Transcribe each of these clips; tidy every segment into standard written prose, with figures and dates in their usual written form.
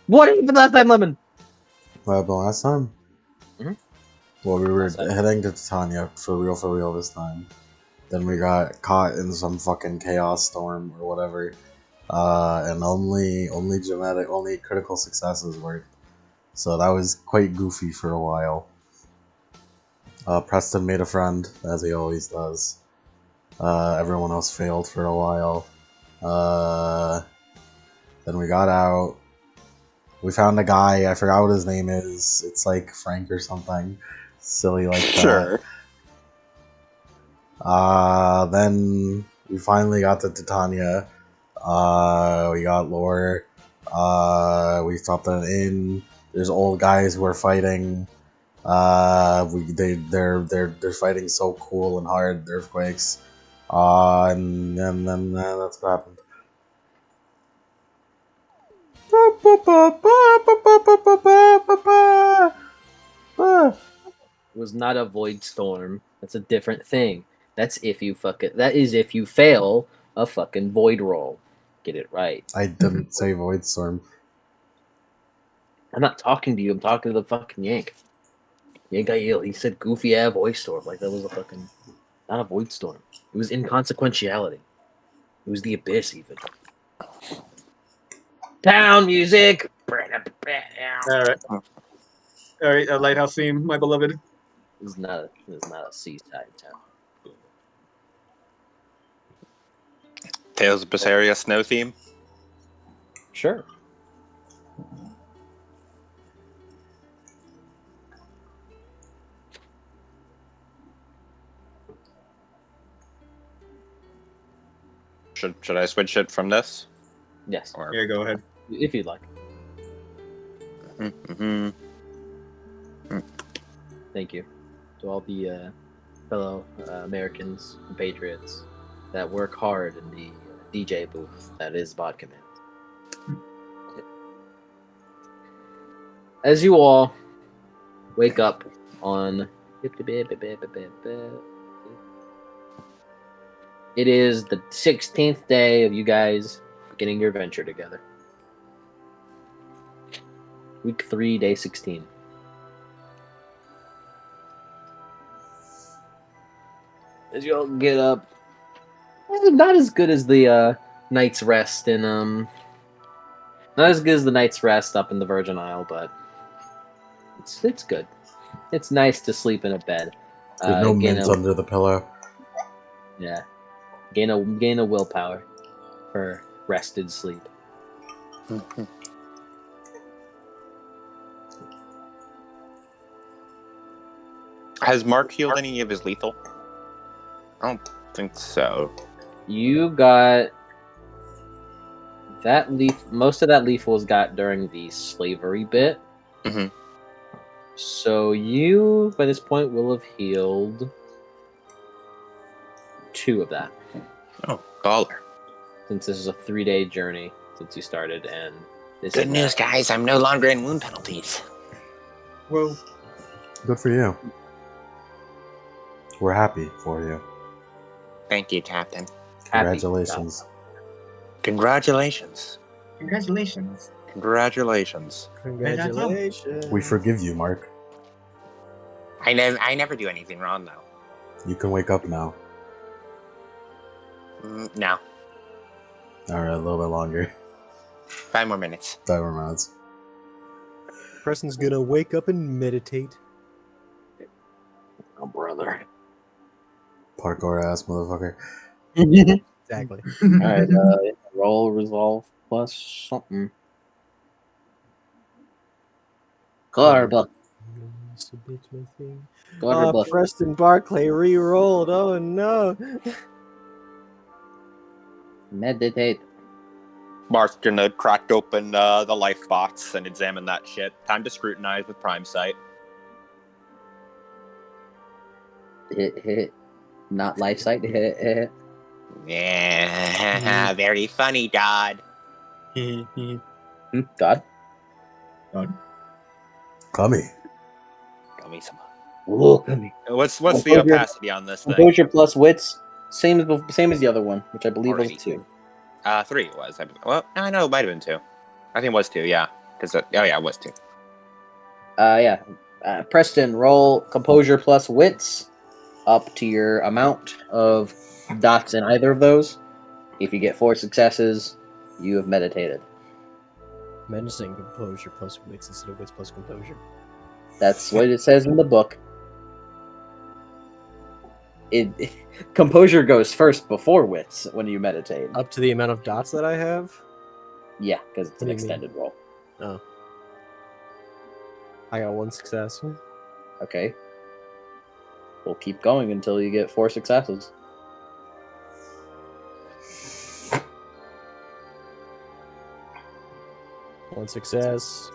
What happened last time, Lemon? What happened last time? Mm-hmm. Well, we were heading to Titania for real this time. Then we got caught in some fucking chaos storm or whatever. And only critical successes worked. So that was quite goofy for a while. Preston made a friend, as he always does. Everyone else failed for a while. Then we got out. We found a guy, I forgot what his name is. It's like Frank or something. Silly like that. Sure. Then we finally got to Titania. We got lore. We stopped at an inn. There's old guys who are fighting. They're fighting so cool and hard. The earthquakes. And then that's what happened. It was not a void storm. That's a different thing. That's if you that is if you fail a fucking void roll. Get it right. I didn't say void storm. I'm not talking to you. I'm talking to the fucking Yank. Yank got yelled. He said goofy ass void storm. Like that was a fucking not a void storm. It was inconsequentiality. It was the abyss even. Town music. All right, lighthouse theme, my beloved. It's not a seaside town. Tales of Berseria snow theme. Sure. Should I switch it from this? Yes. Or... Yeah, go ahead. If you'd like. Mm-hmm. Thank you to all the fellow Americans and patriots that work hard in the DJ booth that is Vodka Man. As you all wake up on it is the 16th day of you guys beginning your venture together. Week 3, day 16. As you all get up, not as good as the night's rest in not as good as the night's rest up in the Virgin Isle, but it's good. It's nice to sleep in a bed. With no mint under the pillow. Yeah, gain a willpower for rested sleep. Mm-hmm. Has Mark healed any of his lethal? I don't think so. You got that leaf. Most of that lethal was got during the slavery bit. Mm-hmm. So you, by this point, will have healed 2 of that. Oh, baller. Since this is a 3-day journey since you started, and this Good news, guys. I'm no longer in wound penalties. Well, good for you. We're happy for you. Thank you, Captain. Congratulations. Congratulations. Congratulations. Congratulations. Congratulations. We forgive you, Mark. I never do anything wrong, though. You can wake up now. No. Alright, a little bit longer. 5 more minutes. 5 more minutes. Preston's gonna wake up and meditate. Oh, brother. Parkour ass motherfucker. Exactly. Alright, roll resolve plus something. Garba. Submit my thing. Garba. Preston Barclay re-rolled. Oh no. Meditate. Mark's gonna crack open the life box and examine that shit. Time to scrutinize with prime sight. Hit. Not life sight. Hit. Yeah, very funny, Dodd. God. Cummy. Gummy some. Look at me. What's the opacity on this thing? Composure plus wits. Same as the other one, which I believe Already. was 2. 3 it was. Well, I know it might have been 2. I think it was 2, yeah. Because oh yeah, it was 2. Yeah. Preston, roll composure plus wits up to your amount of dots in either of those. If you get 4 successes, you have meditated. Menacing composure plus wits instead of wits plus composure. That's what it says in the book. Composure goes first before wits when you meditate. Up to the amount of dots that I have? Yeah, because it's What an do you mean? extended roll. Oh. I got 1 success. Okay. We'll keep going until you get 4 successes. One success.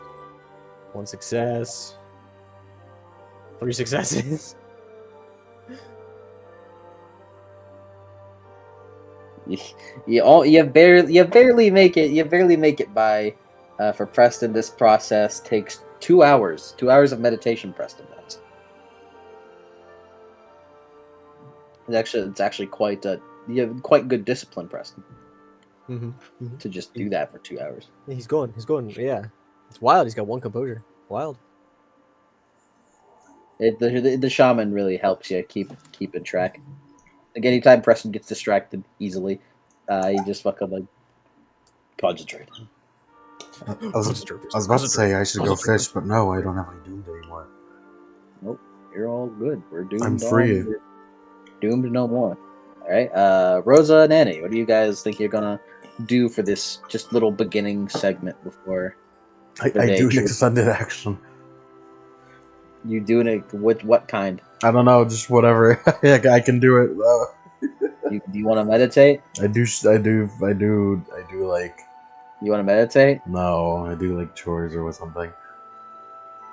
1 success. 3 successes. You barely make it by. For Preston, this process takes 2 hours. 2 hours of meditation, Preston does. It's actually quite you have quite good discipline, Preston, Mm-hmm. to just do that for 2 hours. Yeah, he's going. Yeah. It's wild. He's got 1 composure. Wild. The shaman really helps you keep in track. Like anytime Preston gets distracted easily, he just fucking like concentrate. I was about to say I should go fish, but no, I don't have any doomed anymore. Nope, you're all good. We're doomed. I'm free. We're doomed no more. All right, Rosa and Annie, what do you guys think you're gonna do for this just little beginning segment before I do an extended action. you doing it? What kind? I don't know, just whatever. I can do it. Do you want to meditate? I do like. You want to meditate? No, I do like chores or something.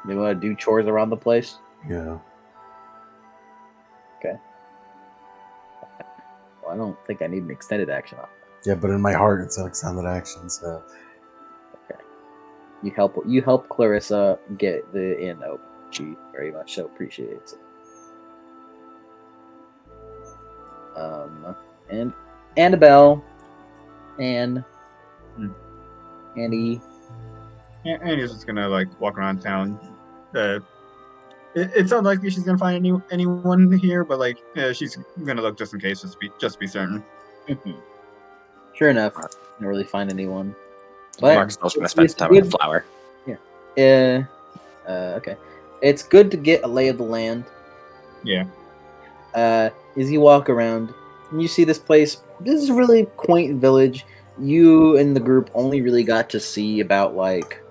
You want to do chores around the place? Yeah. Okay. Well, I don't think I need an extended action. Yeah, but in my heart, it's an extended action. So. Okay. You help Clarissa get the inn open. She very much so appreciates it. And Annabelle and Annie. Annie's just gonna like walk around town. It's unlikely she's gonna find anyone here, but like she's gonna look just in case, just be certain. Sure enough, don't really find anyone. But Mark's also gonna spend time on the flower. Yeah. Okay. It's good to get a lay of the land. Yeah. As you walk around, and you see this place. This is a really quaint village. You and the group only really got to see about like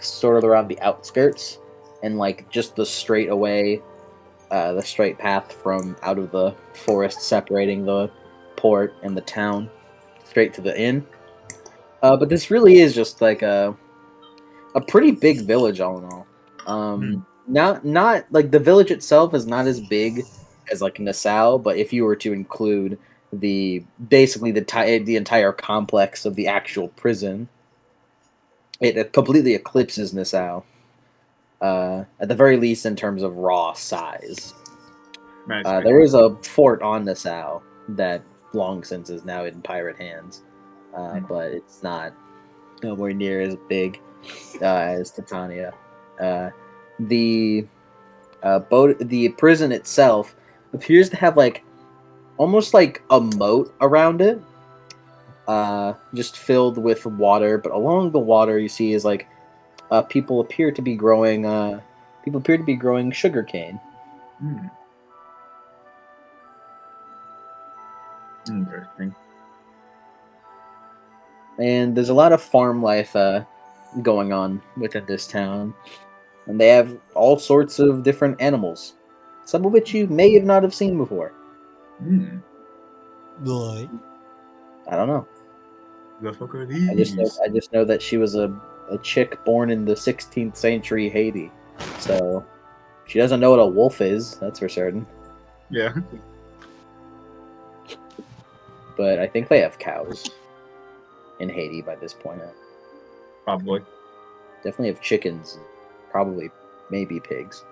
sort of around the outskirts and like just the straight path from out of the forest separating the port and the town straight to the inn. But this really is just like a pretty big village all in all. Not like the village itself is not as big as like Nassau, but if you were to include the entire complex of the actual prison, it completely eclipses Nassau. At the very least, in terms of raw size. Nice. There is a fort on Nassau that long since is now in pirate hands, but it's not nowhere near as big as Titania. The prison itself appears to have like almost like a moat around it, just filled with water. But along the water, you see is like people appear to be growing sugarcane. Interesting. And there's a lot of farm life going on within this town, and they have all sorts of different animals, some of which you may have not have seen before. Like. I don't know. The fuck are these? I just know that she was a chick born in the 16th century Haiti, so she doesn't know what a wolf is. That's for certain. Yeah. But I think they have cows in Haiti by this point. Probably. Definitely have chickens. Probably, maybe pigs.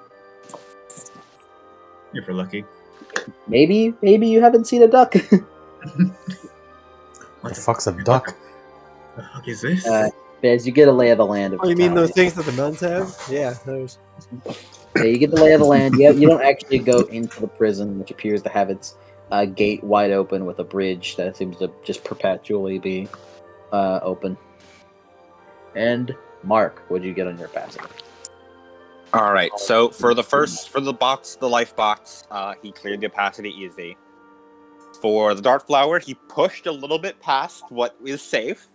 If you're lucky. Maybe you haven't seen a duck. What the fuck's a duck? The fuck is this? As you get a lay of the land of Oh, you mean those Titania. things that the nuns have? Yeah, those. Yeah, you get the lay of the land. You don't actually go into the prison, which appears to have its gate wide open with a bridge that seems to just perpetually be open. And Mark, what'd you get on your passive? All right. So for the life box, he cleared the opacity easy. For the dart flower, he pushed a little bit past what is safe,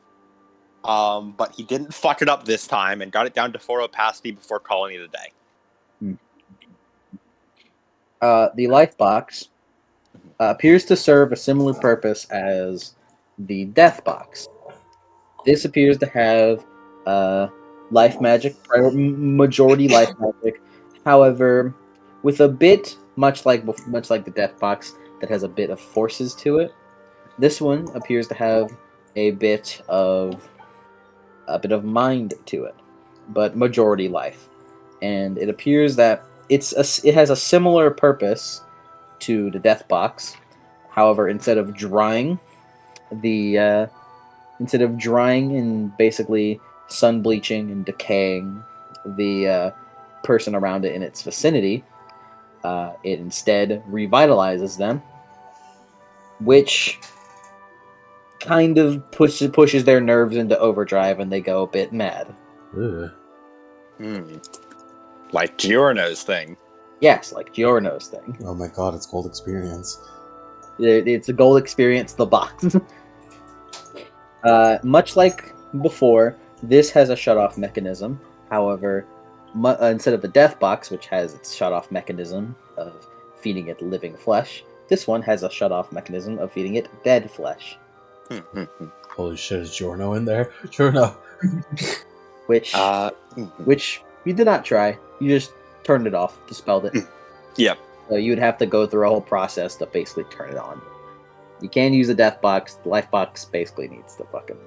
but he didn't fuck it up this time and got it down to 4 opacity before calling it a day. The life box appears to serve a similar purpose as the death box. This appears to have life magic, majority life magic. However, with a bit much like the death box that has a bit of forces to it. This one appears to have a bit of mind to it, but majority life, and it appears that it has a similar purpose to the death box. However, the instead of drying and basically sun bleaching and decaying the person around it in its vicinity, it instead revitalizes them, which kind of pushes their nerves into overdrive and they go a bit mad. Ugh. Like Giorno's thing. Yes, like Giorno's thing. Oh my god, it's gold experience. It's a gold experience, the box. Much like before, this has a shut-off mechanism. However, instead of the death box, which has its shut-off mechanism of feeding it living flesh, this one has a shut-off mechanism of feeding it dead flesh. Holy shit, is Giorno in there? Giorno! Which you did not try. You just turned it off, dispelled it. Yep. So you would have to go through a whole process to basically turn it on. You can use the death box. The life box basically needs to fucking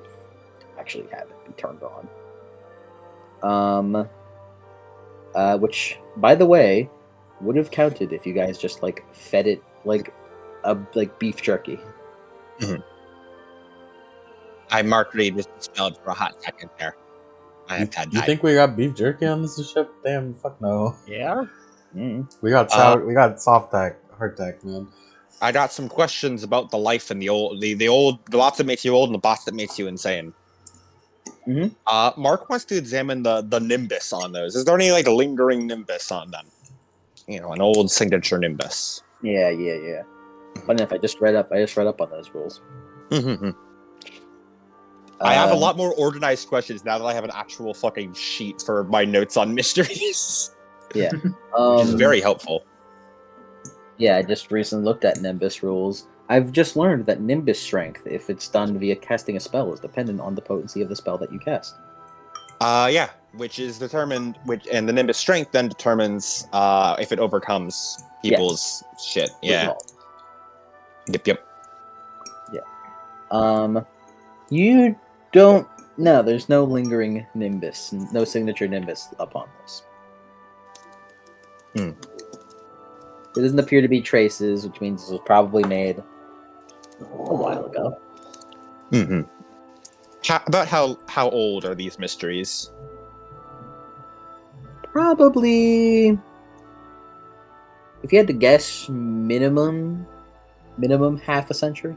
actually have it be turned on. Which, by the way, would have counted if you guys just like fed it like beef jerky. I marked read was dispelled for a hot second there. I have had You that. think we got beef jerky on this ship? Damn, fuck no. Yeah. We got we got soft tack, hard tack, man. I got some questions about the life and the bots that makes you old and the bots that makes you insane. Mhm. Mark wants to examine the nimbus on those. Is there any like lingering nimbus on them? You know, an old signature nimbus. Yeah. Funny enough, I just read up on those rules. I have a lot more organized questions now that I have an actual fucking sheet for my notes on mysteries. Yeah. Which is very helpful. Yeah, I just recently looked at Nimbus rules. I've just learned that Nimbus strength, if it's done via casting a spell, is dependent on the potency of the spell that you cast. Yeah, which is determined, and the Nimbus strength then determines if it overcomes people's shit. Yeah. Resolve. Yep. You don't. No, there's no lingering Nimbus, no signature Nimbus upon this. There doesn't appear to be traces, which means it was probably made a while ago. How old are these mysteries? Probably, if you had to guess, minimum half a century.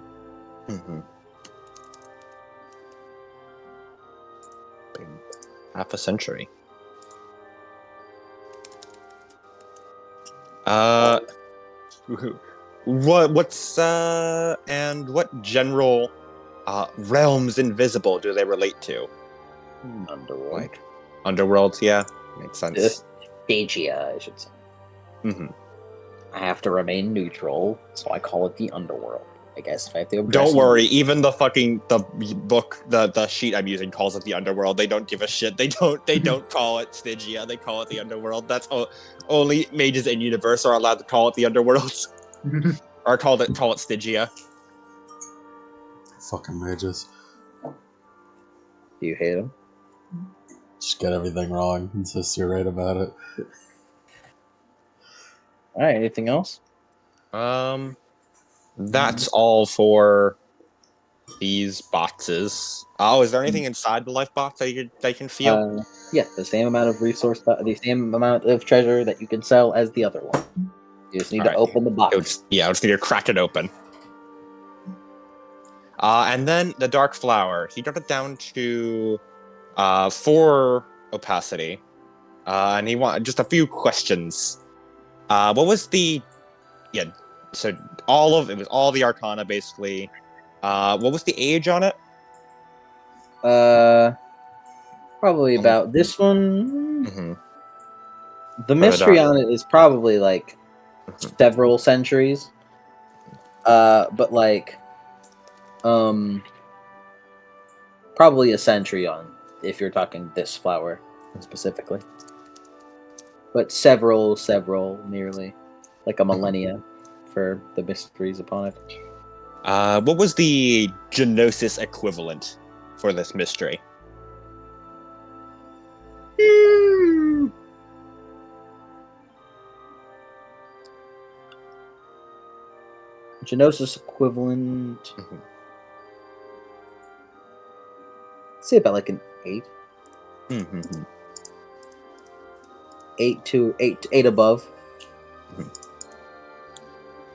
Half a century. What general realms invisible do they relate to? Underworld. Like Underworld, yeah. Makes sense. Stagia, I should say. I have to remain neutral, so I call it the Underworld. I guess if I have to Don't worry, even the book, the sheet I'm using calls it the Underworld. They don't give a shit. They don't call it Stygia. They call it the Underworld. That's only mages in universe are allowed to call it the Underworld, or call it Stygia. Fucking mages. Do you hate them? Just get everything wrong. Insist you're right about it. All right. Anything else? That's all for these boxes. Oh, is there anything inside the life box that you can feel? Yeah, the same amount of resource, the same amount of treasure that you can sell as the other one. You just need All to right. open the box. I just need to crack it open. And then the dark flower. He got it down to 4 opacity. And he wanted just a few questions. What was the yeah? So it was all the Arcana basically. What was the age on it? Uh, Probably about this one. Mm-hmm. The mystery on it is probably like several centuries. But like, um, probably a century on if you're talking this flower specifically. But several, nearly like a millennia for the mysteries upon it. What was the Genosis equivalent for this mystery? Genosis equivalent. Mhm. Say about like an 8. Mm-hmm. 8 above.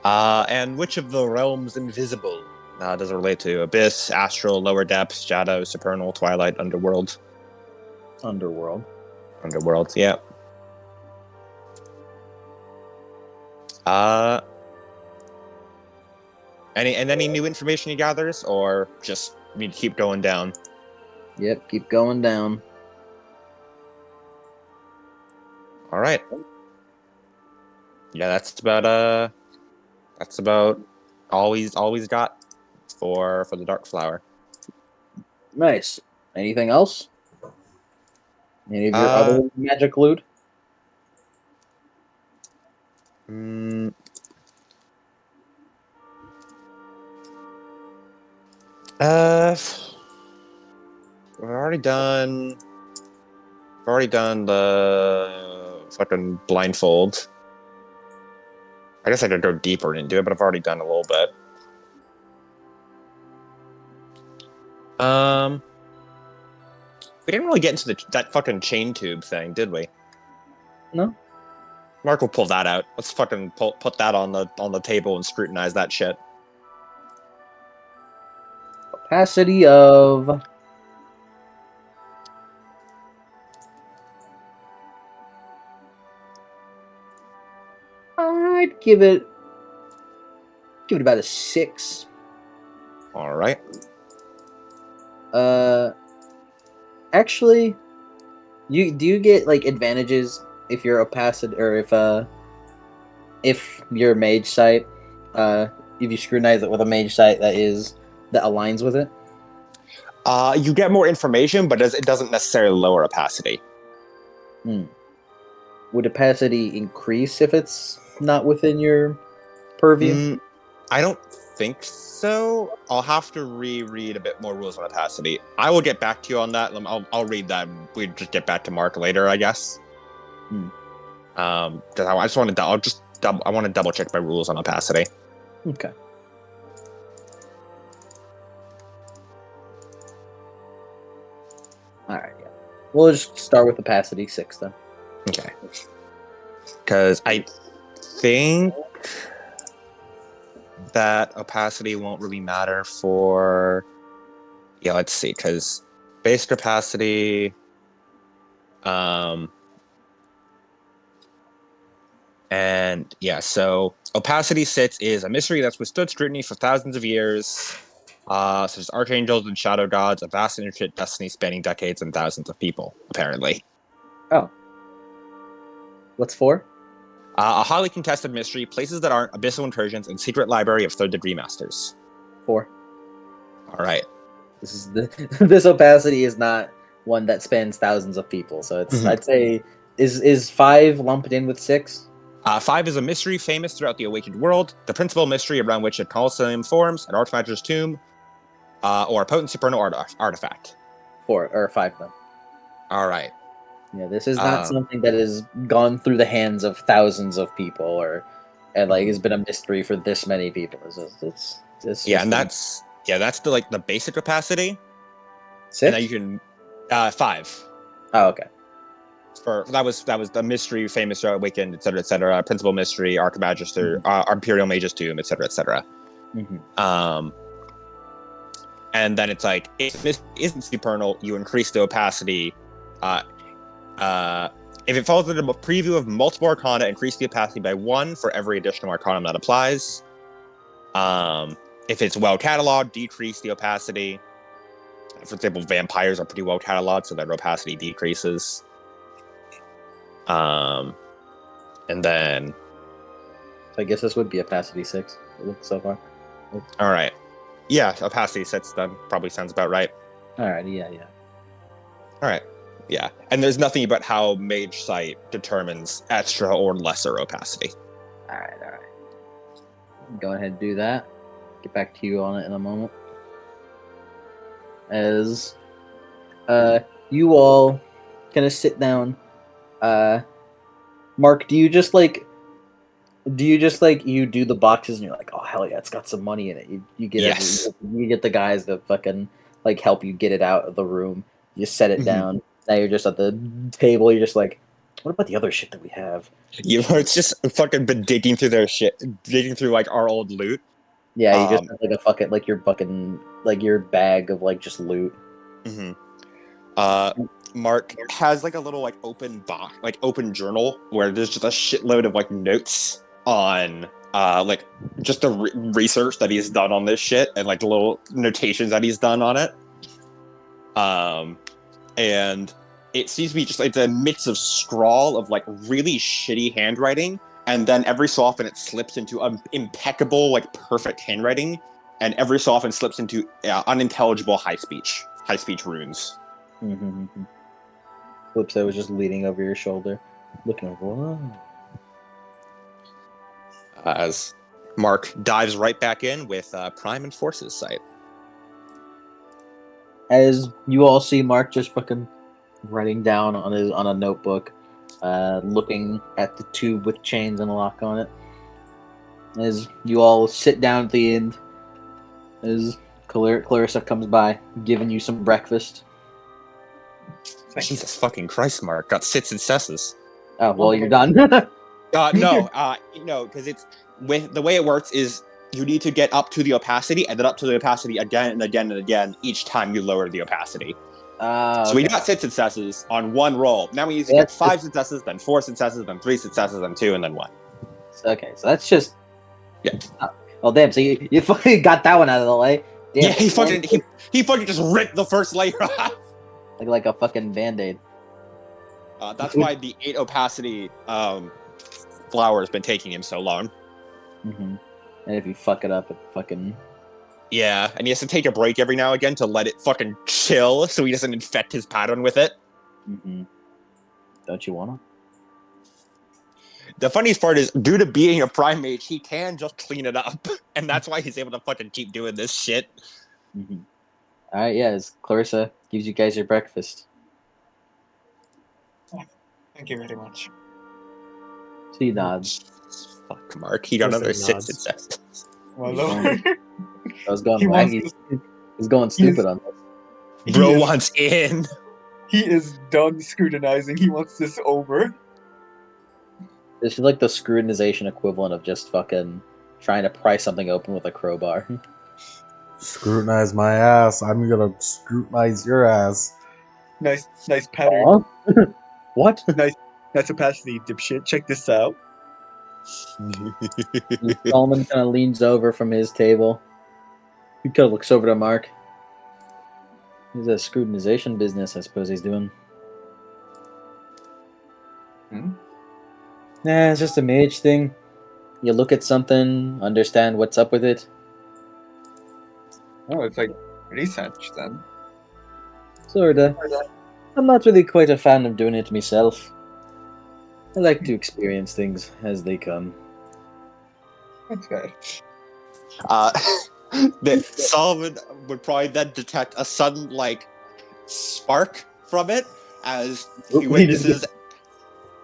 And which of the realms invisible does it relate to? Abyss, astral, lower depths, shadow, supernal, twilight, underworld. Underworld. Underworld, yeah. Any new information he gathers, or just need to keep going down? Yep, keep going down. All right. Yeah, that's about all he's got for the dark flower. Nice. Anything else? Any of your Uh, other magic loot? mm, uh, we've already done the fucking blindfold. I guess I could go deeper into it, but I've already done a little bit. We didn't really get into that fucking chain tube thing, did we? No. Mark will pull that out. Let's fucking put that on the table and scrutinize that shit. Opacity of I'd give it about a 6. All right. Actually, you get like advantages if you're opacity or if your mage site if you scrutinize it with a mage site that aligns with it. You get more information, but it doesn't necessarily lower opacity. Would opacity increase if it's not within your purview? I don't think so. I'll have to reread a bit more rules on opacity. I will get back to you on that. I'll read that. We just get back to Mark later, I guess. Because I just want to. I want to double check my rules on opacity. Okay. All right. Yeah. We'll just start with opacity 6 then. Okay. Because I think that opacity won't really matter for. Yeah, let's see. Because basic opacity. And yeah, so opacity 6 is a mystery that's withstood scrutiny for thousands of years, such as archangels and shadow gods, a vast and intricate destiny spanning decades and thousands of people, apparently. Oh. What's 4? A highly contested mystery, places that aren't abyssal incursions, and secret library of third degree masters. 4. All right. This opacity is not one that spans thousands of people, so it's I'd say is 5 lumped in with 6? 5 is a mystery famous throughout the awakened world, the principal mystery around which a Colosseum forms, an Archmage's tomb, or a potent supernal artifact. 4 or 5 then. All right. Yeah, this is not something that has gone through the hands of thousands of people and like has been a mystery for this many people. It's yeah, and that's Yeah, that's the basic opacity. 6? And then you can 5. Oh, okay. For that was the mystery, famous awakened, etc., principal mystery, Archmagister, Imperial Mage's Tomb, etc. Mm-hmm. And then it's like if this isn't supernal, you increase the opacity. If it falls into a preview of multiple arcana, increase the opacity by 1 for every additional arcanum that applies. If it's well cataloged, decrease the opacity. For example, vampires are pretty well cataloged, so their opacity decreases. And then, So I guess this would be opacity 6. It looks so far. all right, yeah, opacity 6 then probably sounds about right. All right. Yeah. All right, yeah, and there's nothing about how Mage Sight determines extra or lesser opacity. All right. Go ahead and do that. Get back to you on it in a moment. As you all kind of sit down, Mark, do you just you do the boxes and you're like, oh hell yeah, it's got some money in it. You get Yes. you get the guys that fucking like help you get it out of the room. You set it Mhm. down. Now you're just at the table. You're just like, what about the other shit that we have? It's just fucking been digging through their shit, digging through like our old loot. Yeah, you just have like a fucking like your bag of like just loot. Mm-hmm. Mark has like a little like open box, like open journal where there's just a shitload of like notes on like just the research that he's done on this shit and like the little notations that he's done on it. And it seems to be just like a mix of scrawl of like really shitty handwriting, and then every so often it slips into impeccable like perfect handwriting, and every so often slips into unintelligible high speech runes. Mm-hmm. Flipside was just leaning over your shoulder, looking over. As Mark dives right back in with Prime and Forces sight. As you all see Mark just fucking writing down on a notebook, looking at the tube with chains and a lock on it. As you all sit down at the end, as Clarissa comes by, giving you some breakfast. Jesus fucking Christ, Mark. Got sits and cesses. Oh, well, you're done. No, because it's with the way it works is you need to get up to the opacity and then up to the opacity again and again and again each time you lower the opacity. So we got sits and cesses on one roll. Now we need to get 5 successes, then 4 successes, then 3 successes, then 2, and then 1. Okay, so that's just Yeah. Oh damn! So you fucking got that one out of the way. Damn, Yeah, he fucking just ripped the first layer off. like a fucking band-aid. That's why the 8 opacity flower has been taking him so long. Mm-hmm. And if you fuck it up, it fucking Yeah, and he has to take a break every now and again to let it fucking chill so he doesn't infect his pattern with it. Mm-hmm. Don't you wanna? The funniest part is, due to being a prime mage, he can just clean it up, and that's why he's able to fucking keep doing this shit. Mm-hmm. All right, yeah. As Clarissa gives you guys your breakfast. Thank you very much. So he nods. Fuck, Mark. He got another 6 success. My He's lord. going- I was going He wants wacky. to- He's going stupid on this. Bro wants in. He is done scrutinizing. He wants this over. This is like the scrutinization equivalent of just fucking trying to pry something open with a crowbar. Scrutinize my ass. I'm gonna scrutinize your ass. Nice pattern. Aw. What? Nice opacity, dipshit. Check this out. Solomon kind of leans over from his table. He kind of looks over to Mark. He's a scrutinization business, I suppose he's doing. Nah, it's just a mage thing. You look at something, understand what's up with it. Oh, it's like research then. Sorta. I'm not really quite a fan of doing it myself. I like to experience things as they come. That's fair. That Solomon would probably then detect a sudden like spark from it as he witnesses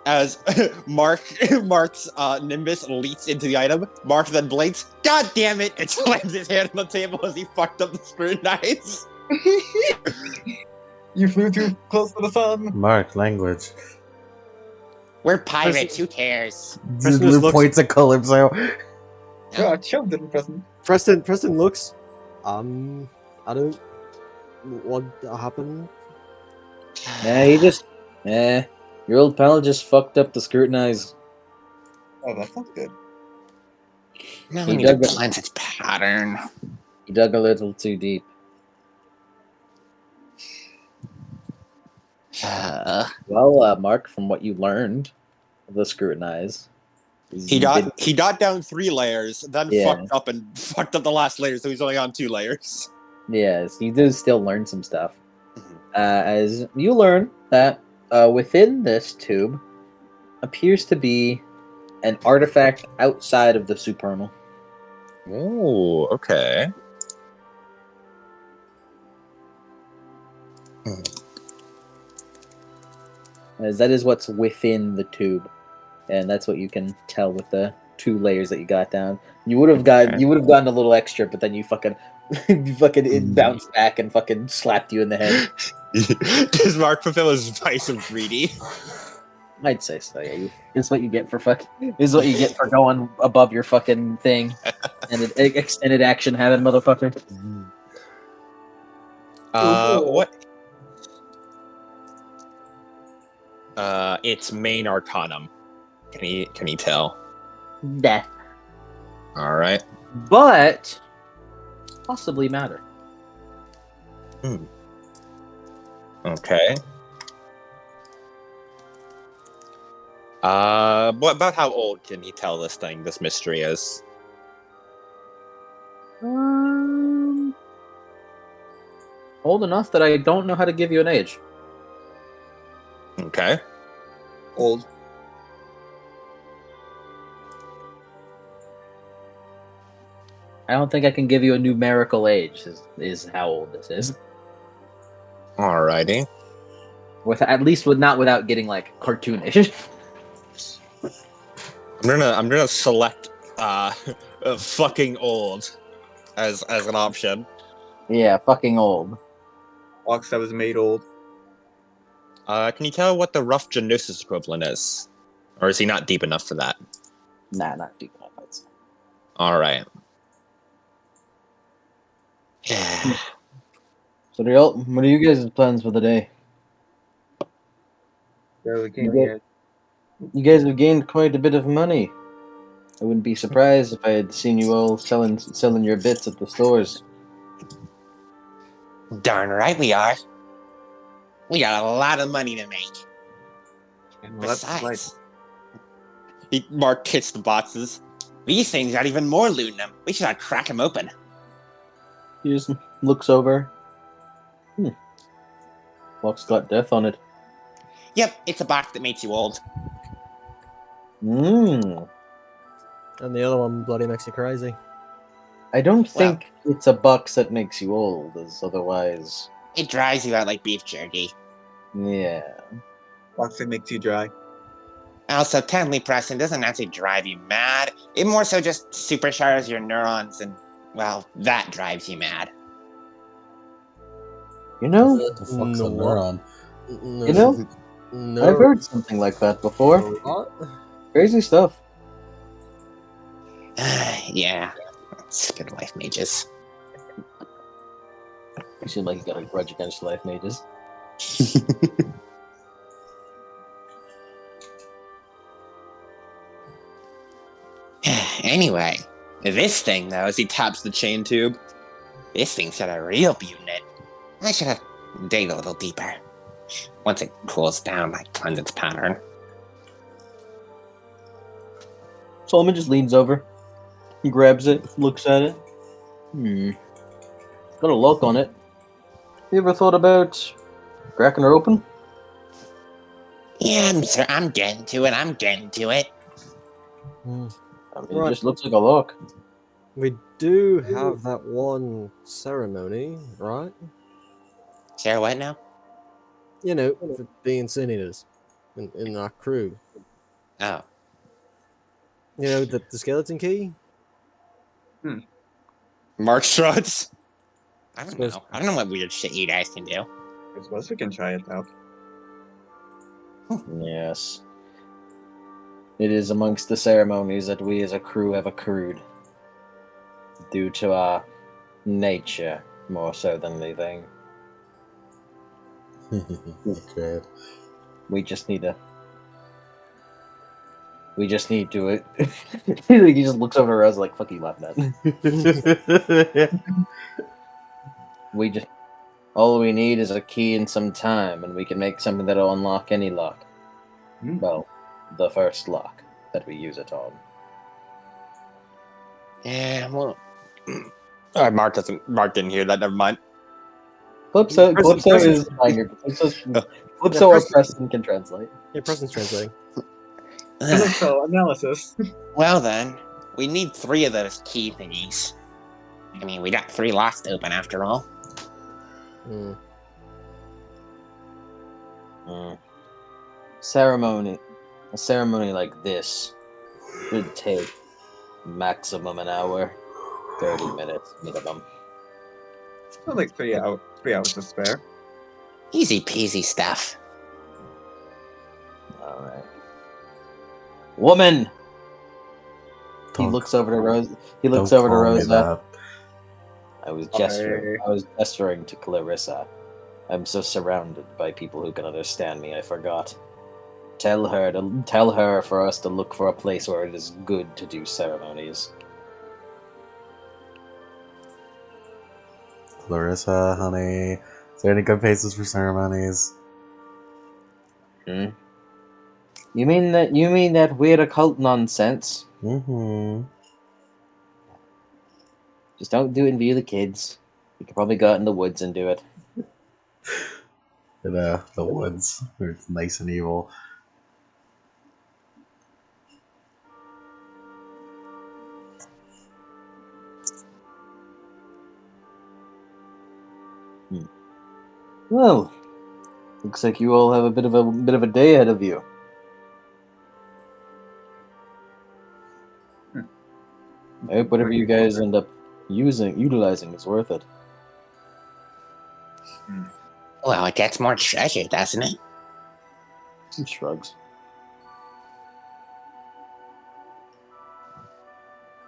As Mark's Nimbus leaps into the item, Mark then blinks. God damn it! And slams his hand on the table as he fucked up the scrutinize. You flew too close to the sun. Mark, language. We're pirates. Who cares? Preston just looks. Points at Calypso. Oh, I shoved it in Preston. Preston looks. I don't. What happened? Yeah, he just. Your old pal just fucked up the scrutinize. Oh, that sounds good. No He need to dug it. cleanse its pattern. He dug a little too deep. Well, Mark, from what you learned of the scrutinize, He got down 3 layers, then Yeah. fucked up the last layer, so he's only on 2 layers. Yes, you do still learn some stuff. As you learn that within this tube appears to be an artifact outside of the supernal. Oh, okay. As that is what's within the tube, and that's what you can tell with the 2 layers that you got down. You would have gotten a little extra, but then you fucking it bounced back and fucking slapped you in the head. Does Mark fulfill his vice of greedy? I'd say so. Yeah, it's what you get for going above your fucking thing, and an extended action habit, motherfucker. What? It's main arcanum. Can he tell? Death, All right. but possibly matter. Okay. What about how old can he tell this mystery is? Old enough that I don't know how to give you an age. Okay. Old. I don't think I can give you a numerical age. Is how old this is. Alrighty. Not without getting like cartoonish. I'm gonna select fucking old as an option. Yeah, fucking old. Ox that was made old. Can you tell what the rough Geonosis equivalent is? Or is he not deep enough for that? Nah, not deep enough. I'd say. Alright. So, what are you guys' plans for the day? Barely came You here. You guys have gained quite a bit of money. I wouldn't be surprised if I had seen you all selling your bits at the stores. Darn right we are. We got a lot of money to make. Well, that's like Besides, Mark hits the boxes. These things got even more loot in them. We should crack them open. He just looks over. Box got death on it. Yep, it's a box that makes you old. Mmm. And the other one bloody makes you crazy. I don't think it's a box that makes you old, as otherwise. It dries you out like beef jerky. Yeah. box that makes you dry. Also, technically, Preston doesn't actually drive you mad. It more so just supercharges your neurons, and well, that drives you mad. You know? What the fuck's a neuron? No. You know? No. I've heard something like that before. What? Crazy stuff. Yeah, stupid life mages. You seem like you got a grudge against life mages. Anyway, this thing though, as he taps the chain tube, this thing's got a real beaut in it. I should have digged a little deeper. Once it cools down, I cleanse its pattern. Solomon just leans over. He grabs it, looks at it. Got a look on it. You ever thought about cracking her open? Yeah, I'm getting to it. I'm getting to it. I mean, Right. It just looks like a lock. We do have that one ceremony, right? Sarah, what now? You know, for the Sin Eaters. in our crew. Oh. You know, the skeleton key? Mark shrugs. I don't Suppose- know. I don't know what weird shit you guys can do. I suppose we can try it out. Yes. It is amongst the ceremonies that we as a crew have accrued. Due to our nature, more so than anything. Good. We just need to. We just need to. He just looks over at us like, fuck you laughing at. We just. All we need is a key and some time, and we can make something that'll unlock any lock. Hmm. Well, the first lock that we use it on. Yeah, well. Mark didn't hear that. Never mind. Calypso is minor. Calypso or Preston- Preston can translate. Yeah, Preston's translating. Political analysis. Well then, we need 3 of those key thingies. I mean, we got 3 locks to open after all. Hmm. Ceremony. A ceremony like this should take maximum an hour, 30 minutes minimum. Well, like 3 hours to spare. Easy peasy stuff. All right. Woman. He Don't- looks over to Rose. He looks Don't over to call me Rosa. that. I was gesturing to Clarissa. I'm so surrounded by people who can understand me. I forgot. Tell her for us to look for a place where it is good to do ceremonies. Clarissa, honey, is there any good places for ceremonies? Hmm? You mean that weird occult nonsense? Mm-hmm. Just don't do it in view of the kids. You could probably go out in the woods and do it. In the woods, where it's nice and evil. Well, looks like you all have a bit of a day ahead of you. I hope whatever you guys end up utilizing is worth it. Well, it gets more treasure, doesn't it? He shrugs.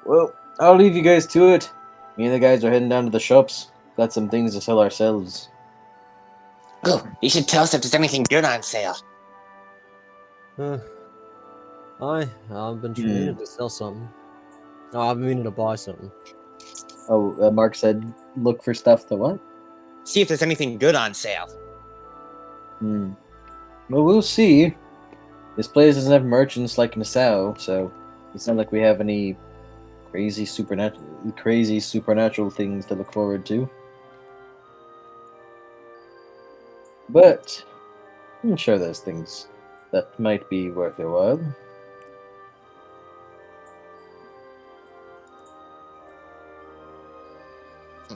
Well, I'll leave you guys to it. Me and the guys are heading down to the shops. Got some things to sell ourselves. Oh, you should tell us if there's anything good on sale. I've been meaning to sell something. Oh, I've been meaning to buy something. Oh, Mark said look for stuff to what? See if there's anything good on sale. Well, we'll see. This place doesn't have merchants like Nassau, so it's not like we have any crazy supernatural things to look forward to. But I'm sure there's things that might be worth your while.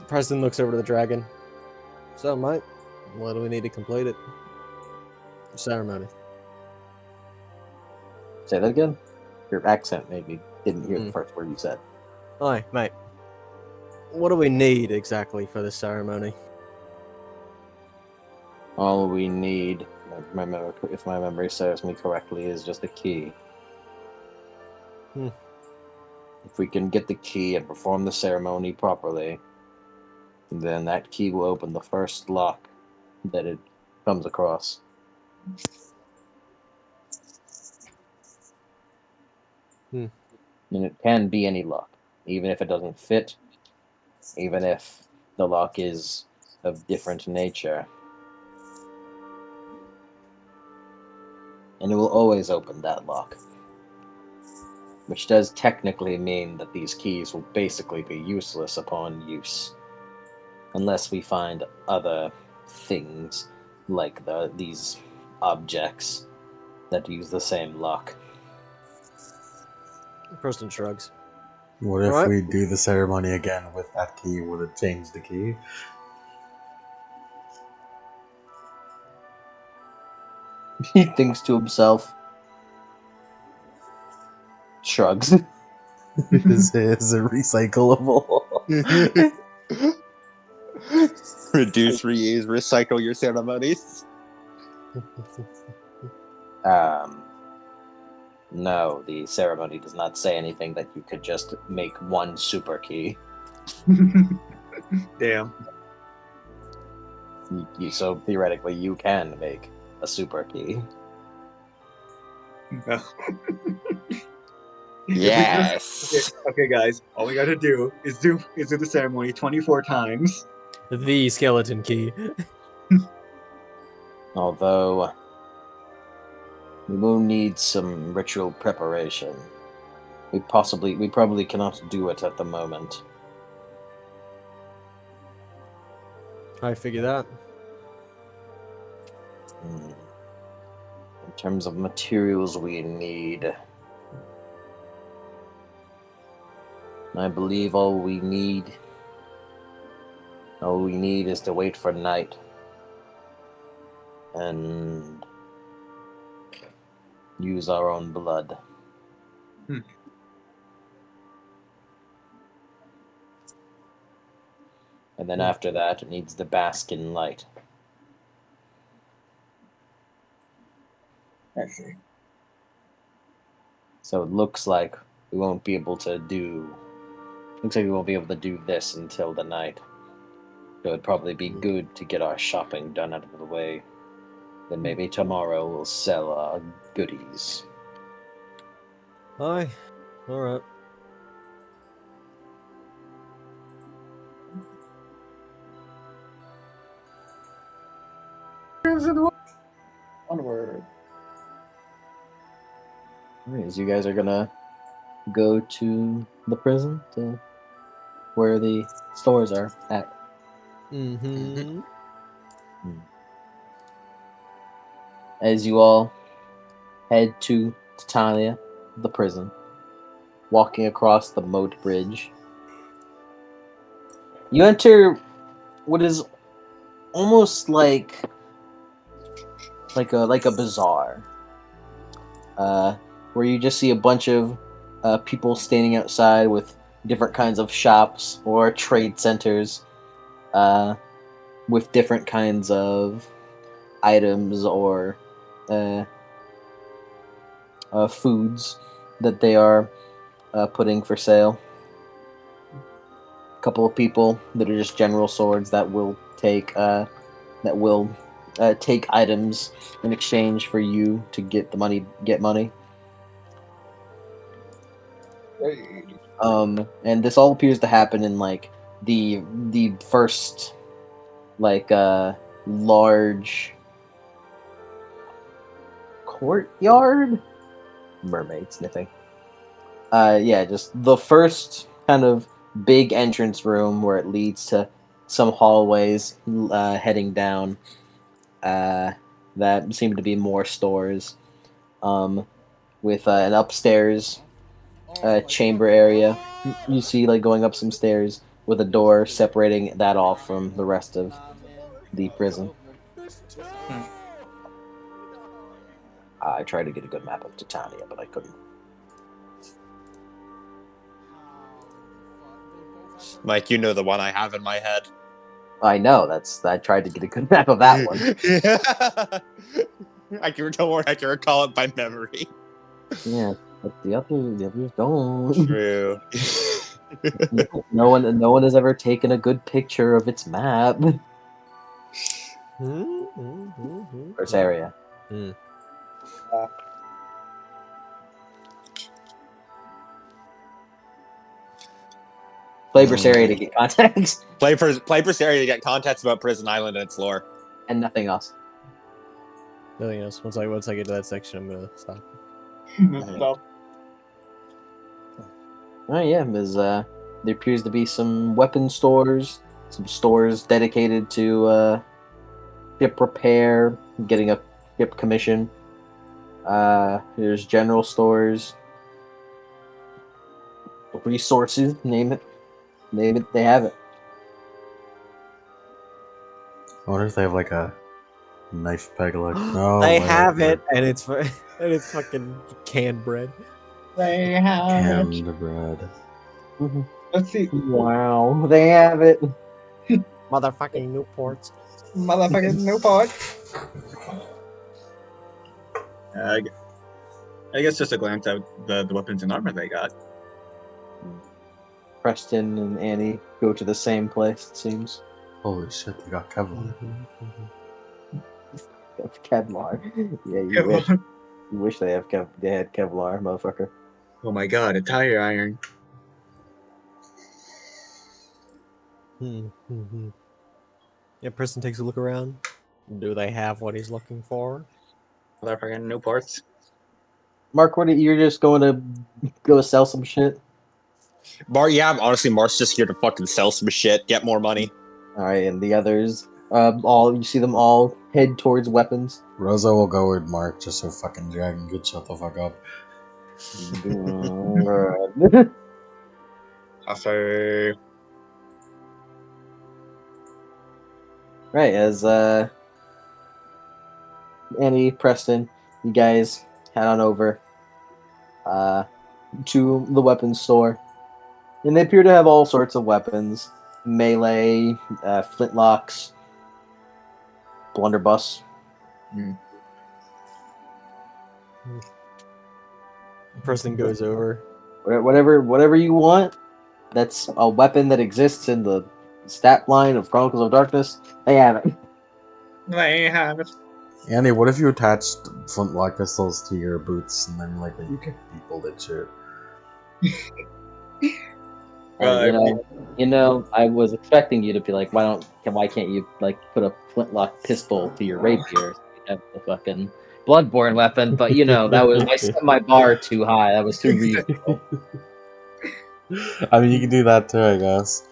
Preston looks over to the dragon. So, mate, what do we need to complete it? Ceremony. Say that again? Your accent maybe didn't hear the Hmm. first word you said. Aye, mate. What do we need exactly for this ceremony? All we need, if my memory serves me correctly, is just a key. If we can get the key and perform the ceremony properly, then that key will open the first lock that it comes across. And it can be any lock, even if it doesn't fit, even if the lock is of different nature. And it will always open that lock. Which does technically mean that these keys will basically be useless upon use. Unless we find other things, like these objects, that use the same lock. Preston shrugs. What if Alright. we do the ceremony again with that key? Would it change the key? He thinks to himself. Shrugs. Is it recyclable? Reduce, reuse, recycle your ceremonies. No, the ceremony does not say anything that you could just make one super key. Damn. So theoretically, you can make a super key. No. Yes. Okay, guys. All we gotta do is do the ceremony 24 times. The skeleton key. Although we will need some ritual preparation. We probably cannot do it at the moment. I figure that. In terms of materials we need, I believe all we need is to wait for night and use our own blood. Hmm. And then after that, it needs to bask in light. I see. So it looks like we won't be able to do. Looks like we won't be able to do this until the night. So it'd probably be good to get our shopping done out of the way. Then maybe tomorrow we'll sell our goodies. Aye. Alright. Onward. Anyways, you guys are gonna go to the prison to where the stores are at. Mm-hmm. As you all head to Titania, the prison, walking across the moat bridge, you enter what is almost like a bazaar, where you just see a bunch of people standing outside with different kinds of shops or trade centers, with different kinds of items or uh, foods that they are putting for sale. A couple of people that are just general swords that will take take items in exchange for you to get money. And this all appears to happen in like the first like large courtyard. Mermaid sniffing. Yeah, just the first kind of big entrance room where it leads to some hallways heading down. That seem to be more stores. With an upstairs chamber area. You see, like going up some stairs with a door separating that off from the rest of the prison. I tried to get a good map of Titania, but I couldn't. Mike, you know the one I have in my head. I know. I tried to get a good map of that one. Don't worry, I can recall it by memory. Yeah, but the others don't. True. No one has ever taken a good picture of its map. First area. Play Berseria to get context. Play Berseria to get context about Prison Island and its lore. And nothing else. Nothing else. Once I get to that section, I'm gonna stop. Stop. Oh yeah, there appears to be some weapon stores, some stores dedicated to ship repair, getting a ship commission. There's general stores, resources, name it, they have it. I wonder if they have like Knife peg like no. They wait, have wait. it, and it's fucking canned bread. They have it. Canned bread. Let's see. Wow, they have it. Motherfucking Newports. Motherfucking Newport. I guess just a glance at the weapons and armor they got. Preston and Annie go to the same place, it seems. Holy shit, they got Kevlar. Kevlar. Yeah, you wish. You wish they had Kevlar, motherfucker. Oh my god, a tire iron. Yeah, Preston takes a look around. Do they have what he's looking for? Motherfucking Newports. Mark, you're just going to go sell some shit? Honestly, Mark's just here to fucking sell some shit, get more money. Alright, and the others, you see them all head towards weapons. Rosa will go with Mark just so fucking Dragon could shut the fuck up. I say, Right, as Annie, Preston, you guys head on over to the weapons store. And they appear to have all sorts of weapons. Melee, flintlocks, blunderbuss. Preston goes over. Whatever you want, that's a weapon that exists in the stat line of Chronicles of Darkness. They have it. they have it. Annie, what if you attached flintlock pistols to your boots and then like you kick people and shit? You know, I was expecting you to be like, why can't you like put a flintlock pistol to your rapier? So you have the fucking bloodborne weapon, but you know I set my bar too high. That was too reasonable. I mean, you can do that too, I guess.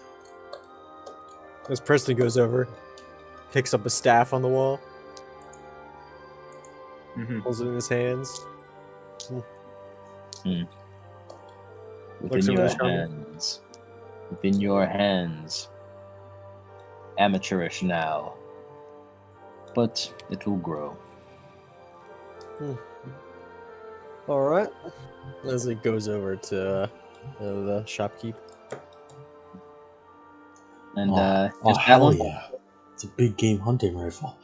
As Preston goes over, picks up a staff on the wall, holds it in his hands. Within your hands. Within your hands. Amateurish now. But it will grow. Alright. Leslie goes over to the shopkeep. And oh just that hell one? yeah! It's a big game hunting rifle.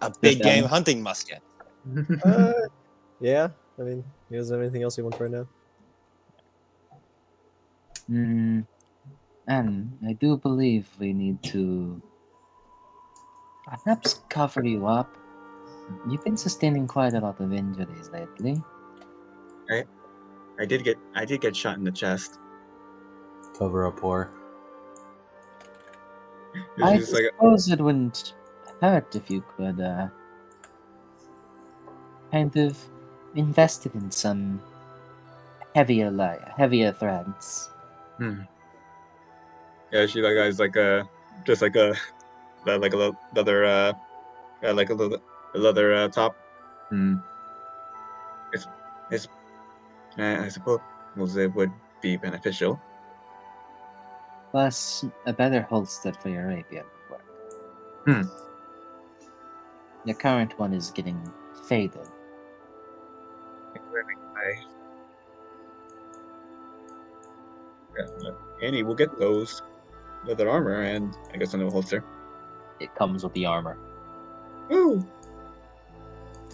A big that game one? hunting musket. Yeah, I mean, he doesn't have anything else he wants right now. And I do believe we need to perhaps cover you up. You've been sustaining quite a lot of injuries lately. I did get shot in the chest. Cover up whore. I It's just like suppose it wouldn't hurt if you could kind of invest it in some heavier threads. yeah, she like has like just like a like a leather like a leather top. It's I suppose it would be beneficial. Plus, a better holster for your rapier would work. The current one is getting faded. Annie will get those leather armor and I guess a new holster. It comes with the armor. Ooh.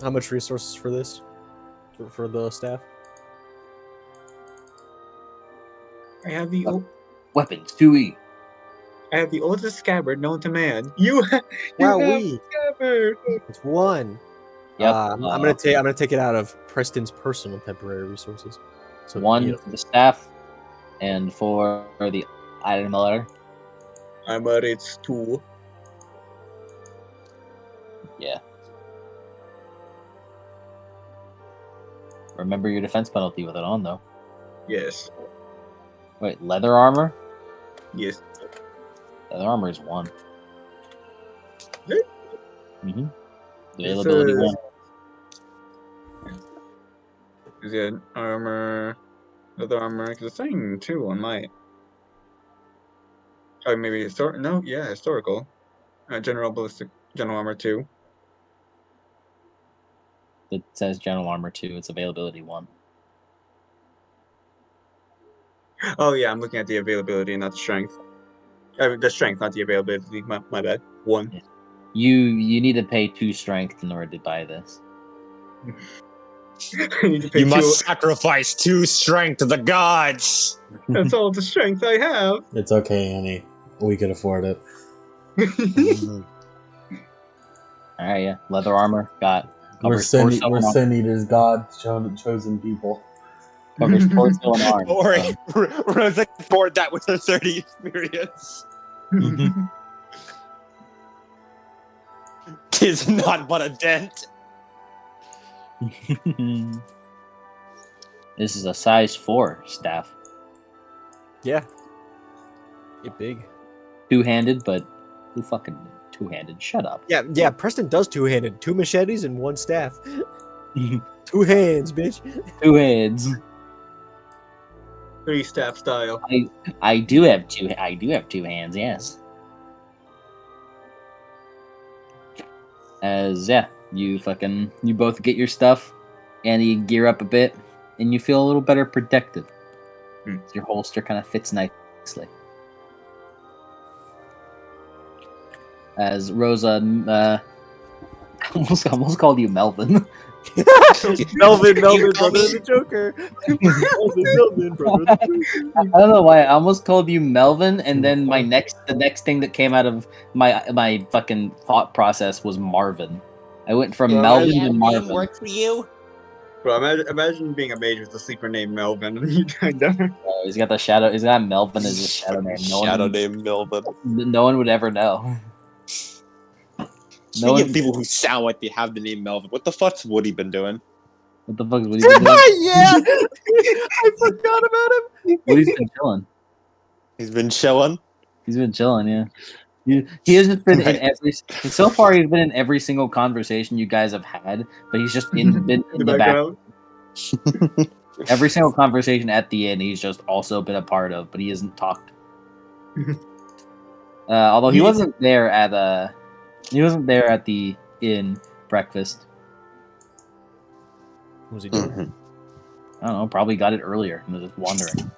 How much resources for this? For the staff? I have the Weapons, 2E. I have the oldest scabbard known to man. You have Wowee. scabbard. It's one. Yep. I'm gonna take it out of Preston's personal temporary resources. So one for the staff, and for the item letter. Armor it's 2. Yeah. Remember your defense penalty with it on, though. Yes. Wait, leather armor? Yes. Leather armor is 1. Really? Availability 1. Is it armor? Leather armor? Because it's saying 2 on my. Oh, maybe historical. No, yeah, historical. General ballistic General Armor 2. It says General Armor 2. It's availability 1. Oh yeah, I'm looking at the availability, not the strength. The strength, not the availability. My bad. 1. Yeah. You need to pay 2 strength in order to buy this. I need to pay You 2. must sacrifice 2 strength to the gods. That's all the strength I have. It's okay, Annie. We can afford it. All right, yeah. Leather armor got We're covers sin, torso we're and arm. sin eaters, God's chosen people. Covers torso and arm. Don't worry, so- Rosa can afford that with her 30 experience. Tis not but a dent. This is a size 4 staff. Yeah. Get big. 2-handed, but who fucking 2-handed? Shut up. Yeah. Preston does 2-handed. 2 machetes and 1 staff. 2 hands, bitch. 2 hands. 3 staff style. I do have 2. I do have 2 hands. Yes. As you both get your stuff, and you gear up a bit, and you feel a little better protected. Your holster kind of fits nicely. As Rosa, almost called you Melvin. Melvin, brother of the Joker. Melvin, brother of the Joker. I don't know why I almost called you Melvin, and then the next thing that came out of my fucking thought process was Marvin. I went from Melvin to Marvin. Work for you? Bro, imagine being a mage with a sleeper named Melvin, and you kind of. He's got the shadow. He's got Melvin as his shadow name. Name Melvin. No one would ever know. Speaking of people who sound like they have the name Melvin, what the fuck's Woody been doing? What the fuck is Woody been doing? Yeah, I forgot about him. Woody's been chilling. He's been chilling. He's been chilling. Yeah. He has just been in every. So far, he's been in every single conversation you guys have had, but he's just been in the background. Every single conversation at the end, he's just also been a part of, but he hasn't talked. Although he wasn't there at the inn breakfast. What was he doing? I don't know. Probably got it earlier and was just wandering.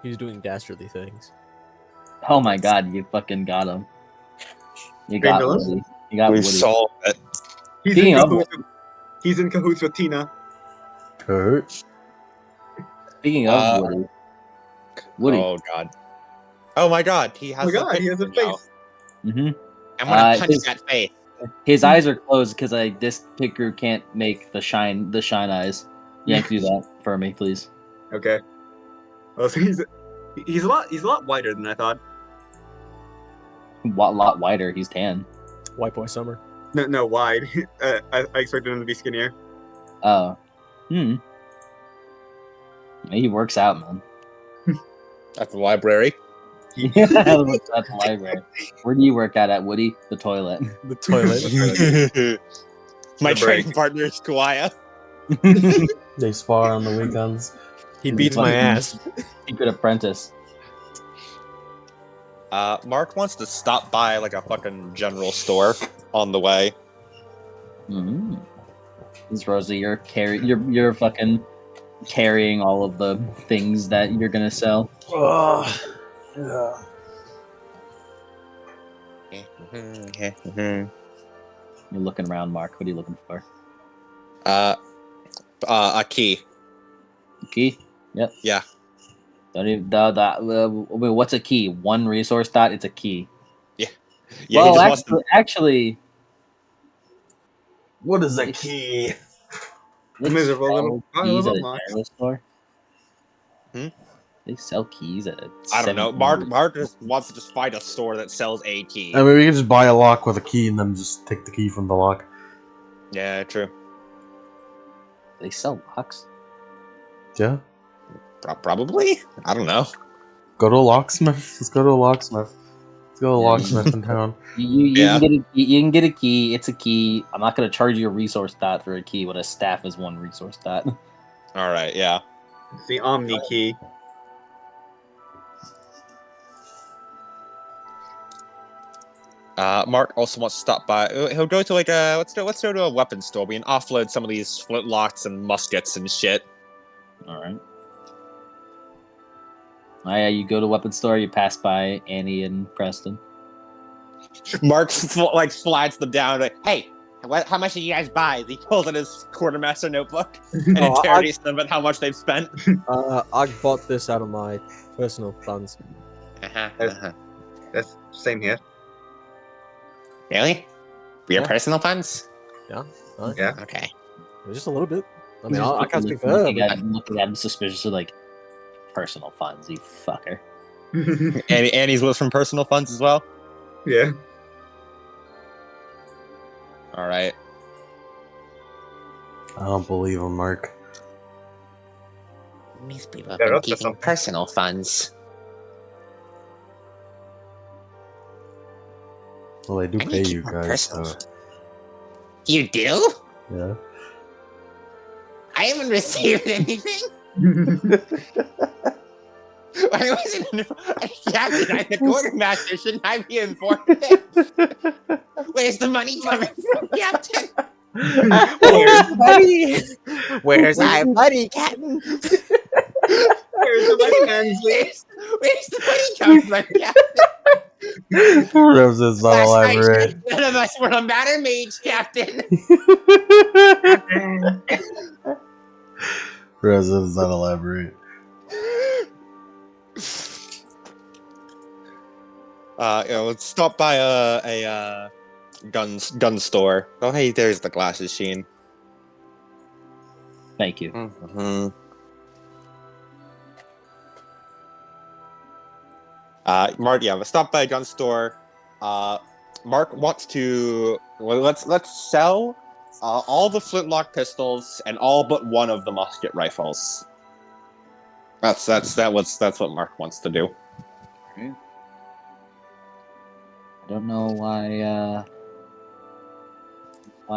He was doing dastardly things. Oh my god! You fucking got him. You got Phillips? Woody. You got We Woody. saw it. He's in cahoots with Tina. Kurt? Speaking of Woody. Oh god. Oh my god, he has. Oh my god, he has a face. Mm-hmm. I'm gonna punch his- that face. His eyes are closed because this picture can't make the shine eyes. You have to do that for me, please. Okay. Oh, so he's a lot wider than I thought. Lot wider. He's tan. White boy summer. No, wide. I expected him to be skinnier. Oh. He works out, man. At the library. At the library. Where do you work at Woody? The toilet. The toilet. My The break. training partner is Kawaya. They spar on the weekends. He beats my ass. Secret apprentice. Mark wants to stop by like a fucking general store on the way. Mm-hmm. This Rosie, you're fucking carrying all of the things that you're gonna sell. Yeah. You're looking around, Mark. What are you looking for? A key. Key? Yep. Yeah. Don't even. What's a key? 1 resource dot. It's a key. Yeah, Well, he just wants to. actually, What is a key? they Miserable sell little pile keys of at a unlocks. general store. Hmm? They sell keys at. I don't know. 700. Mark just wants to just find a store that sells a key. I mean, we can just buy a lock with a key and then just take the key from the lock. Yeah, true. They sell locks. Yeah. Probably. I don't know. Go to a locksmith. Let's go to a locksmith. Let's go to a Yeah, locksmith in town. You Yeah. you can get a key. It's a key. I'm not gonna charge you a resource dot for a key when a staff is 1 resource dot. All right. Yeah. It's the Omni key. Mark also wants to stop by. He'll go to like a let's go to a weapons store. We can offload some of these flintlocks and muskets and shit. All right. Oh, yeah, you go to weapon store. You pass by Annie and Preston. Mark flags them down. Like, hey, how much did you guys buy? He pulls out his quartermaster notebook and Oh, interrogates them about how much they've spent. I bought this out of my personal funds. That's same here. Really? Your Yeah. personal funds? Right? Yeah. Okay. Just a little bit. I He's mean, just I can't speak for looking her. at him suspiciously, like, personal funds, you fucker. Annie's was from personal funds as well. Yeah. All right. I don't believe him, Mark. These people have They're been up to keeping something. personal funds. Well, I do I need pay to you keep my guys, personal so funds. You do? yeah. I haven't received anything. I wasn't. Captain, I'm the quartermaster. Shouldn't I be informed of it? Where's the money coming from, Captain? Where's the money? Where's my money, Captain? Where's the money, Mansley? Where's the money coming from, Captain? Rose is not Last night, elaborate. none of us were a matter mage, Captain. Rose is not elaborate. Let's stop by a gun store. Oh, hey, there's the glasses, Sheen. Thank you. Mm-hmm. Mark, yeah, let's stop by a gun store. Mark wants to let's sell all the flintlock pistols and all but one of the musket rifles. That's what Mark wants to do. I don't know why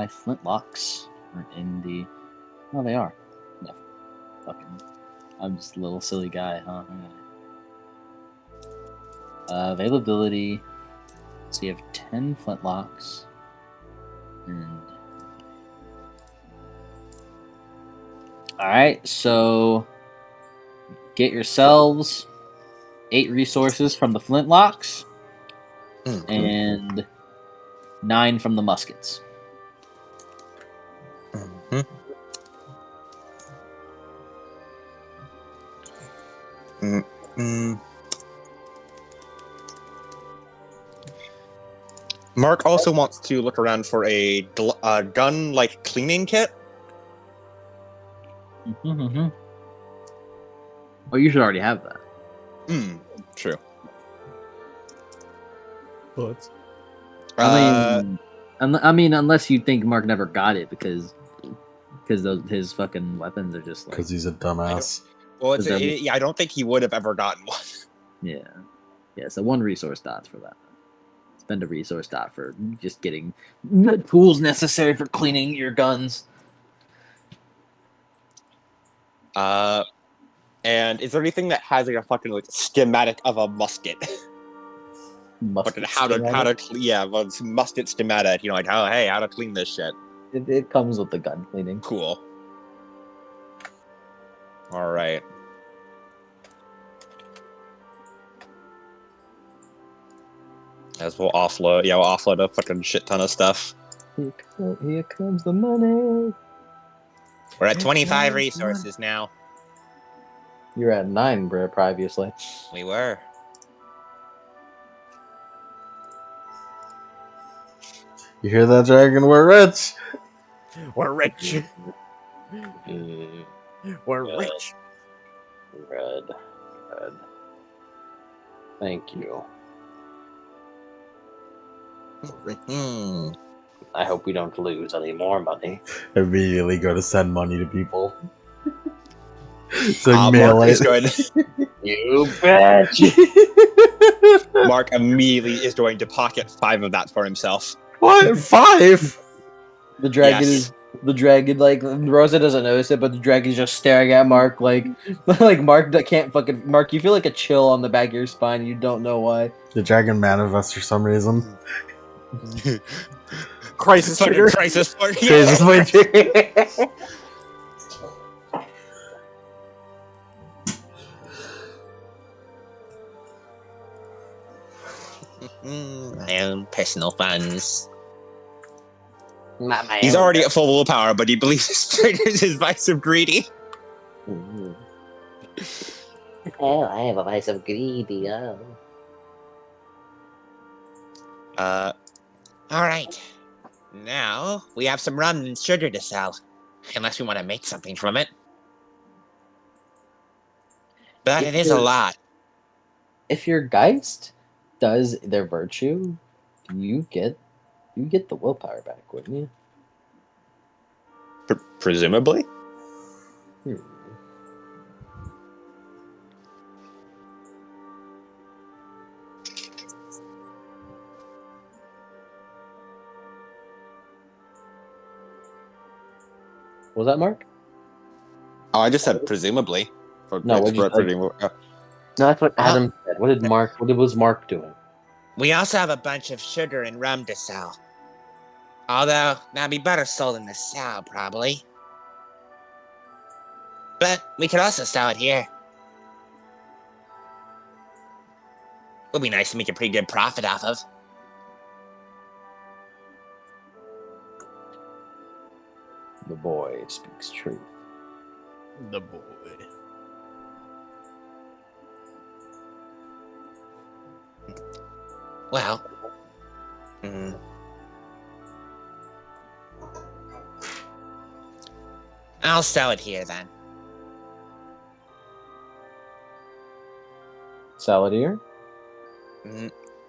flintlocks are in the. Oh, they are. No, fucking. I'm just a little silly guy, huh? Availability. So you have 10 flintlocks. And. Alright, so. Get yourselves 8 resources from the flintlocks. And 9 from the muskets. Mark also wants to look around for a gun like cleaning kit. Mm-hmm. Well, you should already have that. True. But I mean, unless you think Mark never got it because his fucking weapons are just like. Because he's a dumbass. Well, Is there- yeah, I don't think he would have ever gotten one. Yeah. So 1 resource dot for that. Spend a resource dot for just getting the tools necessary for cleaning your guns. And is there anything that has like a fucking like schematic of a musket? Musket how to it's musket schematic. You know, like how to clean this shit. It comes with the gun cleaning. Cool. All right. As we'll offload, we'll offload a fucking shit ton of stuff. Here comes the money. We're at 25 resources now. You're at 9, bro, previously. We were. You hear that, Dragon? We're rich! we're rich. Mm, We're Yeah. rich. Red. Thank you. I hope we don't lose any more money. Immediately go to send money to people. So mail Mark is it. going. You bitch! Mark immediately is going to pocket 5 of that for himself. What? 5? The dragon Yes. is the dragon. Like Rosa doesn't notice it, but the dragon's just staring at Mark like Mark that can't fucking Mark. You feel like a chill on the back of your spine. You don't know why. The dragon manifests for some reason. Crisis Fucking trigger. crisis point. Jesus, my dear. My own personal funds. Not my He's own. already at full willpower, but he believes this triggers his vice of greedy. Oh, I have a vice of greedy. Oh. Alright. Now, we have some rum and sugar to sell. Unless we want to make something from it. But If it is a you're- lot. If your Geist does their virtue, you get the willpower back, wouldn't you? Presumably? Hmm. Was that Mark? Oh, I just said presumably. For No, what'd you say? pretty- No, that's what Adam said. What did Mark? What was Mark doing? We also have a bunch of sugar and rum to sell. Although, that'd be better sold in the South, probably. But we could also sell it here. Would be nice to make a pretty good profit off of. The boy speaks truth. The boy. Well. I'll sell it here then. Salad here?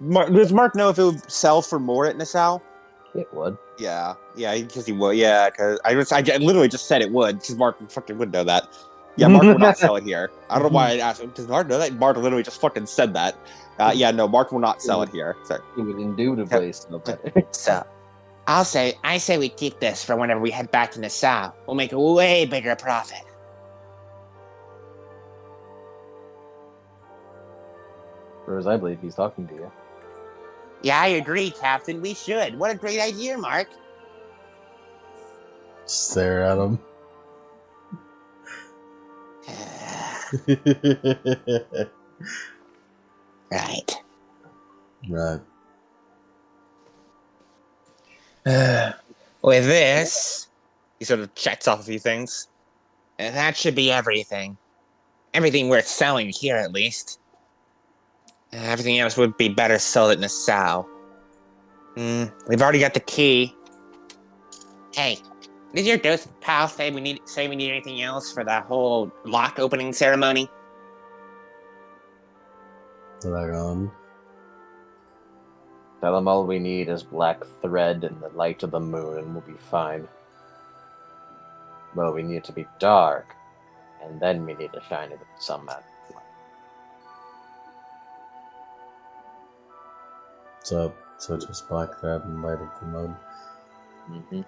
Does Mark know if it would sell for more at Nassau? It would. Yeah, because he would. Yeah, because I literally just said it would, because Mark fucking would know that. Yeah, Mark will not sell it here. I don't know why I asked him. Does Mark know that? Mark literally just fucking said that. Yeah, no, Mark will not sell it here. Sorry. It would indubitably sell better. So, I say we keep this for whenever we head back to Nassau. We'll make a way bigger profit. Or as I believe he's talking to you. Yeah, I agree, Captain. We should. What a great idea, Mark. Stare at him. Right. Right. With this, he sort of checks off a few things. And that should be everything. Everything worth selling here, at least. Everything else would be better sold at Nassau. We've already got the key. Hey, did your ghost pal say we need anything else for that whole lock opening ceremony? Like Tell him all we need is black thread and the light of the moon, and we'll be fine. Well, we need it to be dark, and then we need to shine it with some light. So just black thread and light of the moon. Mm-hmm.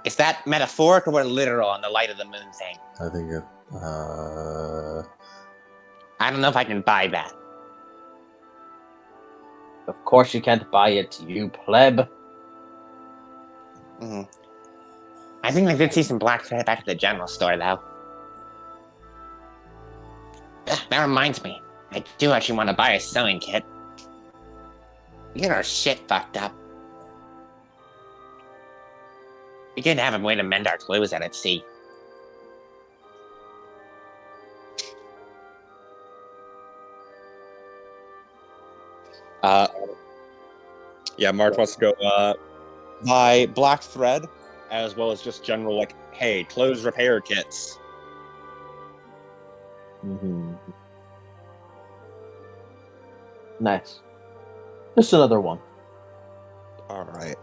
Is that metaphorical or literal on the light of the moon thing? I think it. I don't know if I can buy that. Of course you can't buy it, you pleb. I think I did see some black thread back at the general store, though. That reminds me. I do actually want to buy a sewing kit. We get our shit fucked up. We could have a way to mend our clothes out at sea. Yeah, Mark wants to go buy black thread, as well as just general, like, hey, clothes repair kits. Mm-hmm. Nice. Just another one. Alright.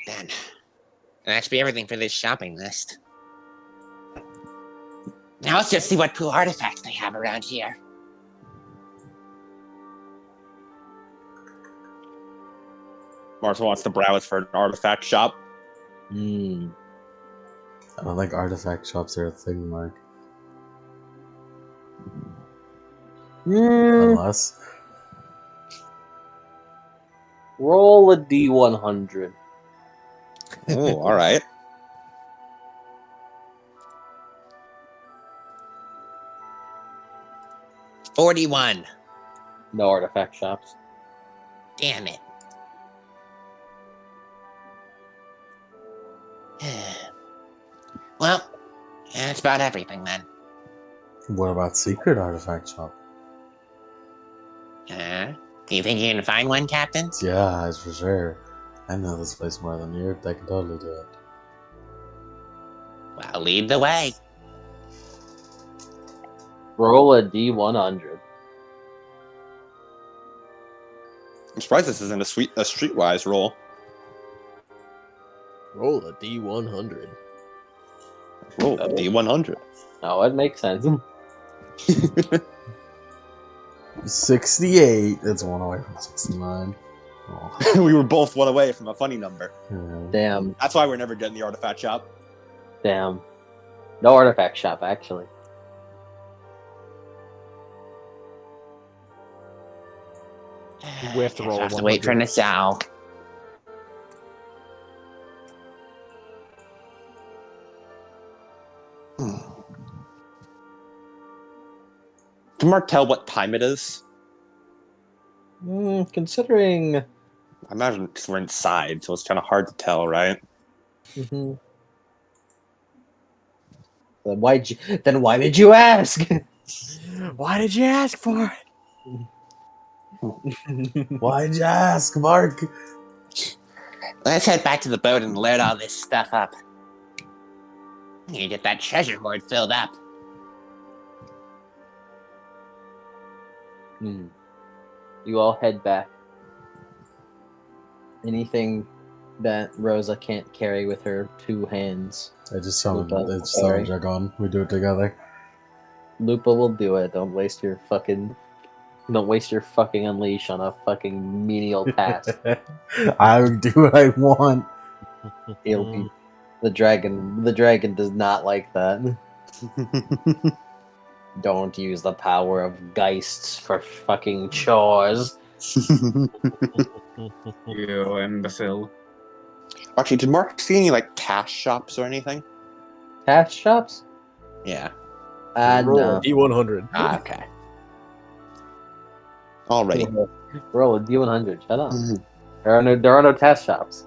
then. And that should be everything for this shopping list. Now let's just see what cool artifacts they have around here. Marshall wants to browse for an artifact shop. Hmm. I don't think artifact shops are a thing, Mark. Unless. Roll a D100. Oh, all right. $41. No artifact shops. Damn it. Well, that's about everything then. What about secret artifact shop? Do you think you can find one, Captain? Yeah, that's for sure. I know this place more than you. They can totally do it. Well, lead the way. Roll a D100. I'm surprised this isn't a streetwise roll. Roll a D100. Roll a D100. No, it makes sense. 68. It's one away from 69. Oh. We were both one away from a funny number. Yeah. Damn. That's why we're never getting the artifact shop. Damn. No artifact shop, actually. We have to roll. Have to wait for 100. Nassau. Can Mark tell what time it is? Considering... I imagine because we're inside, so it's kind of hard to tell, right? Mm-hmm. Then why did you ask? Why did you ask for it? Why'd you ask, Mark? Let's head back to the boat and load all this stuff up. I need to get that treasure hoard filled up. You all head back. Anything that Rosa can't carry with her 2 hands, I just summon Lupa, Dragon. We do it together. Lupa will do it. Don't waste your fucking unleash on a fucking menial task. I would do what I want. It'll be the dragon. The dragon does not like that. Don't use the power of Geists for fucking chores. You imbecile. Actually, did Mark see any like cash shops or anything? Cash shops? Yeah. Roll No. a D100. Ah, okay. Alrighty. Roll a D100. Shut up. There are no test shops.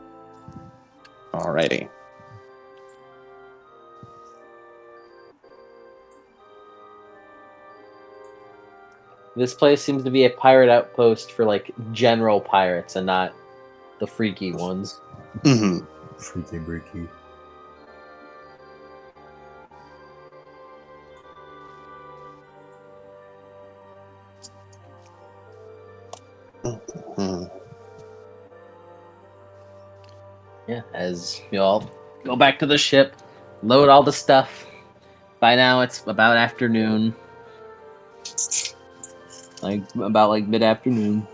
Alrighty. This place seems to be a pirate outpost for like general pirates and not the freaky ones. Mm-hmm. Freaky breaky. Yeah, as you all go back to the ship, load all the stuff. By now it's about afternoon. About mid-afternoon.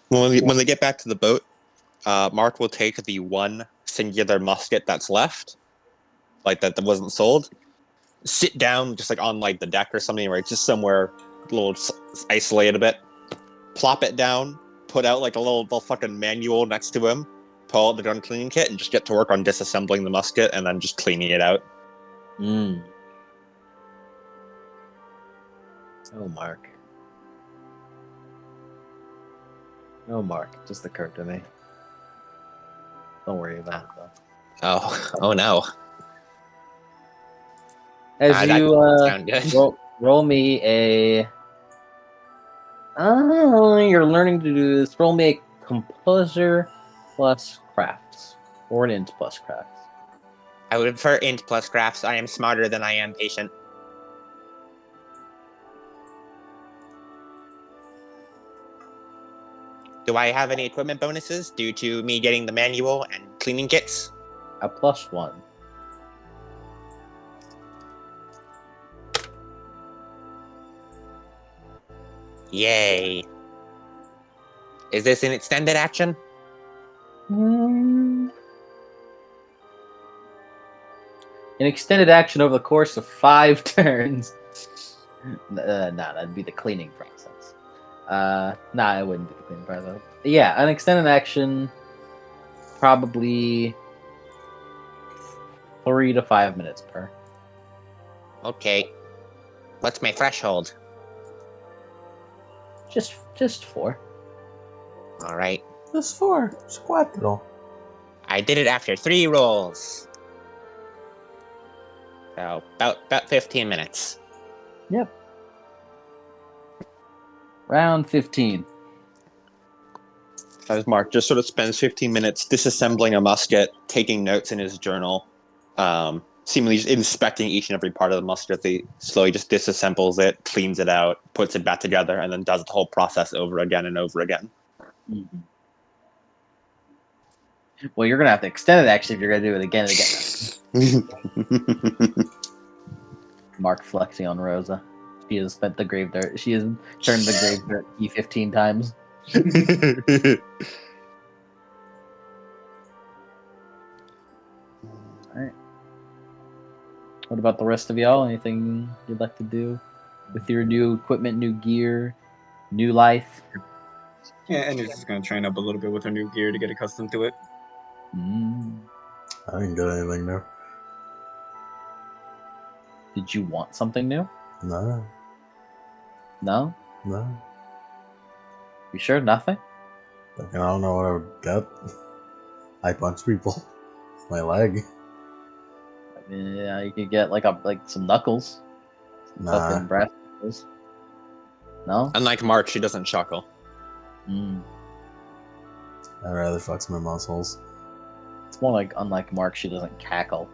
When they get back to the boat, Mark will take the one singular musket that's left, like that wasn't sold. Sit down, just like on like the deck or something, right? Just somewhere a little isolated a bit. Plop it down. Put out like a little fucking manual next to him. Pull out the gun cleaning kit and just get to work on disassembling the musket and then just cleaning it out. Oh, Mark. Oh, Mark. It just occurred to me. Don't worry about it, though. Oh no. As you sound good. roll me a... you're learning to do this. Roll me a composer plus crafts. Or an int plus crafts. I would prefer int plus crafts. I am smarter than I am patient. Do I have any equipment bonuses due to me getting the manual and cleaning kits? A +1. Yay. Is this an extended action? An extended action over the course of 5 turns. Nah, that'd be the cleaning process. Nah, it wouldn't be the cleaning process. Yeah, an extended action, probably 3 to 5 minutes per. Okay. What's my threshold? Just 4. Alright. Just 4. Squatro. I did it after 3 rolls. So, about 15 minutes. Yep. Round 15. As Mark just sort of spends 15 minutes disassembling a musket, taking notes in his journal, seemingly just inspecting each and every part of the musket. He slowly just disassembles it, cleans it out, puts it back together, and then does the whole process over again and over again. Mm-hmm. Well, you're gonna have to extend it actually if you're gonna do it again and again. Mark flexing on Rosa. She has spent the grave dirt. She has turned the grave dirt key 15 times. Alright. What about the rest of y'all? Anything you'd like to do with your new equipment, new gear, new life? Yeah, and he's just gonna train up a little bit with her new gear to get accustomed to it. I didn't get anything new. Did you want something new? No. No? No. You sure? Nothing? Like, I don't know what I would get. I punch people. With my leg. I mean, yeah, you could get like some knuckles. Some Nah. fucking brass knuckles. No? Unlike Mark, she doesn't chuckle. Mm. I'd rather flex my muscles. It's more like, unlike Mark, she doesn't cackle.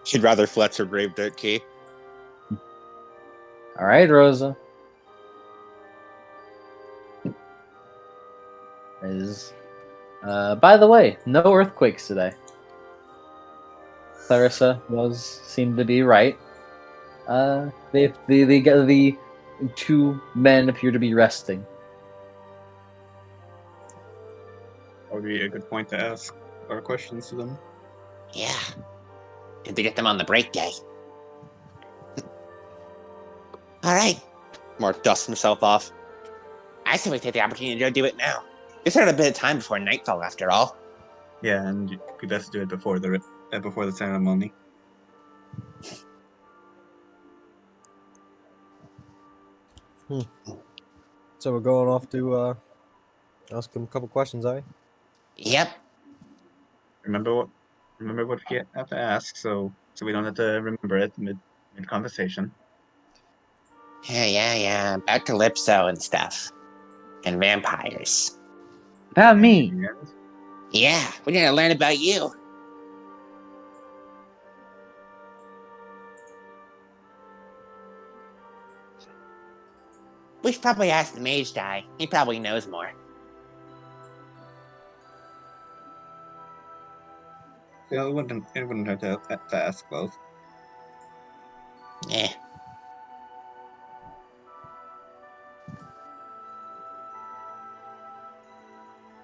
She'd rather flex her grave dirt key. Alright, Rosa. By the way, no earthquakes today. Clarissa seemed to be right. The 2 men appear to be resting. That would be a good point to ask our questions to them. Yeah. Good to get them on the break day. Alright. Mark dusts himself off. I say we take the opportunity to do it now. We still have a bit of time before nightfall, after all. Yeah, and you could best do it before the ceremony. So we're going off to ask him a couple questions, eh? Yep. Remember what you have to ask, so we don't have to remember it mid conversation. Yeah. About Calypso and stuff. And vampires. About me. And Yeah, we're gonna learn about you. We should probably ask the mage guy. He probably knows more. yeah, it wouldn't hurt to ask both. Eh.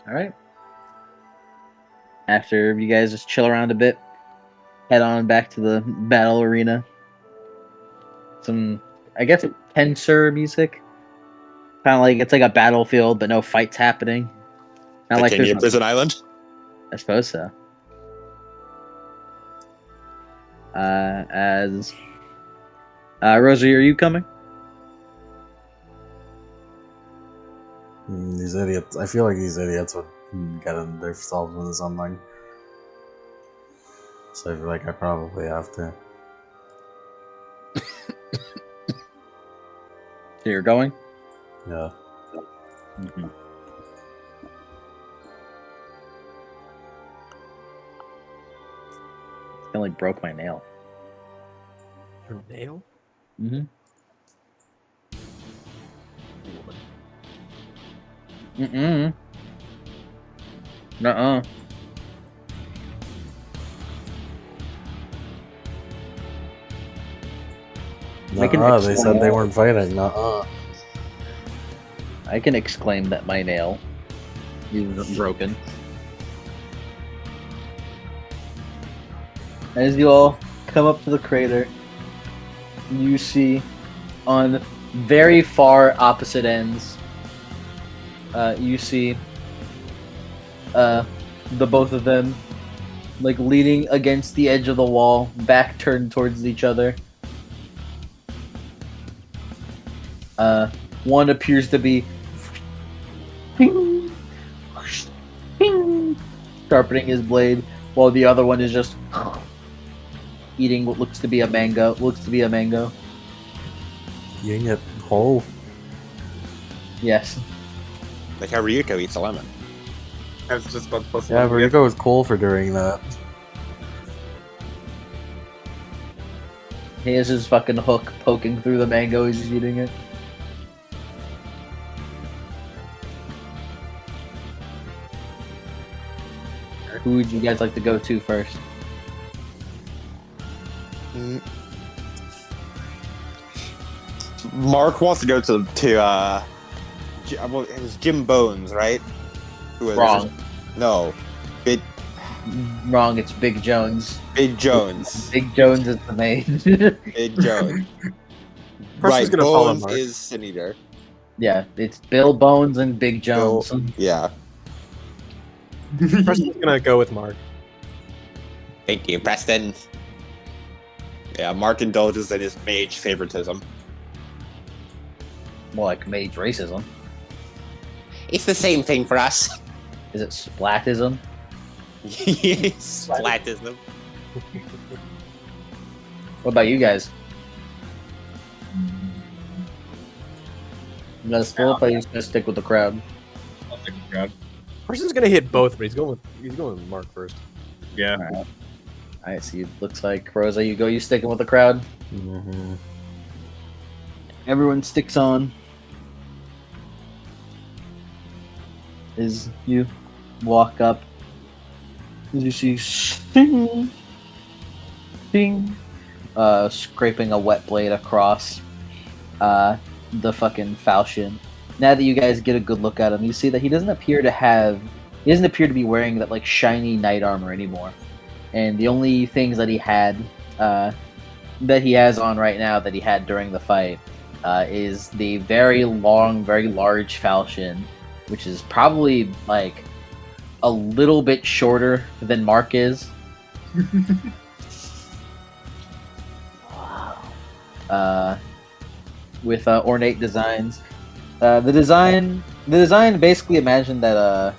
Alright. After you guys just chill around a bit, head on back to the battle arena. Some, I guess, tenser music. Kind of like it's like a battlefield, but no fights happening. Not like there's. Prison Island? I suppose so. As Rosie, are you coming? These idiots. I feel like these idiots would get themselves into something. So I feel like I probably have to. So you're going? Yeah. Mm-hmm. accidentally broke my nail. Your nail? Mm-hmm. Mm-mm. Nuh-uh. We can Nuh-uh, they said they exclaim- weren't fighting. Nuh-uh. I can exclaim that my nail is broken. As you all come up to the crater, you see on very far opposite ends, you see the both of them like leaning against the edge of the wall, back turned towards each other. One appears to be sharpening his blade, while the other one is just eating what looks to be a mango. Eating it whole. Yes. Like how Ryuko eats a lemon. I was just about to post Yeah, one. Rico was cool for doing that. He has his fucking hook poking through the mango as he's eating it. Who would you guys like to go to first? Mark wants to go to it was Jim Bones, right? Who was Wrong. No, Big Wrong, it's Big Jones. Jones. Big Jones is the main. Big Jones. Person's Right, gonna follow Bones Mark. is Sin Eater. Yeah, it's Bill Bones and Big Jones. Yeah. Person's gonna go with Mark. Thank you, Preston. Yeah, Mark indulges in his mage favoritism. More like mage racism. It's the same thing for us. Is it splatism? Splatism. What about you guys? You gonna split up or you just gonna stick with the crowd? I'll take the crowd. Person's gonna hit both, but he's going with Mark first. Yeah. Alright, so it looks like Rosa, you sticking with the crowd? Mm-hmm. Everyone sticks on. As you walk up, as you see sting, ding, scraping a wet blade across the fucking falchion. Now that you guys get a good look at him, you see that he doesn't appear to be wearing that like shiny knight armor anymore. And the only things that he had that he has on right now that he had during the fight is the very long, very large falchion, which is probably like a little bit shorter than Mark is. With ornate designs. The design basically imagined that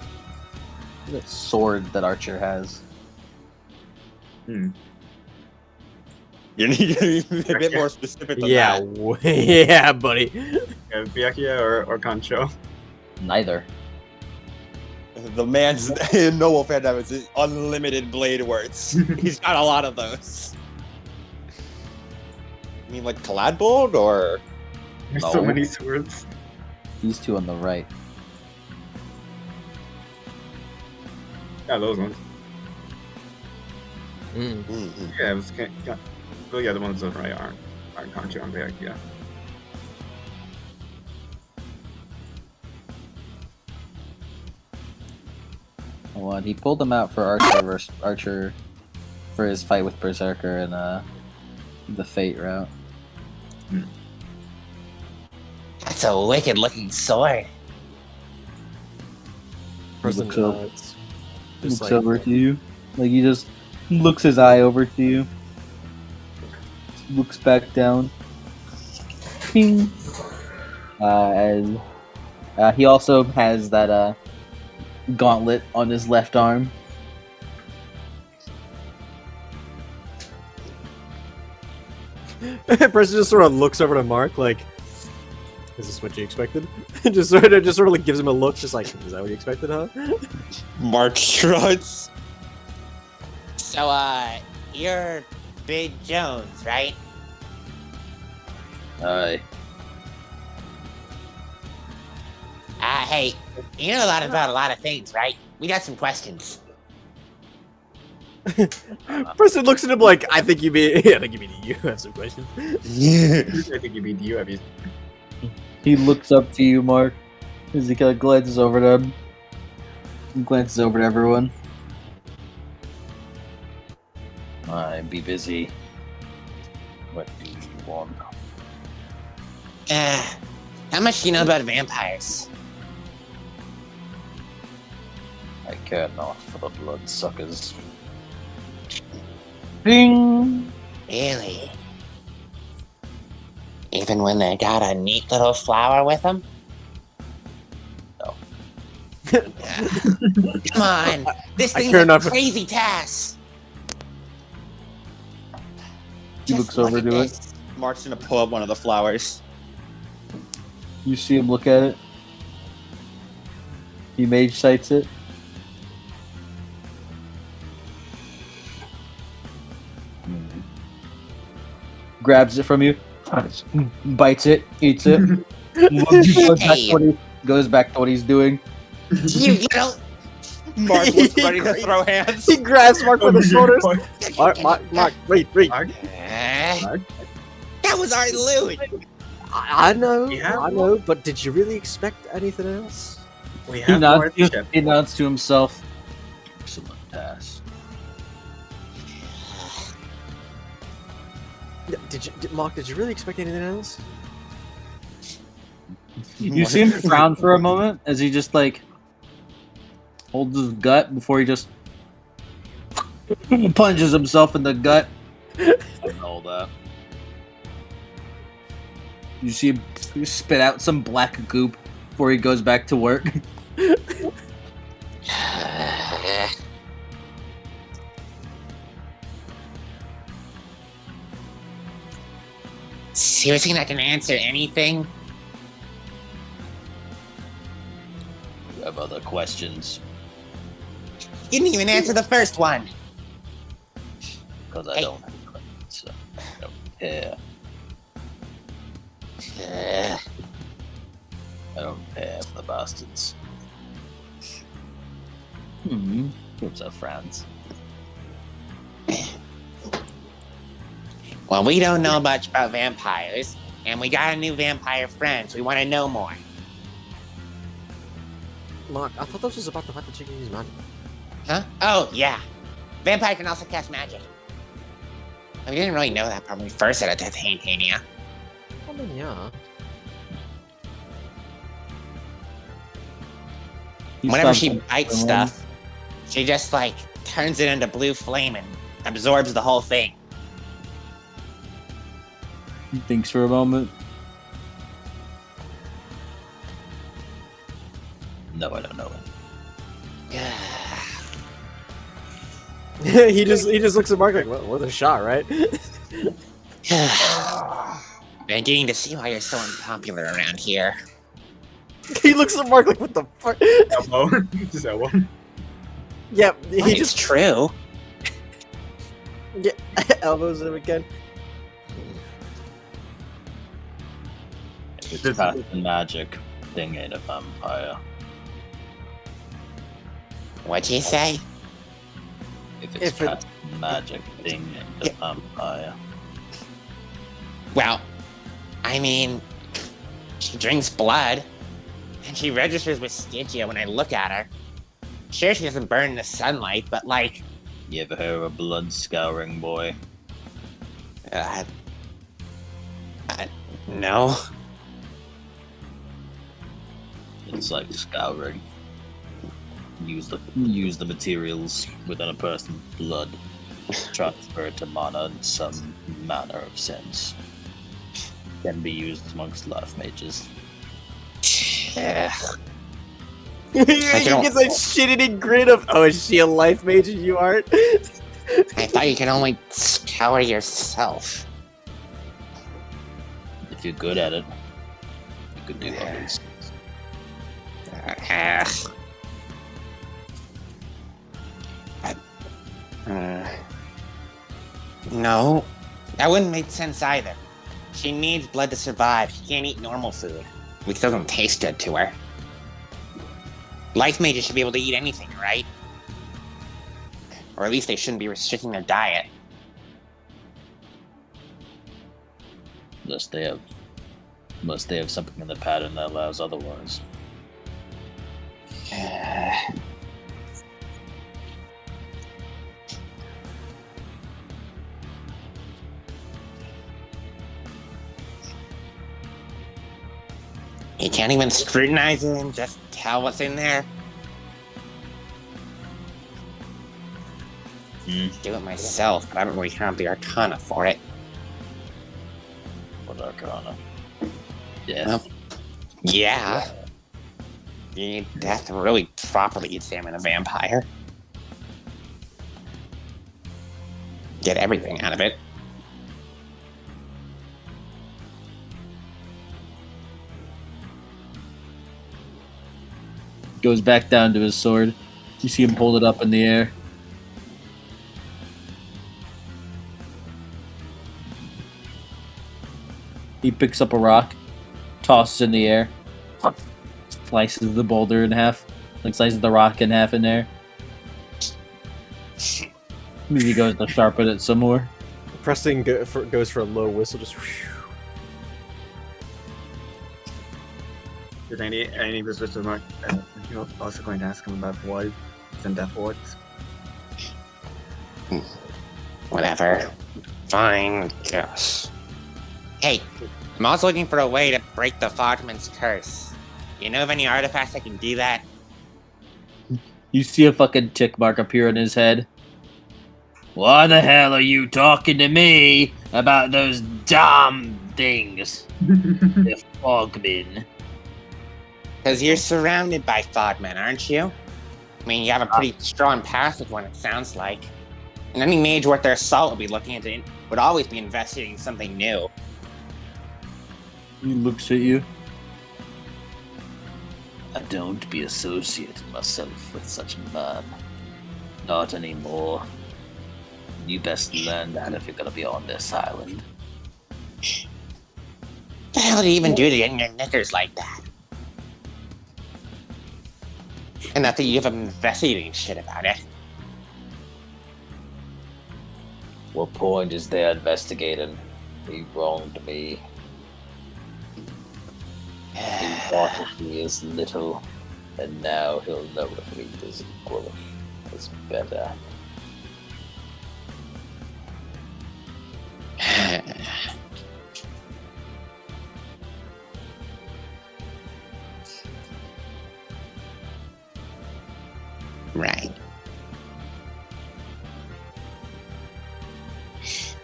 sword that Archer has. You need to be a bit more specific than Yeah, that. yeah, buddy. Yeah, Byakuya or Kancho. Neither. The man's no offense, it's his unlimited blade words. He's got a lot of those. You mean like Kaladbold or There's No. so many swords. These two on the right. Yeah, those ones. Mm. Yeah, it was well, yeah, the ones on the right aren't Kancho and Byakuya. Well, and he pulled them out for Archer for his fight with Berserker and the Fate route. That's a wicked looking sword. Person Looks up. nods. Looks Just like, over to you. Like he just looks his eye over to you. Looks back down. Ping. As he also has that gauntlet on his left arm. Person just sort of looks over to Mark like, "Is this what you expected?" just sort of like gives him a look, just like, "Is that what you expected, huh?" Mark shrugs. So, you're Big Jones, right? Aye. Hey, you know a lot about a lot of things, right? We got some questions. Preston looks at him like, I think you mean you have some questions. I think you mean you have you. He looks up to you, Mark, as he kind of glances over to him. He glances over to everyone. I be busy. What do you want? How much do you know about vampires? I care not for the bloodsuckers. Bing! Really? Even when they got a neat little flower with them? No. Come on, this I thing's care a enough. crazy task. He Just looks look over at to it. this. Mark's gonna pull up one of the flowers. You see him look at it. He mage sights it. Grabs it from you, bites it, eats it, goes back to what he's doing. You little. Mark looks ready to throw hands. He grabs Mark by the shoulders. Mark, Mark, wait. Mark, That was our loot. I know, We have I know, but did you really expect anything else? we He have more nods, at the ship. he nods to himself. Excellent task. Mark, did you really expect anything else? You see him frown for a moment as he just like holds his gut before he just punches himself in the gut. And all that. You see him spit out some black goop before he goes back to work. Seriously, not gonna answer anything? You have other questions? You didn't even answer the first one. Because I Hey. don't have questions, so I don't care. I don't care for the bastards. Gives up frowns. Well, we don't know much about vampires, and we got a new vampire friend, so we want to know more. Mark, I thought this was about the fact that you can use magic. Huh? Oh, yeah. Vampire can also cast magic. We didn't really know that when we first said it to Titania. I mean, yeah. Whenever she bites stuff, she just, like, turns it into blue flame and absorbs the whole thing. He thinks for a moment. No, I don't know it. he just looks at Mark like, well, worth a shot, right? Been getting to see why you're so unpopular around here. He looks at Mark like, what the fuck? Elbow. Just elbow. Yeah, He he just just true. elbows him again. If it's casting magic, thing ain't a vampire. What'd you say? If it's If it- casting magic, thing ain't a vampire. Well, I mean, she drinks blood, and she registers with Stygia when I look at her. Sure, she doesn't burn in the sunlight, but like, You ever heard of a blood scouring boy? no. It's like scouring. Use the materials within a person's blood. Transfer it to mana in some manner of sense. Can be used amongst life mages. Ugh. He don't- gets that shit-eating grin of, oh, is she a life mage and you aren't? I thought you could only scour yourself. If you're good at it, you could do others. Ugh. No, that wouldn't make sense either. She needs blood to survive. She can't eat normal food, which doesn't taste good to her. Life mages should be able to eat anything, right? Or at least they shouldn't be restricting their diet. Unless they have something in the pattern that allows otherwise. You can't even scrutinize it and just tell what's in there. Do it myself, but I don't really have the arcana for it. What arcana? Yeah. Well, yeah. You need death to really properly examine a vampire. Get everything out of it. Goes back down to his sword. You see him hold it up in the air. He picks up a rock, tosses it in the air, slices the boulder in half, like slices the rock in half in there. He goes to sharpen it some more. Preston goes for a low whistle, just. Did any of his wisdom mark? You're also going to ask him about wives and death wards. Whatever. Fine, yes. Hey, I'm also looking for a way to break the Fogman's curse. You know of any artifacts that can do that? You see a fucking tick mark appear in his head. Why the hell are you talking to me about those damn things? The Fogmen. Because you're surrounded by Fogmen, aren't you? I mean, you have a pretty strong passive one, it sounds like. And any mage worth their salt would be looking into it, would always be investigating something new. He looks at you. I don't be associating myself with such a man. Not anymore. You best learn that if you're gonna be on this island. What the hell do you even do to get in your knickers like that? And not that you have been investigating shit about it. What point is there investigating? He wronged me. He wanted me as little, and now he'll know if me is equal, is better. Right.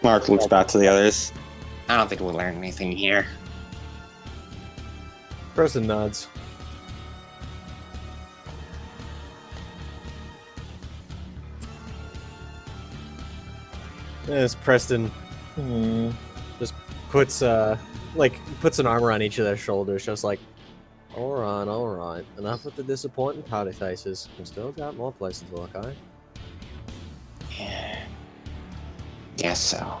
Mark looks back to the others. I don't think we'll learn anything here. Preston nods. As Preston just puts an arm around each of their shoulders, just like, all right, enough with the disappointing pouty faces. We still got more places to look, eh? Yeah. Guess so.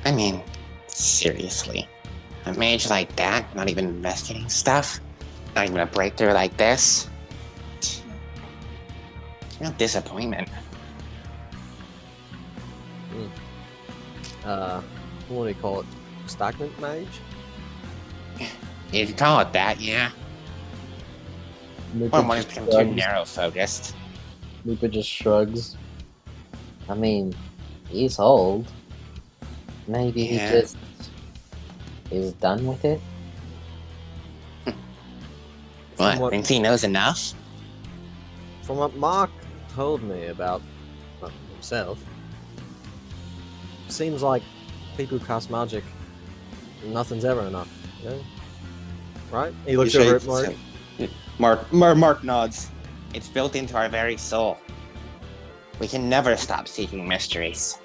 I mean, seriously. A mage like that, not even investigating stuff? Not even a breakthrough like this? Real disappointment. What do you call it? Stagnant mage? You could call it that, yeah. One has become too narrow focused. Luca just shrugs. I mean, he's old. Maybe Yeah. he just is done with it. What, What- thinks he knows enough? From what Mark told me about himself, seems like people who cast magic, nothing's ever enough. You know? Right? He looks over at Mark. Mark nods. It's built into our very soul. We can never stop seeking mysteries.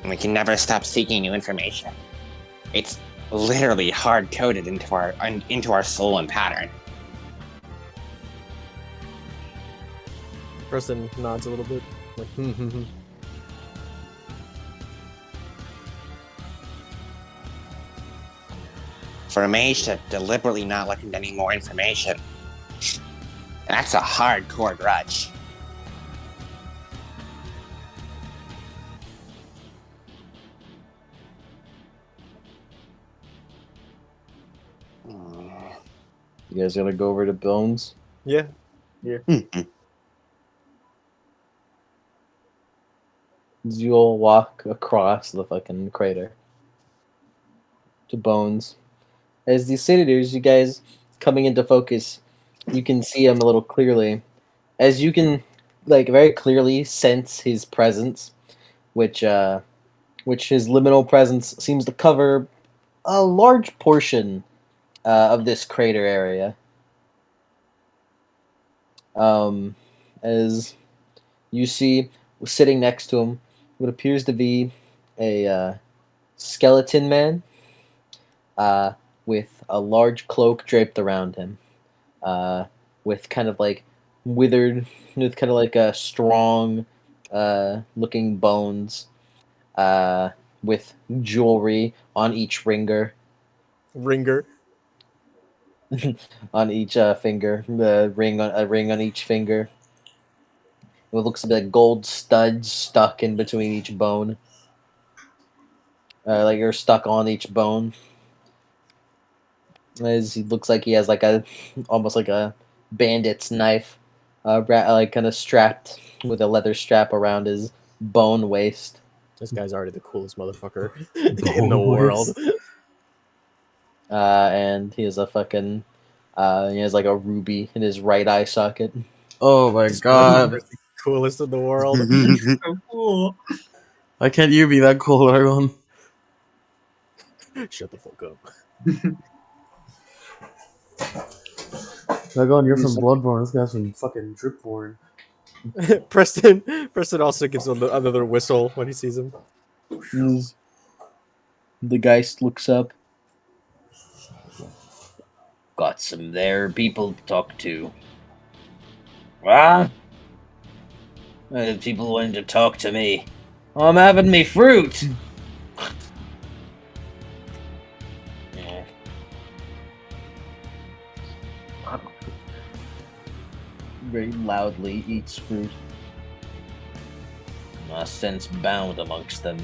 And we can never stop seeking new information. It's literally hard-coded into our soul and pattern. Preston nods a little bit. Like, For a mage to deliberately not look into any more information, that's a hardcore grudge. You guys gotta go over to Bones. Yeah. You all walk across the fucking crater to Bones. As the senators, you guys coming into focus, you can see him a little clearly. As you can, like, very clearly sense his presence, which his liminal presence seems to cover a large portion of this crater area. As you see, sitting next to him, what appears to be a skeleton man uh, with a large cloak draped around him, uh, with kind of like withered, with kind of like a strong looking bones, with jewelry on each ringer, Ringer. on each finger, the ring on a ring on each finger. It looks like gold studs stuck in between each bone, like you're stuck on each bone. As he looks like he has like a, almost like a bandit's knife, like kind of strapped with a leather strap around his bone waist. This guy's already the coolest motherfucker in the world. And he has a fucking, he has like a ruby in his right eye socket. Oh my This god. motherfucker's the coolest in the world. So cool. Why can't you be that cool, everyone? Shut the fuck up. Dagon, you're from Bloodborne. This guy's from fucking Dripborn. Preston also gives him another whistle when he sees him. The Geist looks up. Got some there people to talk to. Ah? People wanting to talk to me. I'm having me fruit. Yeah. Very loudly eats fruit. My sense bound amongst them.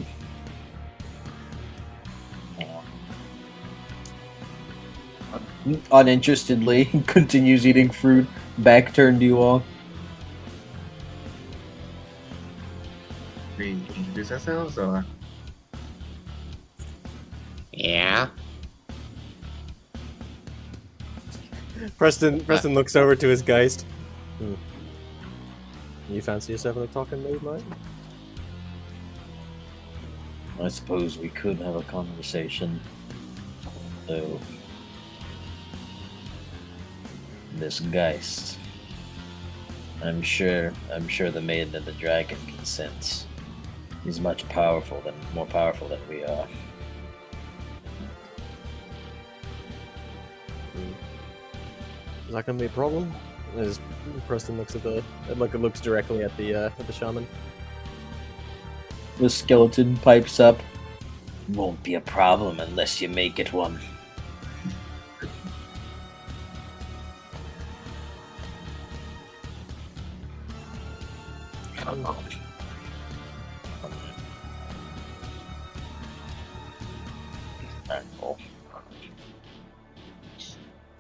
Uninterestedly, continues eating fruit, back turned to you all. We introduce ourselves, or Yeah. Preston looks over to his Geist. You fancy yourself in a talking mood, mate? I suppose we could have a conversation. So, this Geist. I'm sure the maiden and the dragon can sense. He's more powerful than we are. Is that gonna be a problem? As Preston looks at looks directly at the shaman. The skeleton pipes up. Won't be a problem unless you make it one.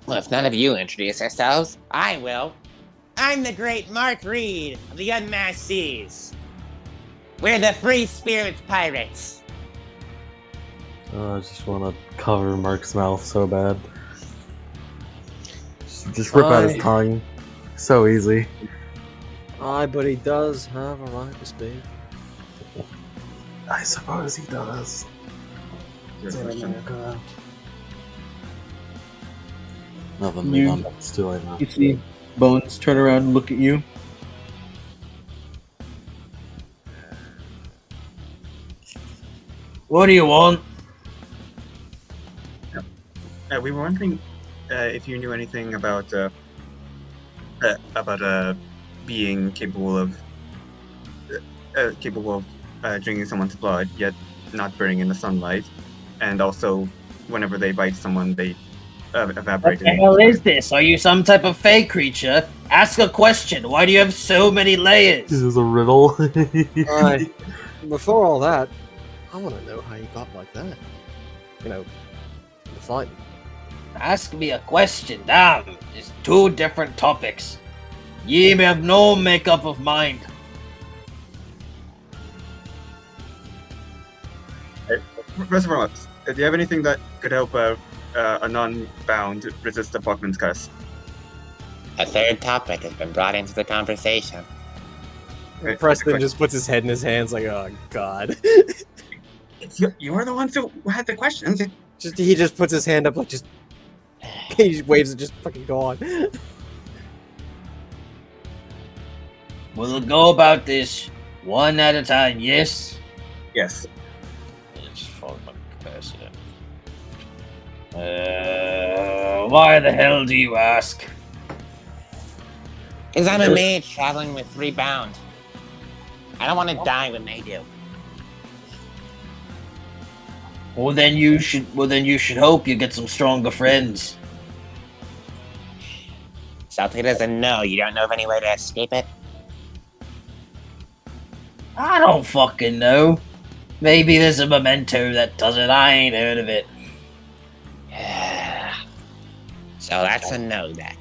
Well, if none of you introduce yourselves, I will. I'm the great Mark Reed of the Unmasked Seas. We're the Free Spirits Pirates. I just want to cover Mark's mouth so bad. Just rip out his tongue. So easy. Aye, but he does have a right to speak. I suppose he does. Nothing to be done. It's too late now. You see Bones turn around and look at you. What do you want? we were wondering if you knew anything about being capable of drinking someone's blood, yet not burning in the sunlight, and also whenever they bite someone, they What evaporate. the hell is this? Are you some type of fey creature? Ask a question. Why do you have so many layers? This is a riddle. Alright. Before all that, I want to know how you got like that. You know, the fight. Ask me a question. Damn, it's two different topics. Ye have no makeup of mind. First of all, do you have anything that could help a non-bound resist the Buckman's curse? A third topic has been brought into the conversation. Right, Preston quick. just puts his head in his hands like, oh god. You're the ones who had the questions. He just puts his hand up like just he just waves and just fucking go on. We'll go about this one at a time, yes? Yes. It's fucking president. Why the hell do you ask? Because I'm a mage traveling with 3 bound. I don't want to die when they do. Well then you should hope you get some stronger friends. Salty doesn't know. You don't know of any way to escape it? I don't fucking know. Maybe there's a memento that does it. I ain't heard of it. So that's a no then.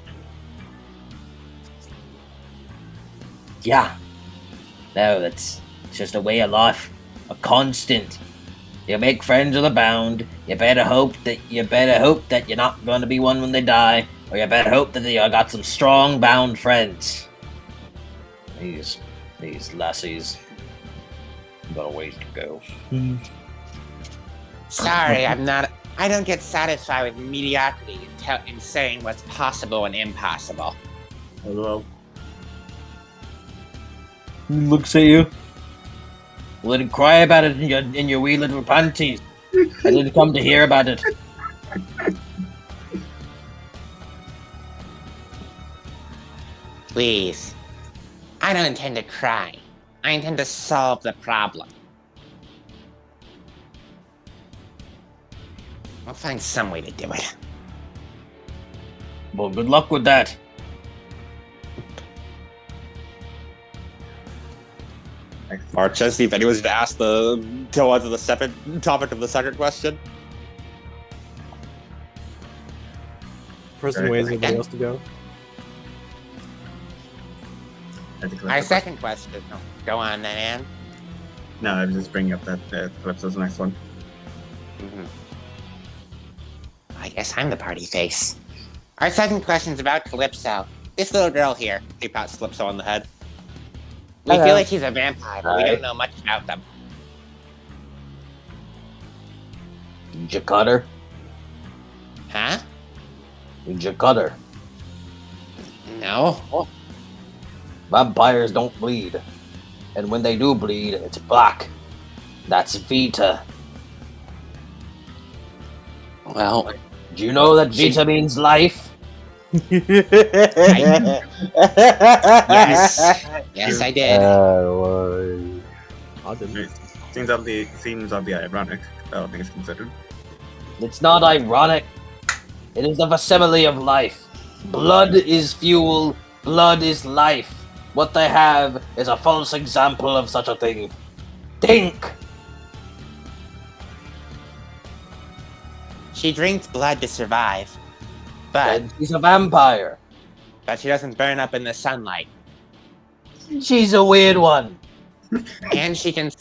Yeah. No, it's just a way of life. A constant. You make friends with a bound. You better hope that you're not gonna be one when they die. Or you better hope that you got some strong bound friends. These lassies got a ways to go. Sorry, I don't get satisfied with mediocrity in saying what's possible and impossible. Hello. He looks at you. Let him cry about it in your wee little panties. I didn't come to hear about it. Please. I don't intend to cry. I intend to solve the problem. I'll find some way to do it. Well, good luck with that. Mark says, see if anyone's to ask go on to the second topic of the second question. Preston waits anybody else to go. Our second question. Oh, go on then, Anne. No, I was just bringing up that Calypso's the next one. Mm-hmm. I guess I'm the party face. Our second question's about Calypso. This little girl here. He pats Calypso on the head. We Hello. feel like she's a vampire, but we Hi. don't know much about them. Did you cut her? Huh? Did you cut her? No. Vampires don't bleed. And when they do bleed, it's black. That's Vita. Well, Do you know that Vita means life? yes. Yes, I did. I didn't. Seems oddly ironic, all things considered. It's not ironic. It is the facsimile of life. Blood is fuel. Blood is life. What they have is a false example of such a thing. Think! She drinks blood to survive, but And she's a vampire. she doesn't burn up in the sunlight. She's a weird one. And she can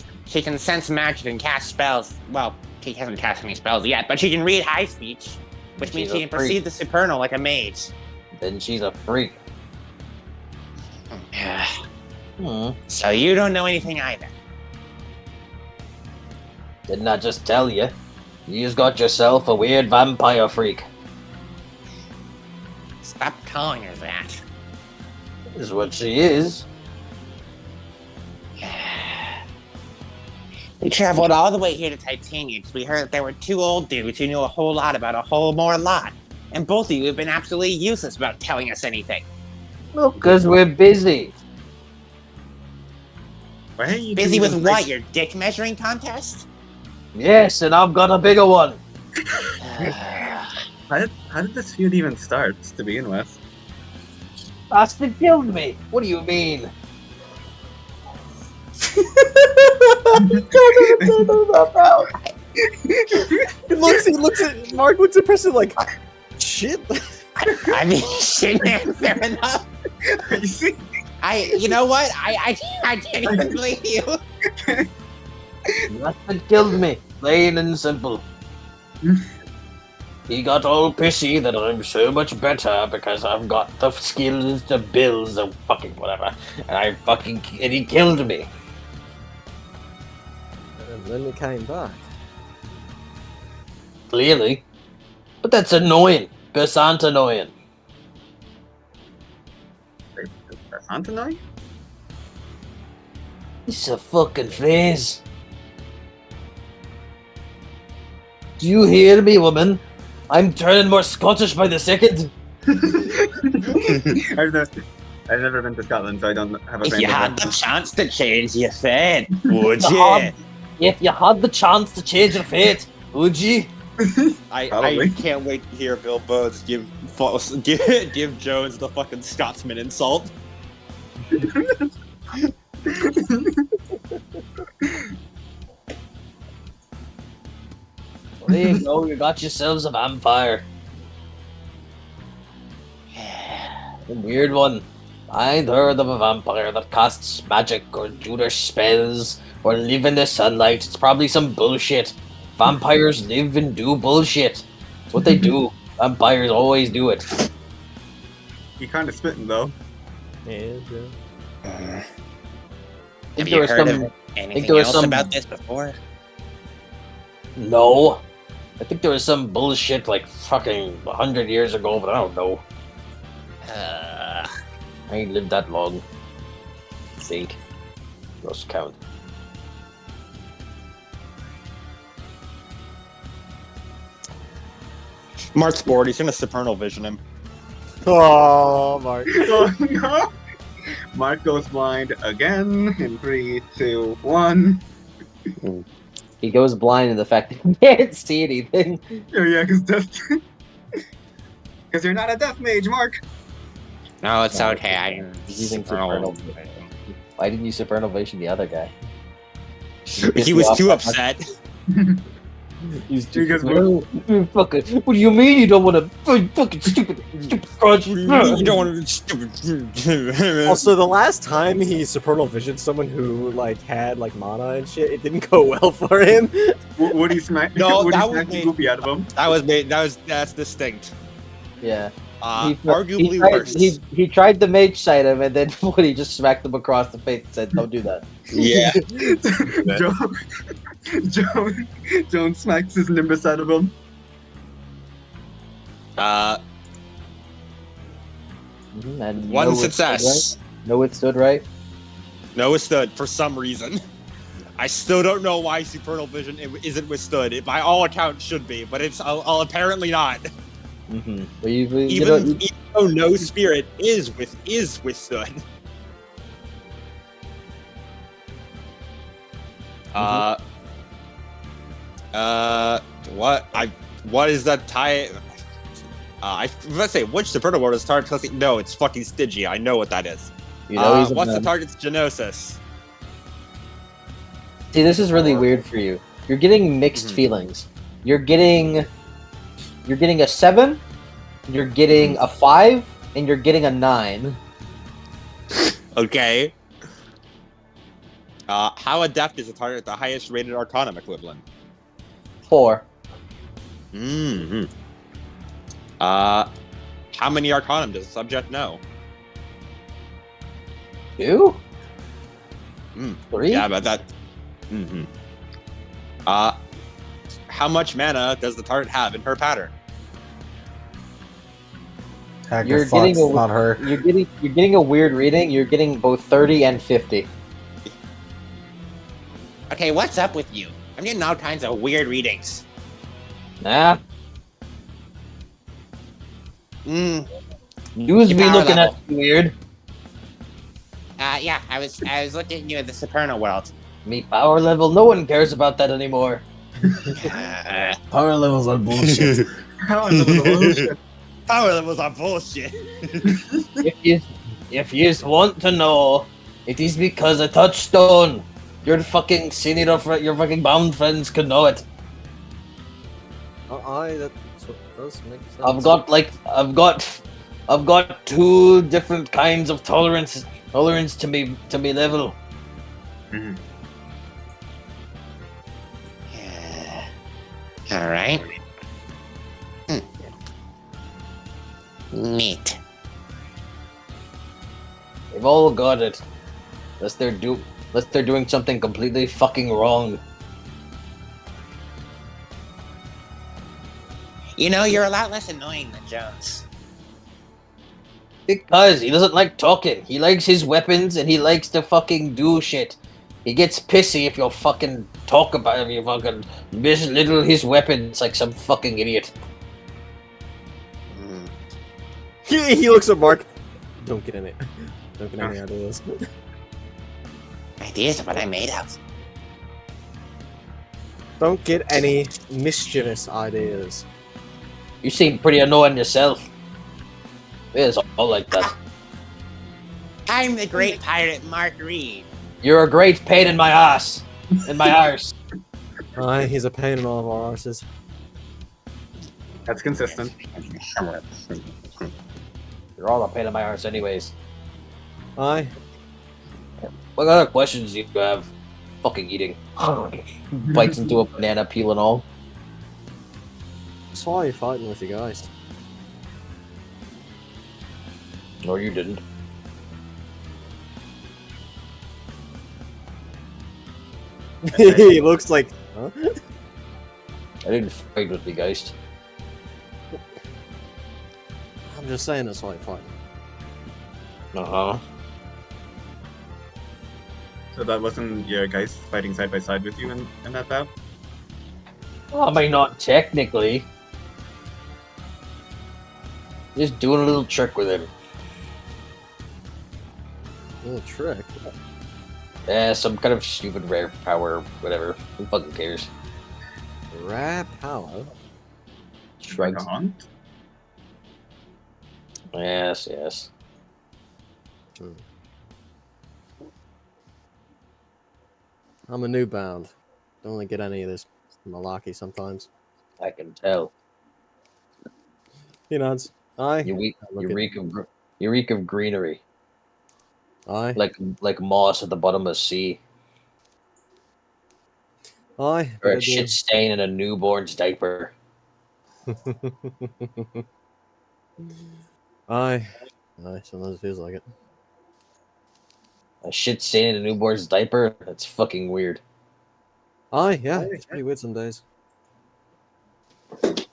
sense magic and cast spells. Well, she hasn't cast any spells yet, but she can read high speech, which means She's she a can perceive the supernal like a mage. Then she's a freak. So you don't know anything either. Didn't I just tell you? You just got yourself a weird vampire freak. Stop calling her that. Is what she is. We traveled all the way here to Titania because we heard that there were 2 old dudes who knew a whole lot about a whole more lot. And both of you have been absolutely useless about telling us anything. Well, because we're busy. Why are you Busy two with even what? like- Your dick measuring contest? Yes, and I've got a bigger one. How did this feud even start to begin with? Austin killed me. What do you mean? He looks at Mark looks at Preston like shit. I mean, shit, man, fair enough. You see? You know what? I can't even blame you. Austin killed me. Plain and simple. He got all pissy that I'm so much better because I've got the skills to build the fucking whatever. And he killed me. And then he came back. Clearly. But that's annoying. Percent annoying. That's Antonoi? It's a fucking phase. Do you hear me, woman? I'm turning more Scottish by the second. I've never been to Scotland, so I don't have a If frame you of had the reference. chance to change your fate, would You you? had- If you had the chance to change your fate, would you? I Probably. can't wait to hear Bill Bones give Jones the fucking Scotsman insult. Well, there you go. You got yourselves a vampire. A weird one. I'd heard of a vampire that casts magic or do their spells or live in the sunlight. It's probably some bullshit. Vampires live and do bullshit. It's what they do. Vampires always do it. He kind of spitting though. And Have Think you there was heard some- of anything there was else some- about this before? No. I think there was some bullshit like fucking 100 years ago, but I don't know. I ain't lived that long. I think. Lost count. Mark's bored. He's gonna supernal vision him. oh, Mark. Oh no! Mark goes blind again in 3, 2, 1. He goes blind in the fact that he can't see anything. Oh yeah, because you're not a death mage, Mark. No, it's No, okay. I didn't using supernal. Why didn't you supernal vision the other guy? He was too upset. He's too- Because fucking. What do you mean you don't want to? Fucking stupid crunch. You don't want to stupid. Also, the last time he supernal visioned someone who like had like mana and shit, it didn't go well for him. Woody smacked No, Woody that was smacked the me. goopy out of him. That's distinct. Yeah. Arguably tried, worse. He tried to mage sight him, and then Woody just smacked him across the face and said, "Don't do that." Yeah. Jones smacks his nimbus out of him. And One no, it stood success. right. No, it stood right. No, withstood for some reason. I still don't know why supernal vision isn't withstood. It, by all accounts, should be, but it's apparently not. Mm-hmm. Well, you Even, know, even though no spirit is withstood. What is that tie? Let's say which supernal word is target? No, it's fucking Stygia. I know what that is. you know he's a What's the man. target's Genosis? See, this is really weird for you. You're getting mixed Mhm. feelings. You're getting a 7, you're getting a 5, and you're getting a 9. Okay. How adept is the target at the highest rated Arcanum equivalent? 4. Mm-hmm. How many Arcanum does the subject know? 2? Mm. 3? Yeah, but that. Mm-hmm. How much mana does the target have in her pattern? Heck, You're it getting fucks, a- not her. You're getting a weird reading. You're getting both 30 and 50. Okay, what's up with you? I'm getting all kinds of weird readings. Nah, Mm. you's Your be power looking level. at you weird. Yeah, I was looking at you at the Supernal world. Me power level. No one cares about that anymore. Power levels are bullshit. How is it with the bullshit? Power levels are bullshit. If you want to know, it is because a touchstone. Your fucking senior, your fucking bound friends could know it. That does make sense. I've got two different kinds of tolerance to me level. Mhm. All right. Neat. They've all got it. Unless they're doing something completely fucking wrong. You know, you're a lot less annoying than Jones. Because he doesn't like talking. He likes his weapons and he likes to fucking do shit. He gets pissy if you fucking talk about him, you fucking belittle his weapons like some fucking idiot. Hmm. He looks at Mark. Don't get any. Don't get any ideas. Ideas of what I'm made of. Don't get any mischievous ideas. You seem pretty annoying yourself. It's all like that. I'm the great pirate Mark Reed. You're a great pain in my ass. In my arse. Aye, he's a pain in all of our arses. That's consistent. You're all a pain in my arse anyways. Aye. What other questions do you have? Fucking eating. Bites into a banana peel and all. That's why you're fighting with you guys. No, you didn't. He looks like. Huh? I didn't fight with the Geist. I'm just saying that's why you're fighting. Uh-huh. So that wasn't your guys fighting side by side with you in that bout? Well, I mean, not technically. Just doing a little trick with him. Little trick. Some kind of stupid rare power, whatever. Who fucking cares? Rare power. Shrugs. Like a hunt? Yes, yes. I'm a new bound. Don't really get any of this malarkey sometimes. I can tell. He nods. Aye. You reek of greenery, Aye. like moss at the bottom of the sea, Aye. or but I a shit stain in a newborn's diaper. do. Aye. Aye. Sometimes it feels like it. A shit stain in a newborn's diaper? That's fucking weird. Aye. Yeah. It's pretty weird some days. But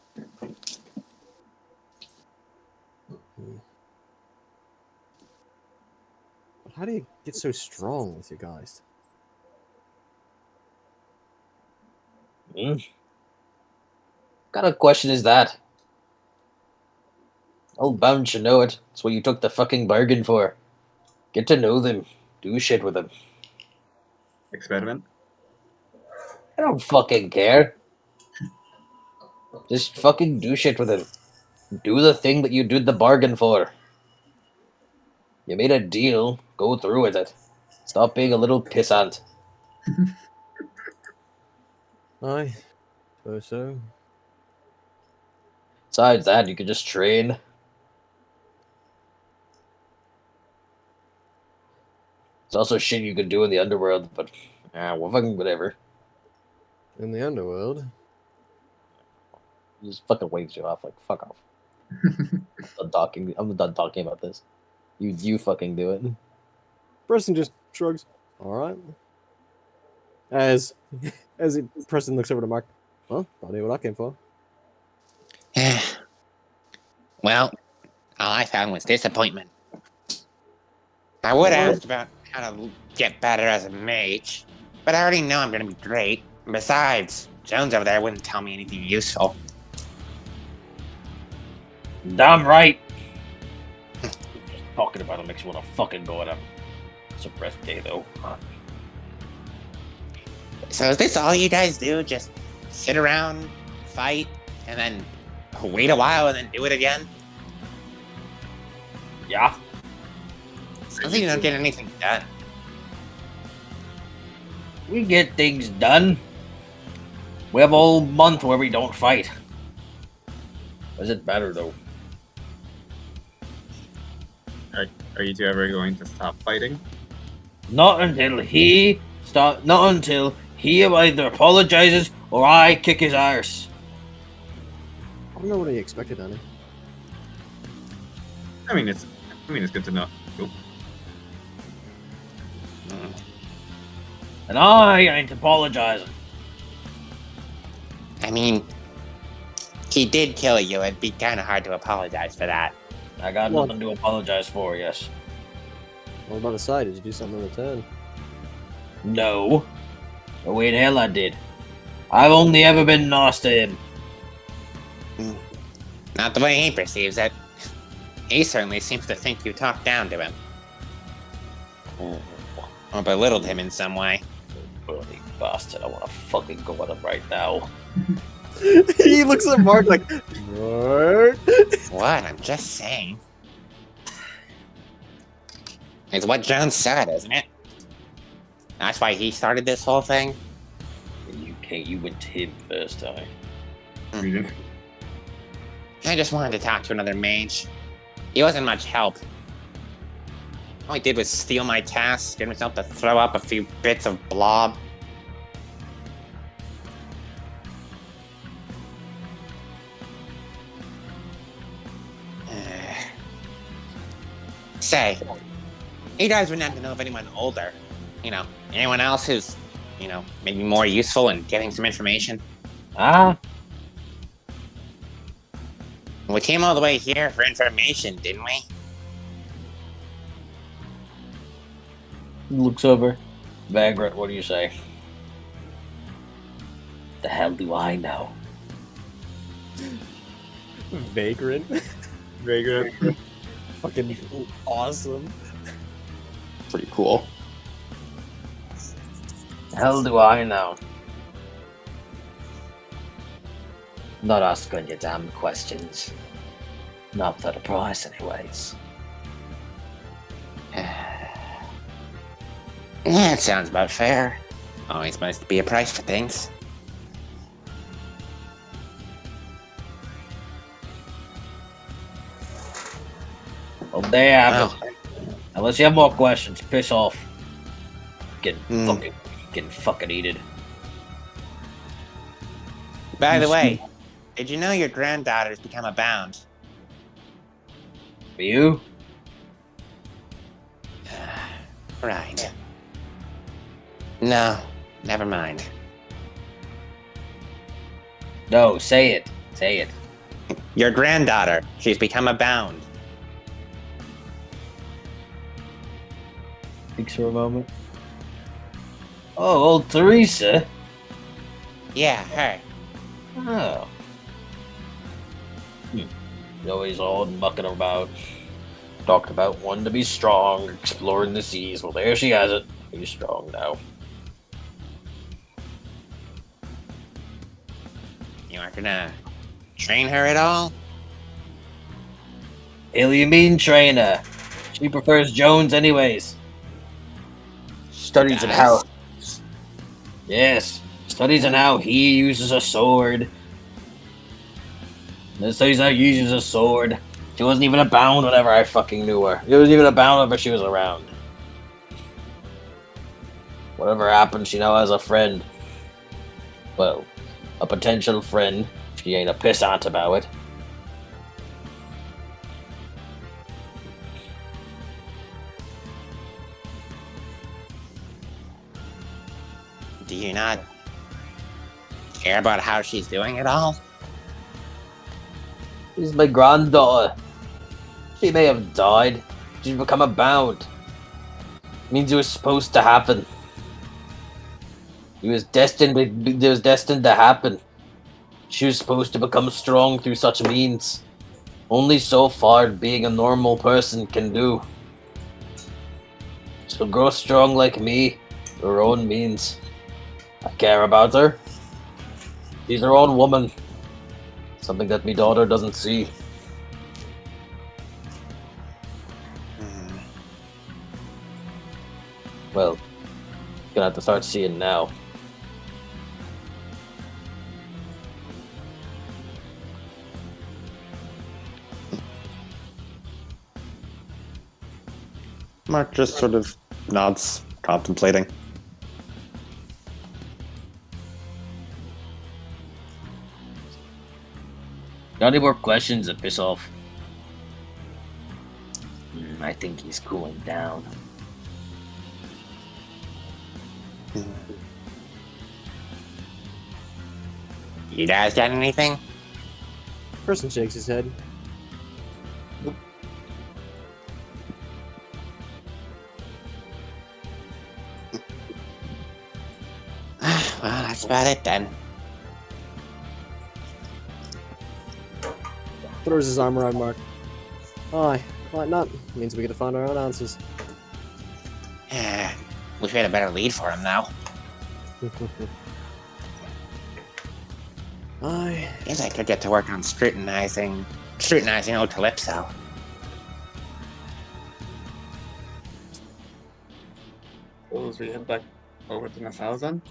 how do you get so strong with your guys? Hmm? What kind of question is that? Old bound should know it. That's what you took the fucking bargain for. Get to know them. Do shit with them. Experiment? I don't fucking care. Just fucking do shit with them. Do the thing that you did the bargain for. You made a deal. Go through with it. Stop being a little pissant. Aye. Suppose so. Besides that, you could just train. There's also shit you could do in the underworld, but well, fucking whatever. In the underworld. Just fucking waves you off. Like, fuck off. I'm done talking about this. You fucking do it. Preston just shrugs. All right. As Preston looks over to Mark. Well, I knew what I came for. Well, all I found was disappointment. I would ask about how to get better as a mage, but I already know I'm gonna be great. Besides, Jones over there wouldn't tell me anything useful. Damn right. Just talking about it makes me want to fucking go at him. It's a rest day though. So is this all you guys do? Just sit around, fight and then wait a while and then do it again? Yeah. Sounds like you don't get anything done. We get things done. We have a whole month where we don't fight. Is it better though? Are you two ever going to stop fighting? Not until he either apologizes or I kick his arse. I don't know what he expected, honey. I mean, it's good to know. Cool. And I ain't apologizing. I mean, he did kill you. It'd be kind of hard to apologize for that. I got Well- nothing to apologize for, yes. What about the side? Did you do something in return? No. The way the hell I did. I've only ever been nice to him. Not the way he perceives it. He certainly seems to think you talked down to him. Or belittled him in some way. Bloody bastard, I wanna fucking go at him right now. He looks at Mark like, Mark? What? I'm just saying. It's what Jones said, isn't it? That's why he started this whole thing? You went to him first time. Read I just wanted to talk to another mage. He wasn't much help. All he did was steal my tasks, get himself to throw up a few bits of blob. Say, you guys would not to know if anyone older, anyone else who's, maybe more useful in getting some information. Ah? We came all the way here for information, didn't we? Looks over. Vagrant, what do you say? The hell do I know? Vagrant? Vagrant. Fucking awesome. Pretty cool. The hell do I know? Not asking you damn questions. Not for the price, anyways. Yeah, it sounds about fair. Always must be a price for things. Well, there you have Wow. it. Unless you have more questions, piss off. Getting Hmm. fucking heated. By the way, did you know your granddaughter's become a bound? For you? Right. No, never mind. No, say it. Say it. Your granddaughter, she's become a bound. Thinks for a moment. Oh, old Teresa. Yeah, her. Oh. Always all mucking about. Talked about wanting to be strong, exploring the seas. Well, there she has it. He's strong now. You aren't gonna train her at all? Hell, you mean trainer? She prefers Jones, anyways. Studies on how. Yes, studies on how he uses a sword. Then studies how he uses a sword. She wasn't even a bound whenever I fucking knew her. She wasn't even a bound whenever she was around. Whatever happened, she now has a friend. Well, a potential friend. She ain't a pissant about it. Do you not care about how she's doing at all? She's my granddaughter. She may have died. She's become a bound. Means it was supposed to happen. It was destined to happen. She was supposed to become strong through such means. Only so far being a normal person can do. She'll grow strong like me, through her own means. I care about her. She's her own woman. Something that me daughter doesn't see. Hmm. Well, gonna have to start seeing now. Mark just sort of nods, contemplating. Got any more questions that piss off? I think he's cooling down. You guys got anything? Person shakes his head. Well, that's about it then. Throws his arm around Mark. Aye, might not. Means we get to find our own answers. Wish we had a better lead for him now. Aye. Guess I could get to work on scrutinizing old Calypso. Suppose we head back over to Nassau then?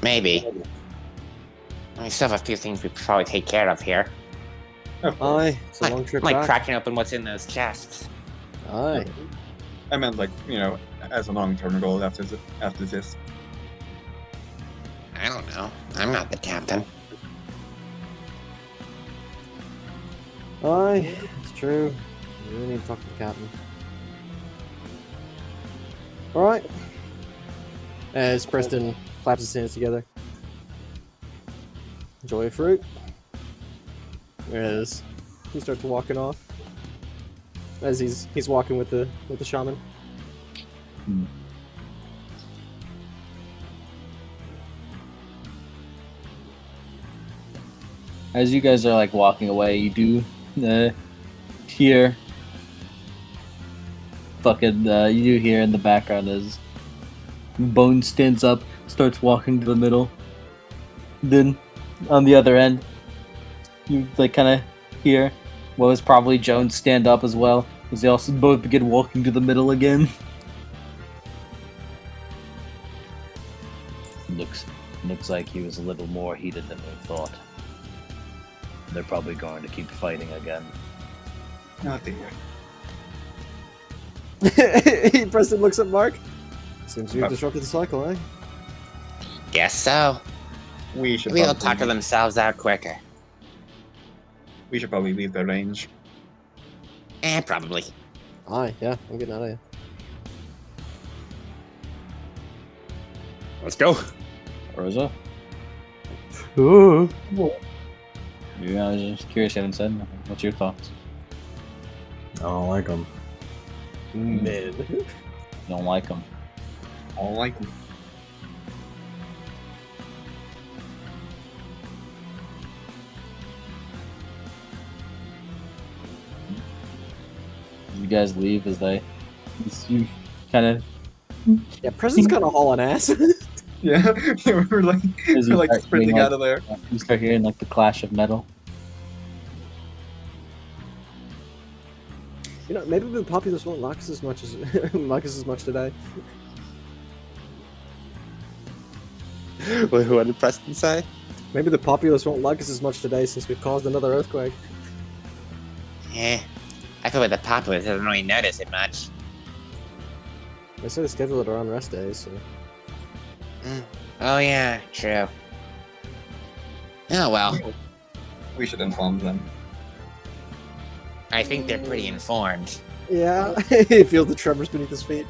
Maybe. We still have a few things we could probably take care of here. Of course. Aye. It's a long trip Like back. cracking open what's in those chests. Aye. I meant like, as a long-term goal after this. I don't know. I'm not the captain. Aye. It's true. We really need to talk to the captain. Alright. As Preston claps his hands together. Enjoy a fruit. As he starts walking off. As he's walking with the shaman. As you guys are like walking away, you do hear you do hear in the background as Bone stands up, starts walking to the middle. Then on the other end, you like kind of hear what was probably Jones stand up as well, as they also both begin walking to the middle again. Looks like he was a little more heated than we thought. They're probably going to keep fighting again. Oh dear. Preston looks at Mark. Seems you've disrupted the cycle, eh? Guess so. We should Maybe they'll probably, talk themselves out quicker. we should probably leave the range. Probably. Aye, yeah, I'm getting out of here. Let's go. Rosa? Ooh. Yeah, I was just curious, you haven't said nothing. What's your thoughts? I don't like them. Mid. You don't like them. All like You guys leave as you kind of Yeah, Preston's kind of hauling ass. yeah, we're like As you we're like start sprinting hearing, out of there. you start hearing like the clash of metal. You know, maybe the populace won't like us as much as like us as much today. Wait, what did Preston say? Maybe the populace won't like us as much today since we've caused another earthquake. I feel like the populace doesn't really notice it much. They say they schedule it around rest days, so. Oh yeah, true. Oh well, We should inform them. I think they're pretty informed. Yeah, he feels the tremors beneath his feet.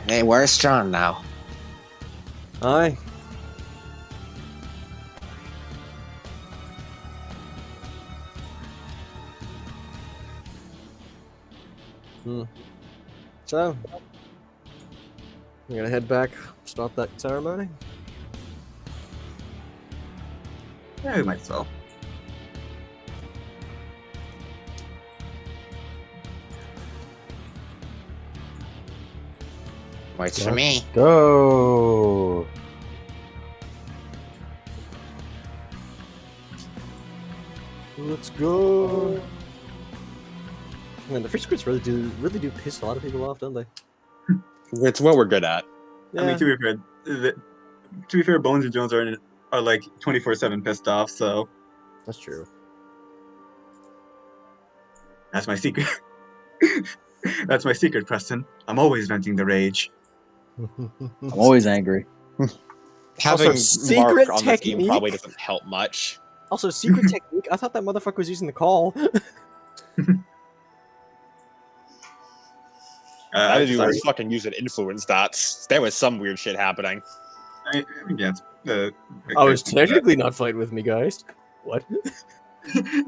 They were strong though. Aye. So, we're gonna head back, start that ceremony. Yeah, we might as well. Works for me. Go. Let's go. Man, the first scripts really do piss a lot of people off, don't they? It's what we're good at. Yeah. I mean, to be fair, Bones and Jones are like 24/7 pissed off. So That's true. that's my secret. That's my secret, Preston. I'm always venting the rage. I'm always angry. Having Mark secret on this team technique? probably doesn't help much. Also, secret technique. I thought that motherfucker was using the call. That is sorry. was fucking using influence dots. There was some weird shit happening. I mean, yeah, I was technically not fighting with me, Geist. What? yeah,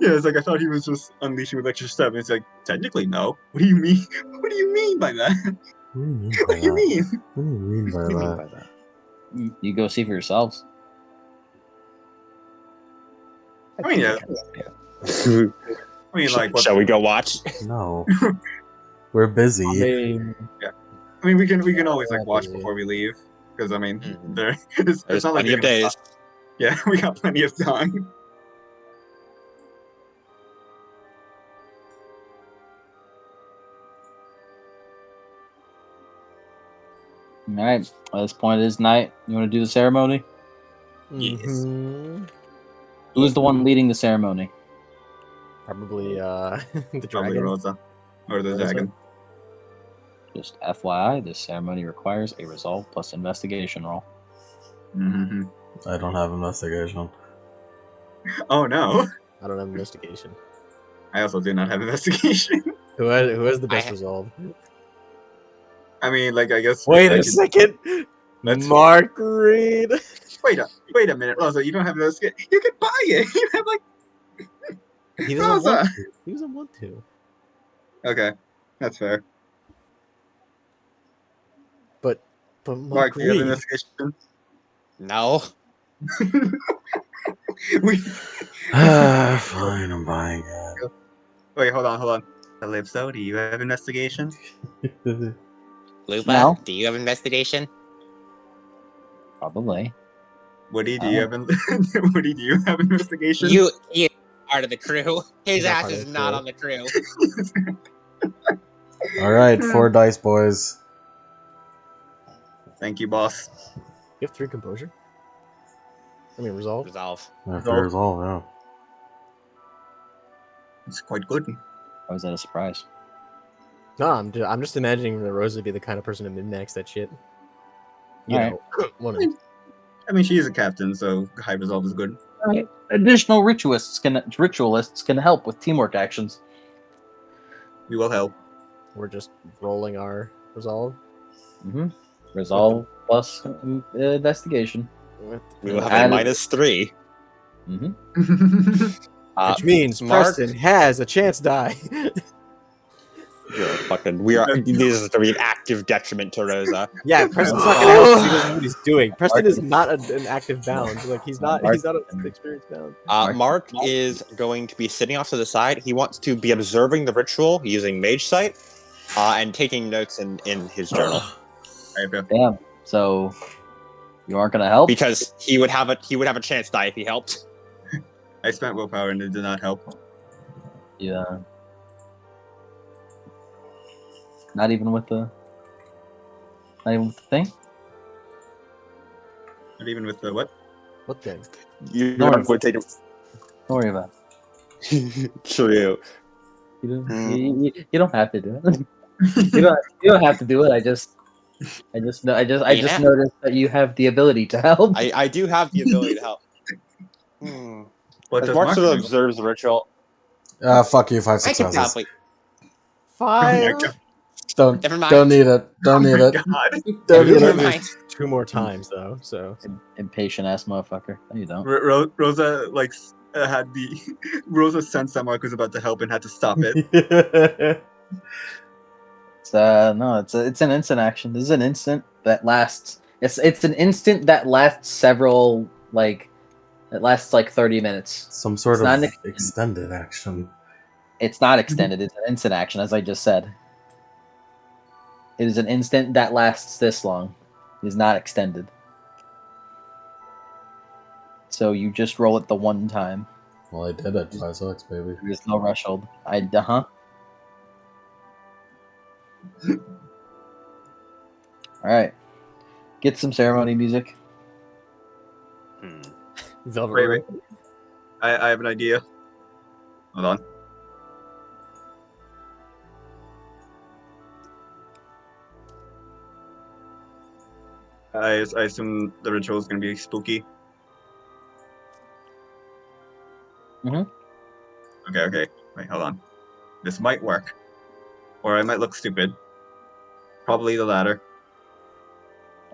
it's like I thought he was just unleashing with extra stuff. It's like technically no. What do you mean? What do you mean by that? What do you mean by What do you that? mean? What do you mean by What do you mean that? by that? You go see for yourselves. I mean, yeah. I mean, like, what? Shall we go watch? No. We're busy. I mean, I mean, we can always like watch before we leave because I mean, Mhm. it's There's not like plenty of they're gonna days. stop. Yeah, we got plenty of time. All right. At this point, it is night. You want to do the ceremony? Yes. mhm. Who is the one leading the ceremony? Probably the Probably dragon. Rosa or the Rosa? dragon. Just FYI, this ceremony requires a resolve plus investigation roll. Mm-hmm. I don't have investigation. Oh no, I don't have investigation. I also do not have investigation. Who has the best I- resolve? I mean, like, I guess. Wait I a could- second. Let's- Mark Reed. Wait a minute, Rosa. You don't have investigation. You can buy it. You have like. He doesn't Rosa. want to. He doesn't want to. Okay, that's fair. But Mark, Mark do you have Reed. investigation? No. we. Fine, I'm buying Wait, hold on. Calypso, do you have investigation? it. Lupa, No. do you have investigation? Probably. Woody, do you have Woody, do you have investigation? He is part of the crew. His He's not ass part of is the not crew. on the crew. Alright, 4 dice, boys. Thank you, boss. You have 3 composure? I mean, resolve? Resolve. After resolve, yeah. It's quite good. Why was that a surprise? No, I'm just imagining that Rose would be the kind of person to min-max that shit. You Alright. know, one of I mean, she is a captain, so high resolve is good. Alright. Additional ritualists can help with teamwork actions. We will help. we're just rolling our resolve. Mm-hmm. Resolve plus investigation. We will have Add- a -3. Mm-hmm. Which means Mark- Preston has a chance die. We are. This is to be an active detriment to Rosa. Yeah, Preston's not gonna help because he doesn't know what he's doing. Preston is not an active bound. Like he's not an experienced bound. Mark is going to be sitting off to the side. He wants to be observing the ritual using Mage Sight, and taking notes in his journal Damn. So you aren't gonna help? because he would have a chance to die if he helped. I spent willpower and it did not help. Yeah. Not even with the thing? Not even with the what? What thing? You're No, not going to take Don't worry about it. True. it. You Hmm. you don't have to do it. you don't have to do it. I just noticed that you have the ability to help. I do have the ability to help. Hmm. What As does Mark Mark sort of do? observes the ritual, Fuck you, 5 I could successes. probably. Oh my 5. god. Never mind. Don't need it. Don't Oh need my it. god. Don't need Never it. mind. 2 more times though, so Impatient ass motherfucker. No, you don't. Rosa like had the Rosa sensed that Mark was about to help and had to stop it. It's it's an instant action. This is an instant that lasts. It's an instant that lasts several like 30 minutes. Some sort It's not of an extended action. It's not extended. It's an instant action, as I just said. It is an instant that lasts this long. It is not extended. So you just roll it the one time. Well, I did it. 5-6, baby. There's no rush hold. Alright. Get some ceremony music. Velvet Wait, Room. wait. I have an idea. Hold on. I assume the ritual is going to be spooky. Mhm. Okay. Wait, hold on. This might work. Or I might look stupid. Probably the latter.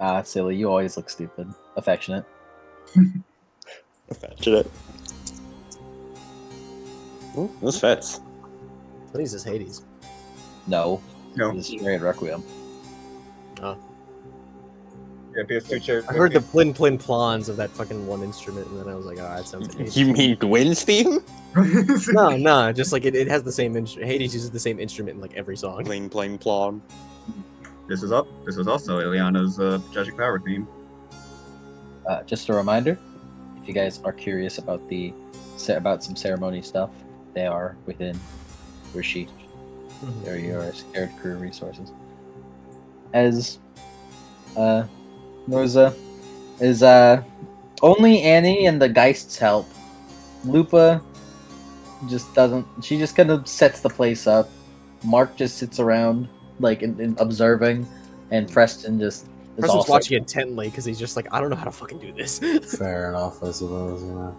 Ah, silly. You always look stupid. Affectionate. Affectionate. Ooh, this fits. Please, is Hades. No. No. This is straight Requiem. Yeah, PS2 chair. I heard the plin plin plons of that fucking one instrument, and then I was like, oh, that sounds like Hades. You mean Gwyn's theme? No, just like it has the same instrument. Hades uses the same instrument in like every song. Plain plom. This is also Ileana's tragic power theme. Just a reminder, if you guys are curious about about some ceremony stuff, they are within your sheet. They're your scared crew resources. As Rosa is only Annie and the Geists help. Lupa just doesn't. She just kind of sets the place up. Mark just sits around like in observing, and Preston just is Preston's also watching intently because he's just like, I don't know how to fucking do this. Fair enough, I suppose, you know.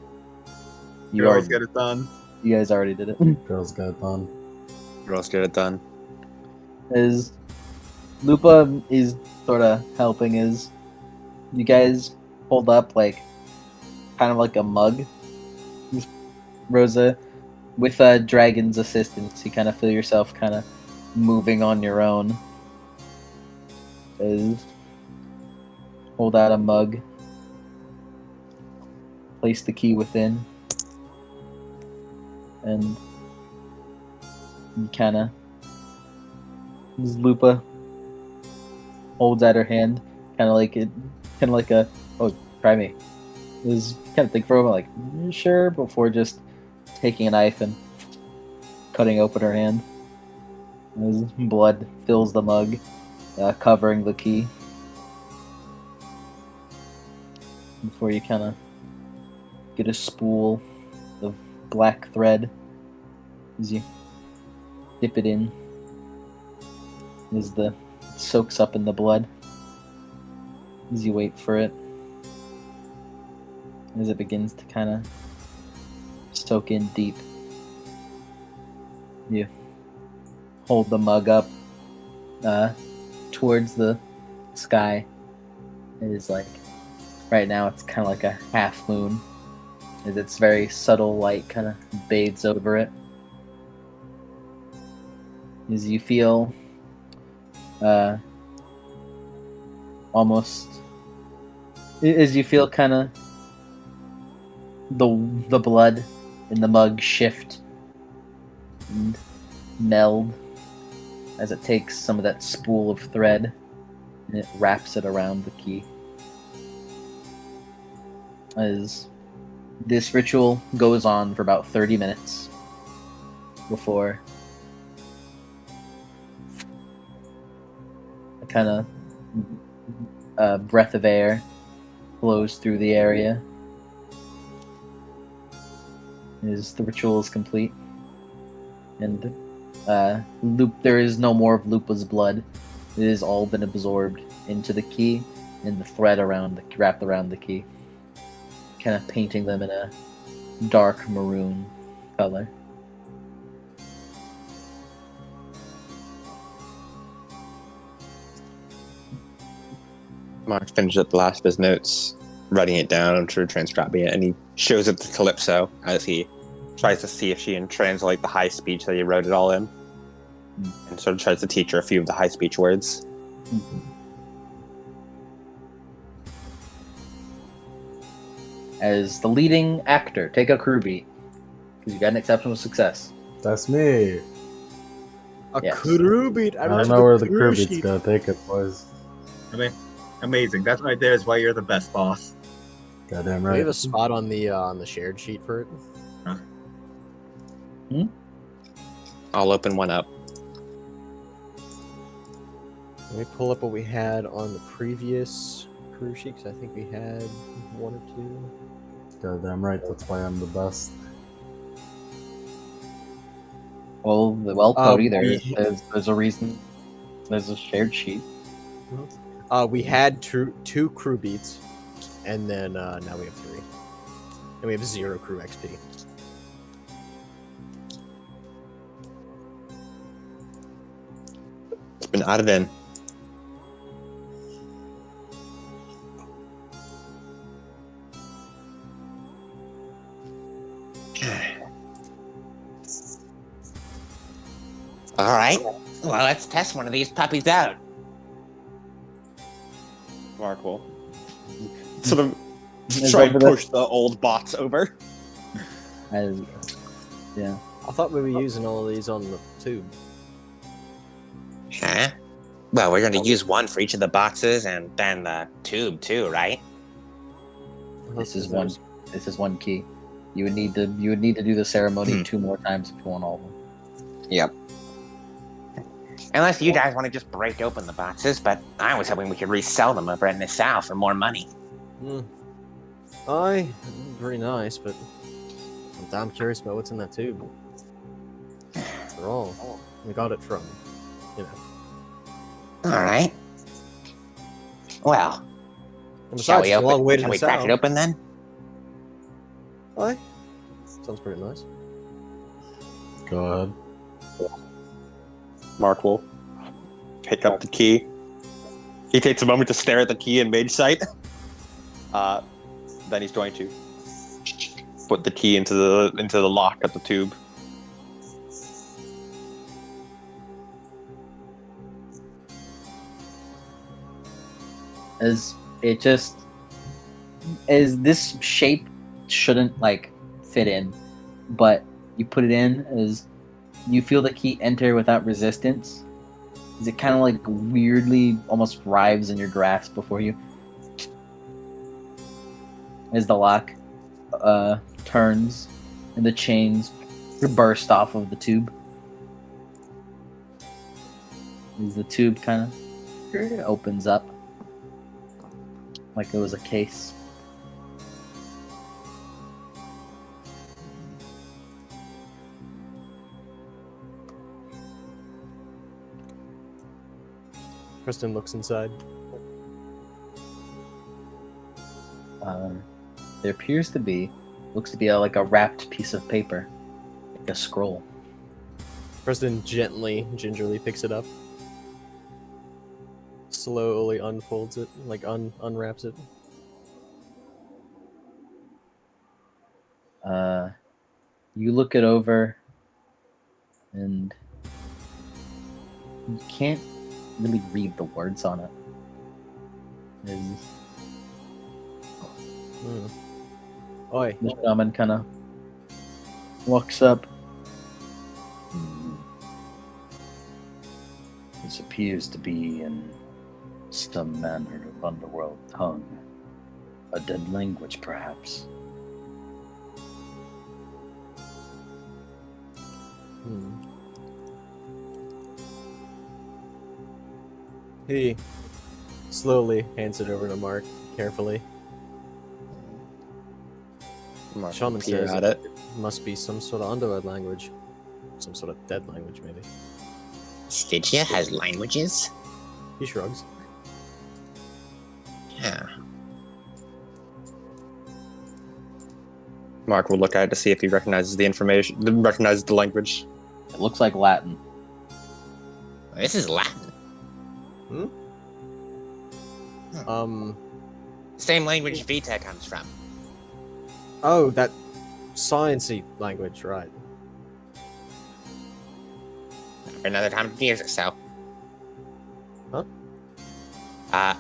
You Girls already, get it done. you guys already did it. Girls get it done. Girls get it done. Is Lupa is sort of helping. Is you guys hold up like kind of like a mug, Rosa, with a dragon's assistance. You kind of feel yourself kind of moving on your own. Is hold out a mug, place the key within, and you kind of Lupa holds out her hand, kind of like a try me. Is kind of think for a moment, like sure, before just taking a knife and cutting open her hand. As blood fills the mug, covering the key. Before you kind of get a spool of black thread as you dip it in, as it soaks up in the blood. As you wait for it, as it begins to kind of soak in deep, you hold the mug up towards the sky. It is like right now it's kind of like a half moon, as its very subtle light kind of bathes over it. As you feel almost as you feel kind of the blood in the mug shift and meld as it takes some of that spool of thread and it wraps it around the key. As this ritual goes on for about 30 minutes before a kind of breath of air blows through the area. As the ritual is complete, and there is no more of Lupa's blood. It has all been absorbed into the key and the thread wrapped around the key, kind of painting them in a dark maroon color. Mark finishes up the last of his notes, writing it down and sort of transcribing it, and he shows it to Calypso as he tries to see if she can translate the high speech that he wrote it all in, and sort of tries to teach her a few of the high speech words. As the leading actor, take a crew beat, because you got an exceptional success. That's me. A Yes. crew beat. I don't know where the crew beat's gonna take it, boys. I mean, amazing. That right there is why you're the best boss. Goddamn Do we right. have a spot on the shared sheet for it? I'll open one up. Let me pull up what we had on the previous crew sheet, 'cause I think we had one or two. Goddamn right. That's why I'm the best. Well, Cody, we- there's a reason. There's a shared sheet. We had two crew beats, and then now we have 3. And we have 0 crew XP. It's been added in. All right. Well, let's test one of these puppies out. Mark will sort of Is try and over the- push the old bots over. Yeah. I thought we were using all of these on the tube. Huh? Well, we're going to use one for each of the boxes and then the tube too, right? This is one key. You would need to do the ceremony 2 more times if you want all of them. Yep. Unless you guys want to just break open the boxes, but I was hoping we could resell them over at Nassau for more money. Pretty nice, but I'm damn curious about what's in that tube. After all, we got it from, All right. Well, And shall besides, we it's a long open? way to Shall we crack Nassau. it open then? Aye. Sounds pretty nice. Go ahead. Mark will pick up the key. He takes a moment to stare at the key in mage sight. Then he's going to put the key into the lock of the tube. As this shape shouldn't fit in, but you put it in as you feel the key enter without resistance. As it kind of weirdly almost writhes in your grasp before you, as the lock turns and the chains burst off of the tube. As the tube kind of opens up like it was a case. Kristen looks inside. There appears to be, looks to be a wrapped piece of paper, like a scroll. Kristen gingerly picks it up. Slowly unfolds it, unwraps it. You look it over, and you can't really read the words on it. Oi. The shaman kind of walks up. This appears to be in some manner of underworld tongue. A dead language, perhaps. He slowly hands it over to Mark, carefully. Mark Shaman will peer says at it. Must be some sort of underworld language. Some sort of dead language, maybe. Stygia has languages? He shrugs. Yeah. Mark will look at it to see if he recognizes the information, recognizes the language. It looks like Latin. This is Latin. Same language Vita comes from. Oh, that sciencey language, right? For another 100 years or so. Huh?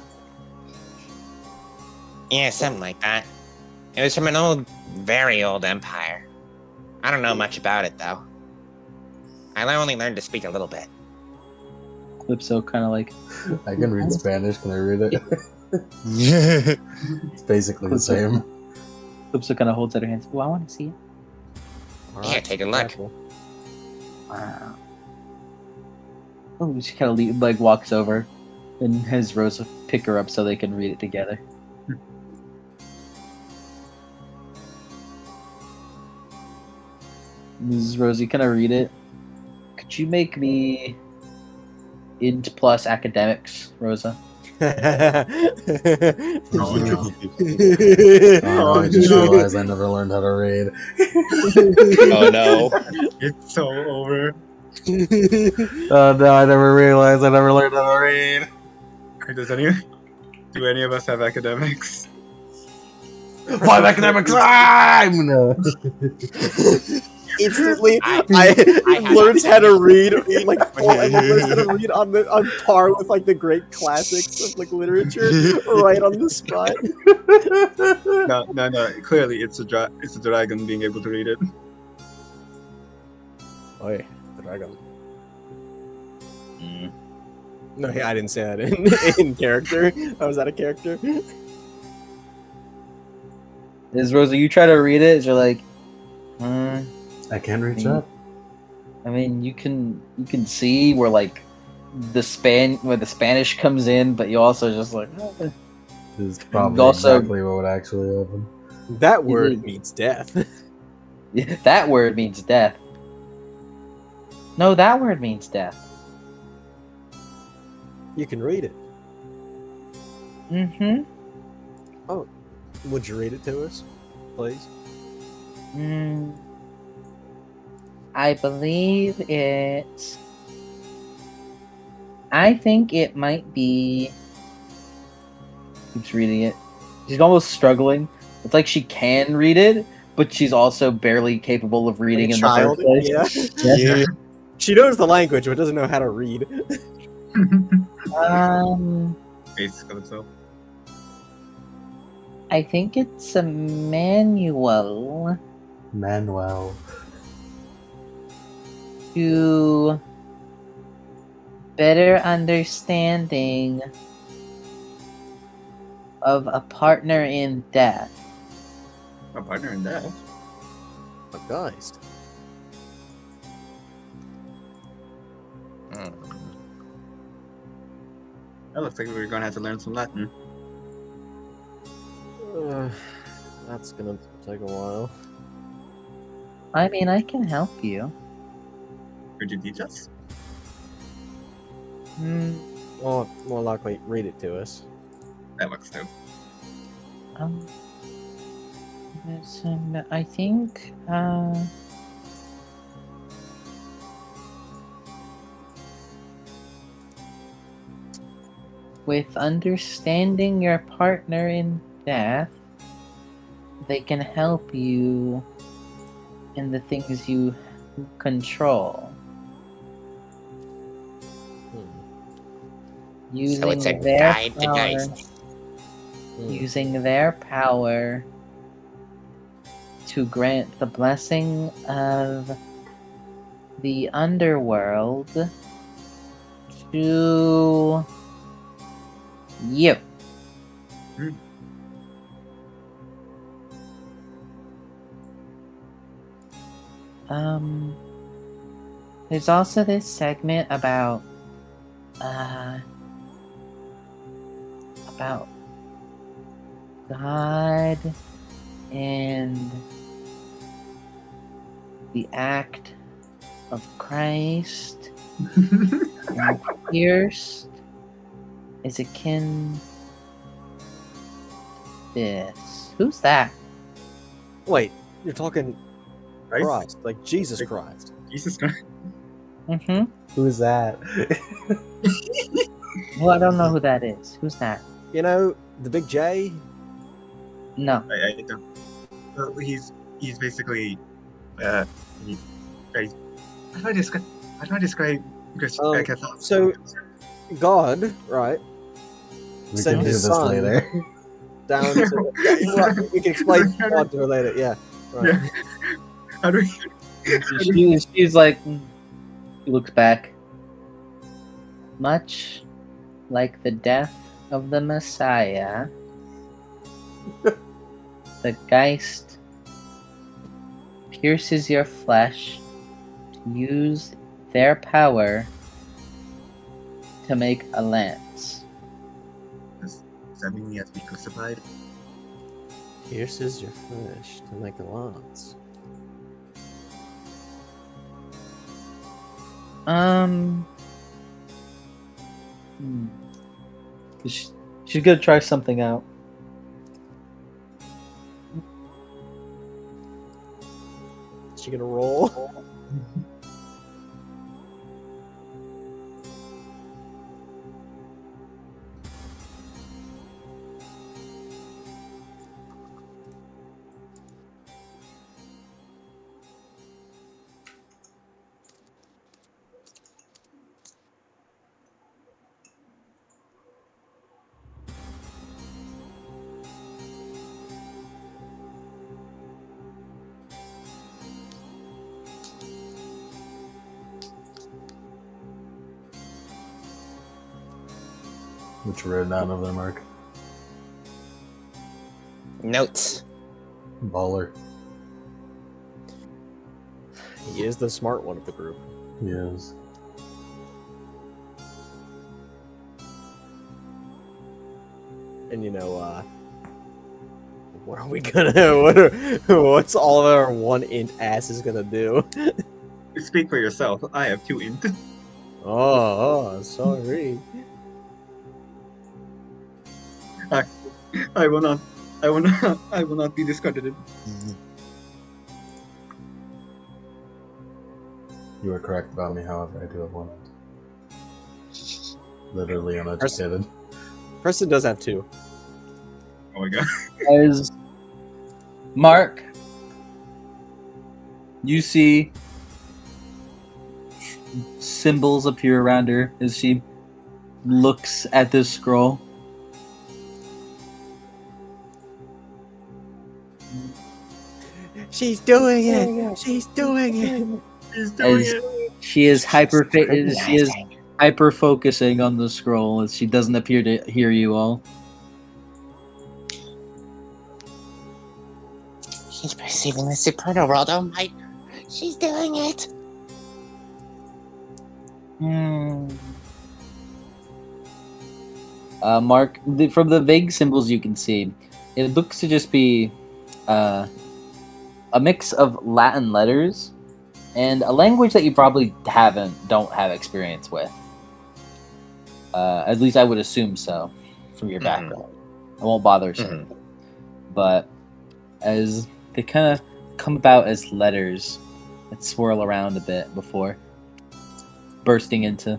Yeah, something like that. It was from an very old empire. I don't know much about it, though. I only learned to speak a little bit. Calypso kind of like I can read Spanish. Can I read it? Yeah. It's basically the same. Calypso kind of holds out her hands. Oh, I want to see it. Yeah, take a look. Careful. Wow. Oh, she kind of like walks over and has Rosa pick her up so they can read it together. Mrs. Rosie, can I read it? Could you make me int plus academics, Rosa? Oh no. Oh, I just realized I never learned how to read. Oh no. It's so over. Oh no, I never realized I never learned how to read. Do any of us have academics? 5 academic crime! No. Instantly, I I have learns how to academics. read like learns how to read on par with like the great classics of like literature right on the spot. No. Clearly, it's a dragon being able to read it. Oi, dragon. Mm. No, yeah, I didn't say that in character. Oh, was that a character? Is Rosa, you try to read it, you're like, I can't reach up. I mean, you can see where like where the Spanish comes in, but you also just like This is probably also- exactly what would actually happen. That word means death. that word means death. No, that word means death. You can read it. Mm-hmm. Would you read it to us, please? I believe it's. I think it might be. Keeps reading it. She's almost struggling. It's like she can read it, but she's also barely capable of reading Like a in child, the first place. yeah. She knows the language, but doesn't know how to read. Basically, so. I think it's a manual Manuel. to better understanding of a partner in death. A partner in death. A Geist. That looks like we're gonna have to learn some Latin. That's gonna take a while. I mean, I can help you. Could you teach us? Well, more likely, read it to us. That works too. Listen, I think, with understanding your partner in death, they can help you in the things you control. Using So it's a their guide to power, Geist. using their power to grant the blessing of the underworld to you. There's also this segment about God and the act of Christ and pierced is akin to this. Who's that? Wait, you're talking Right? Christ, like Jesus Christ. Jesus Christ. Mm-hmm. Who's that? Well, I don't know who that is. Who's that? You know, the big J? No. I don't. Well, he's basically. He, how do I describe? Catholicism? So, God, right, We Send can do his this son. later. down to... Yeah, right, we can explain God to her later, yeah. Right. Yeah. How do we? She's like, she looks back. much like the death of the Messiah, the Geist pierces your flesh to use their power to make a lance. Does that mean we have to be crucified? Pierces your flesh to make a lance. She's gonna try something out. Is she gonna roll? Which written down over there, Mark? Notes. Baller. He is the smart one of the group. He is. And what are we gonna? What's all of our one int asses gonna do? Speak for yourself. I have 2 int. Oh, sorry. I will not. I will not. I will not be discredited. You are correct about me, however, I do have one. Literally uneducated. Preston does have 2. Oh my god. As Mark, you see symbols appear around her as she looks at this scroll. She's doing it. She's doing it. He's doing As it. she is hyper Scrutinizing. hyper focusing on the scroll as she doesn't appear to hear you all. She's perceiving the supernal world. Oh my. She's doing it. Mark, from the vague symbols you can see, it looks to just be a mix of Latin letters and a language that you probably don't have experience with. At least I would assume so from your background. I won't bother saying it. But as they kind of come about as letters that swirl around a bit before bursting into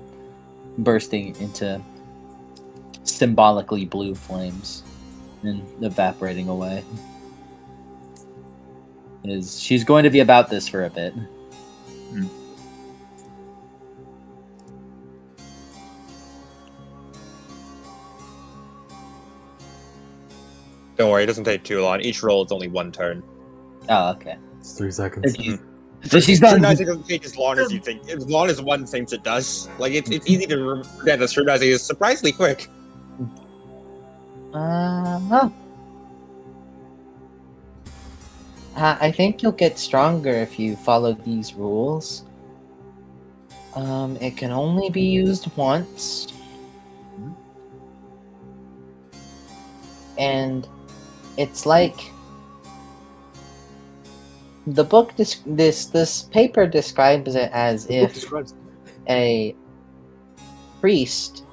symbolically blue flames and evaporating away. She's going to be about this for a bit. Don't worry, it doesn't take too long. Each roll is only 1 turn. Oh, okay. It's 3 seconds. So she's done. Scrutinizing doesn't take as long as you think. As long as one thinks it does. Like it's easy to forget that scrutinizing is surprisingly quick. I think you'll get stronger if you follow these rules. It can only be used once. And it's like the book this paper describes it as if a priest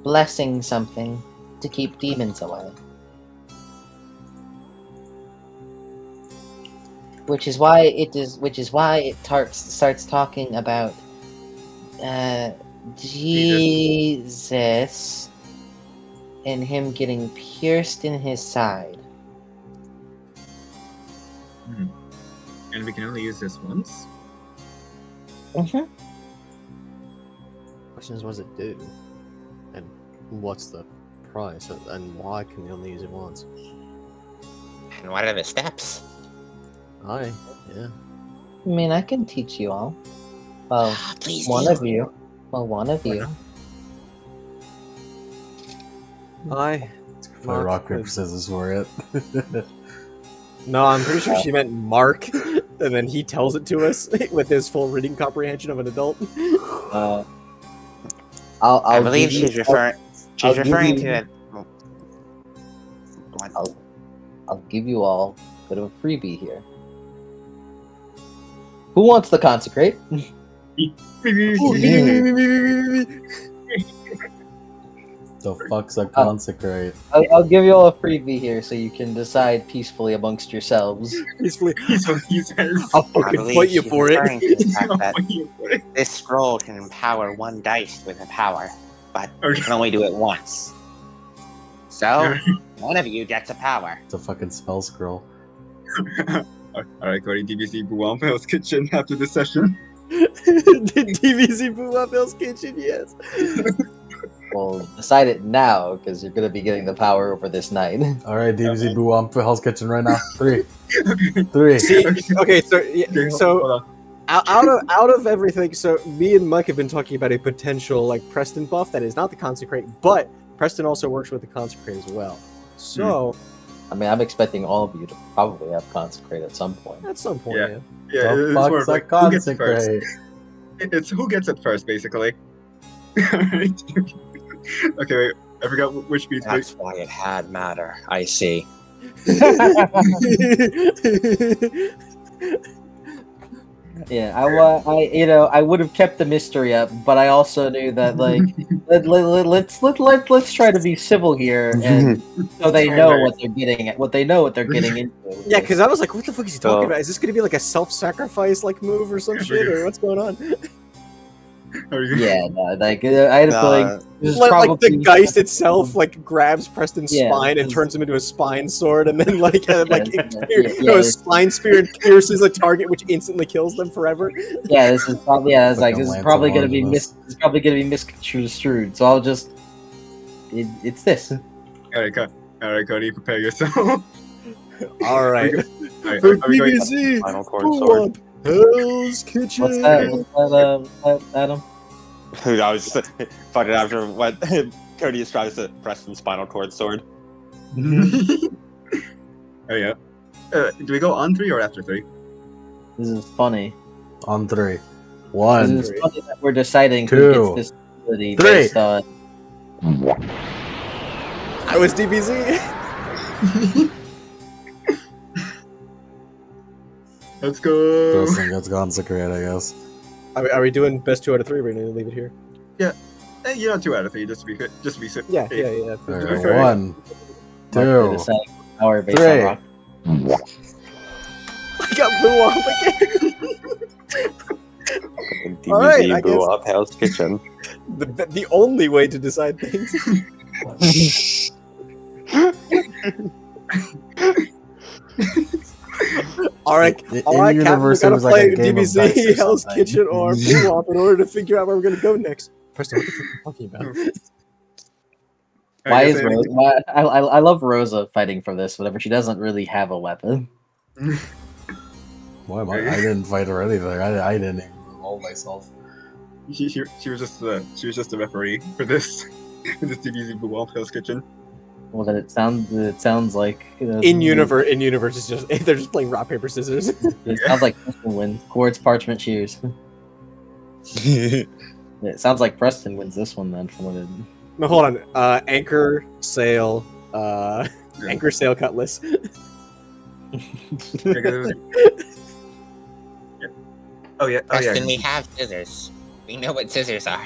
blessing something to keep demons away. Which is why it starts talking about Jesus and him getting pierced in his side. And we can only use this once? Mm-hmm. Question is, what does it do? And what's the price? And why can you only use it once? And what are the steps? Yeah. I mean, I can teach you all. Well, Please one do. of you. Well, one of you. I. Play rock, paper, scissors for it. No, I'm pretty sure she meant Mark, and then he tells it to us with his full reading comprehension of an adult. I'll I believe give you- she's referring. She's I'll give referring you- to it. I'll give you all a bit of a freebie here. Who wants to consecrate? The fuck's a consecrate? I'll give you all a freebie here so you can decide peacefully amongst yourselves. Peacefully. He says. I'll I fucking believe fight you she's for it. referring to the fact that this scroll can empower one dice with a power, but you can only do it once. So, one of you gets a power. It's a fucking spell scroll. Alright, Cody, DBC Buwamp Hell's Kitchen after this session. DVZ Boom Up Hell's Kitchen, yes. Well, decide it now because you're going to be getting the power over this night. Alright, DBZ Boo on Hell's Kitchen right now. 3. 3. See, okay, so yeah, Okay, so hold on. out of everything, so me and Mike have been talking about a potential like Preston buff that is not the consecrate, but Preston also works with the consecrate as well. So I mean, I'm expecting all of you to probably have consecrate at some point. at some point, Yeah. yeah. Yeah, The it's more fuck's of a like who gets it first. consecrate? It's who gets it first, basically. Alright. Okay, wait. I forgot which beats. That's why it had matter. I see. Yeah, I would have kept the mystery up, but I also knew that like let's try to be civil here, and so they know what they're getting at, what they're getting into. Yeah, because I was like, what the fuck is he talking So- about? Is this gonna be like a self-sacrifice like move or some shit, or what's going on? Yeah, no, like I had a feeling this is Like probably the Geist itself like grabs Preston's Yeah, spine and this- turns him into a spine sword, and then like a yeah, spine spear and pierces a target, which instantly kills them forever. Yeah, this is probably it's like Fucking this is Lance probably of gonna be Artemis. this is probably gonna be misconstrued. So I'll just it's this. Alright, Cody, prepare yourself. All right, Alright, for are we going? PVZ, Final cord who sword. want Hell's Kitchen? What's that? What's that, Adam? I was just fucking after what Cody describes as Preston spinal cord sword. Oh yeah. Do we go on 3 or after 3? This is funny. On 3. This 1. is funny that we're deciding who Two, gets this ability 3. based on. I was DBZ. Let's go. Preston gets consecrate, I guess. Are we doing best 2 out of 3? We're gonna leave it here. You know, 2 out of 3, just to be safe. Yeah. Alright, fair. 1, We're 2. deciding power based 3. on rock. I got blew off again. DBZ All right, I blew guess- up Hell's Kitchen. The only way to decide things. All right, In all right, Captain, we universe, it gotta was like play a game of dice DBZ, or Hell's something. Kitchen, or Boo in order to figure out where we're gonna go next. Preston, what the fuck are you talking about? Why is Rosa? Why, I love Rosa fighting for this. Whatever, she doesn't really have a weapon. Why am I didn't fight or anything. I didn't even involve myself. She was just the referee for this this DBZ Buwamp Hell's Kitchen. Well, then it sounds like In universe, is just they're just playing rock paper scissors. It sounds like Preston wins. Quartz, parchment, shears. It sounds like Preston wins this one then. From what it. No, hold on. Anchor, sail, anchor, sail, cutlass. Oh yeah. Preston, we have scissors. We know what scissors are.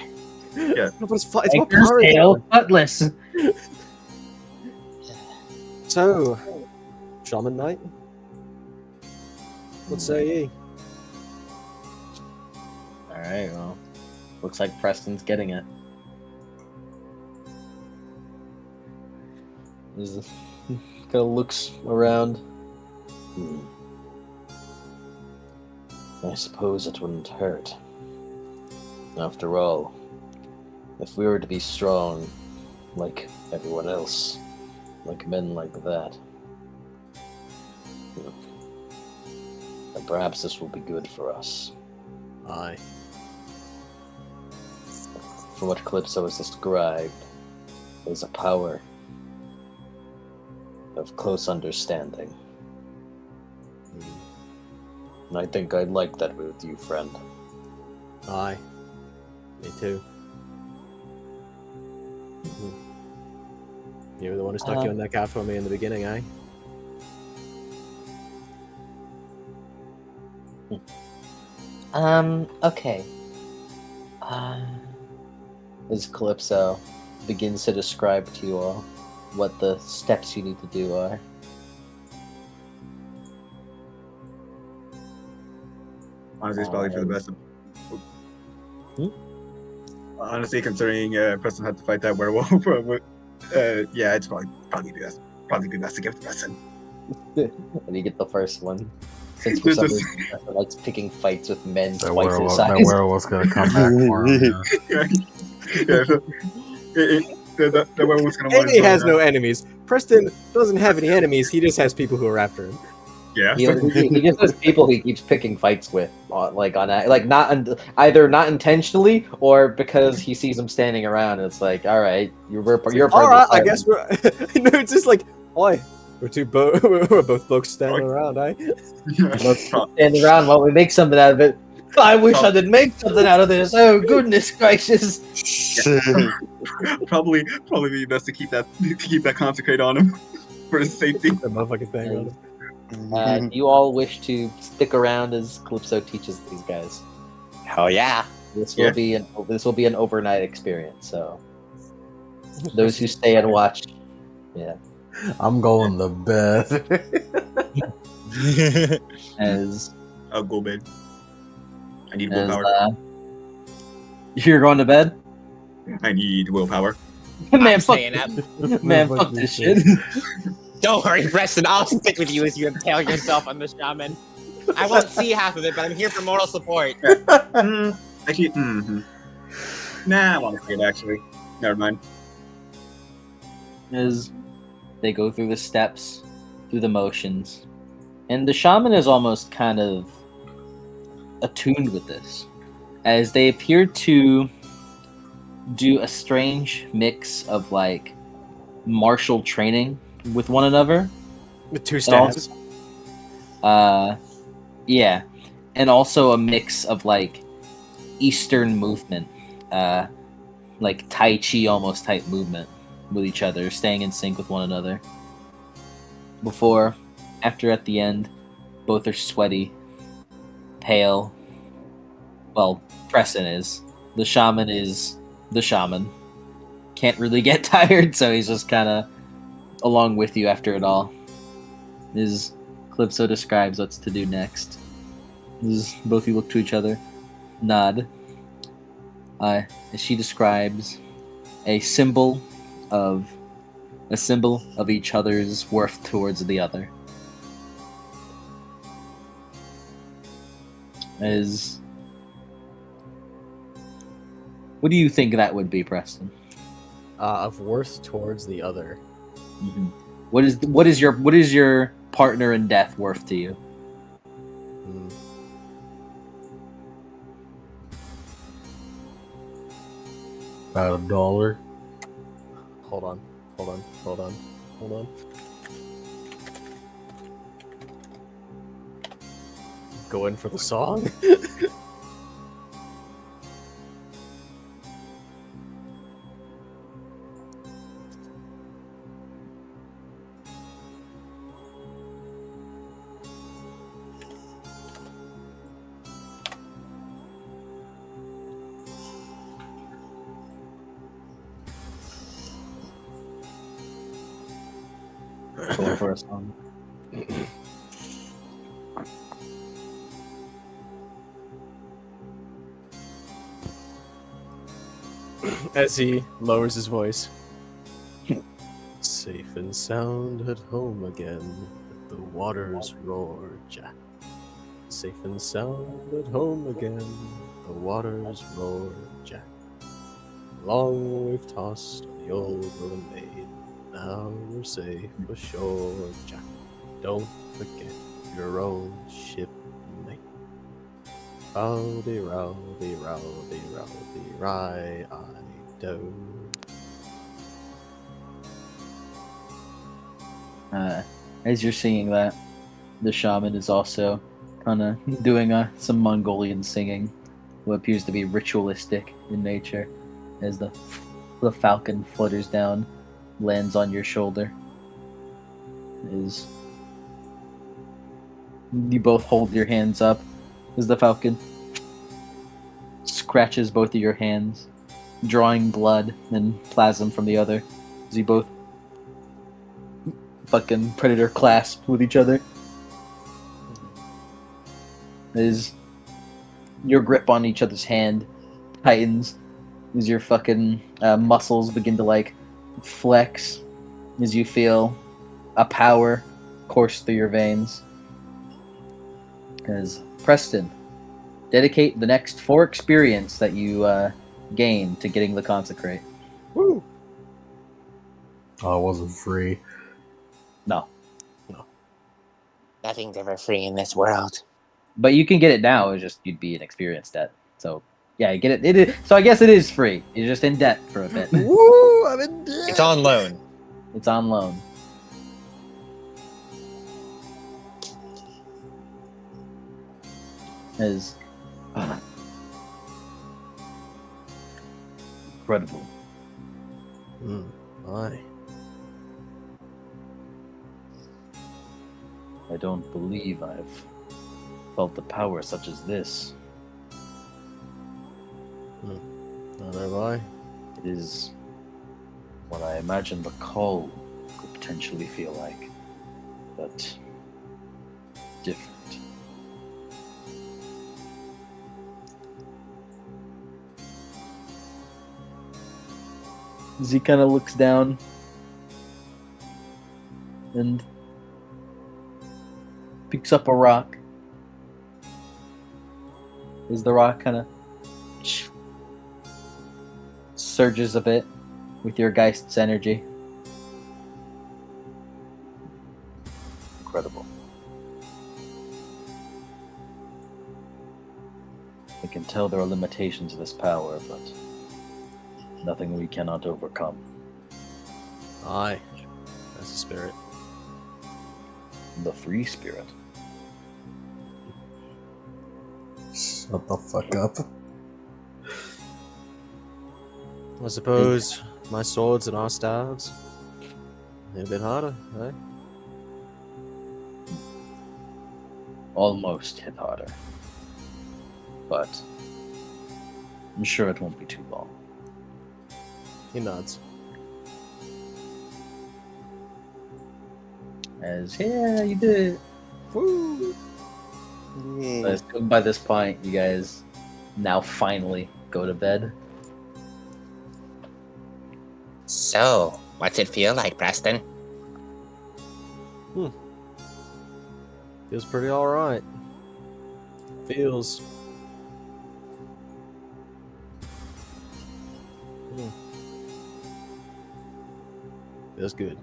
No, but it's what Anchor, power is sail, that? cutlass. So, Shaman Knight? What say ye? All right. Well, looks like Preston's getting it. Kind of looks around. I suppose it wouldn't hurt. After all, if we were to be strong, like everyone else, like men like that, then perhaps this will be good for us. Aye. For what Calypso has described, is a power of close understanding. And I think I'd like that with you, friend. Aye. Me too. You were the one who stuck you on that cat for me in the beginning, eh? Okay. As Calypso begins to describe to you all what the steps you need to do are. Honestly, it's probably for the best. Honestly, considering Preston had to fight that werewolf, yeah, it's probably be best to give it to Preston. And you get the first one. Since for some reason Preston likes picking fights with men That twice his size. werewolf's gonna come back for him. Yeah, so the werewolf's gonna want And he to has no enemies. Preston doesn't have any enemies. He just has people who are after him. Yeah, He just has people he keeps picking fights with, either not intentionally or because he sees them standing around. And it's like, all right, you're part All of the right, I party. guess we're. No, it's just like, oi, we're both blokes standing around, eh? Standing around while we make something out of it. I wish I did make something out of this. Oh goodness gracious! probably be best to keep that concentrate on him for his safety. The motherfucking thing on him. Do you all wish to stick around as Calypso teaches these guys? Hell yeah. This will be an overnight experience. So those who stay and watch, yeah. I'm going to bed. As I'll go bed. I need as willpower. you're going to bed. I need willpower. Man, I'm fuck staying up. Man, fuck this shit. Don't worry, Preston. I'll stick with you as you impale yourself on the shaman. I won't see half of it, but I'm here for moral support. Actually, nah, I want to see it. Actually, never mind. As they go through the steps, through the motions, and the shaman is almost kind of attuned with this, as they appear to do a strange mix of like martial training with one another. With two stabs. Yeah, and also a mix of like Eastern movement, like Tai Chi almost type movement with each other, staying in sync with one another. After at the end, both are sweaty, pale. Well, Preston is. The shaman is the shaman. Can't really get tired, so he's just kind of along with you after it all. As Calypso describes what's to do next. As both of you look to each other, nod. As she describes a symbol of each other's worth towards the other. What do you think that would be, Preston? Of worth towards the other. Mm-hmm. What is your partner in death worth to you? About $1. Hold on. Go in for the song? Going for a song. As he lowers his voice. Safe and sound at home again, let the waters roar, Jack. Safe and sound at home again, the waters roar, Jack. Long we've tossed on the old mermaid, now we're safe ashore, Jack. Don't forget your own shipmate. Rowdy, rowdy, rowdy, rowdy, rye-I-do. As you're seeing that, the shaman is also kind of doing some Mongolian singing, what appears to be ritualistic in nature, as the falcon flutters down, lands on your shoulder. As you both hold your hands up, as the falcon scratches both of your hands, drawing blood and plasm from the other, as you both fucking predator clasp with each other. As your grip on each other's hand tightens, as your fucking muscles begin to like flex, as you feel a power course through your veins. As Preston, dedicate the next 4 experience that you gain to getting the consecrate. Woo! Oh, it wasn't free. No, Nothing's ever free in this world. but you can get it now. It's just you'd be an experience debt. So yeah, you get it. It is, so I guess it is free. You're just in debt for a bit. Woo! I'm in debt. It's on loan. It's on loan. As incredible. Aye. I don't believe I've felt the power such as this. Neither have I. It is what I imagine the call could potentially feel like, but different. As he kind of looks down and picks up a rock. As the rock kind of surges a bit with your Geist's energy. Incredible. I can tell there are limitations to this power, but nothing we cannot overcome. Aye. That's the spirit. The free spirit. Shut the fuck up. I suppose my swords and our staves, they're a bit harder, eh? Almost hit harder. But I'm sure it won't be too long. He nods. As, yeah, you did it. Woo! By this point, you guys now finally go to bed. So, what's it feel like, Preston? Feels pretty alright. Feels. Feels good.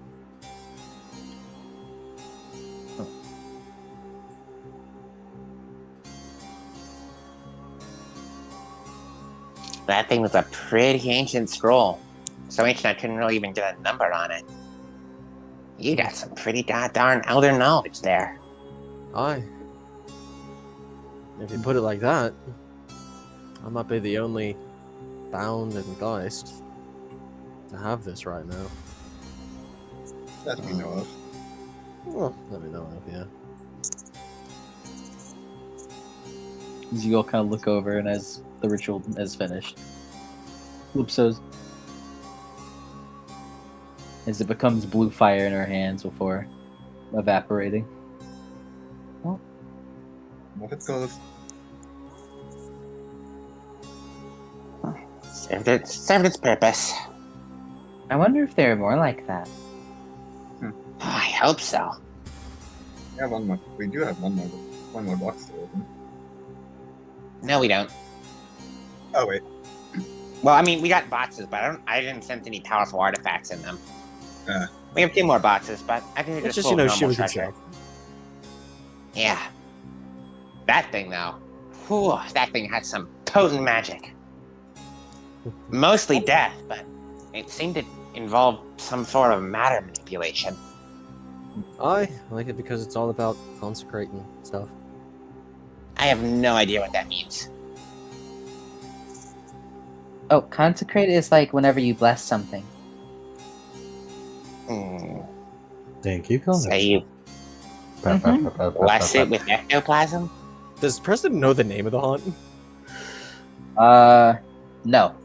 That thing was a pretty ancient scroll. So ancient I couldn't really even get a number on it. You got some pretty goddamn elder knowledge there. Aye. If you put it like that, I might be the only bound and Geist to have this right now. That we know of. Well, let me know if, yeah. As you all kind of look over, and as the ritual is finished, Lupso's, as it becomes blue fire in her hands before evaporating. What it goes. Served its purpose. I wonder if there are more like that. Oh, I hope so. We have one more. We do have one more box to open. No, we don't. Oh wait. Well, I mean, we got boxes, but I didn't sense any powerful artifacts in them. We have 2 more boxes, but I think they're It's just just, full of shit normal we can treasure. sell. Yeah. That thing, though. Whew, that thing had some potent magic. Mostly death, but it seemed to involve some sort of matter manipulation. I like it because it's all about consecrating stuff. I have no idea what that means. Oh, consecrate is like whenever you bless something. Hmm. Thank you, Colin. So you bless it with ectoplasm? Does Preston know the name of the haunt? No.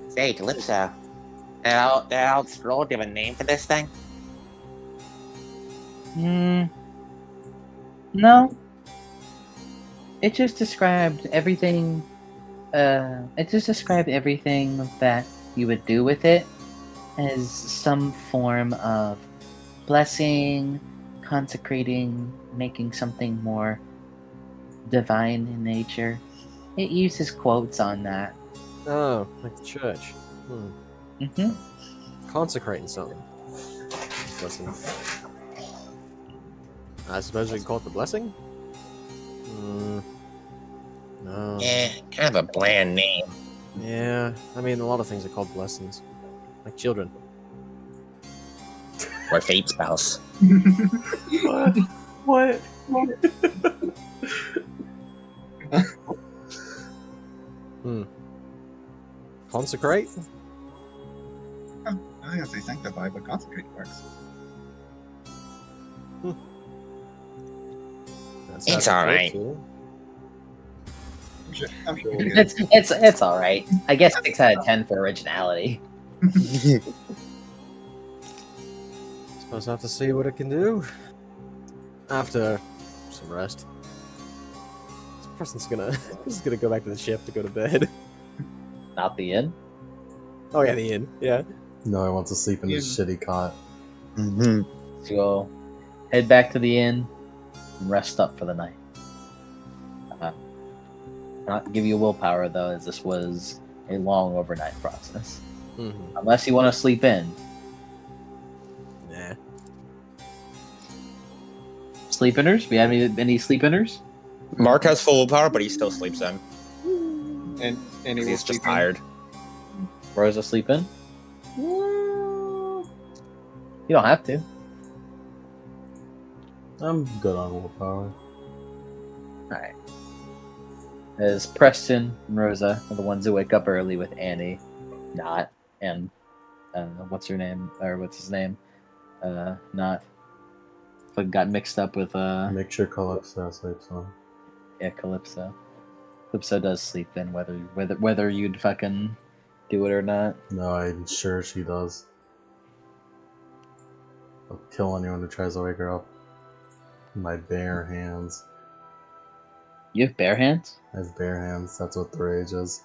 Say, Calypso. That old scroll, do you have a name for this thing? No. It just described everything. It just described everything that you would do with it as some form of blessing, consecrating, making something more divine in nature. It uses quotes on that. Oh, like the church. Consecrating something. Blessing. I suppose we can call it the blessing? No. Kind of a bland name. Yeah, I mean, a lot of things are called blessings. Like children. Or fate spells. What? Consecrate? I was gonna say sanctify, but consecrate works. That's It's how alright. too. I'm sure we'll get it. It's all right. I guess 6 out of 10 for originality. Suppose I have to see what it can do. After some rest. This person's gonna this is gonna go back to the ship to go to bed. Not the inn. Oh yeah, the inn. Yeah. No, I want to sleep in this shitty cot. So you'll head back to the inn and rest up for the night. Not give you willpower though, as this was a long overnight process. Unless you want to sleep in. Nah. Sleep-inners? We have any sleep-inners? Mark has full willpower, but he still sleeps in. And he He's just tired. Rosa sleep in? You don't have to. I'm good on willpower. Alright. As Preston and Rosa are the ones who wake up early with Annie, not, and what's her name? Or what's his name? Not. But got mixed up with Make sure Calypso sleeps on. yeah, Calypso. Calypso does sleep in whether you'd fucking do it or not. No, I'm sure she does. I'll kill anyone who tries to wake her up. My bare hands. You have bare hands? I have bare hands. That's what the rage is.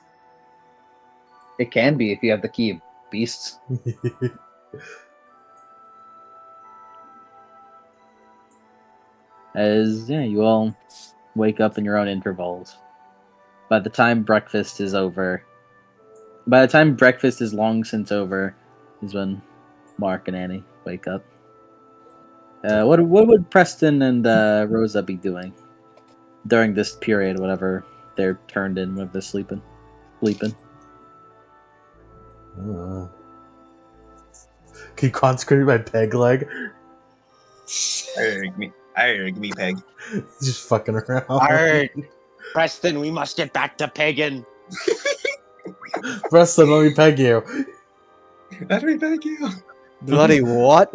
It can be if you have the key of beasts. As yeah, you all wake up in your own intervals. By the time breakfast is long since over, is when Mark and Annie wake up. What would Preston and Rosa be doing during this period, whatever they're turned in, when they're sleeping? Can you consecrate my peg leg? Give me peg. Just fucking around. Alright. Preston, we must get back to pagan. Preston, let me peg you. Let me peg you. Bloody what?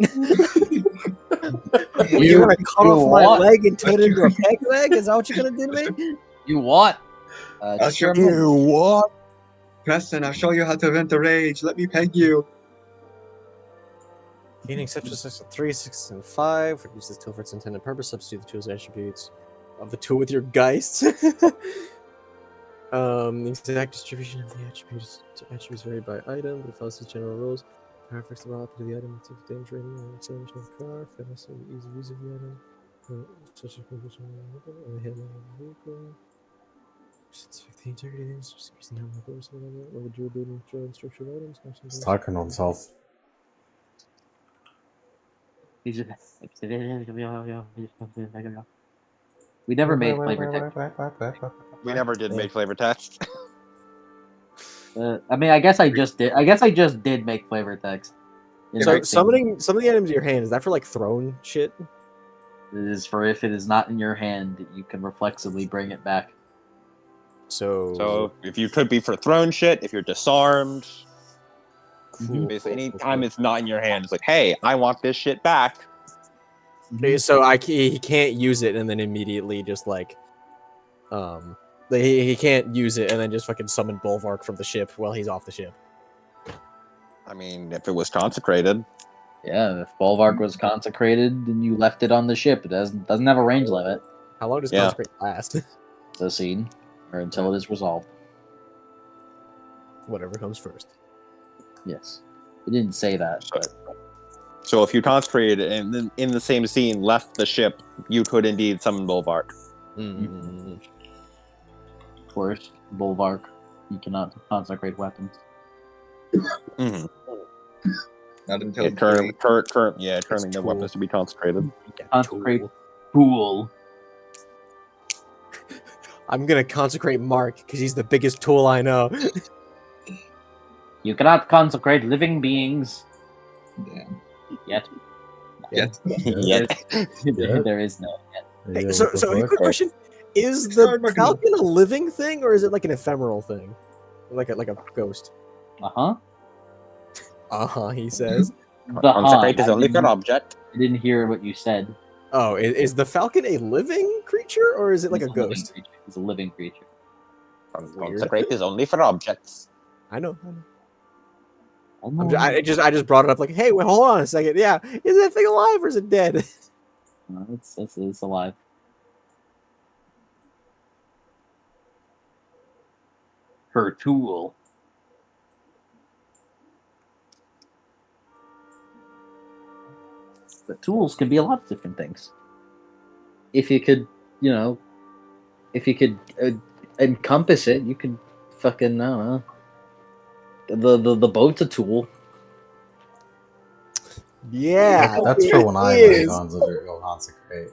You're gonna cut you off my what? leg and turn it into a peg leg? Is that what you're gonna do to me? You what? I'll show You what? Preston, I'll show you how to vent a rage. Let me peg you. Gaining substance 3, 6, and 5. Reduce this tool for its intended purpose. Substitute the tool's attributes of the tool with your Geist. The exact distribution of the attributes vary by item, but it follows the general rules. Power effects the up to the item, it's a damage rating, or acceleration of the car, fitness, and ease of use of the item, such as condition of the handling of the vehicle. The integrity of the items, just increase the number of doors, level durability, and structured items. He's talking to himself. We never made flavor text. We never did make flavor text. I mean, I guess I just did. I guess I just did make flavor text. So summoning some of the items in your hand, is that for like throne shit? It is for if it is not in your hand, you can reflexively bring it back. So if you could be for throne shit, if you're disarmed, basically any time it's not in your hand, it's like, hey, I want this shit back. So he can't use it and then immediately just like, he can't use it and then just fucking summon Bulwark from the ship while he's off the ship. I mean, if it was consecrated. Yeah, if Bulwark was consecrated and you left it on the ship, it doesn't have a range limit. How long does consecrate last? The scene, or until it is resolved. Whatever comes first. Yes, it didn't say that, but So if you consecrated and then in the same scene left the ship, you could indeed summon Bulwark. Mm. of course, Bulwark, you cannot consecrate weapons. Mm-hmm. Not until Turning It's their weapons to be consecrated. Consecrate Tool. I'm gonna consecrate Mark because he's the biggest tool I know. You cannot consecrate living beings Damn. yet. Yet. There is no yet. Hey, so a quick question: is the Start marking Falcon a living thing or is it like an ephemeral thing, like a ghost? He says. Consecrate is only for object. I didn't hear what you said. Oh, is the Falcon a living creature or is it like a ghost? It's a living creature. Consecrate is only for objects. I know. I just brought it up like, hey, wait, hold on a second. Yeah, is that thing alive or is it dead? No, it's alive. Her tool. But tools can be a lot of different things. If you could, encompass it, you could fucking, I don't know. The boat's a tool. Yeah, That's for when I go consecrate.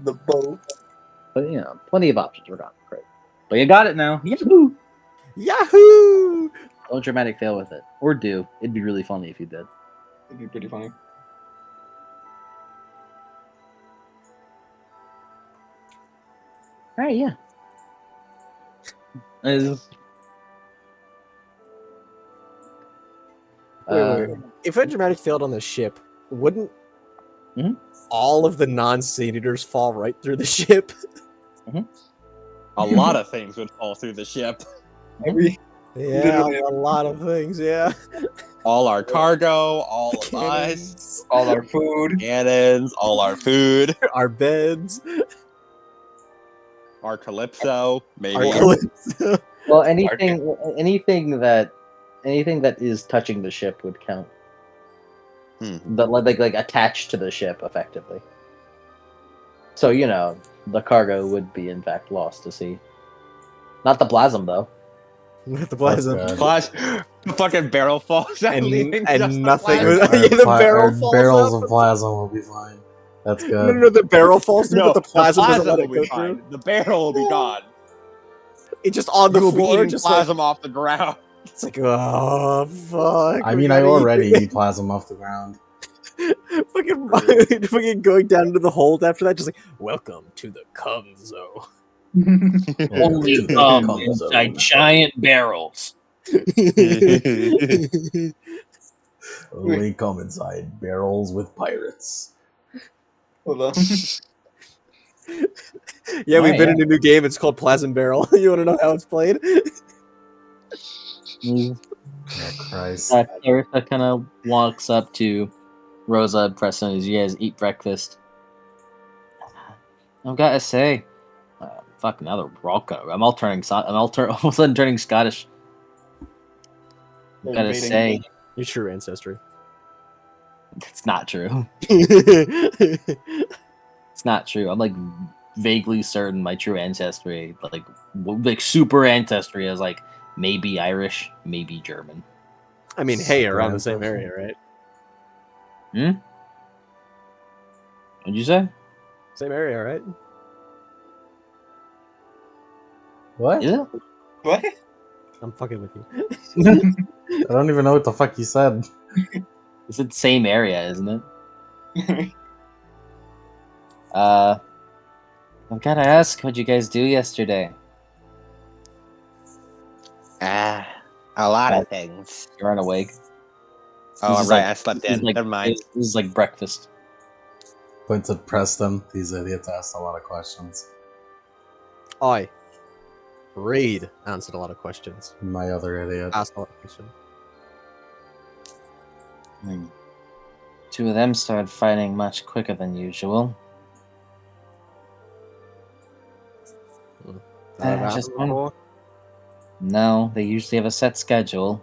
the boat. But plenty of options for consecrate. But you got it now. Yahoo! Yahoo! Don't dramatic fail with it, or do. It'd be really funny if you did. It'd be pretty funny. All right, yeah. Wait. If a dramatic failed on the ship, wouldn't all of the non-senators fall right through the ship? A lot of things would fall through the ship. Yeah, a lot of things. Yeah, all our cargo, all of us, all our food, cannons, all our food, our beds, our calypso, maybe. Our calypso. Well, anything that is touching the ship would count. But like attached to the ship, effectively. So the cargo would be in fact lost to sea. Not the plasm though. Not the plasm. The fucking barrel falls out, and just nothing. The barrel falls barrels out, of plasma will be fine. That's good. No, the barrel falls through, but the plasma doesn't let will it be go fine. through. The barrel will be gone. It's just on the floor, just plasma off the ground. It's like, oh fuck. I mean, I already eat plasma off the ground. fucking going down into the hold after that, just like, welcome to the cum zone. Only inside giant barrels. Only come inside barrels with pirates. Hold on. Yeah, we've been in a new game. It's called Plasm Barrel. You want to know how it's played? Christ. Clarissa kind of walks up to Rosa and Preston as you guys eat breakfast. I've got to say, fuck, now we're all kind of, I'm all all of a sudden turning Scottish. I've got to say, your true ancestry. It's not true. It's not true. I'm like vaguely certain my true ancestry, like super ancestry, is like maybe Irish, maybe German. I mean, hey, around the same area, right? What'd you say? Same area, right? What? Is it? What? I'm fucking with you. I don't even know what the fuck you said. It's the same area, isn't it? I've gotta ask, what'd you guys do yesterday? A lot of things. You aren't awake. Oh, This is right. like- I slept This is in. like, Never mind. This is like breakfast. Points at Preston. These idiots asked a lot of questions. I Reed answered a lot of questions. My other idiot. Asked a lot of questions. Two of them started fighting much quicker than usual. That ever just happened before? No, they usually have a set schedule.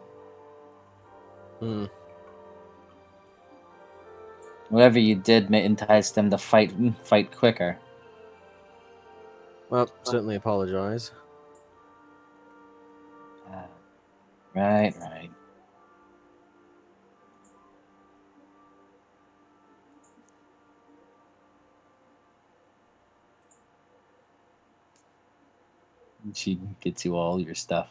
Hmm. Whatever you did may entice them to fight quicker. Well, certainly apologize. Right. She gets you all your stuff.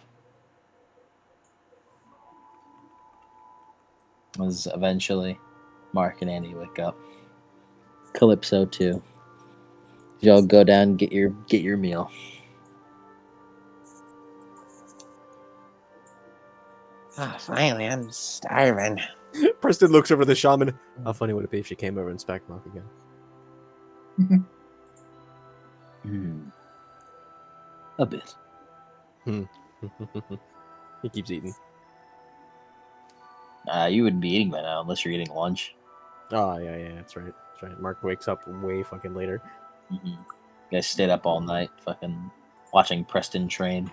Was eventually Mark and Andy wake up. Calypso too. Y'all go down and get your meal. Oh, finally, I'm starving. Preston looks over the shaman. How funny would it be if she came over and spanked Mark again? A bit. He keeps eating. You wouldn't be eating by now unless you're eating lunch. Oh, yeah, that's right. That's right. Mark wakes up way fucking later. You guys stayed up all night, fucking watching Preston train.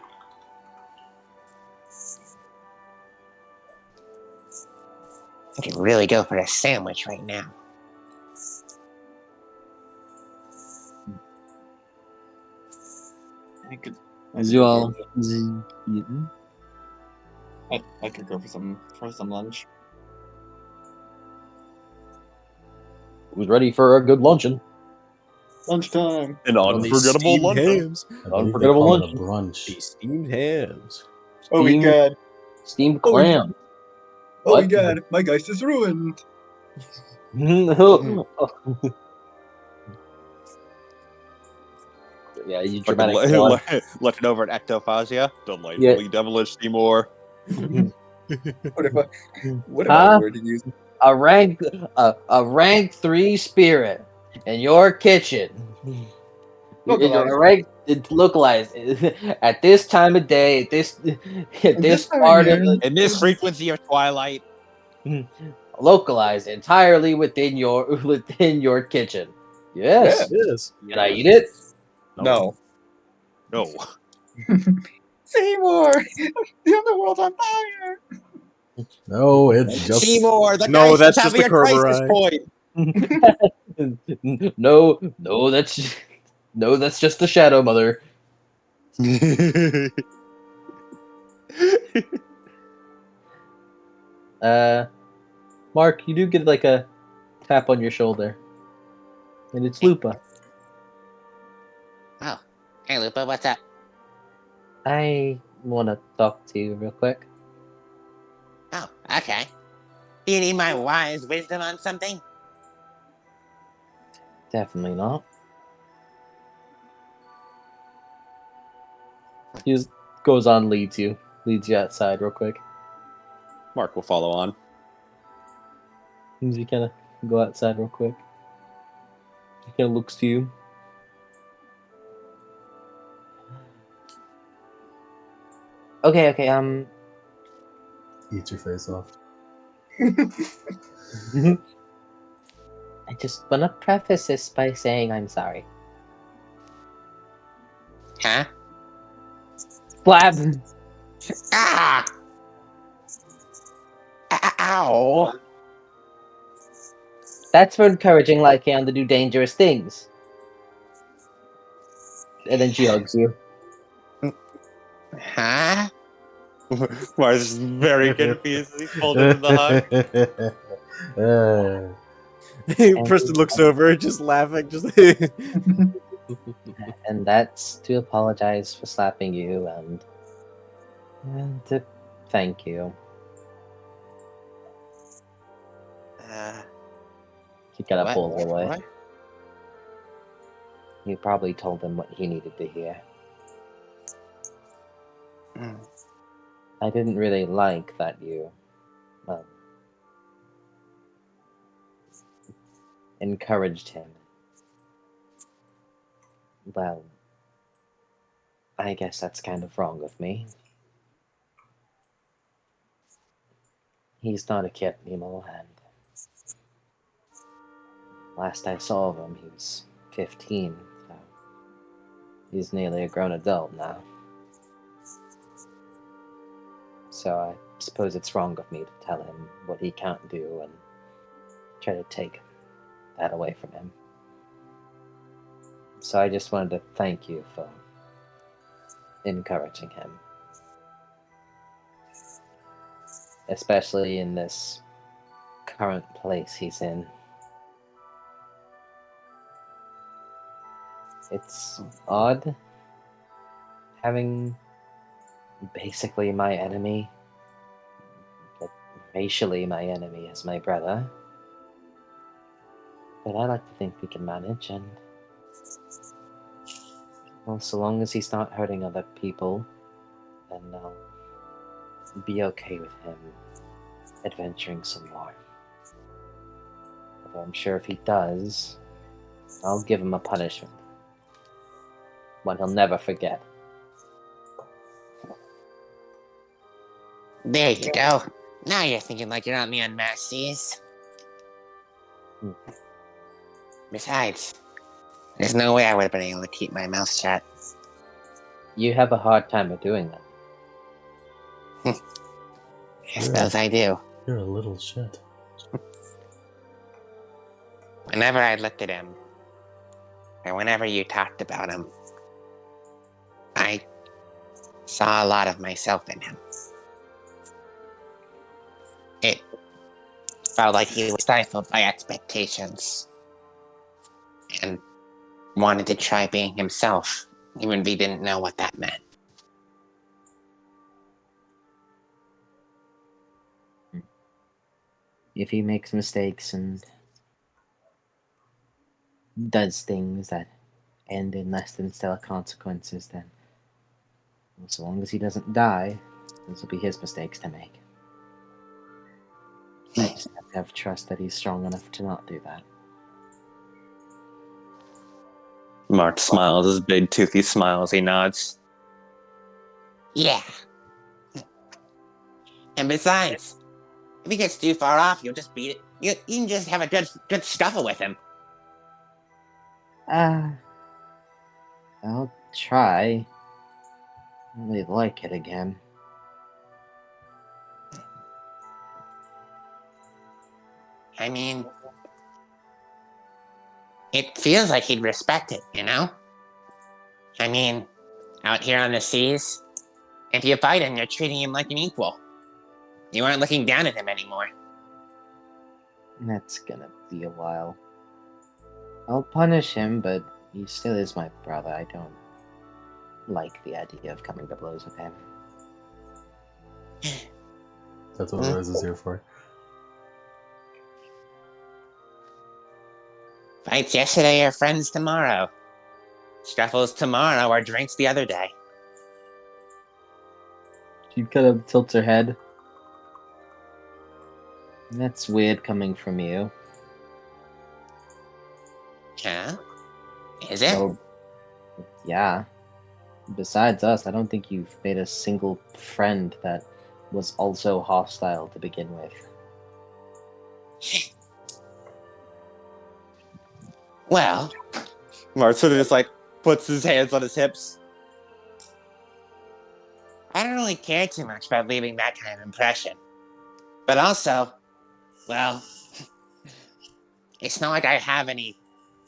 I could really go for a sandwich right now. I could. Is you all eating? I could go for some lunch. Who's ready for a good luncheon? Lunchtime. An unforgettable Steamed lunch. hams. I believe they Unforgettable call it lunch. a brunch. These steamed hams. Oh my god. Steamed Oh, yeah. clam. Oh my What? god. My Geist is ruined. Yeah, you Fucking dramatic. left it over at Ectophasia. Delightfully devilish, Seymour. What if I Huh? were to use? A rank 3 spirit in your kitchen. Localized. It's localized at this time of day. At this time of part of year. In this frequency of twilight. localized entirely within your kitchen. Yes. Yes. Can I eat it? No. No. Seymour! The underworld's on fire! No, it's just. Seymour, the No, Geist that's is just having the a crisis Kerberai. point. No, that's just the Shadow Mother. Mark, you do get like a tap on your shoulder, and it's Lupa. Oh, hey, Lupa, what's up? I want to talk to you real quick. Oh, okay. Do you need my wise wisdom on something? Definitely not. He just goes on, leads you outside real quick. Mark will follow on. You kind of go outside real quick. He kind of looks to you. Okay. Eat your face off. I just want to preface this by saying I'm sorry. Huh? Blab! Ah! Ow! That's for encouraging Lycan to do dangerous things. And then she hugs you. Huh? Mars is very confused as he's pulled into the hug. Preston looks over, just laughing, just. And that's to apologize for slapping you and to thank you. He kind of What? pulls away. What? You probably told him what he needed to hear. Mm. I didn't really like that you encouraged him. Well, I guess that's kind of wrong of me. He's not a kid anymore, and last I saw of him, he was 15, so he's nearly a grown adult now. So I suppose it's wrong of me to tell him what he can't do and try to take that away from him. So I just wanted to thank you for encouraging him. Especially in this current place he's in. It's odd having basically my enemy, but racially my enemy, as my brother. But I like to think we can manage, and well, so long as he's not hurting other people, then I'll be okay with him adventuring some more. Although I'm sure if he does, I'll give him a punishment. One he'll never forget. There you go. Now you're thinking like you're on the unmasked seas. Hmm. Besides, there's no way I would have been able to keep my mouth shut. You have a hard time of doing that. I suppose I do. You're a little shit. Whenever I looked at him, or whenever you talked about him, I saw a lot of myself in him. It felt like he was stifled by expectations and wanted to try being himself, even if he didn't know what that meant. If he makes mistakes and does things that end in less than stellar consequences, then so long as he doesn't die, those will be his mistakes to make. You just have to have trust that he's strong enough to not do that. Mark smiles, his big toothy smile as he nods. Yeah. And besides, if he gets too far off, you'll just beat it. You can just have a good scuffle with him. I'll try. I really like it again. I mean, it feels like he'd respect it, you know? I mean, out here on the seas, if you fight him, you're treating him like an equal. You aren't looking down at him anymore. That's gonna be a while. I'll punish him, but he still is my brother. I don't like the idea of coming to blows with him. That's what Rose is here for. Fights yesterday are friends tomorrow. Scuffles tomorrow or drinks the other day. She kind of tilts her head. That's weird coming from you. Huh? Is it? Well, yeah. Besides us, I don't think you've made a single friend that was also hostile to begin with. Well, Mark sort of just like puts his hands on his hips. I don't really care too much about leaving that kind of impression. But also, well, it's not like I have any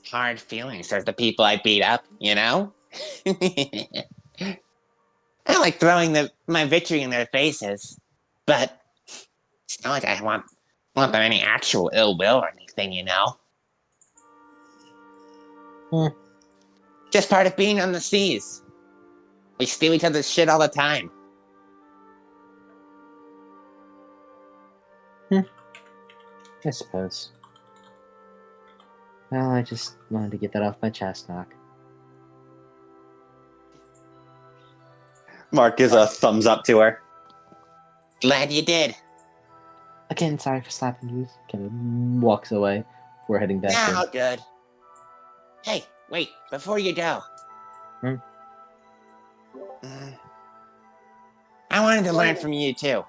hard feelings towards the people I beat up, you know? I like throwing my victory in their faces, but it's not like I want them any actual ill will or anything. thing, you know? Hmm. Just part of being on the seas. We steal each other's shit all the time. I suppose. Well, I just wanted to get that off my chest, Knock. Mark gives a thumbs up to her. Glad you did. Again, sorry for slapping you. Kind of walks away. We're heading back Nah, in. all good. Hey, wait, before you go. Hmm? I wanted to learn from you too.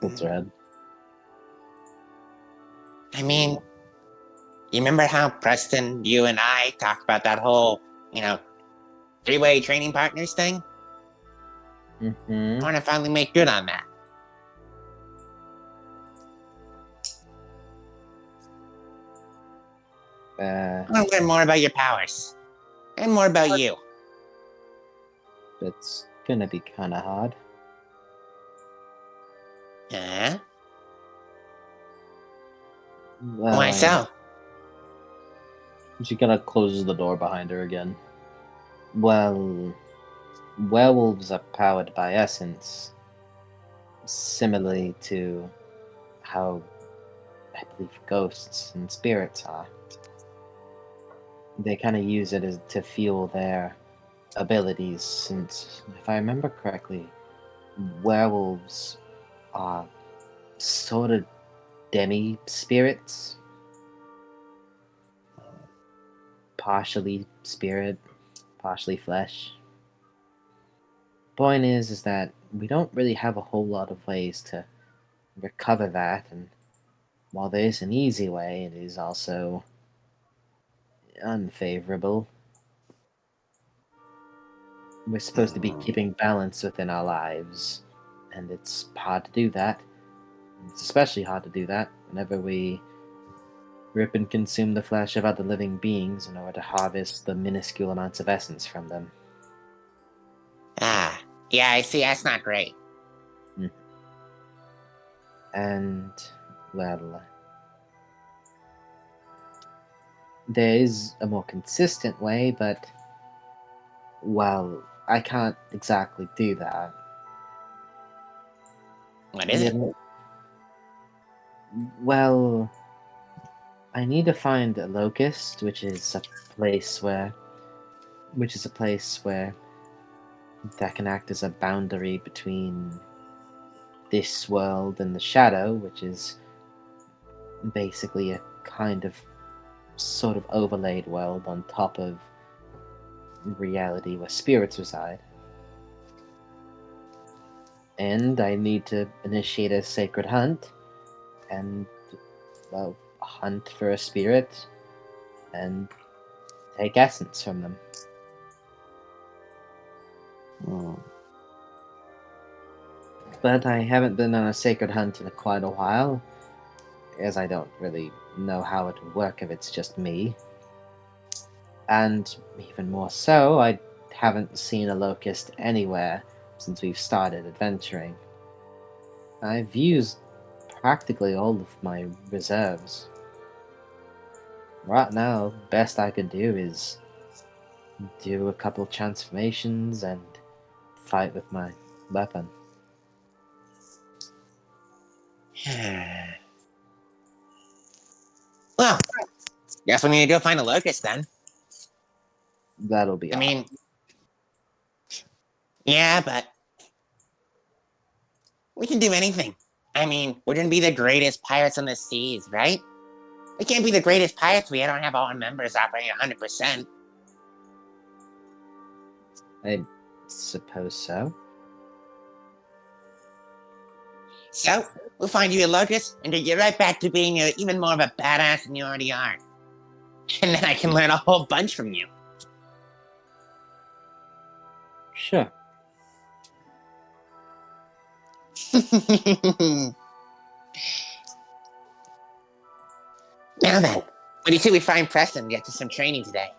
It's red. I mean, you remember how Preston, you and I talked about that whole, three-way training partners thing? Mm-hmm. I want to finally make good on that. I want to learn more about your powers. And more about you. It's gonna be kind of hard. Huh? Well, Why so? She kind of closes the door behind her again. Well, werewolves are powered by essence, similarly to how I believe ghosts and spirits are. They kind of use it to fuel their abilities, since, if I remember correctly, werewolves are sort of demi-spirits. Partially spirit, partially flesh. Point is that we don't really have a whole lot of ways to recover that, and while there is an easy way, it is also unfavorable. We're supposed to be keeping balance within our lives, and it's hard to do that. It's especially hard to do that whenever we rip and consume the flesh of other living beings in order to harvest the minuscule amounts of essence from them. Ah, yeah, I see. That's not great. And, well, there is a more consistent way, but, well, I can't exactly do that. What is it? Well, I need to find a locust, which is a place where that can act as a boundary between this world and the shadow, which is basically a kind of sort of overlaid world on top of reality where spirits reside. And I need to initiate a sacred hunt and, well, hunt for a spirit and take essence from them. But I haven't been on a sacred hunt in quite a while, as I don't really know how it would work if it's just me. And even more so, I haven't seen a locust anywhere since we've started adventuring. I've used practically all of my reserves. Right now, best I can do is do a couple of transformations and fight with my weapon. Well, guess we need to go find a locust then. That'll be I all. mean, yeah, but we can do anything. I mean, we're gonna be the greatest pirates on the seas, right? We can't be the greatest pirates if we don't have all our members operating 100%. I suppose so. So, we'll find you a locust and get you right back to being even more of a badass than you already are. And then I can learn a whole bunch from you. Sure. Now then, what do you say we find Preston and get to some training today?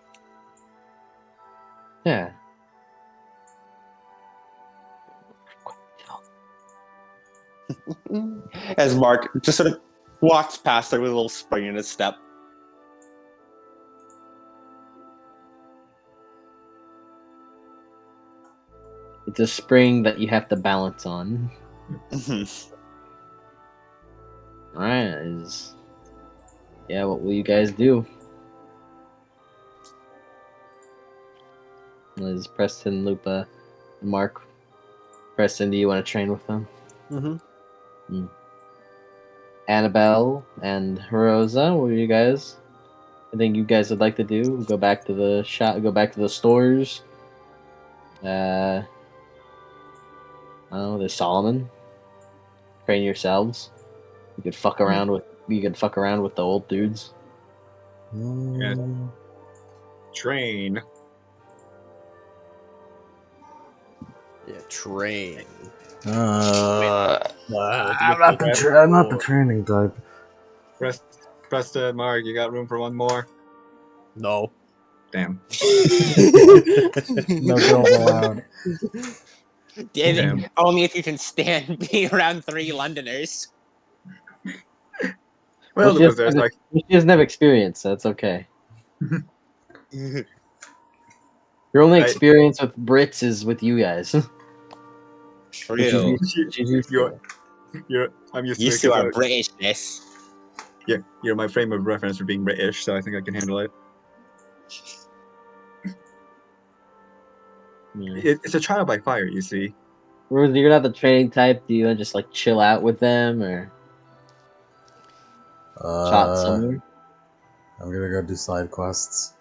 As Mark just sort of walks past her with a little spring in his step. It's a spring that you have to balance on. Alright, yeah, what will you guys do? Is Preston, Lupa, and Mark? Preston, do you want to train with them? Mm-hmm. Annabelle and Rosa, what do you guys? I think you guys would like to do? Go back to the shop. Go back to the stores. I don't know. There's Solomon. Train yourselves. You could fuck around with. You could fuck around with the old dudes. Train. Yeah, train. I'm not the training type. Presta, Mark, you got room for one more? No. Damn. No girls allowed. Damn. Only if you can stand being around 3 Londoners. Well, she, because there's like she doesn't have experience, so it's okay. Your only I- experience with Brits is with you guys. True. She's used to it. I'm used Used to to it. our Britishness. You're my frame of reference for being British, so I think I can handle it. Yeah. It's a trial by fire, you see. Rosa, you're not the training type. Do you just like chill out with them or shot somewhere? I'm gonna go do side quests.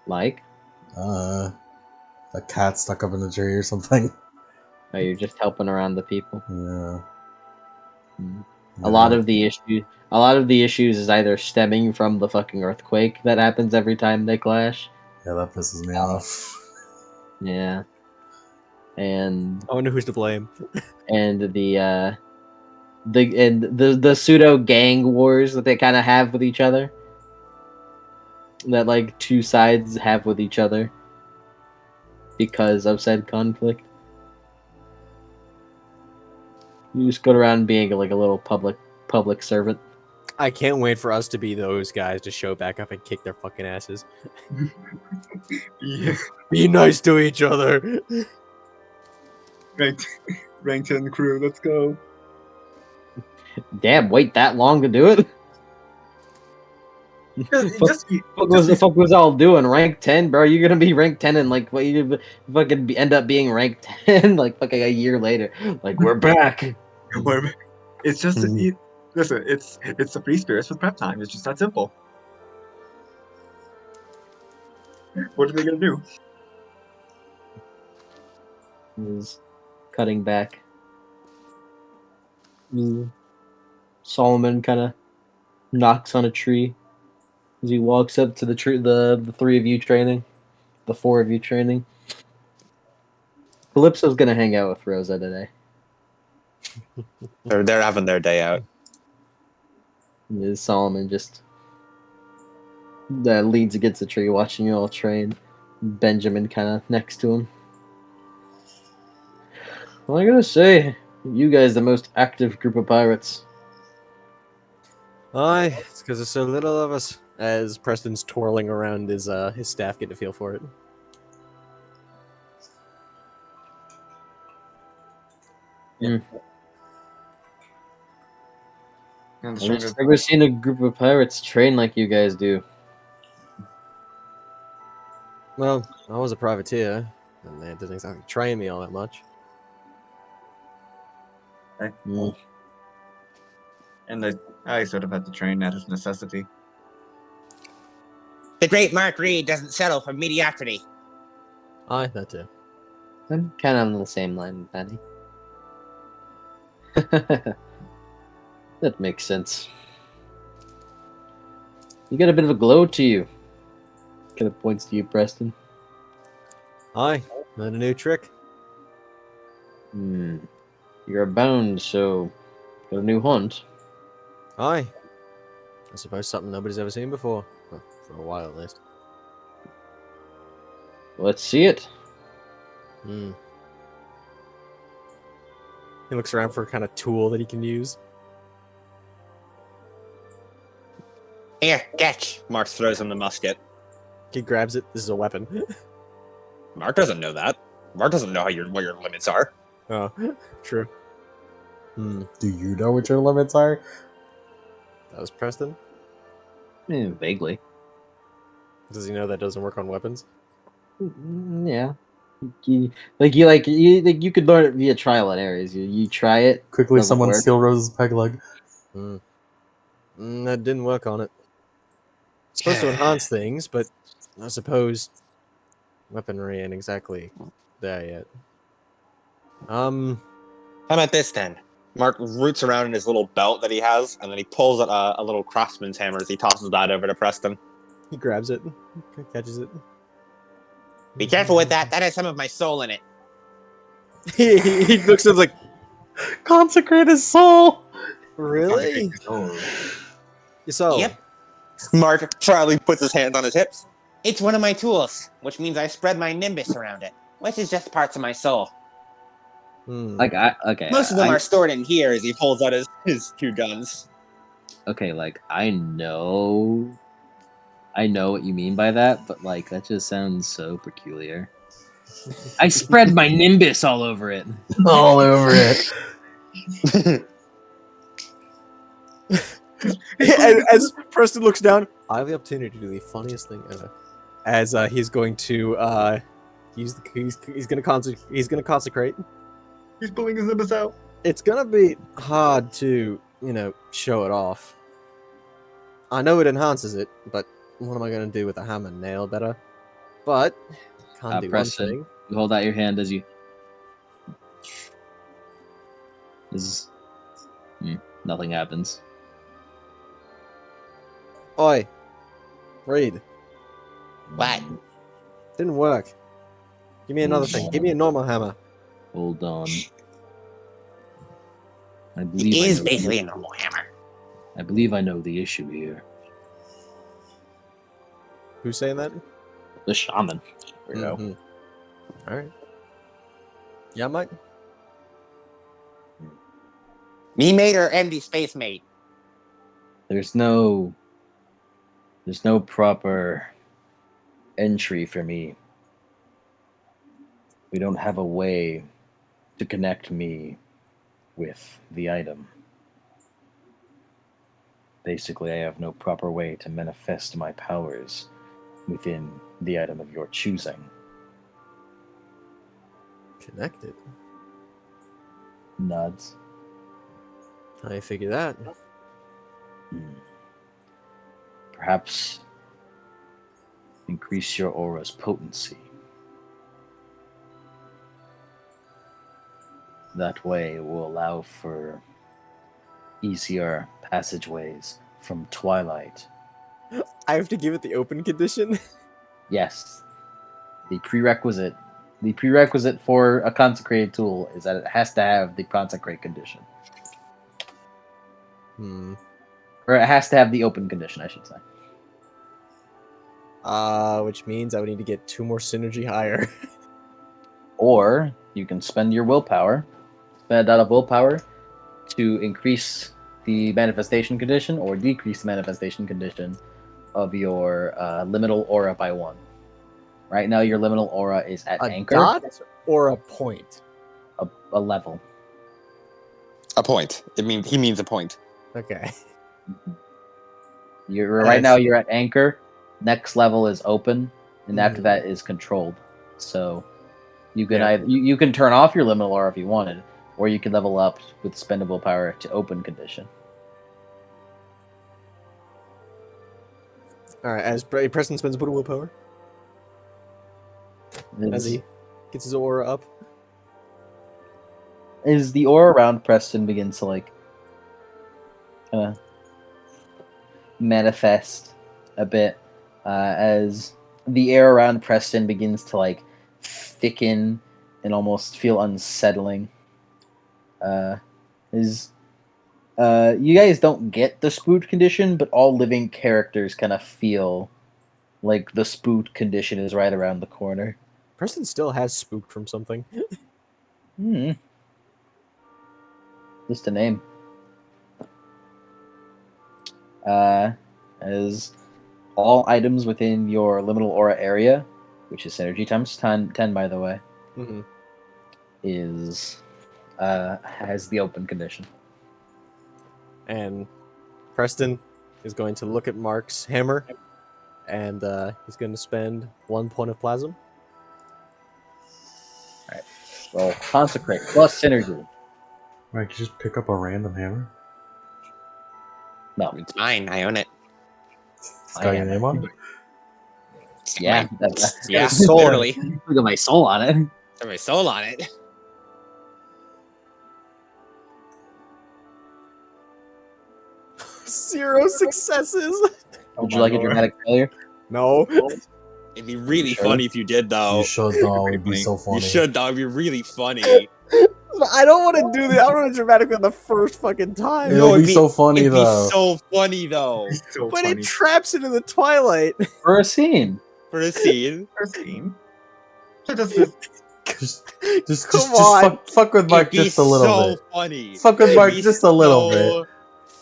Like? A cat stuck up in a tree or something. Or you're just helping around the people? Yeah. A lot of the issues is either stemming from the fucking earthquake that happens every time they clash. Yeah, that pisses me off. Yeah. And I wonder who's to blame. the pseudo gang wars that they kind of have with each other. That like two sides have with each other because of said conflict. You just go around being like a little public servant. I can't wait for us to be those guys to show back up and kick their fucking asses. Yeah. Be nice to each other. Rank 10 crew, let's go. Damn, wait that long to do it? The fuck was all doing? Rank 10, bro? You're gonna be rank 10 and like what you fucking end up being rank 10 like fucking a year later. Like we're back. It's just listen, it's the free spirits with prep time. It's just that simple. What are they gonna do? Is cutting back. Solomon kind of knocks on a tree as he walks up to the tree. The three of you training, the four of you training. Calypso's gonna hang out with Rosa today. They're having their day out. Is Solomon just leans against the tree, watching you all train. Benjamin kind of next to him. Well, I gotta say, you guys the most active group of pirates. Aye, it's because there's so little of us. As Preston's twirling around his staff, getting a feel for it. And the I've just stronger, never seen a group of pirates train like you guys do. Well, I was a privateer, and that didn't exactly train me all that much. and I sort of had to train out of necessity. The great Mark Reed doesn't settle for mediocrity. Aye, that too. I'm kind of on the same line, Benny. That makes sense. You got a bit of a glow to you. Kind of points to you, Preston. Aye, learned a new trick. You're bound, so got a new hunt. Aye. I suppose something nobody's ever seen before. Well, for a while at least. Let's see it. He looks around for a kind of tool that he can use. Here, catch. Mark throws him the musket. He grabs it. This is a weapon. Mark doesn't know that. Mark doesn't know what your limits are. Oh, true. Hmm. Do you know what your limits are? That was Preston. Vaguely. Does he know that doesn't work on weapons? Yeah. You could learn it via trial and errors. You try it. Quickly, doesn't someone work. steal Rose's peg leg. That didn't work on it. It's supposed to enhance things, but I suppose weaponry ain't exactly there yet. How about this then? Mark roots around in his little belt that he has, and then he pulls out a little craftsman's hammer as he tosses that over to Preston. He grabs it, catches it. Be careful with that. That has some of my soul in it. he looks at it like, Consecrate his soul! really? Oh. So, Yep. Mark proudly puts his hands on his hips. It's one of my tools, which means I spread my nimbus around it, which is just parts of my soul. Okay. Most of them are stored in here as he pulls out his two guns. Okay, like I know what you mean by that, but like that just sounds so peculiar. I spread my nimbus all over it. All over it. as Preston looks down, I have the opportunity to do the funniest thing ever. As he's going to he's gonna consecrate. He's pulling his nimbus out. It's gonna be hard to, show it off. I know it enhances it, but what am I gonna do with a hammer and nail better? But can't do Preston, one thing. you hold out your hand as you. Nothing happens. Oi, Reed, What? didn't work. Give me another thing. Give me a normal hammer. Hold on. I It believe is basically a normal hammer. I believe I know the issue here. Who's saying that? The shaman. There we go. Mhm. All right. Yeah, Mike. Me mate or empty space mate? There's no proper entry for me. We don't have a way to connect me with the item. Basically, I have no proper way to manifest my powers within the item of your choosing. Connected. Nods. How do you figure that? Perhaps increase your aura's potency. That way it will allow for easier passageways from twilight. I have to give it the open condition. Yes. The prerequisite for a consecrated tool is that it has to have the consecrate condition. Or it has to have the open condition, I should say. Which means I would need to get 2 more synergy higher. Or you can spend your willpower, spend out of willpower to increase the manifestation condition or decrease the manifestation condition of your liminal aura by 1. Right now, your liminal aura is at A anchor. dot or a point? A level. A point. He means a point. Okay. Right now you're at anchor. Next level is open, and after that is controlled. So you can either you can turn off your liminal aura if you wanted, or you can level up with spendable power to open condition. All right. As Preston spends a bit of willpower, as he gets his aura up. As the aura around Preston begins to manifest a bit, as the air around Preston begins to thicken and almost feel unsettling. You guys don't get the spooked condition, but all living characters kind of feel like the spooked condition is right around the corner. Preston still has spooked from something. Just a name. As all items within your liminal aura area, which is synergy times 10 by the way, Mhm. is has the open condition. And Preston is going to look at Mark's hammer, and he's going to spend 1 point of plasm. Well, consecrate plus synergy. Right, you just pick up a random hammer. No, It's mine. I own it. It's got your name on it. yeah, Yeah, soul on literally. look at my soul on it. Got my soul on it. 0 successes. Would you like a dramatic failure? No. It'd be really Sure. funny if you did, though. You should though. Pretty It'd be funny. so funny. You should, though. It'd be really funny. I don't want to do that. I don't want to dramatic on the first fucking time. It'll be so funny It'd though. be so funny, though. It's so But funny. it traps it in the twilight. For a scene. For a scene. First scene. So does this Come on. fuck with Mark It'd be just a little so bit. funny. Fuck with It'd Mark be just a little so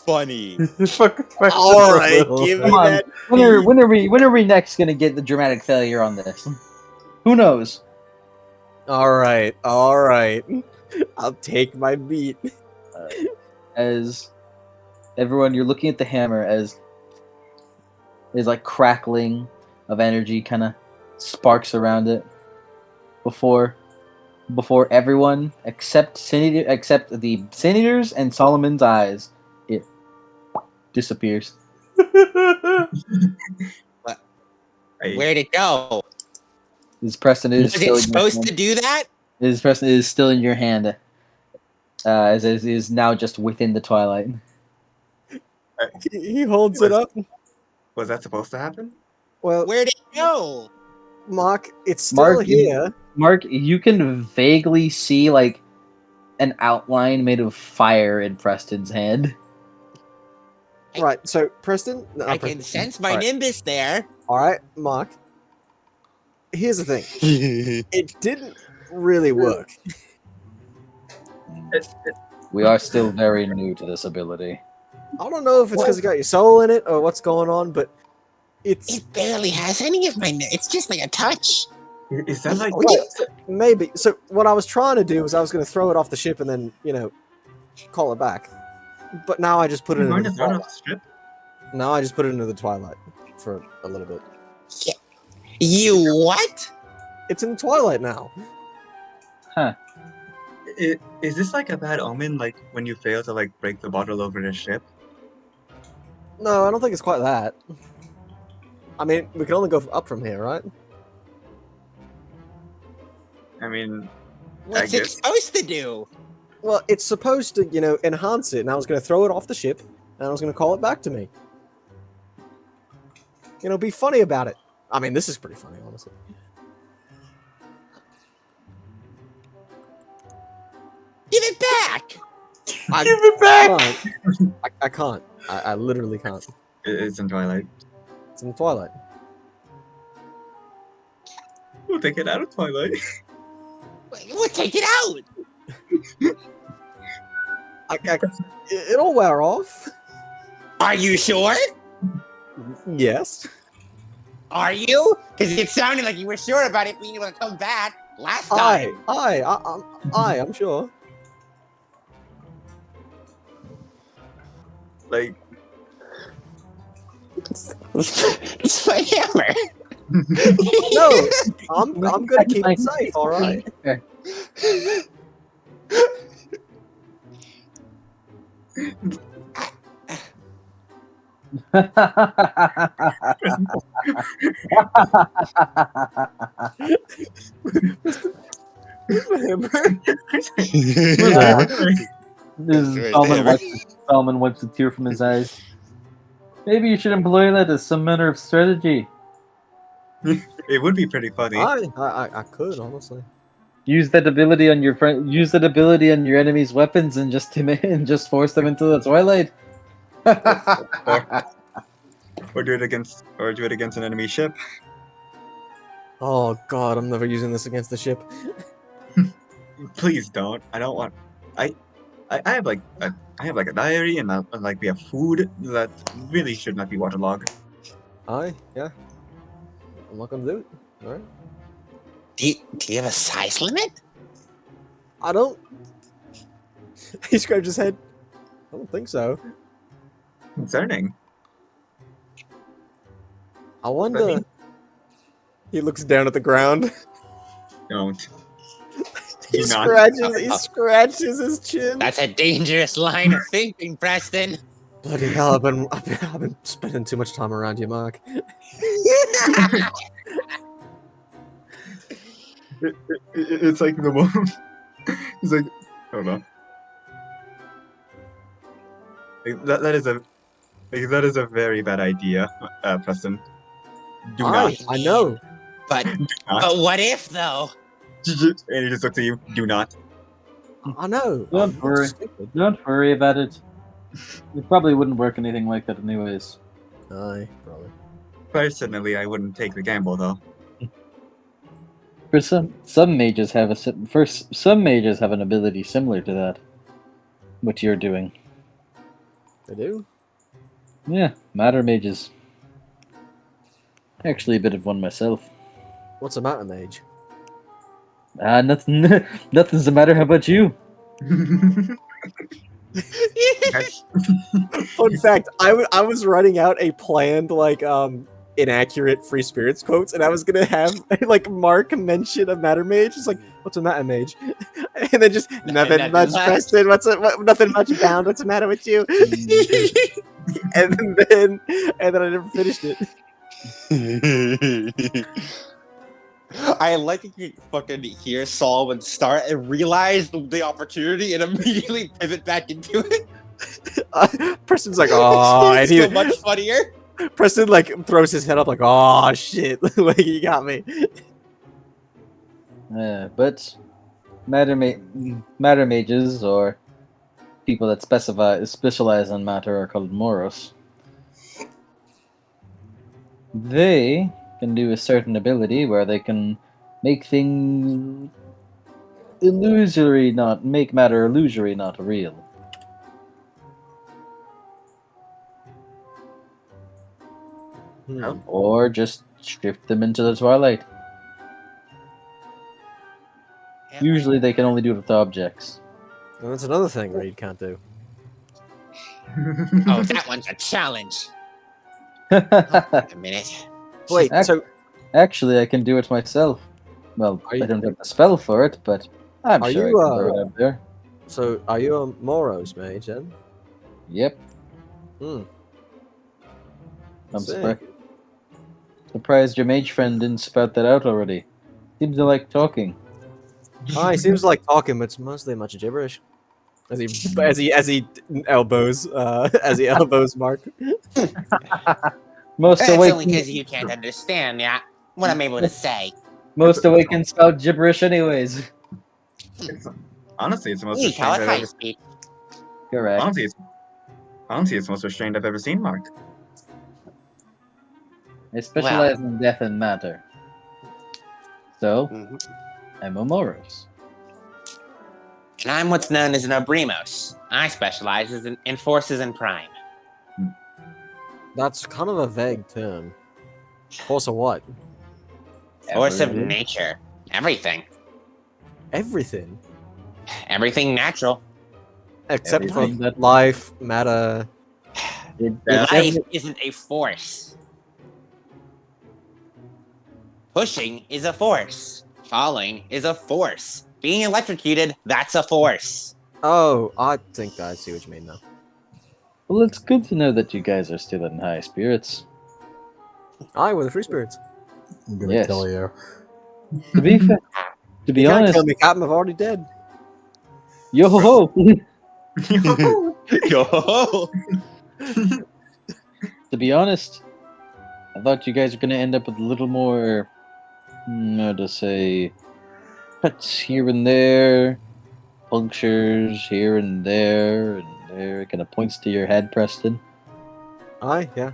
funny. bit. Fuck with Mark All just a right, little give bit. me Come on. that. When are we next gonna get the dramatic failure on this? Who knows? All right. I'll take my beat. As everyone, you're looking at the hammer as there's like crackling of energy, kind of sparks around it before everyone except the Sin Eaters and Solomon's eyes, it disappears. Where'd it go? This Preston is Was still it in your supposed hand. to do that? This Preston is still in your hand. As it is now just within the twilight. He holds it up. was that supposed to happen? Well, Where'd it go? Mark, it's still Mark, here. Mark, you can vaguely see like an outline made of fire in Preston's hand. Right. So Preston, no, I Preston. can sense my All right. Nimbus there. All right, Mark. Here's the thing. It didn't really work. We are still very new to this ability. I don't know if it's because you got your soul in it or what's going on, but it's It barely has any of my. It's just like a touch. Is that like right, so maybe. So what I was trying to do was I was going to throw it off the ship and then call it back. But now I just put it you're in going the to throw it twilight. off the strip? Now I just put it into the twilight for a little bit. You what? It's in the twilight now. Is this like a bad omen? Like when you fail to like break the bottle over the ship? No, I don't think it's quite that. I mean, we can only go up from here, right? I mean, What's I it guess. supposed to do? Well, it's supposed to, enhance it, and I was going to throw it off the ship, and I was going to call it back to me. Be funny about it. I mean, this is pretty funny, honestly. Give it back! I Give it back! can't. I can't. I literally can't. It's in Twilight. It's in the twilight. We'll take it out of Twilight. We'll take it out! It'll wear off. Are you sure? Yes. Are you? Because it sounded like you were sure about it being able to come back last time. I'm sure. Like, It's my hammer. No, I'm gonna keep it safe. All right. Solomon wipes a tear from his eyes. Maybe you should employ that as some manner of strategy. it would be pretty funny. I could honestly. Use that ability on your friend. Use that ability on your enemy's weapons, and just force them into the twilight. Or do it against an enemy ship. Oh God, I'm never using this against the ship. Please don't. I don't want. I have like a diary and like we have food that really should not be waterlogged. Aye, yeah. I'm not gonna do it. Alright. Do you have a size limit? I don't. He scratched his head. I don't think so. Concerning. I wonder. He looks down at the ground. Don't. He Do not. scratches his chin. That's a dangerous line of thinking, Preston. Bloody hell! I've been spending too much time around you, Mark. It's like the moment. It's like, hold on. Like, that is a very bad idea, Preston. Do not. I know. But not. what if though? And he just looks at you. Do not. I know. Don't I'm worry. stupid. Don't worry about it. It probably wouldn't work anything like that anyways. Aye, probably. Personally, I wouldn't take the gamble though. For some mages have some mages have an ability similar to that. What you're doing. They do? Yeah, matter mages. Actually a bit of one myself. What's a matter mage? Nothing nothing's the matter, how about you? Fun fact, I was writing out a planned like inaccurate free spirits quotes, and I was gonna have like Mark mention a matter mage. It's like, what's a matter mage? And then just nothing much, Preston. Nothing much, Bound. What's the matter with you? and then I never finished it. I like that you fucking hear Solomon start and realize the opportunity and immediately pivot back into it. Preston's like, oh, and It's he, so much funnier. Preston like throws his head up like, oh shit, like you got me. But matter mages or people that specialize in matter are called Moros. They can do a certain ability where they can make things illusory, make matter illusory, not real. Or just shift them into the twilight. Yep. Usually they can only do it with objects. And that's another thing Reed can't do. Oh, that one's a challenge. Wait a minute. Wait, so Actually, I can do it myself. Well, Are you- I don't have the spell for it, but I'm Are sure you, I can throw it out there. so are you a Moros mage then? Yep. Hmm. I'm Sick. surprised your mage friend didn't spout that out already. Seems to like talking. Oh, he seems like talking, but it's mostly much gibberish. As he elbows Mark. Most That's only awake because you can't understand what I'm able to say. most awakens spout gibberish anyways. Honestly, it's the most We call restrained it I've high ever. speed. Correct. Honestly, it's the most restrained I've ever seen, Mark. I specialize in death and matter. So, Mhm. I'm a Moros. And I'm what's known as an Obrimos. I specialize in forces and prime. That's kind of a vague term. Force of what? Force of Everything. nature. Everything. Everything. Everything natural. Except Everything for that- life, matter. It's Life isn't a force. Pushing is a force. Falling is a force. Being electrocuted, that's a force. Oh, I think I see what you mean now. Well, it's good to know that you guys are still in high spirits. Aye, we're the free spirits. I'm gonna Yes. kill you. To be fair, to be You can't honest, kill me, Captain. I'm already dead. yo ho ho. Yo. To be honest, I thought you guys were gonna end up with a little more, how to say, cuts here and there, punctures here and there, It kind of points to your head, Preston. Aye, yeah.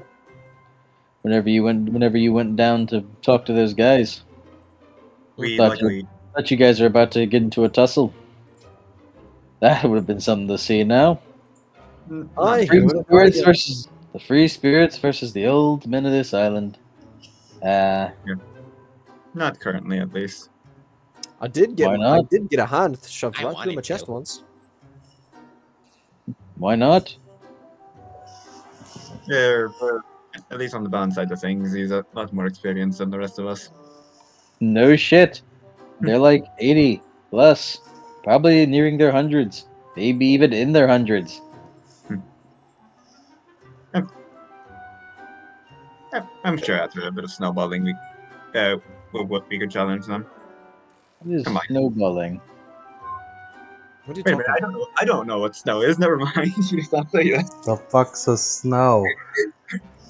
Whenever you went down to talk to those guys, We Thought luckily thought you guys are about to get into a tussle. That would have been something to see now. Aye, Not, Free would have spirits liked it. versus the free spirits versus the old men of this island. not currently, at least. I did Why get not? a hand shoved I right through my wanted chest to. once. Why not? Yeah, at least on the band side of things, he's a lot more experienced than the rest of us. No shit. They're like 80 plus, probably nearing their hundreds, maybe even in their hundreds. I'm sure after a bit of snowballing, we could challenge them. It is Come on. snowballing. What are you Wait a talking minute, I don't know what snow is. Never mind. You stop saying that. The fuck's a snow?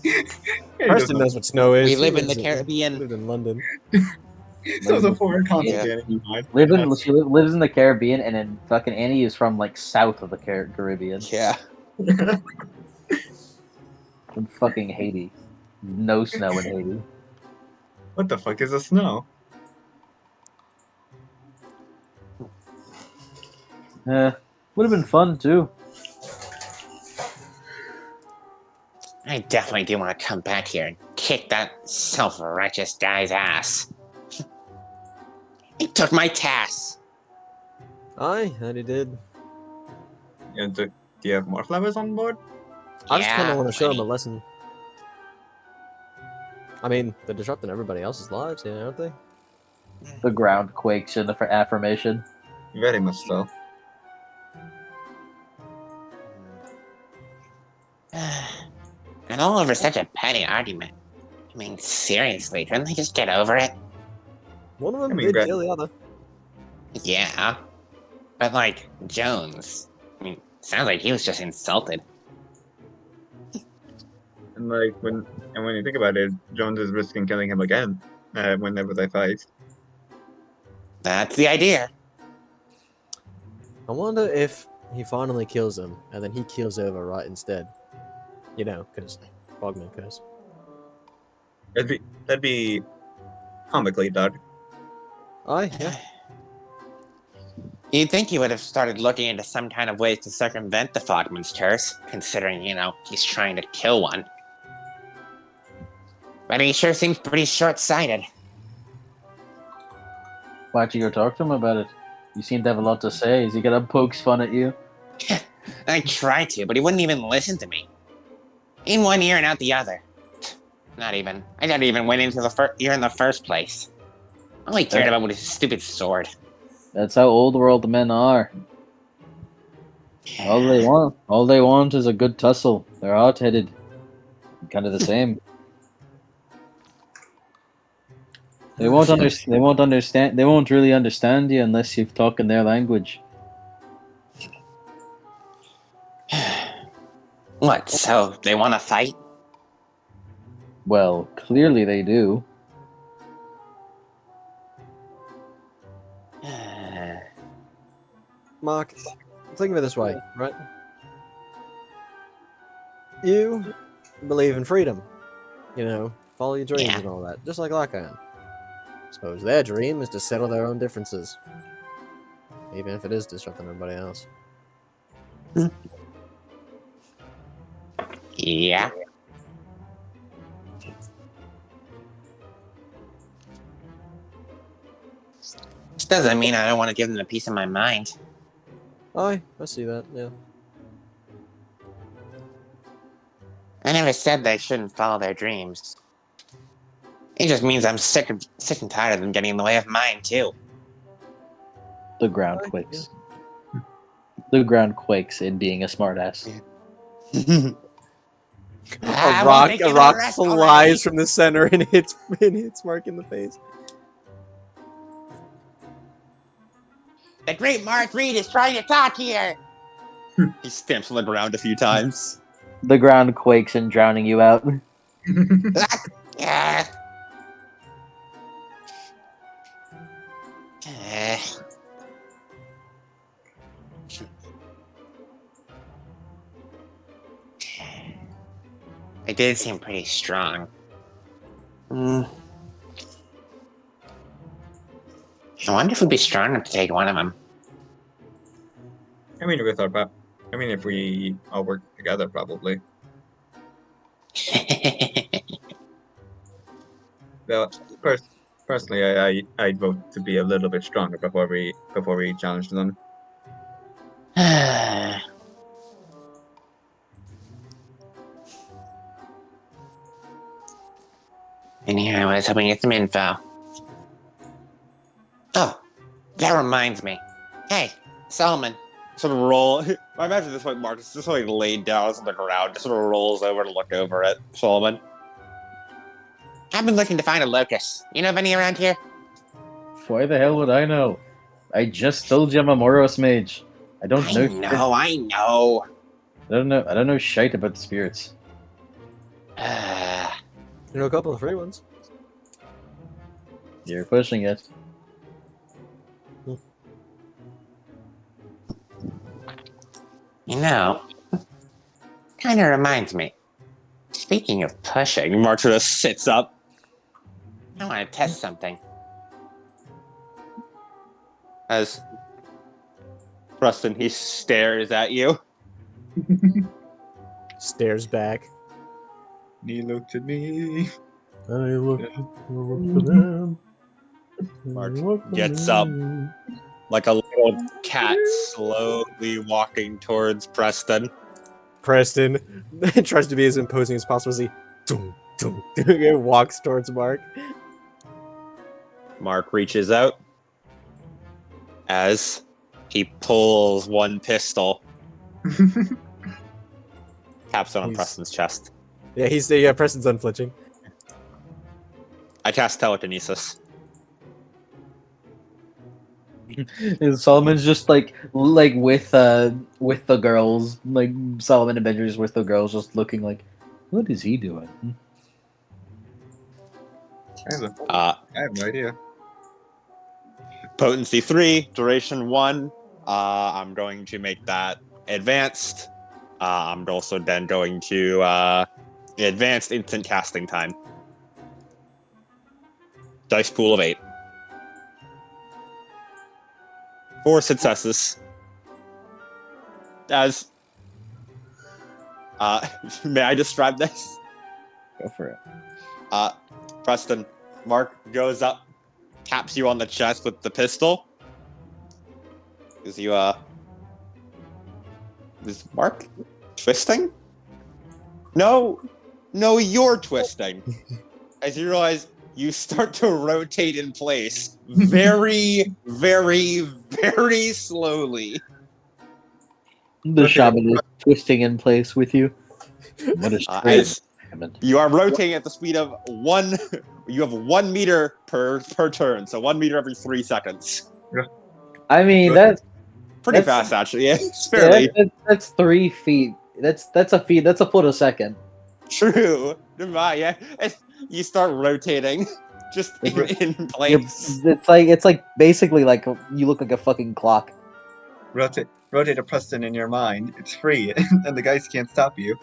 Yeah, he does Preston know. knows what snow is. We He live in the lives Caribbean. lived in London. So it's a foreign Yeah. concept to any mind. She lives in the Caribbean, and then fucking Annie is from like south of the Caribbean, Yeah. from fucking Haiti. No snow in Haiti. What the fuck is a snow? Would have been fun too. I definitely do want to come back here and kick that self-righteous guy's ass. He took my tasks. Aye, and he did. Yeah, do you have more flowers on board? I just kind Yeah, of want to show him a plenty. lesson. I mean, they're disrupting everybody else's lives here, aren't they? The ground quakes in the affirmation. Very much so. And all over such a petty argument. I mean, seriously, couldn't they just get over it? One of them I mean, did Greg- kill the other. Yeah. But, like, Jones. I mean, sounds like he was just insulted. And like when you think about it, Jones is risking killing him again whenever they fight. That's the idea. I wonder if he finally kills him, and then he kills over right instead. You know, because Bogman curse. That'd be comically dark. Aye, yeah. You'd think he would have started looking into some kind of ways to circumvent the Fogman's curse, considering, he's trying to kill one. But he sure seems pretty short-sighted. Why don't you go talk to him about it? You seem to have a lot to say. Is he gonna poke fun at you? I tried to, but he wouldn't even listen to me. In one ear and out the other. Not even. I never even went into the ear in the first place. All he cared about was his stupid sword. That's how old world men are. All they want is a good tussle. They're hot-headed. Kind of the same. They won't understand. They won't really understand you unless you've talked in their language. What, so they want to fight? Well, clearly they do. Mark, think of it this way, right? You believe in freedom. Follow your dreams Yeah. and all that, just like I can. Suppose their dream is to settle their own differences. Even if it is disrupting everybody else. Yeah. This doesn't mean I don't want to give them a piece of my mind. Aye, I see that, yeah. I never said they shouldn't follow their dreams. It just means I'm sick and tired of them getting in the way of mine, too. The ground quakes. The ground quakes in being a smartass. I A won't rock, make a you rock rest flies already. from the center and hits Mark in the face. The great Mark Reed is trying to talk here. He stamps on the ground a few times. The ground quakes and drowning you out. Yeah. It did seem pretty strong. I wonder if we'd be strong enough to take one of them. I mean, with our I mean, if we all work together, probably. Well, personally, I'd vote to be a little bit stronger before we challenge them. Anyhow, I was hoping to get some info. Oh, that reminds me. Hey, Solomon. Sort of roll. I imagine this point, Mark is just like laid down on the ground, just sort of rolls over to look over at Solomon. I've been looking to find a locust. You know of any around here? Why the hell would I know? I just told you I'm a Moros mage. I don't know. I know. I don't know shite about the spirits. You know a couple of free ones. You're pushing it. You know, kind of reminds me. Speaking of pushing, Martura sits up. I want to test something. As Preston, he stares at you. Stares back. He looked at me. I look to them. Mark gets up like a little cat slowly walking towards Preston. Preston tries to be as imposing as possible as he walks towards Mark. Mark reaches out as he pulls one pistol, taps it on Preston's chest. Yeah, Preston's unflinching. I cast telekinesis. And Solomon's just like with the girls, like Solomon Avengers with the girls, just looking like, what is he doing? I have no idea. Potency 3, duration 1. I'm going to make that advanced. I'm also then going to advanced instant casting time. Dice pool of 8. 4 successes. As may I describe this? Go for it. Preston, Mark goes up, taps you on the chest with the pistol. Is Mark twisting? No, you're twisting. As you realize you start to rotate in place very, very, very slowly. The shaman is twisting in place with you. What is as you are rotating at the speed of 1, you have 1 meter per turn, so 1 meter every 3 seconds. I mean, that's pretty fast, actually. Yeah, it's fairly. That's 3 feet. That's a feet. That's a foot a second. True. Yeah. You start rotating, just in place. It's like basically like you look like a fucking clock. Rotate a Preston in your mind. It's free, and the guys can't stop you.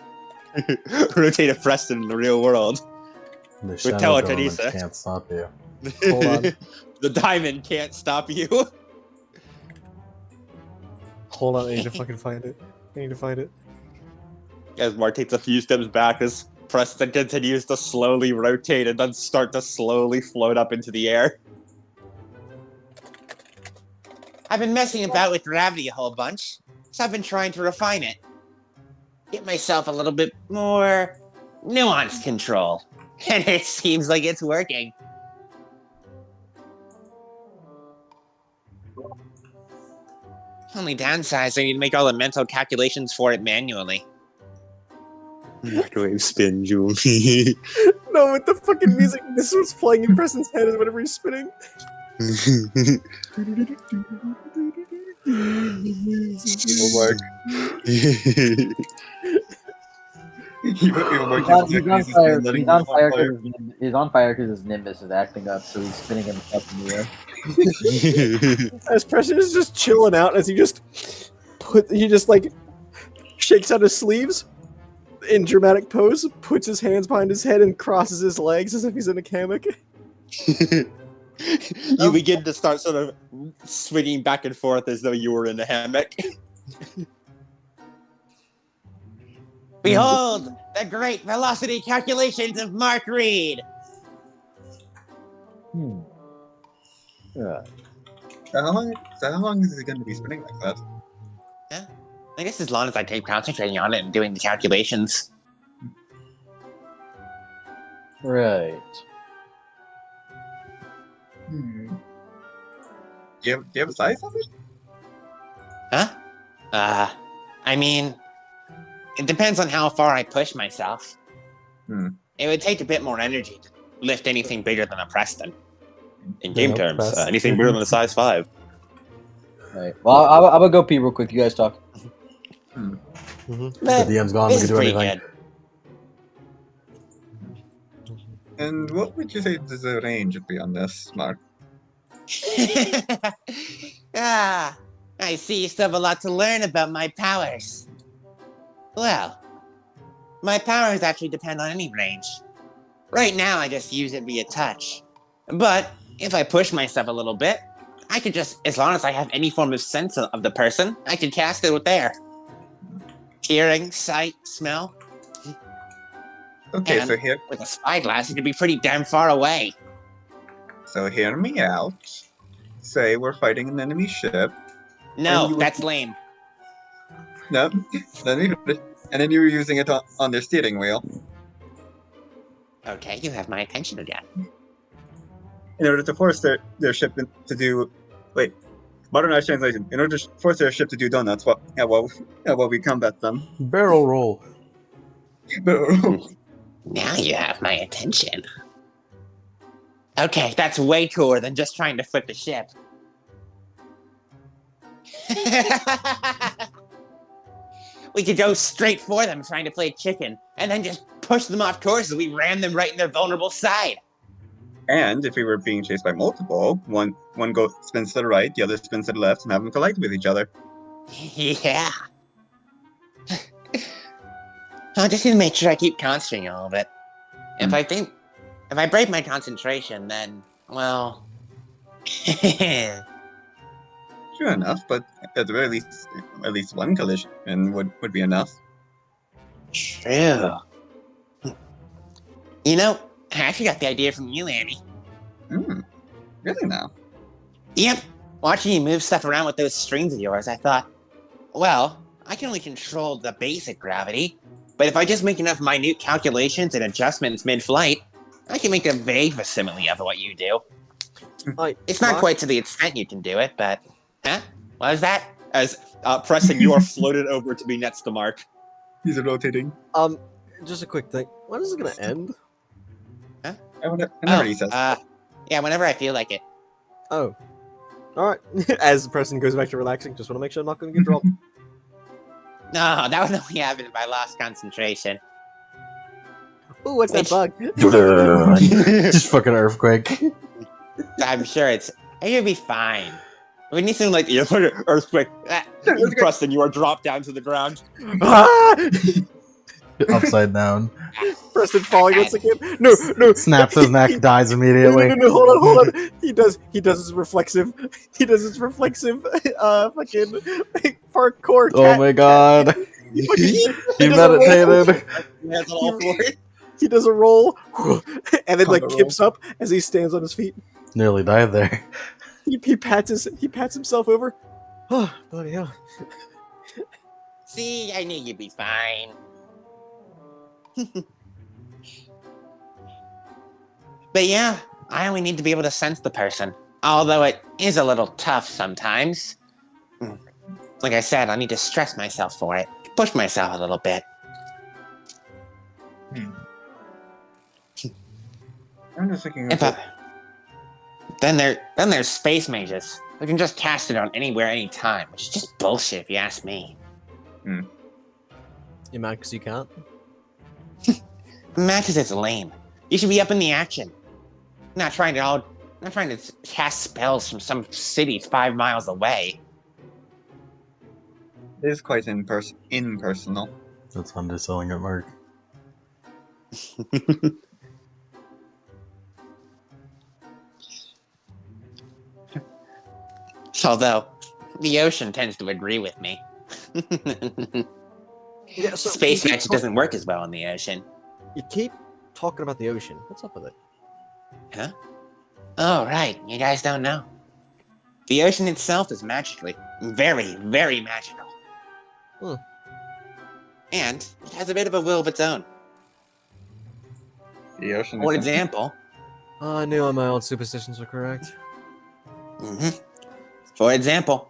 Rotate a Preston in the real world. The with telekinesis. Can't stop you. Hold on. The diamond can't stop you. Hold on, I need to fucking find it. As Mark takes a few steps back, as Preston continues to slowly rotate and then start to slowly float up into the air. I've been messing about with gravity a whole bunch, so I've been trying to refine it. Get myself a little bit more nuanced control. And it seems like it's working. Only downside is I need to make all the mental calculations for it manually. Microwave spin, Julie. No, with the fucking music, this was playing in Preston's head whenever he's spinning. Mark. He's on fire because his Nimbus is acting up, so he's spinning himself in the air. As Preston is just chilling out, as he just shakes out his sleeves in dramatic pose, puts his hands behind his head, and crosses his legs as if he's in a hammock. You begin to start sort of swinging back and forth as though you were in a hammock. Behold the great velocity calculations of Mark Reed. Yeah. So how long is it going to be spinning like that? Yeah. I guess as long as I keep concentrating on it and doing the calculations. Right. Hmm. Do you have a size of it? Huh? I mean, it depends on how far I push myself. It would take a bit more energy to lift anything bigger than a Preston. In game terms, anything bigger than a size 5. Right. Well, I'm gonna go pee real quick. You guys talk. The But DM's gone. We this can is do pretty anything. And what would you say is the range be on this, Mark? good. I see you still have a lot to learn about my powers. Well, my powers actually depend on any range. Right now, I just use it via touch. But if I push myself a little bit, I could just, as long as I have any form of sense of the person, I could cast it with there. Hearing, sight, smell, Okay, and so here, with a spyglass, it could be pretty damn far away. so hear me out. Say we're fighting an enemy ship. And No, you were, that's lame. no, let me finish. And then you were using it on their steering wheel Okay, you have my attention again. in order to force their ship to do. Wait, modernized translation. In order to force their ship to do donuts, while we combat them. Barrel roll. Now you have my attention. Okay, that's way cooler than just trying to flip the ship. We could go straight for them trying to play chicken, and then just push them off course as we ram them right in their vulnerable side. And if we were being chased by multiple, one spins to the right, the other spins to the left, and have them collide with each other. Yeah. I just need to make sure I keep concentrating a little bit. If I break my concentration, then, well... Sure enough, but at the very least, at least one collision would be enough. True. You know, I actually got the idea from you, Annie. Really now? Yep. Watching you move stuff around with those strings of yours, I thought, well, I can only control the basic gravity, but if I just make enough minute calculations and adjustments mid-flight, I can make a vague facsimile of what you do. It's not quite to the extent you can do it, but... Huh? What is that? As Preston, you are floated over to be next to Mark. He's rotating. Just a quick thing. When is it gonna end? Huh? Whenever he says. Yeah, whenever I feel like it. Oh. Alright. As the person goes back to relaxing, just want to make sure I'm not gonna get dropped. No, that would only happen if I lost concentration. Ooh, what's that bug? Just fucking earthquake. I'm sure you'll be fine. We need something like the earthquake. Preston, you are dropped down to the ground. Ah! Upside down. Preston falling once again. No. Snaps his neck, dies immediately. No, hold on. He does his reflexive. He does his reflexive. Fucking parkour. Oh my god. He meditated. He does a roll, and then Combo kips up as he stands on his feet. Nearly died there. He pats himself over. Oh, bloody hell. See, I knew you'd be fine. But yeah, I only need to be able to sense the person. Although it is a little tough sometimes. Like I said, I need to stress myself for it. Push myself a little bit. I'm just thinking. Then there's space mages. We can just cast it on anywhere, anytime, which is just bullshit if you ask me. You mad because you can't? Mad because it's lame. You should be up in the action. Not trying to cast spells from some city 5 miles away. It is quite impersonal. That's underselling it, Mark. Although, the ocean tends to agree with me. Yeah, so Space magic doesn't work as well in the ocean. You keep talking about the ocean. What's up with it? Huh? Oh, right. You guys don't know. The ocean itself is magically very, very magical. Hmm. And it has a bit of a will of its own. The ocean For is example, I knew my old superstitions were correct. For example,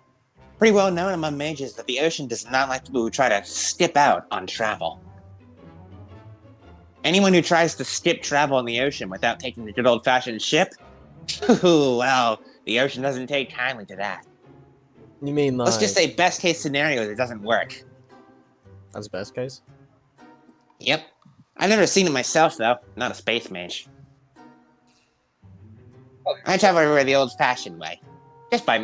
pretty well known among mages that the ocean does not like people who try to skip out on travel. Anyone who tries to skip travel in the ocean without taking the good old-fashioned ship, well, the ocean doesn't take kindly to that. You mean like Let's just say best case scenario, it doesn't work. that's best case? Yep. I've never seen it myself, though. Not a space mage. I travel everywhere the old-fashioned way. Just by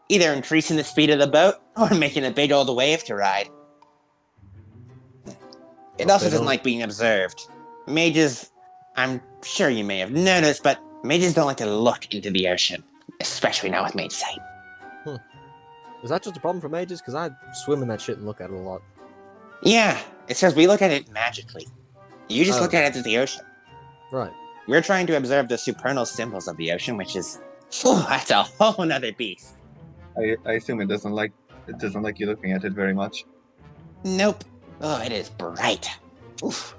either increasing the speed of the boat, or making a big old wave to ride. It also doesn't like being observed. Mages, I'm sure you may have noticed, but mages don't like to look into the ocean. Especially not with mage sight. Is that just a problem for mages? Because I swim in that shit and look at it a lot. Yeah, it's because we look at it magically. You just Oh. look at it as the ocean. Right. We're trying to observe the supernal symbols of the ocean, which is... that's a whole nother beast. I assume it doesn't like you looking at it very much. Nope. Oh, it is bright. Oof.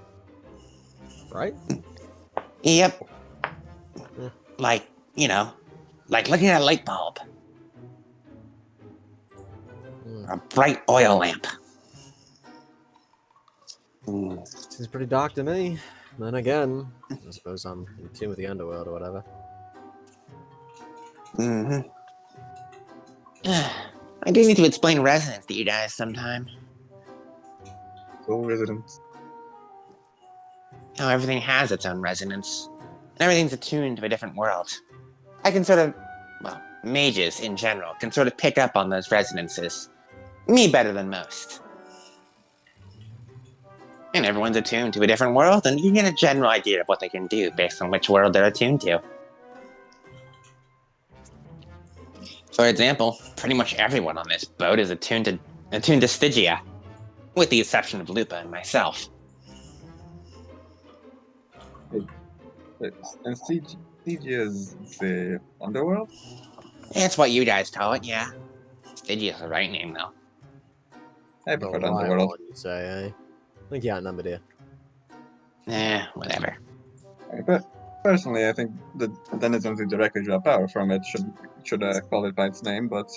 Right? Yep. Yeah. Like, like looking at a light bulb. Or a bright oil lamp. Seems pretty dark to me. Then again, I suppose I'm in tune with the underworld or whatever. I do need to explain resonance to you guys sometime. Soul residents. How everything has its own resonance. Everything's attuned to a different world. I can mages in general can sort of pick up on those resonances. Me better than most. And everyone's attuned to a different world, and you get a general idea of what they can do based on which world they're attuned to. For example, pretty much everyone on this boat is attuned to Stygia, with the exception of Lupa and myself. And CG is the underworld? That's what you guys call it, yeah. Stygia's the right name, though. I The prefer the wild underworld. one, you say, eh? I think you're outnumbered here. Whatever. But personally, I think the denizens who directly draw power from it should call it by its name, but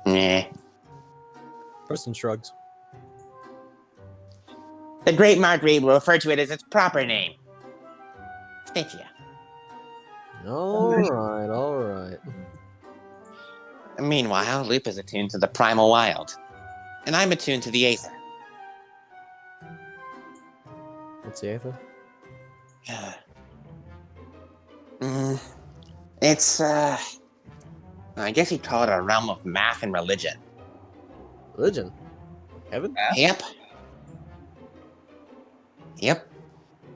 Nah. Preston shrugs. The Great Marguerite will refer to it as its proper name. Stygia. Alright, alright. Meanwhile, Lupa is attuned to the primal wild, and I'm attuned to the aether. What's the Aether? It's, I guess you'd call it a realm of math and religion. Religion? Heaven? Yep.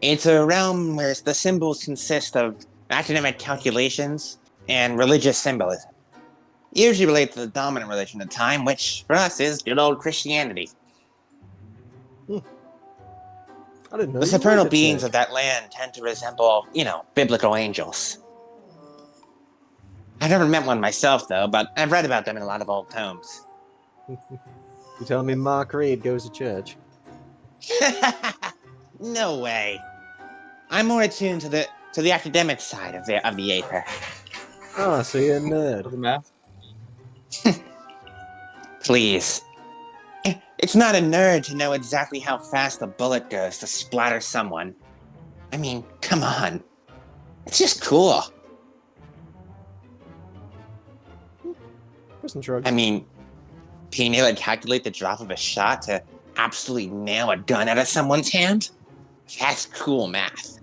It's a realm where the symbols consist of academic calculations and religious symbolism. Usually related to the dominant religion at the time, which for us is good old Christianity. I didn't know. The you supernal were beings sick. of that land tend to resemble, biblical angels. I've never met one myself, though, but I've read about them in a lot of old tomes. You telling me Mark Reed goes to church? No way. I'm more attuned to the academic side of the Aether. Oh, so you're a nerd. the math. Please. It's not a nerd to know exactly how fast a bullet goes to splatter someone. I mean, come on. It's just cool. Preston shrugs. I mean, being able to calculate the drop of a shot to absolutely nail a gun out of someone's hand? That's cool math.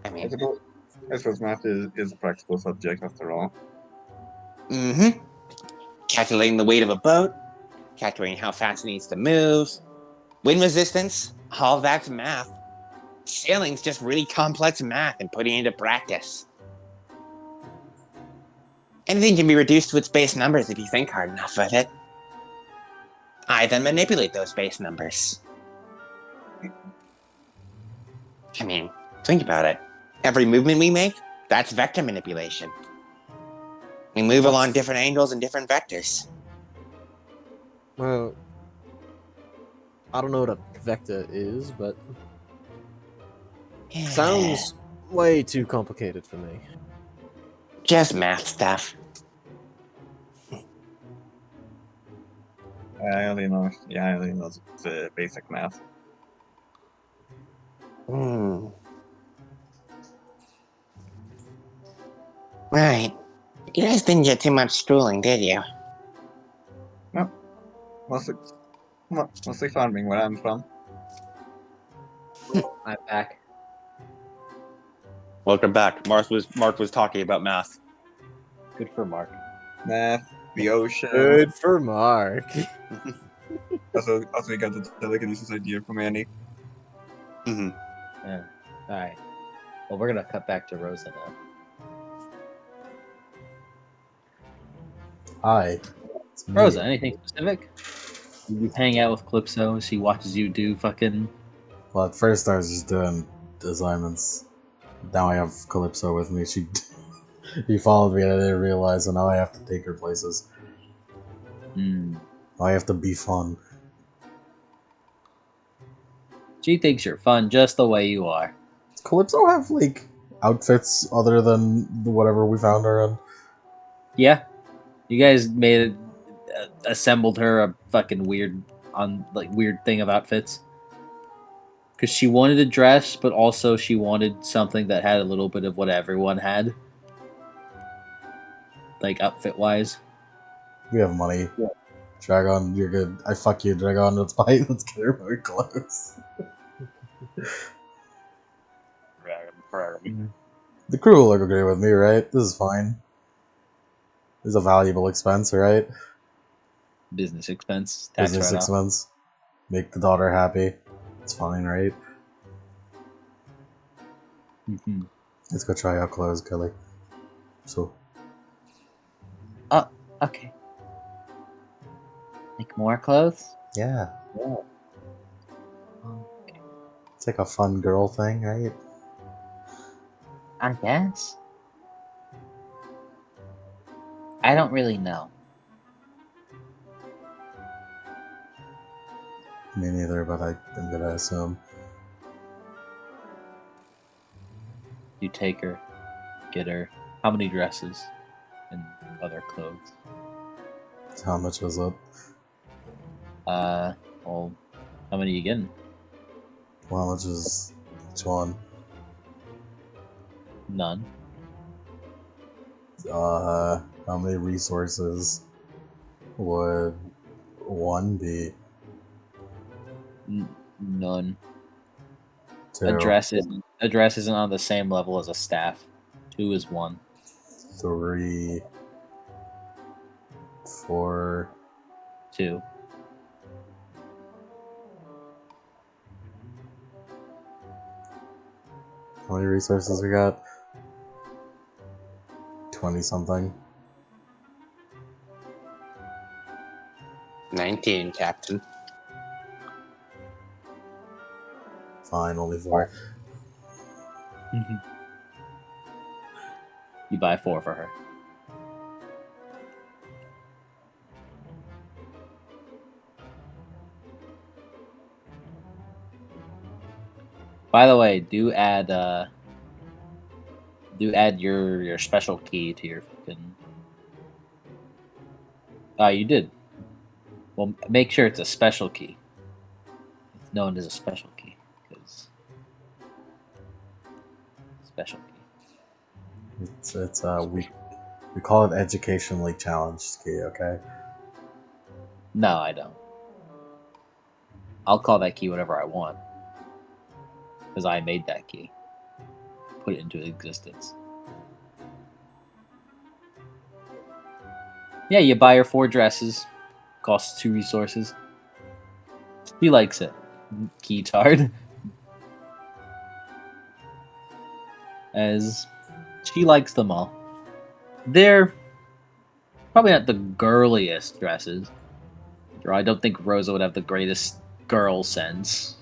I mean, I suppose math is a practical subject after all. calculating the weight of a boat, calculating how fast it needs to move, wind resistance, all that's math. Sailing's just really complex math and putting it into practice. Anything can be reduced to its base numbers if you think hard enough with it. I then manipulate those base numbers. I mean, think about it. Every movement we make, that's vector manipulation. We move along different angles and different vectors. Well, I don't know what a vector is, but sounds way too complicated for me. Just math stuff. I only know. Yeah, I only know the basic math. Right. You guys didn't get too much schooling, did you? Mostly farming where I'm from. I'm back. Welcome back. Mark was talking about math. Good for Mark. Math, the ocean. Good for Mark. Also, we got the telekinesis idea from Andy. Mm-hmm. Yeah. All right. Well, we're gonna cut back to Rosa now. Hi. It's me. Rosa, anything specific? You hang out with Calypso. She watches you do fucking. Well, at first I was just doing assignments. Now I have Calypso with me. She followed me and I didn't realize, so now I have to take her places. Mm. I have to be fun. She thinks you're fun just the way you are. Does Calypso have, like, outfits other than whatever we found her in? Yeah, you guys made assembled her a fucking weird thing of outfits. Because she wanted a dress, but also she wanted something that had a little bit of what everyone had, like outfit wise. We have money. Yeah. Dragon, you're good. I fuck you, Dragon. Let's buy. Let's get her more clothes. The crew will look okay with me, right? This is fine. This is a valuable expense, right? Business expense, tax Business write-off. expense. Make the daughter happy. It's fine, right? Mm-hmm. Let's go try out clothes, Kelly. So. Okay. Make more clothes? Yeah. Okay. It's like a fun girl thing, right? I guess. I don't really know. Me neither, but I'm gonna assume. You take her, get her. How many dresses and other clothes? How much was it? Well, how many you getting? Well, how much is each one? None. How many resources would one be? None. Two, A dress isn't on the same level as a staff. 2 is 1. 3, 4. 2. How many resources we got? 20 something. 19, Captain. Fine, only 4. You buy 4 for her. By the way, do add your special key to your fucking. You did. Well, make sure it's a special key. It's known as a special key because special key. It's we call it educationally challenged key, okay? No, I don't. I'll call that key whatever I want because I made that key. Put it into existence. Yeah, you buy her 4 dresses. Costs 2 resources. He likes it. Keytard. as she likes them all. They're probably not the girliest dresses. I don't think Rosa would have the greatest girl sense,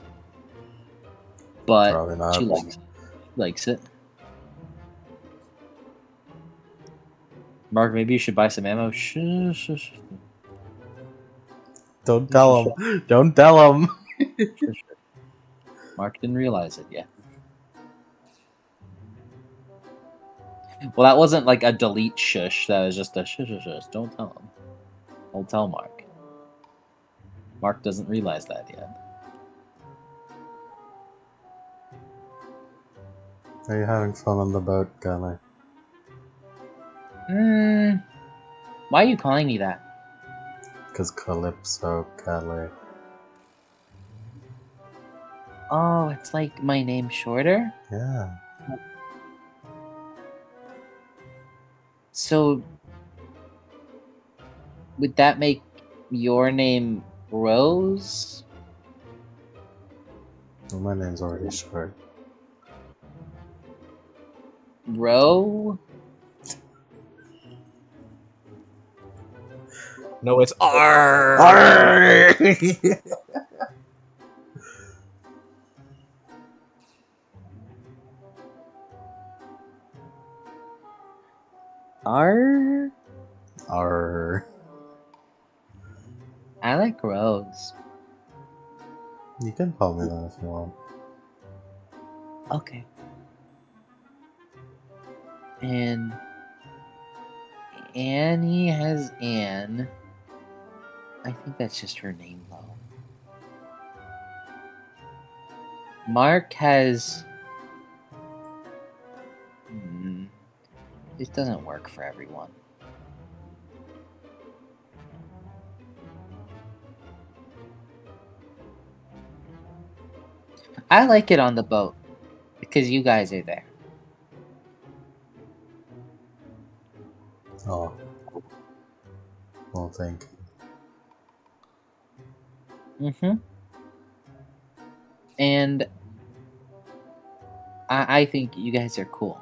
but Probably not. she likes it. Mark, maybe you should buy some ammo. Shh. Don't tell him. Don't tell him. Sure. Mark didn't realize it yet. Well, that wasn't like a delete shush. That was just a shush. Don't tell him. Don't tell Mark. Mark doesn't realize that yet. Are you having fun on the boat, Gunner? Why are you calling me that? Because Calypso Kelly. Oh, it's like my name shorter? Yeah. So, would that make your name Rose? Well, my name's already short. Ro? No, it's R. R? R. I like Rose. You can call me that if you want. Okay. And Annie has Anne. I think that's just her name, though. Mark has... It doesn't work for everyone. I like it on the boat because you guys are there. Oh. Well, thank you. And I think you guys are cool.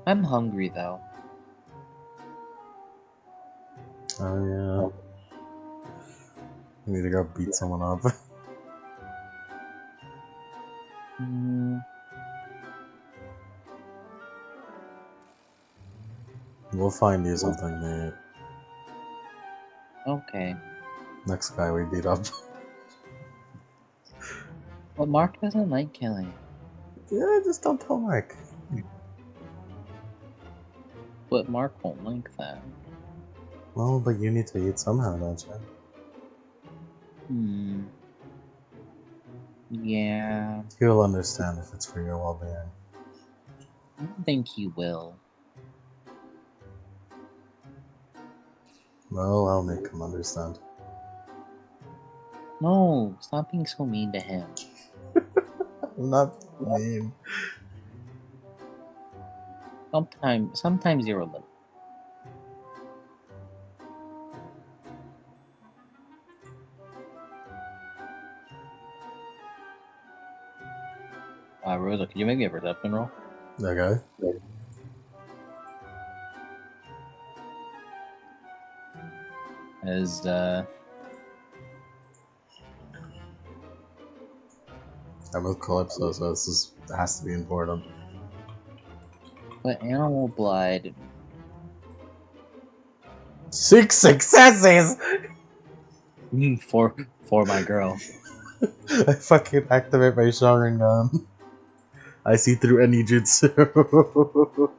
I'm hungry, though. Oh, yeah. I need to go beat someone up. We'll find you something, mate. Okay. Next guy we beat up. Well, Mark doesn't like killing. Yeah, just don't tell Mark. But Mark won't like that. Well, but you need to eat somehow, don't you? Yeah. He'll understand if it's for your well-being. I don't think he will. Well, I'll make him understand. No, stop being so mean to him. I'm not mean. Sometimes you're a little. Rosa, could you make me a perception roll? Okay. As I'm with Calypso, so this has to be important. But animal blood. 6 successes! for my girl. I fucking activate my Sharingan. I see through any jutsu.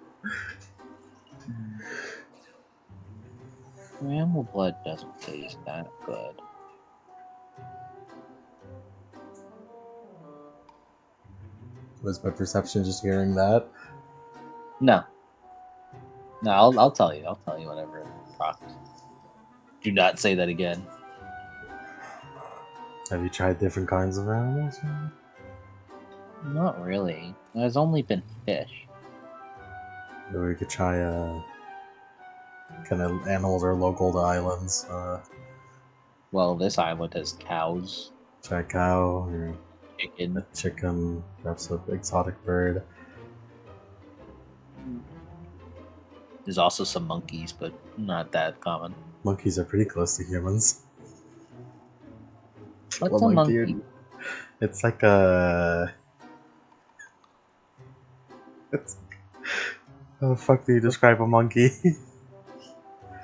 Animal blood doesn't taste that good. Was my perception just hearing that? No, I'll tell you. I'll tell you whenever it procs. Do not say that again. Have you tried different kinds of animals? Not really. There's only been fish. Or we could try kind of animals are local to islands. Well, this island has cows. Try a cow or Chicken. a chicken, perhaps an exotic bird. There's also some monkeys, but not that common. Monkeys are pretty close to humans. What's Well, a like, monkey? dude, it's like a. It's... How the fuck do you describe a monkey?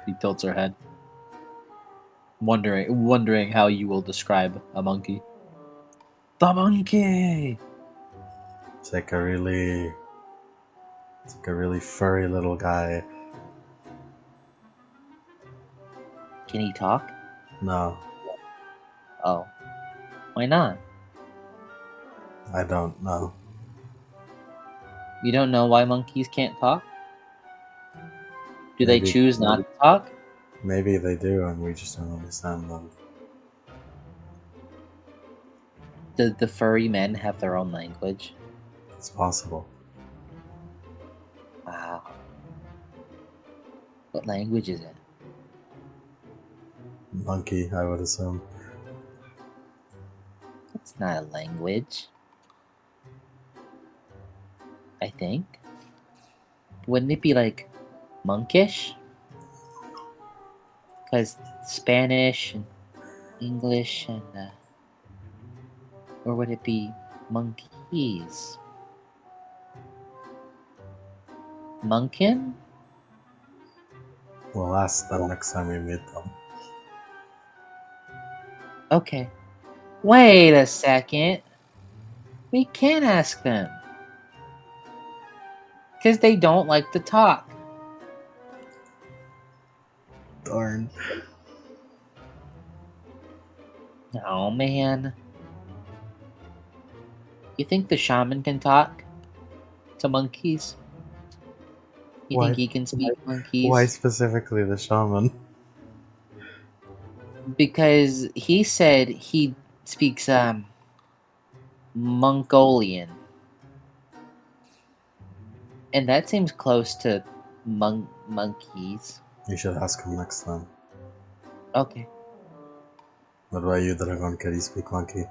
She tilts her head, wondering how you will describe a monkey. The monkey. It's like a really furry little guy. Can he talk? No, Oh, why not? I don't know. You don't know why monkeys can't talk? Do they Maybe- choose not to talk? Maybe they do, and we just don't understand them. Do the furry men have their own language? It's possible. Wow. What language is it? Monkey, I would assume. It's not a language. I think. Wouldn't it be like monkish? Because Spanish and English and or would it be monkeys? Monkin? We'll ask them next time we meet them. Okay. Wait a second. We can't ask them. Because they don't like to talk. Darn. Oh man. You think the shaman can talk to monkeys? You Why- think he can speak monkeys? Why specifically the shaman? Because he said he speaks Mongolian. And that seems close to monkeys. You should ask him next time. Okay. What about you, Dragon? Can you speak monkey?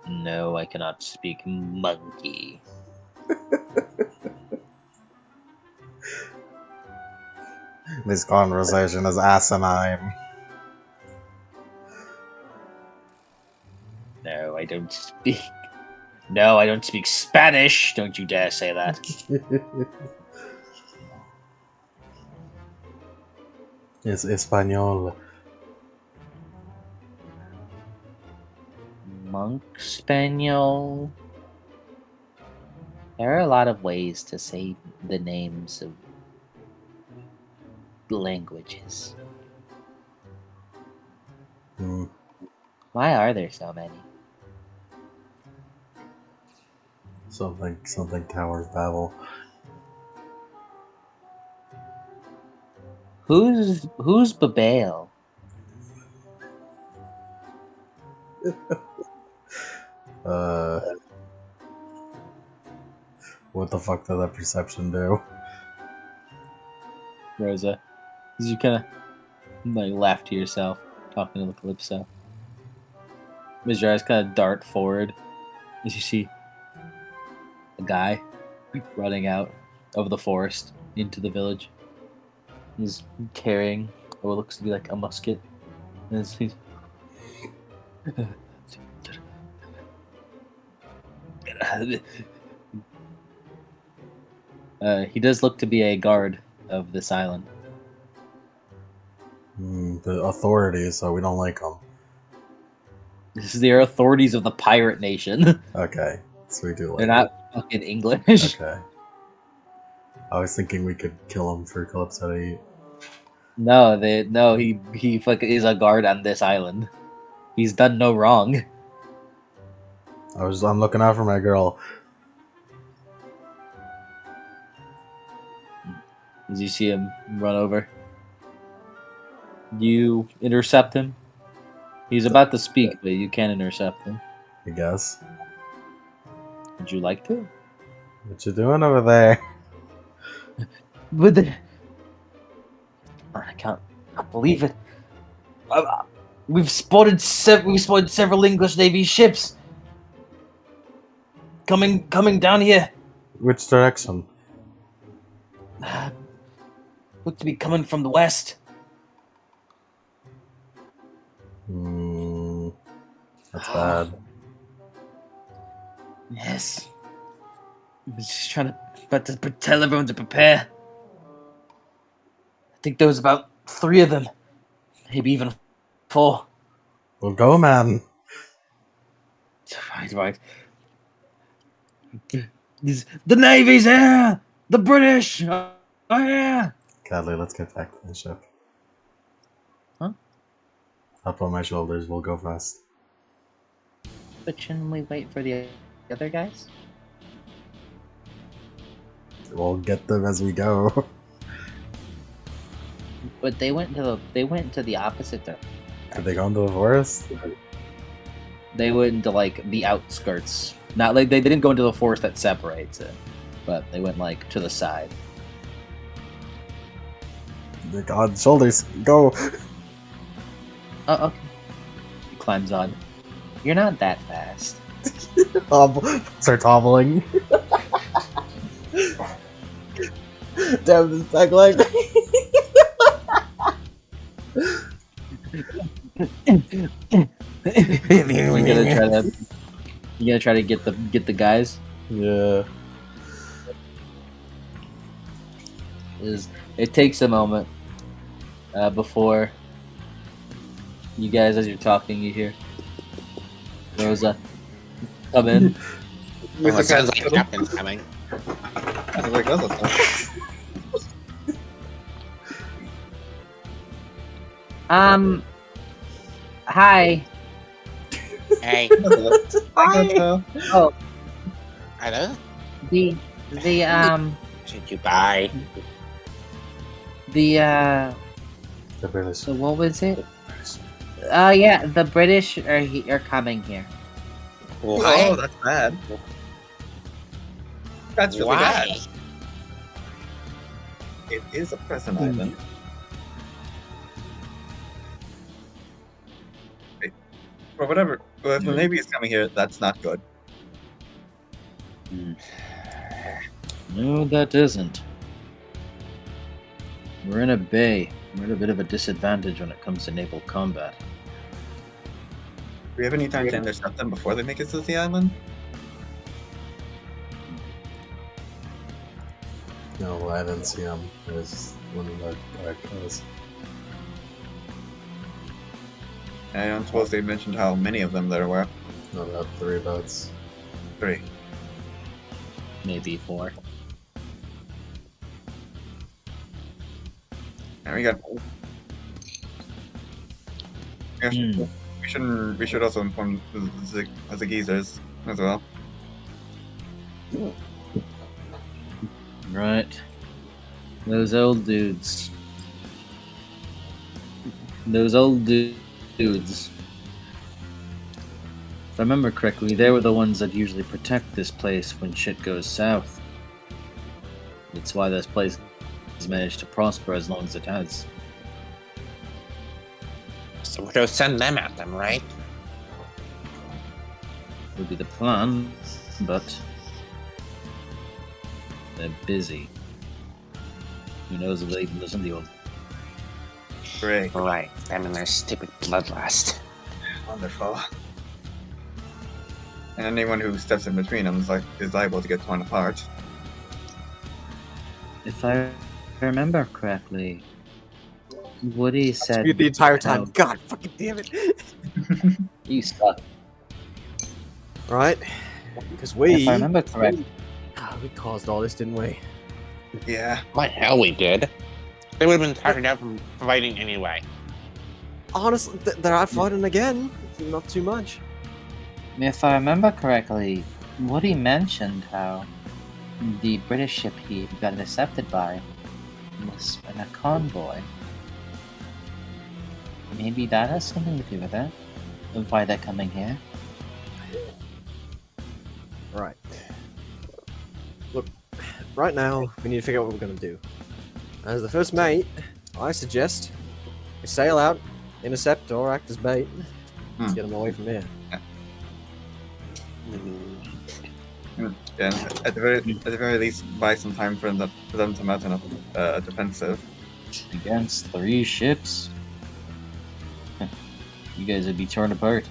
No, I cannot speak monkey. This conversation is asinine. No, I don't speak. No, I don't speak Spanish. Don't you dare say that. It's Espanol. Monk Spaniel. There are a lot of ways to say the names of languages. Hmm. Why are there so many? Something Tower of Babel. Who's Babel? What the fuck did that perception do? Rosa, as you kind of like laugh to yourself, talking to the Calypso. As your eyes kind of dart forward, as you see a guy running out of the forest into the village. He's carrying what looks to be like a musket. And he's he does look to be a guard of this island. The authorities, so we don't like them. This is the authorities of the pirate nation. Okay, so we do like They're them. not fucking English. Okay. I was thinking we could kill him for Calypso to eat. No, he fucking is a guard on this island. He's done no wrong. I'm looking out for my girl. As you see him run over, you intercept him. He's about to speak, but you can't intercept him. I guess. Would you like to? What you doing over there? Would the... I can't believe it. We've spotted several English Navy ships coming down here. Which direction? Look to be coming from the west. That's bad. Yes. I was just about to tell everyone to prepare. I think there was about 3 of them, maybe even 4. Well, go, man. Right. The Navy's here! The British are here! Cadley, let's get back to the ship. Huh? Up on my shoulders, we'll go fast. But shouldn't we wait for the other guys? We'll get them as we go. But they went to the opposite direction. Did they go into the forest? They went into like the outskirts. Not like they didn't go into the forest that separates it, but they went like to the side. On shoulders, go! Oh, okay. He climbs on. You're not that fast. Start hobbling. Damn this back leg. You gonna try to get the guys? Yeah. It takes a moment before you guys, as you're talking, you hear Rosa come in. Oh, it sounds like Captain's coming. I was like, that's what's up. Hi. Hey, I got you. Oh, hello? the Should you buy? The British. so what was it? Yeah, the British are coming here. Oh, Why? that's bad. That's really Why? bad. It is a present island. Wait, or whatever. Well, if the Navy is coming here, that's not good. No, that isn't. We're in a bay. We're at a bit of a disadvantage when it comes to naval combat. Do we have any time to intercept them before they make it to the island? No, I didn't see him. It was one of the characters. I don't suppose they mentioned how many of them there were. No, about 3 boats. 3. Maybe 4. And we got. Yeah, we should also inform the geezers as well. Right. Those old dudes. Dudes. If I remember correctly, they were the ones that usually protect this place when shit goes south. That's why this place has managed to prosper as long as it has. So we'll just send them at them, right? Would be the plan, but they're busy. Who knows if they even listen to you? Great. Right. Them and their stupid bloodlust. Wonderful. And anyone who steps in between them is liable to get torn apart. If I remember correctly, Woody said Dispute the entire time. how- God fucking damn it. You suck. Right? Because we. If I remember correctly, We caused all this, didn't we? Yeah. What hell we did? They would have been tired out from fighting anyway. Honestly, they're out fighting again. Not too much. if I remember correctly, Woody mentioned how the British ship he got intercepted by was in a convoy. Maybe that has something to do with it. Of why they're coming here. Right. Look, right now, we need to figure out what we're going to do. As the first mate, I suggest we sail out intercept or act as bait. Let's Hmm. get them away from here. And at the very least, buy some time for them to mount a defensive. Against 3 ships? You guys would be torn apart.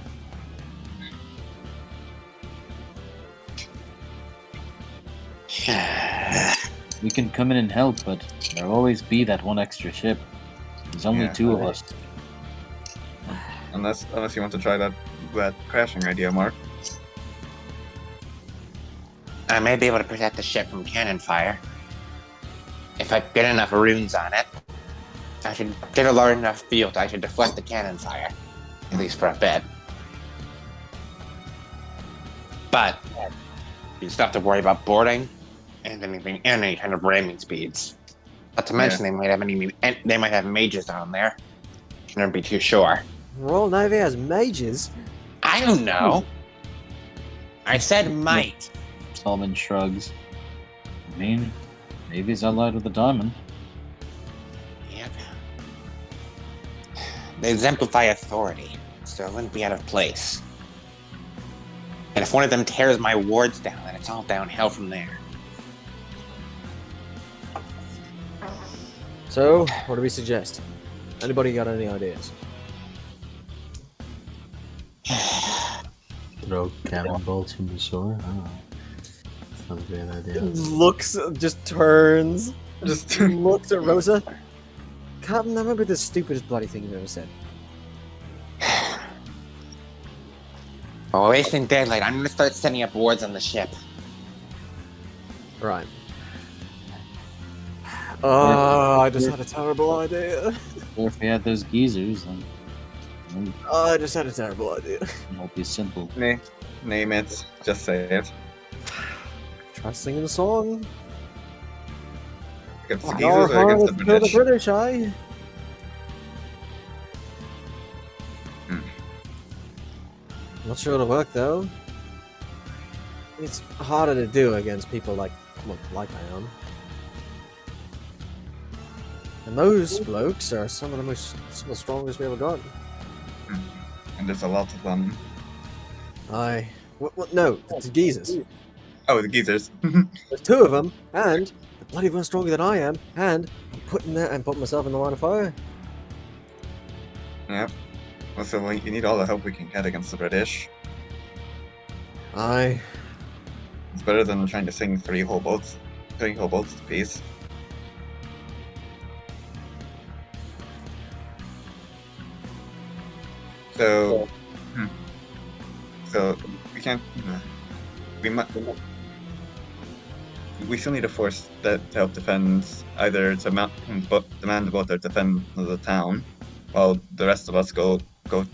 We can come in and help, but there'll always be that one extra ship. There's only Yeah, 2 of us. Unless you want to try that crashing idea, Mark. I may be able to protect the ship from cannon fire. If I get enough runes on it, I should get a large enough field. I should deflect the cannon fire, at least for a bit. But you still have to worry about boarding and any kind of ramming speeds. Not to mention they might have mages down there. Can never be too sure. Royal Navy has mages. I don't know. I said might. Solomon shrugs. I mean, Navy's allied with the Diamond. Yep. They exemplify authority, so it wouldn't be out of place. And if one of them tears my wards down, then it's all downhill from there. So, what do we suggest? Anybody got any ideas? Throw cannonballs from the shore? I don't know. Sounds like an idea. Looks, just turns, Just looks at Rosa. Captain, I remember the stupidest bloody thing you've ever said. While we're wasting daylight, I'm gonna start setting up wards on the ship. Right. Oh, I just had a terrible idea. Or if we had those geezers, then Oh, I just had a terrible idea. it won't be simple. name it. Just say it. Try singing a song. Against the Our geezers or against the heart is British? the British, eh? Not sure it'll work though. It's harder to do against people like I am. And those blokes are some of the strongest we ever got. And there's a lot of them. No, the geezers. Oh, the geezers. There's 2 of them, and they're bloody one stronger than I am, and I'm putting myself in the line of fire. Yep. Well, so you need all the help we can get against the British. Aye. It's better than trying to sing 3 whole boats to peace. So, so we can't. We still need a force that to help defend either to demand the boat or defend the town, while the rest of us go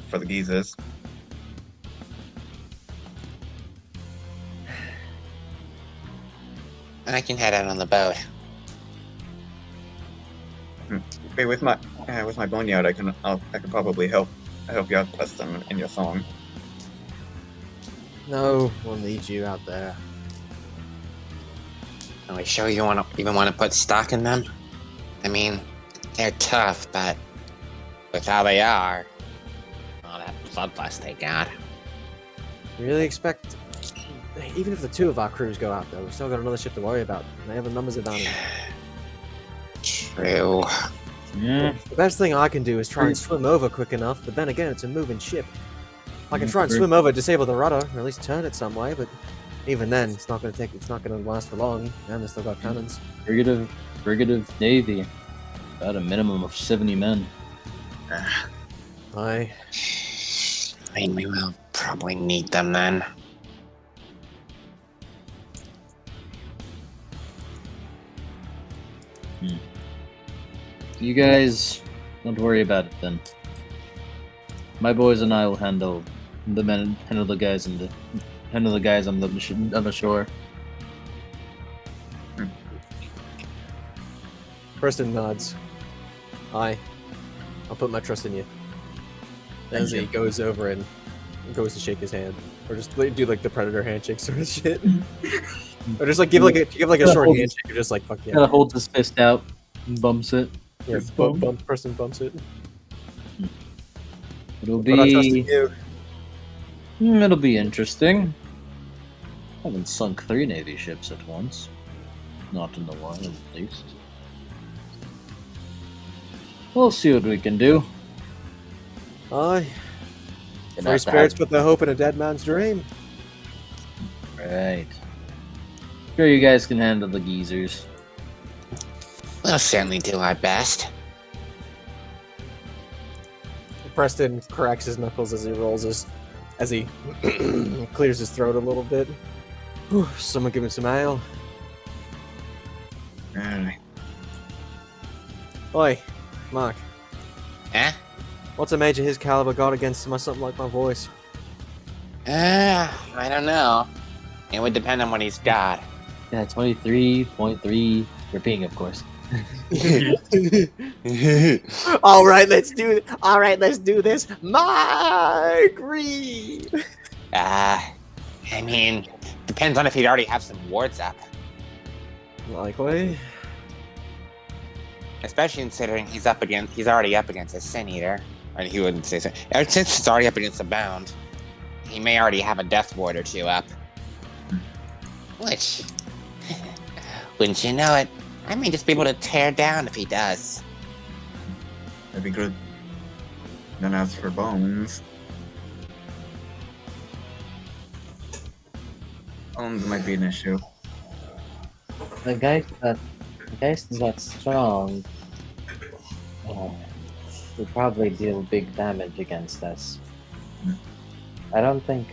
for the geezers. I can head out on the boat. Hey, with my boneyard, I can probably help you out, Preston, in your song. No, we'll need you out there. Are we sure you even want to put stock in them? I mean, they're tough, but with how they are, all that bloodlust they got. You really expect... Even if the 2 of our crews go out, though, we've still got another ship to worry about. And they have a numbers advantage. True. Yeah. The best thing I can do is try and swim over quick enough, but then again, it's a moving ship. I can try and swim over, disable the rudder, or at least turn it some way, but even then, it's not going to last for long, and they've still got cannons. Brigade of Navy. About a minimum of 70 men. Aye. I mean, we will probably need them then. You guys don't worry about it then. My boys and I will handle the guys on the shore. Preston nods. Aye. I'll put my trust in you. As he goes over and goes to shake his hand. Or just do like the predator handshake sort of shit. Or just like give like a short handshake or just like fuck yeah. Kind of holds his fist out and bumps it. Yeah, Preston bumps it. It'll But I trust be in you. it'll be interesting. I haven't sunk 3 Navy ships at once. Not in the wild, at least. We'll see what we can do. Aye. Gonna Free have to spirits have- put the hope in a dead man's dream. Right. Sure, you guys can handle the geezers. We'll certainly do our best. Preston cracks his knuckles as he as he clears his throat a little bit. Whew, someone give him some ale. Alright. Oi, Mark. Huh? What's a mage of his caliber got against something like my voice? I don't know. It would depend on what he's got. Yeah, 23.3 for ping, of course. All right, let's do this. Mark Reed. I mean, depends on if he'd already have some wards up. Likely. Especially considering he's already up against a Sin Eater. Or he wouldn't say so. Since it's already up against a Bound, he may already have a Death Ward or 2 up. Which, wouldn't you know it, I may just be able to tear down if he does. That'd be good. Then as for bones, bones might be an issue. The Geist is not strong. Will probably deal big damage against us. I don't think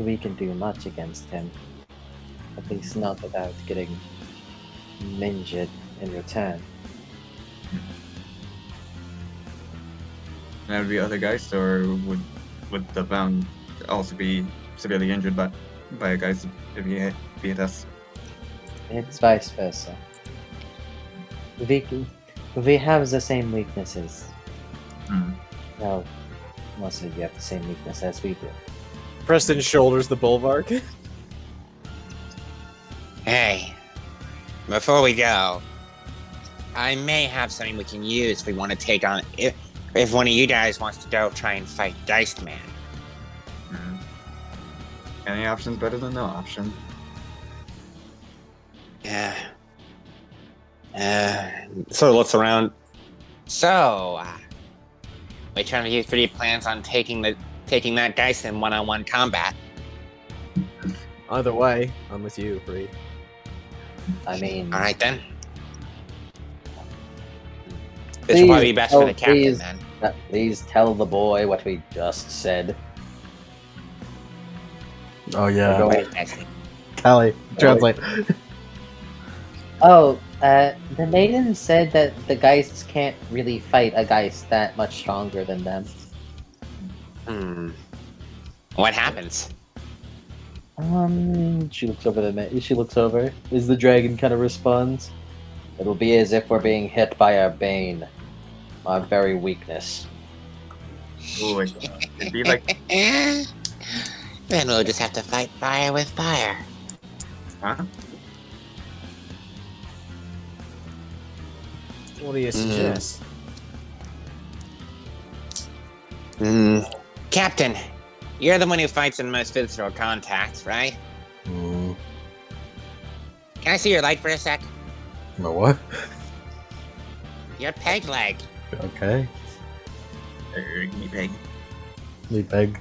we can do much against him. At least not without getting injured in return. That would be other Geist, or would the Bound also be severely injured by a Geist if he beat us? It's vice versa. We have the same weaknesses. Hmm. Well, most of you have the same weakness as we do. Preston shoulders the bulwark. Hey, before we go, I may have something we can use if we want to take on. If one of you guys wants to go try and fight Geist Man. Hmm. Any options better than no option? Yeah. Sort of looks around. So, which one of you 3 plans on taking that Geist in one-on-one combat? Either way, I'm with you, Reed. I mean, All right then. This will probably be best for the captain please, then. please tell the boy what we just said. Oh yeah, Wait, actually, Callie, translate. Oh, the maiden said that the Geists can't really fight a Geist that much stronger than them. What happens? She looks over she looks over. As the dragon kind of responds, it'll be as if we're being hit by our bane, our very weakness. Ooh, it'd be like, Then we'll just have to fight fire with fire. huh? What do you suggest? Captain, you're the one who fights in most physical contacts, right? Mm, Can I see your leg for a sec? no what? Your peg leg. Okay, Me peg. me peg.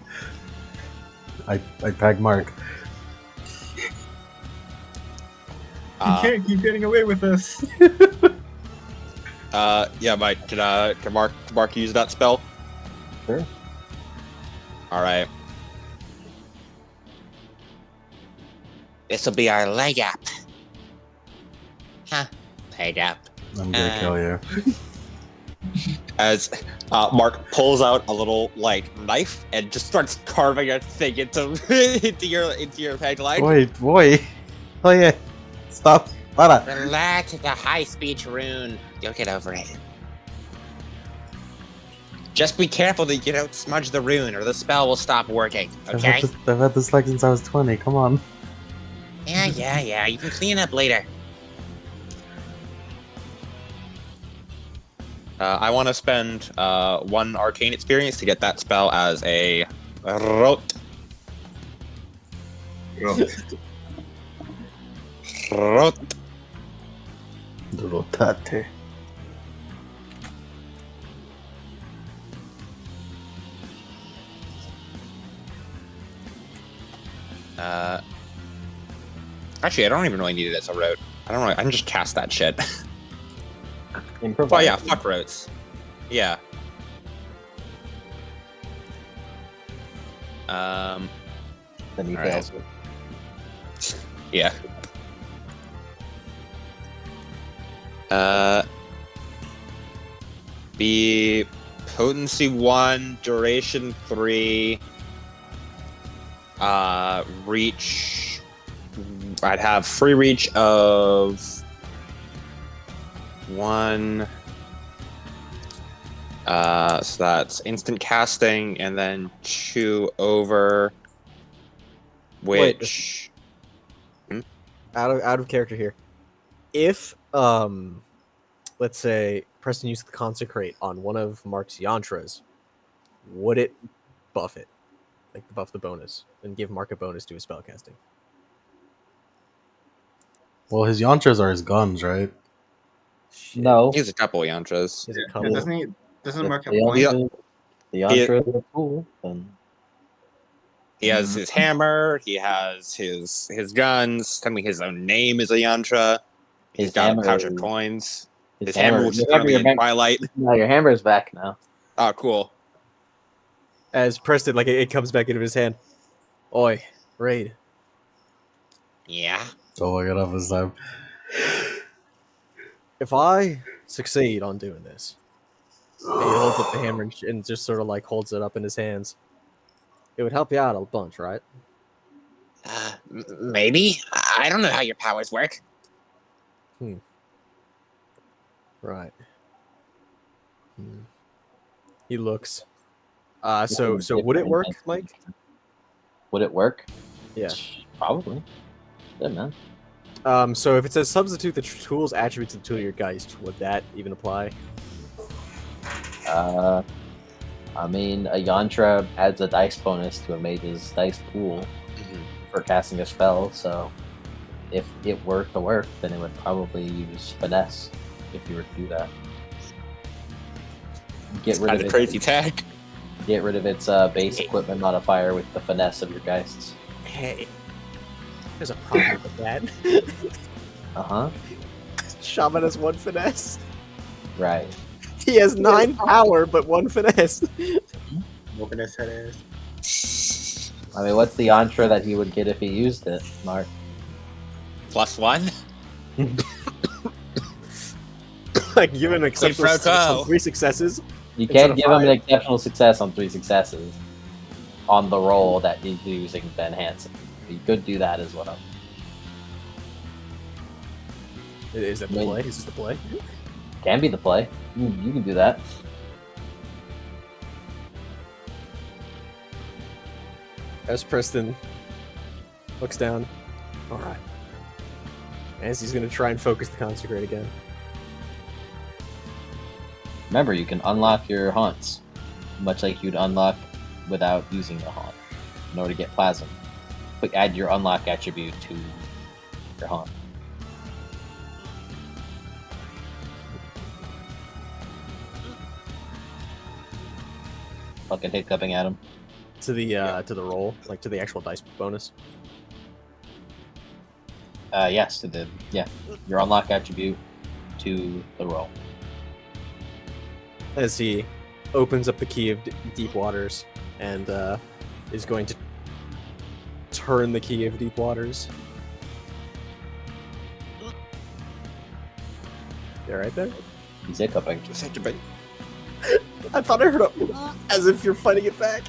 I peg Mark. You can't keep getting away with this. Yeah, Mike, can Mark use that spell? Sure. All right. This will be our leg up. Huh? Leg up. I'm gonna kill you. As Mark pulls out a little knife and just starts carving a thing into into your peg leg. Wait, boy. Oh yeah. Stop. Para. Relax, it's a high speech rune. You'll get over it. Just be careful that you don't smudge the rune or the spell will stop working, okay? I've had this like since I was 20. Come on. Yeah. You can clean up later. I want to spend 1 arcane experience to get that spell as a rot. Rot. Rotate. Actually, I don't even really need it as a rote. I don't know. I can just cast that shit. Improvise. Oh yeah, fuck rotes. Yeah. Then he All right. fails. Yeah. Be potency 1, duration 3. Reach. I'd have free reach of 1. So that's instant casting, and then 2 over. Wait, Which. Out of character here. If let's say Preston used the consecrate on one of Mark's yantras, would it buff it? Like buff the bonus and give Mark a bonus to his spellcasting? Well, his yantras are his guns, right? Shit. No. He has a couple yantras. Is it Yeah, couple? doesn't If Mark have the point? Yeah. yantra, the yantra is a tool, then He has his hammer. He has his guns. Tell me his own name is a yantra. He's His got a hammer pouch of is- coins. his His hammer, hammer. which is Your hammer, currently your in back- Twilight. No, your hammer is back now. Oh, cool. As Preston, like it comes back into his hand. Oi, raid. Yeah. Oh, I got off this time. If I succeed on doing this, and he holds up the hammer and just sort of like holds it up in his hands, it would help you out a bunch, right? Maybe. I don't know how your powers work. Right. He looks. So would it work, Mike? Would it work? Yeah. Probably. Yeah, man. So if it says substitute the tool's attributes to the tool of your Geist, would that even apply? I mean, a yantra adds a dice bonus to a mage's dice pool for casting a spell, so if it were to work, then it would probably use finesse if you were to do that. Get rid Kind of of crazy tag. Get rid of its base equipment modifier with the finesse of your Geists. Hey, there's a problem with that. Uh-huh. Shaman has 1 finesse. Right. He has 9 power, but 1 finesse. Open his head is. I mean, what's the yantra that he would get if he used it, Mark? +1. Like give him an exceptional pro success quo. on 3 successes. You Instead can't of give him an 5. exceptional success on 3 successes on the roll that he's using to enhance it. You could do that as well. Is that the play? Is this the play? Can be the play. You can do that. As Preston looks down. Alright. As he's gonna try and focus the consecrate again. Remember, you can unlock your haunts, much like you'd unlock without using a haunt, in order to get plasm. But add your unlock attribute to your haunt. Fucking hiccuping at him. To the roll, like to the actual dice bonus. Yes, your unlock attribute to the roll. As he opens up the key of deep waters and is going to turn the key of deep waters. You right there? He's hiccuping. Just had to be. I thought I heard a as if you're fighting it back.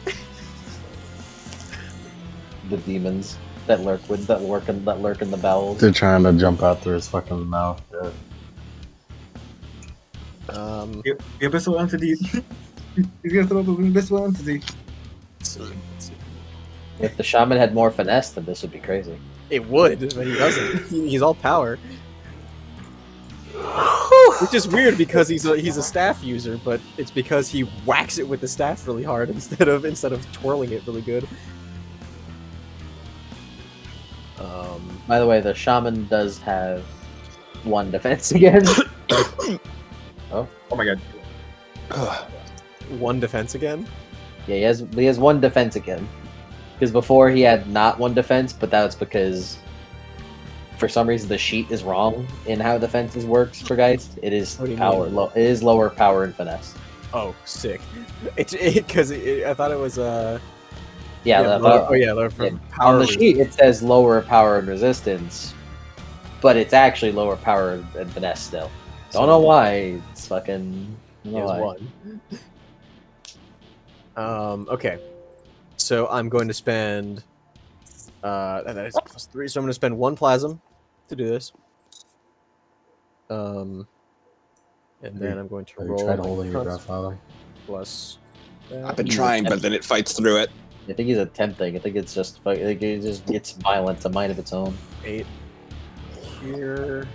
The demons that lurk in the bowels. They're trying to jump out through his fucking mouth. Yeah. The abyssal entity. He's gonna throw the abyssal entity. Let's see. If the shaman had more finesse, then this would be crazy. It would, but he doesn't. He's all power. Which is weird because he's a staff user, but it's because he whacks it with the staff really hard instead of twirling it really good. By the way, the shaman does have 1 defense again. Oh my god. 1 defense again. Yeah, he has 1 defense again. Because before he had not 1 defense, but that was because for some reason the sheet is wrong in how defenses works for Geist. It is What do you power mean? low. It is lower power and finesse. Oh, sick! Because I thought it was Yeah, lower for yeah, power. on the sheet it says lower power and resistance, but it's actually lower power and finesse still. Don't know why. It's fucking. He Don't know has why. 1. Okay. So I'm going to spend that is +3, so I'm going to spend 1 plasm to do this. And then I'm going to Have you roll tried my holding your const- breath, Father? plus that. I've been trying, but then it fights through it. I think he's attempting. I think it's just. I think it just gets violence, a mind of its own. 8 here.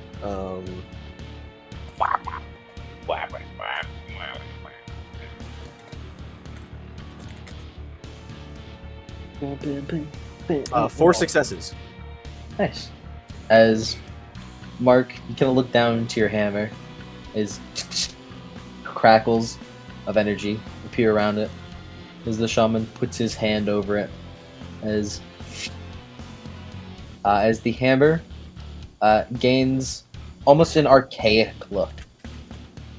Four successes. Nice. As Mark, you kind of look down into your hammer, as crackles of energy appear around it, as the shaman puts his hand over it, as the hammer gains almost an archaic look.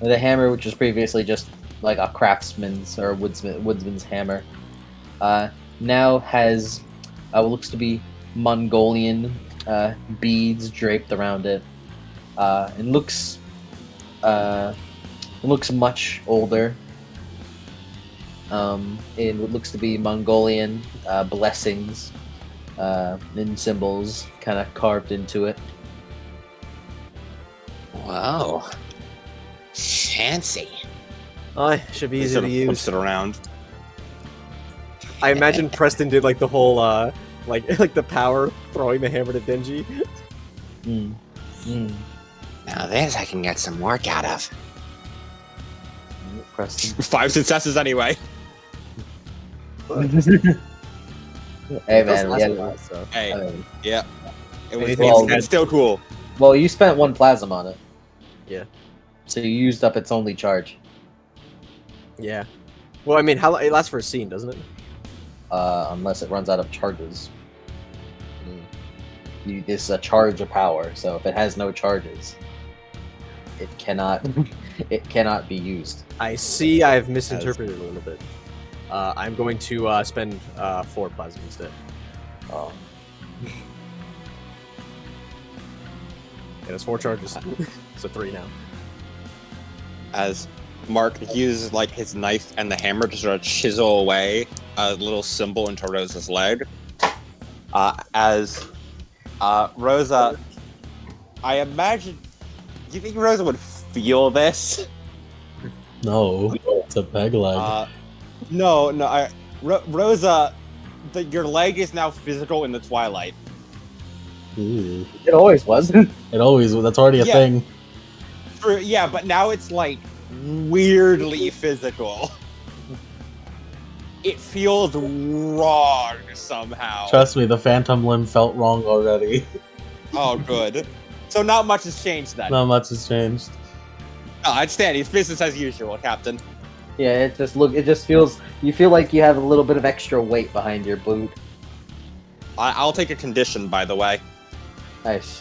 The hammer, which was previously just like a craftsman's or woodsman's hammer, now has what looks to be Mongolian beads draped around it. It looks much older. In what looks to be Mongolian blessings and symbols kind of carved into it. Whoa. Fancy. Oh, should be He easy sort to of use. flips it around. I imagine Preston did like the whole like the power throwing the hammer to Denji. Now this I can get some work out of. Preston. 5 successes anyway. Hey It does man, last yeah. a while, so. Hey, I mean, yeah. It was, Anything it's still cool. well, you spent 1 plasm on it. Yeah. So you used up its only charge. Yeah. Well, I mean, how it lasts for a scene, doesn't it? Unless it runs out of charges. This is a charge of power, so if it has no charges, it cannot be used. I see. I've misinterpreted a little bit. I'm going to spend 4 plasma instead. Oh. Yeah, it's 4 charges, so 3 now. As Mark uses like his knife and the hammer to sort of chisel away a little symbol into Rosa's leg. As Rosa, I imagine. Do you think Rosa would feel this? No, it's a peg leg. No. Rosa, your leg is now physical in the twilight. Ooh. It always was. It always that's already a Yeah. thing. Yeah, but now it's like weirdly physical. It feels wrong somehow. Trust me, the phantom limb felt wrong already. Oh, good. So not much has changed then. Not much has changed. Oh, I'd stand. It's business as usual, Captain. Yeah, it just feels. You feel like you have a little bit of extra weight behind your boot. I'll take a condition, by the way. Nice.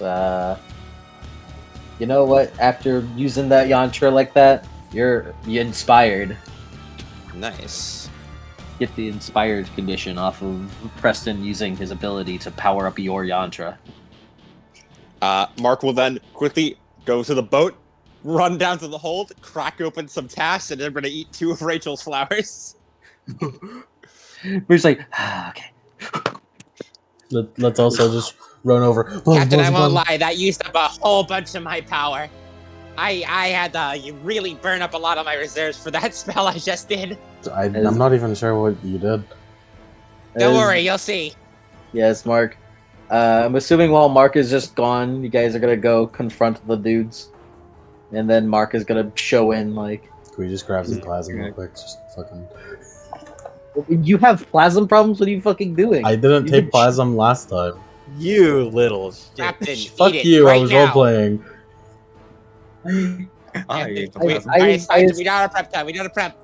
You know what? After using that yantra like that, you inspired. Nice. Get the inspired condition off of Preston using his ability to power up your yantra. Mark will then quickly go to the boat, run down to the hold, crack open some tasks, and then we're gonna eat 2 of Rachel's flowers. We're just like, okay. Let's also just run over. Captain, I won't lie, that used up a whole bunch of my power. I had to really burn up a lot of my reserves for that spell I just did. I'm not even sure what you did. Don't worry, you'll see. Yes, Mark. I'm assuming while Mark is just gone, you guys are gonna go confront the dudes. And then Mark is gonna show in like, Can we just grab some plasma real quick? Just fucking. you have plasm problems. What are you fucking doing? I didn't You've take been- plasm last time. You little shit. Captain, Fuck eat it you! right I was now. role playing. I ate the I- plasma. I- Alright, it's time we got a prep time. We got a prep.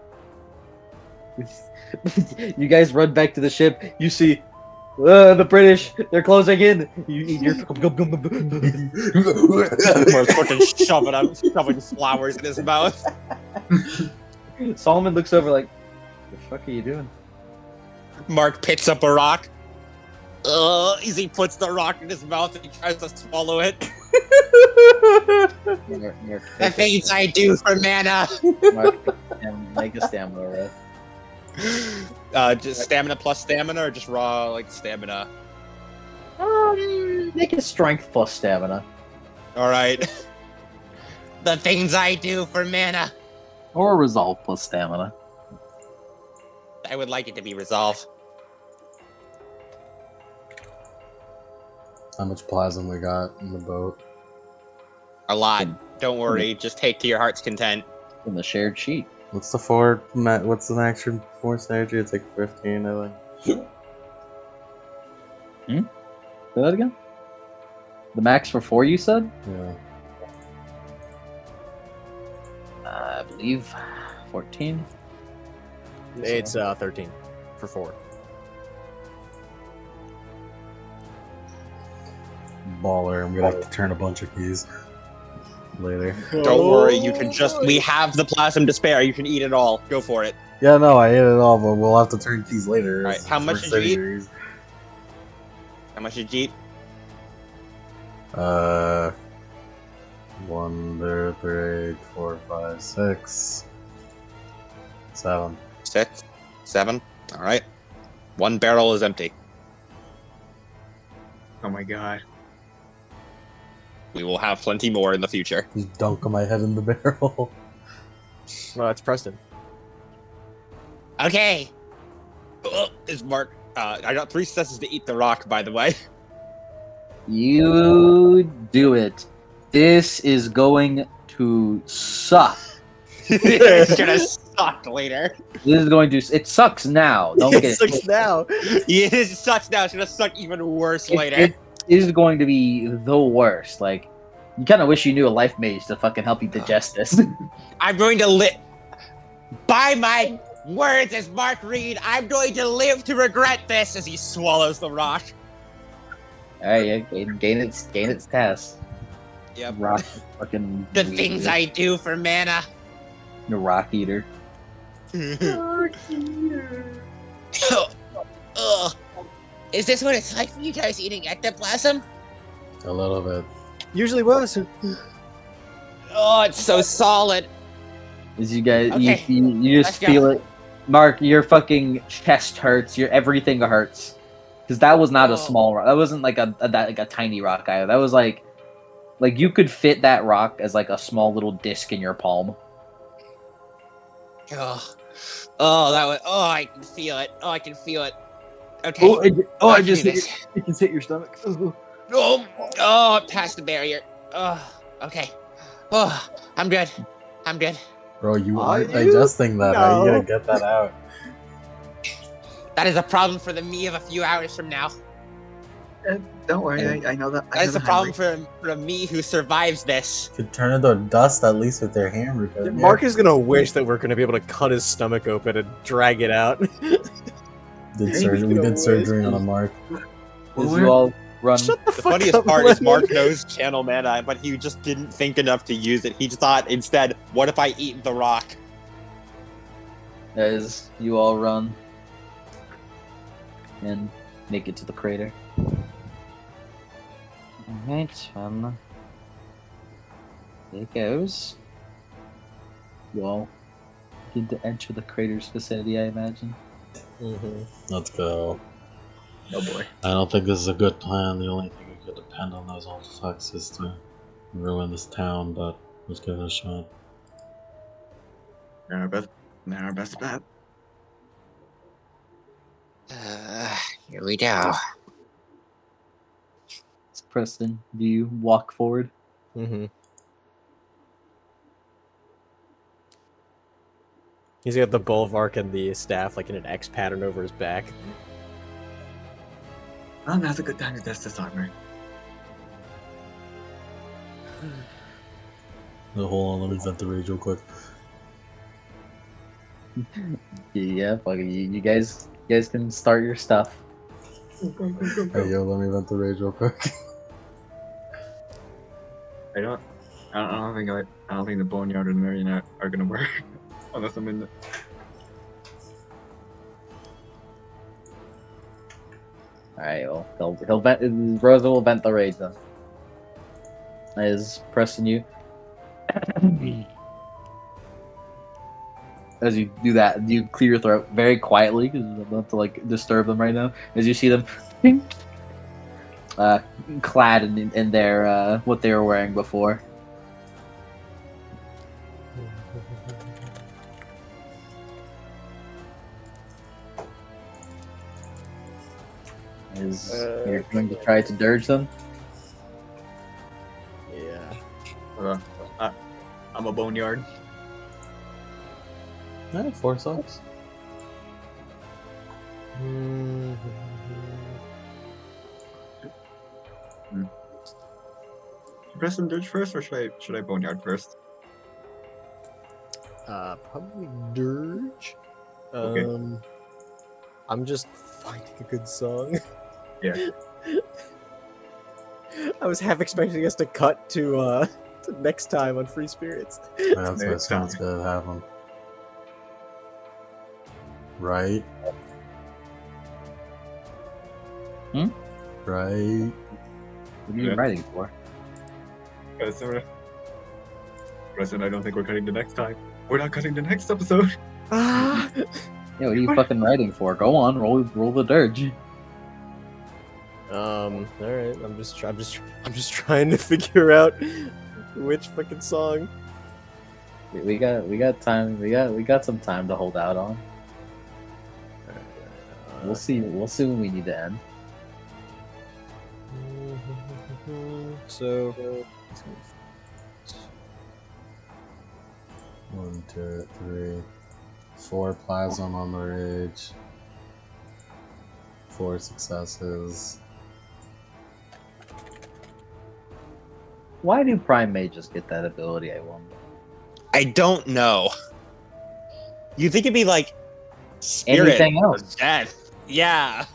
You guys run back to the ship. You see, the British. They're closing in. You're Mark's fucking shoving flowers in his mouth. Solomon looks over like, the fuck are you doing? Mark picks up a rock. As he puts the rock in his mouth and he tries to swallow it. The things I do for mana. Make a stamina roll. Just stamina plus stamina, or just raw like stamina. Make a strength plus stamina, All right. The things I do for mana. or resolve plus stamina. I would like it to be resolve. How much plasma we got in the boat? A lot. Don't worry. Just take to your heart's content. In the shared sheet. What's the what's the maximum force energy? It's like 15, I think. Say that again. The max for 4, you said? Yeah. I believe 14. It's 13 for 4. Baller. I'm gonna have to turn a bunch of keys later. Don't worry. You can just. We have the plasm to spare. You can eat it all. Go for it. Yeah, no, I ate it all, but we'll have to turn keys later. Alright, This how is much for did you eat? series. How much did you eat? 1, 2, 3, 4, 5, 6, 7. 6, 7. All right. 1 barrel is empty. Oh my god. We will have plenty more in the future. Just dunk my head in the barrel. Well, that's Preston. Okay. Is Mark? I got 3 successes to eat the rock, by the way. You do it. This is going to suck. It's gonna suck later. This is going to. It sucks now. Don't get It sucks now. It sucks now. It's gonna suck even worse later. It is going to be the worst. Like, you kind of wish you knew a life mage to fucking help you digest this. I'm going to live. By my words as Mark Reed, I'm going to live to regret this. As he swallows the rock. All right, yeah, gain its task. Yep. Rock, fucking. The things I do for mana. The rock eater. Ugh. Is this what it's like for you guys eating ectoplasm? A little bit. Usually was. Oh, it's so solid. As you guys, Okay, you just let's go. feel it. Mark, your fucking chest hurts. Your everything hurts. Because that was not Oh. a small rock. That wasn't like a tiny rock either. That was like you could fit that rock as like a small little disc in your palm. Oh, that was. Oh, I can feel it. Oh, I can feel it. Okay. I can just do hit this. it just hit your stomach. Oh, it passed the barrier. Oh, okay. Oh, I'm good. I'm good. Bro, you Are aren't you? digesting that. How are you No. gonna get that out? That is a problem for the me of a few hours from now. Don't worry, I know that. I That is know a the problem hammer. for a me who survives this. You could turn into dust at least with their hammer. couldn't you? Mark is gonna wish that we're gonna be able to cut his stomach open and drag it out. We did surgery on a Mark. As you all run. Shut the The fuck funniest up, part is Lemon. Mark knows channel mana, but he just didn't think enough to use it. He just thought instead, what if I eat the rock? As you all run and make it to the crater. Alright, there it goes. You all begin to enter the crater's vicinity, I imagine. Mhm. Let's go. Oh boy. I don't think this is a good plan. The only thing we could depend on those old fucks is to ruin this town, but let's give it a shot. They're our best bet. Here we go. So Preston, do you walk forward? Mhm. He's got the bulwark and the staff like in an X pattern over his back. Now's a good time to test this armor. No, hold on, let me vent the rage real quick. Yeah, fuck it. You guys can start your stuff. Hey, yo, let me vent the rage real quick. I don't think the boneyard and the marionette are gonna work unless I'm in the. Alright, well, he'll vent. Rosa will vent the rage then. As pressing you. As you do that, you clear your throat very quietly because you don't have to like disturb them right now. As you see them, clad in their what they were wearing before. Is you're going to try to dirge them? Yeah. I'm a boneyard. I have 4 socks. Press and dirge first, or should I boneyard first? Probably dirge. Okay. I'm just finding a good song. Yeah. I was half expecting us to cut to next time on Free Spirits. That's what Next sounds time. good. Have them. Right? Hmm? Right? What are you Yeah. writing for? Preston, I don't think we're cutting the next time. We're not cutting the next episode. Ah! Yeah, what are you fucking writing for? Go on, roll the dirge. All right. I'm just trying to figure out which fucking song. We got time. We got some time to hold out on. We'll see when we need to end. So 1, 2, 3. 4 plasm on the ridge. 4 successes. Why do prime mages get that ability? I wonder. I don't know. You think it'd be like spirit Anything or else? death? Yeah.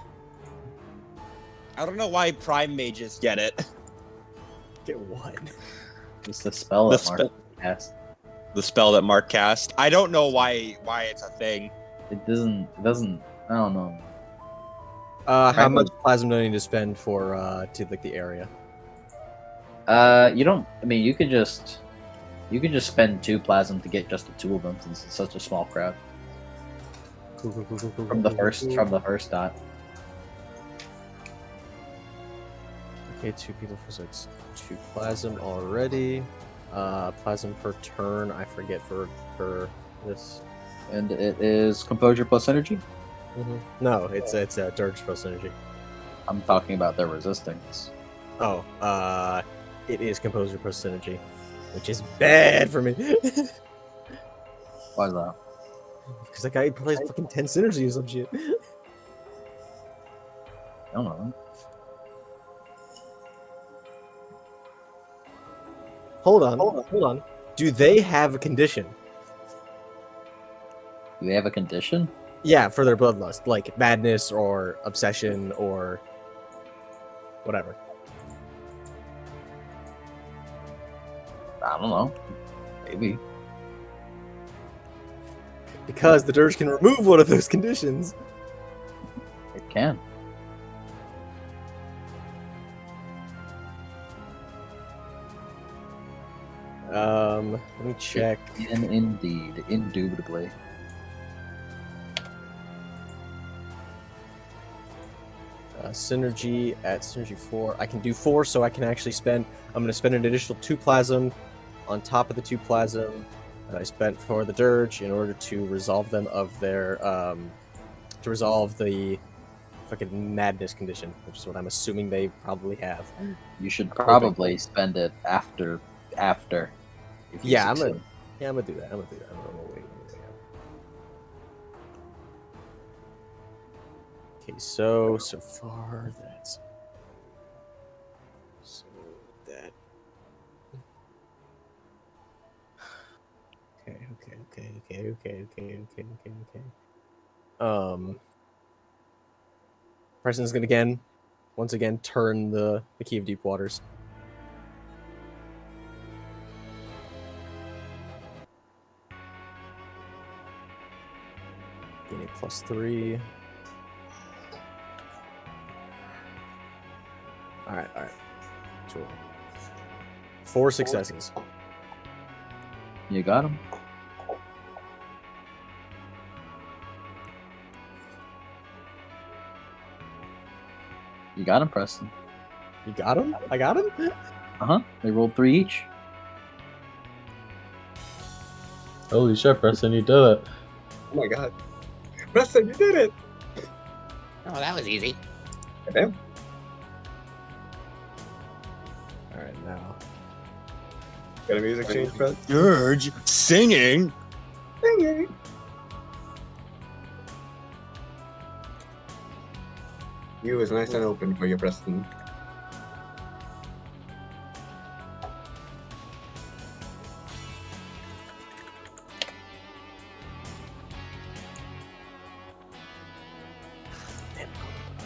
I don't know why prime mages get it. get what? It's the spell The that Mark cast. The spell that Mark cast. I don't know why it's a thing. It doesn't. I don't know. How Prime much plasma do I need to spend for to like the area? You don't. I mean, you could just spend 2 plasm to get just the 2 of them since it's such a small crowd. From the first dot. Okay, 2 people, so it's 2 plasm already. Plasm per turn, I forget for this. And it is composure plus energy. No, it's dirge plus energy. I'm talking about their resistance. Oh, it is composure plus energy, which is bad for me. Why is that? Because that guy plays fucking 10 synergy or some shit. I don't know. Hold on. Do they have a condition? Do they have a condition? Yeah, for their bloodlust, like madness or obsession or whatever. I don't know. Maybe. Because the dirge can remove one of those conditions. It can. Let me check. And indeed, indubitably. Synergy at synergy 4. I can do 4, so I can actually spend. I'm going to spend an additional 2 plasm on top of the 2 plasm that I spent for the dirge in order to resolve them of their to resolve the fucking madness condition, which is what I'm assuming they probably have. You should probably spend it after. If you Yeah, I'm succeed. gonna do that. I'm gonna wait. Okay, so far that's so that. Okay. Preston's gonna once again turn the key of deep waters. Gain a +3. All right. Sure. 4 successes. You got him. You got him, Preston. You got him? I got him? They rolled 3 each. Holy shit, Preston, you did it. Oh my god. Preston, you did it! Oh, that was easy. Damn. Alright, now. Got a music change, Preston? George singing. You is nice and open for you, Preston.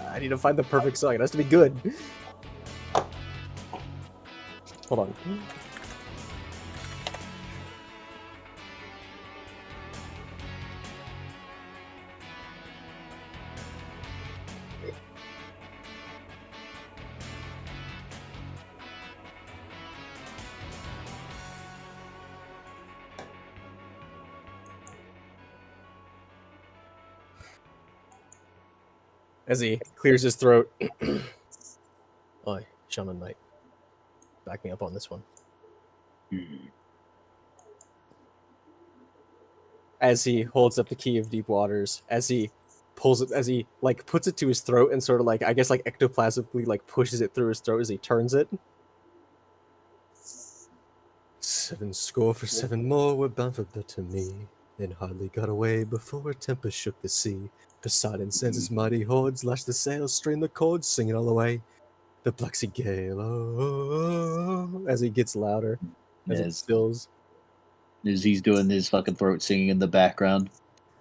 I need to find the perfect song. It has to be good. Hold on. As he clears his throat. Oi, Shaman Knight. Back me up on this one. As he holds up the key of deep waters, as he pulls it, as he like puts it to his throat and sort of like, I guess like ectoplasmically like pushes it through his throat as he turns it. 7 score for 7 more were bound for to me, and hardly got away before a tempest shook the sea. Poseidon sends his mighty hordes, lash the sails, strain the cords, singing all the way. The Black Sea Gale, oh, as he gets louder, as it Yes. stills. As he's doing his fucking throat singing in the background.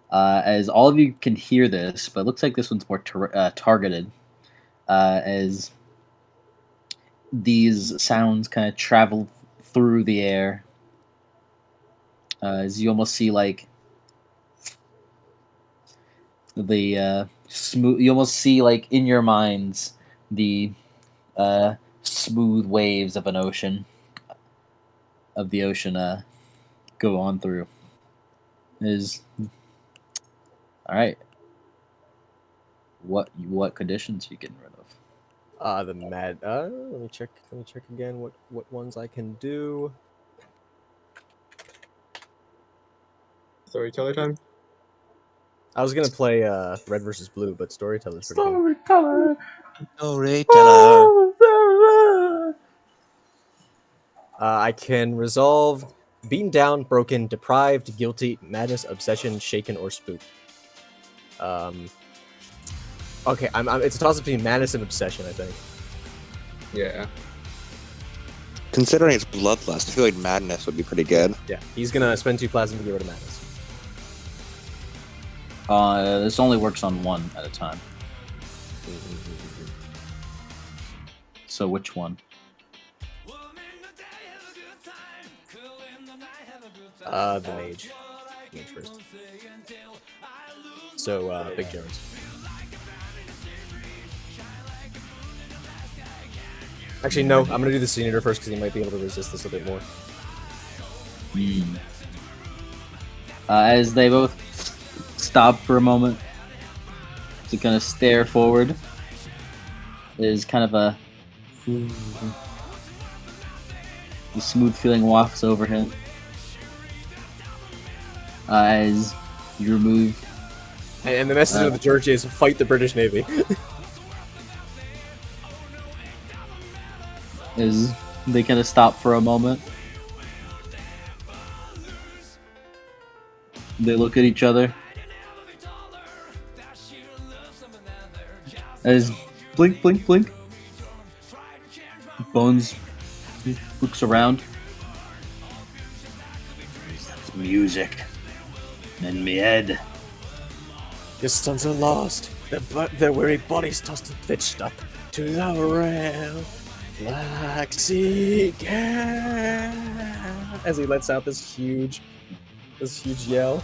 As all of you can hear this, but it looks like this one's more targeted. As these sounds kind of travel through the air. As you almost see like the smooth, you almost see like in your minds the smooth waves of the ocean go on through. Is all right. What conditions are you getting rid of? The mad. Let me check again. What ones I can do? Storyteller time? I was gonna play red versus blue, but storyteller's pretty good. Storyteller! Storyteller. I can resolve beaten down, broken, deprived, guilty, madness, obsession, shaken, or spooked. Okay, it's a toss between madness and obsession, I think. Yeah. Considering it's bloodlust, I feel like madness would be pretty good. Yeah, he's gonna spend 2 plasma to get rid of madness. This only works on one at a time. So which one? The mage. Mage first. So, Big Jones. Actually, no, I'm gonna do the Sin Eater first because he might be able to resist this a bit more. As they both stop for a moment to kind of stare forward, there's kind of a smooth feeling wafts over him as you remove. And the message of the church is fight the British Navy. As they kind of stop for a moment. They look at each other. As blink, blink, blink. Bones looks around. That's music in me head. Your sons are lost. Their weary bodies tossed and pitched up to the rail. Black sea cat. As he lets out this huge yell.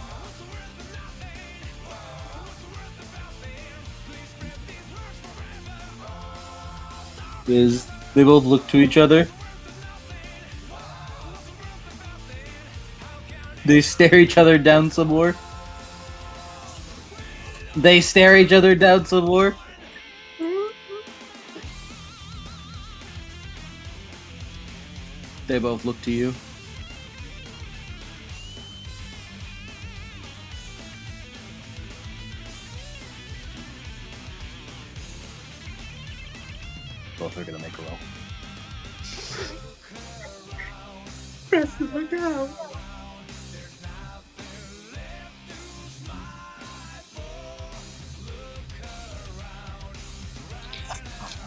Is they both look to each other. They stare each other down some more. They stare each other down some more. They both look to you. Both are gonna make a roll.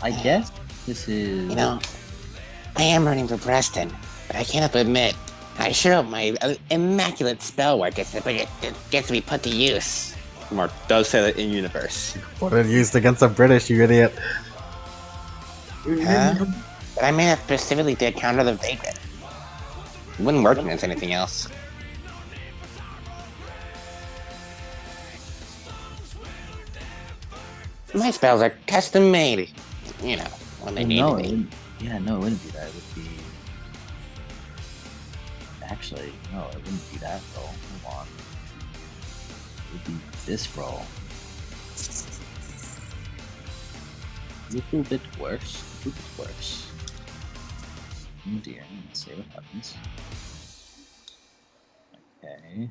I guess this is. You know, I am rooting for Preston, but I can't admit, I sure hope my immaculate spell work gets to be put to use. Mark does say that in universe. What it used against the British, you idiot. Huh? But I may have specifically to counter the vagrant. It wouldn't work against anything else. My spells are custom made. You know, when they need No, to it be. wouldn't, yeah, no, it wouldn't be that. It would be. Actually, no, it wouldn't be that roll. Hold on. It would be this roll. A little bit worse. A little bit worse. Oh dear, let's see what happens. Okay.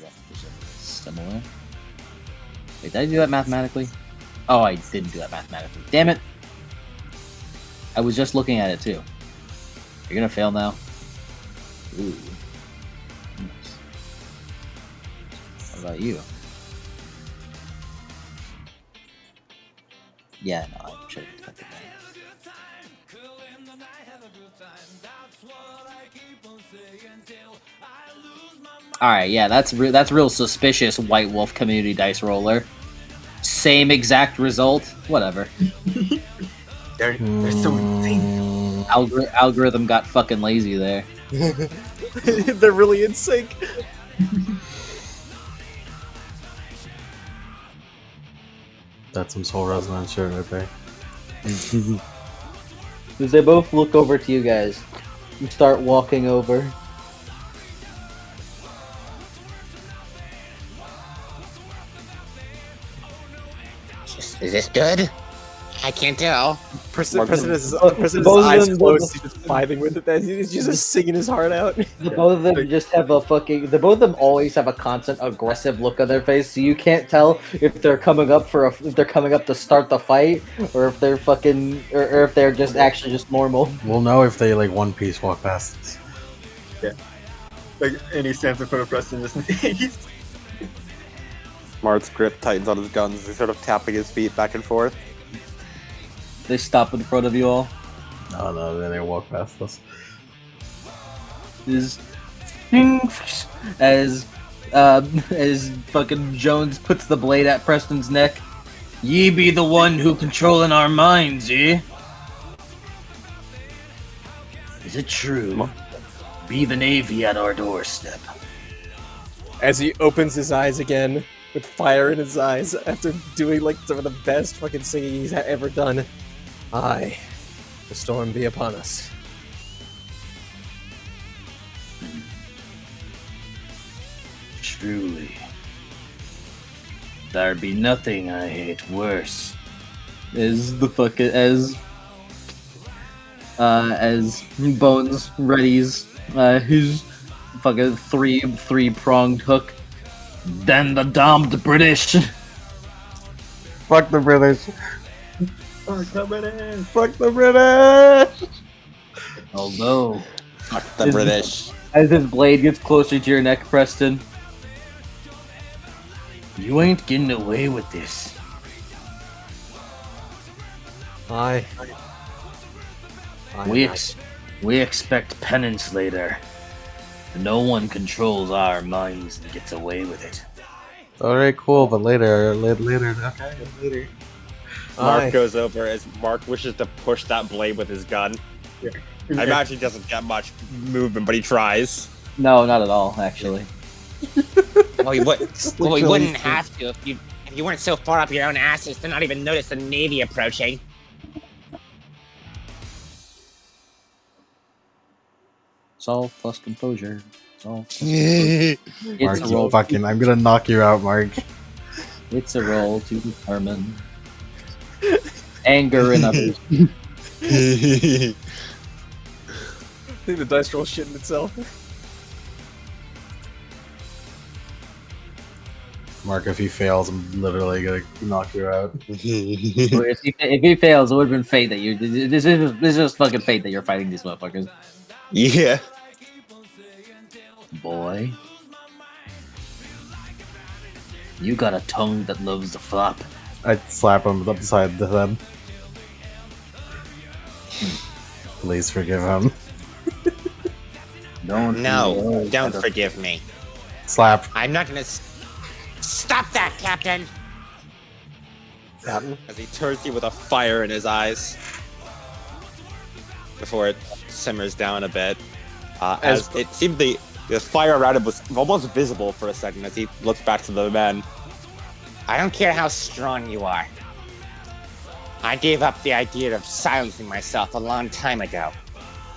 Yeah, there's a similar. Wait, did I do that mathematically? Oh, I didn't do that mathematically. Damn it! I was just looking at it too. You're gonna fail now. Ooh. Nice. What about you? Yeah, no, I should have expected that. Alright, yeah, that's real suspicious, White Wolf community dice roller. Same exact result. Whatever. They're so insane. Algorithm got fucking lazy there. They're really in sync. That's some Soul Resonance shit right there. As they both look over to you guys and start walking over. Is this good? I can't tell. President's Both of eyes them- closed. He's just vibing with it. He's just singing his heart out. The both of them just have a fucking. The both of them always have a constant aggressive look on their face, so you can't tell if they're coming up if they're coming up to start the fight, or if they're fucking, or if they're just actually just normal. We'll know if they like One Piece walk past us. Like, and he stands in front of Preston just he's Mark's grip tightens on his guns. He's sort of tapping his feet back and forth. They stop in front of you all. No, then they walk past us. Is as fucking Jones puts the blade at Preston's neck. Ye be the one who controlling our minds, eh? Is it true? Be the Navy at our doorstep. As he opens his eyes again with fire in his eyes after doing like some of the best fucking singing he's ever done. Aye, the storm be upon us. Truly. There be nothing I hate worse. Is the fucking as Bones readies his fucking three-pronged hook than the damned British. Fuck the British. fuck the British. Fuck the British. Although, Fuck the British. as his blade gets closer to your neck, Preston, You ain't getting away with this. Aye. We expect penance later. No one controls our minds and gets away with it. Alright, cool, but later, okay, later. Mark Aye. goes over as Mark wishes to push that blade with his gun. I imagine he doesn't get much movement, but he tries. No, not at all, actually. Well, he wouldn't have to if you weren't so far up your own asses to not even notice the Navy approaching. Solve plus composure. Solve plus Mark, It's a roll. I'm gonna knock you out, Mark. It's a roll to determine anger in others. I think the dice roll shit in itself. Mark, if he fails, I'm literally gonna knock you out. If he fails, it would have been fate that you. This is just fucking fate that you're fighting these motherfuckers. Yeah. Boy, you got a tongue that loves to flop. I'd slap him upside the head. Please forgive him. Don't forgive me. Slap. I'm not gonna. Stop that, Captain! Captain? As he turns you with a fire in his eyes. Before it simmers down a bit. As it seemed the fire around him was almost visible for a second as he looks back to the men. I don't care how strong you are. I gave up the idea of silencing myself a long time ago.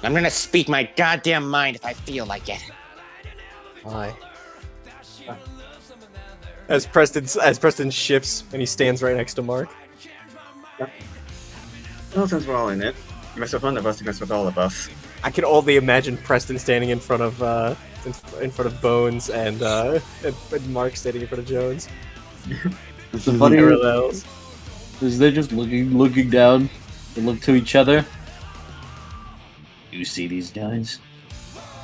I'm gonna speak my goddamn mind if I feel like it. Aye. As Preston shifts and he stands right next to Mark. Well, since we're all in it, you mess with one of us, you mess with all of us. I can only imagine Preston standing in front of in front of Bones and Mark standing in front of Jones. The funny Parallels. is they're just looking down and look to each other. You see these guys?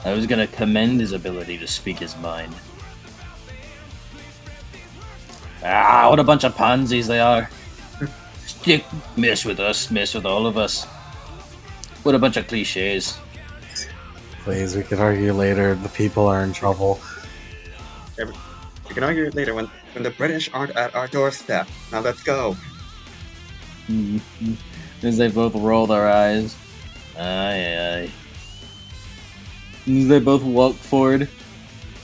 I was gonna commend his ability to speak his mind. Ah, what a bunch of pansies they are. Mess with us, mess with all of us. What a bunch of cliches. Please, we can argue later. The people are in trouble. We can argue later when the British aren't at our doorstep. Now let's go. As they both roll their eyes. Aye, aye. As they both walk forward.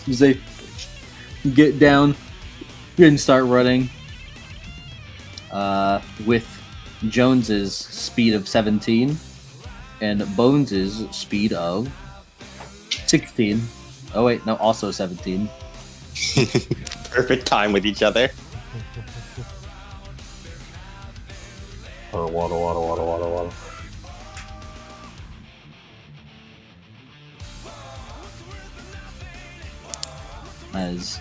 As they get down and start running. With Jones's speed of 17 and Bones's speed of 16. Oh wait, no, also 17. Perfect time with each other. Water. As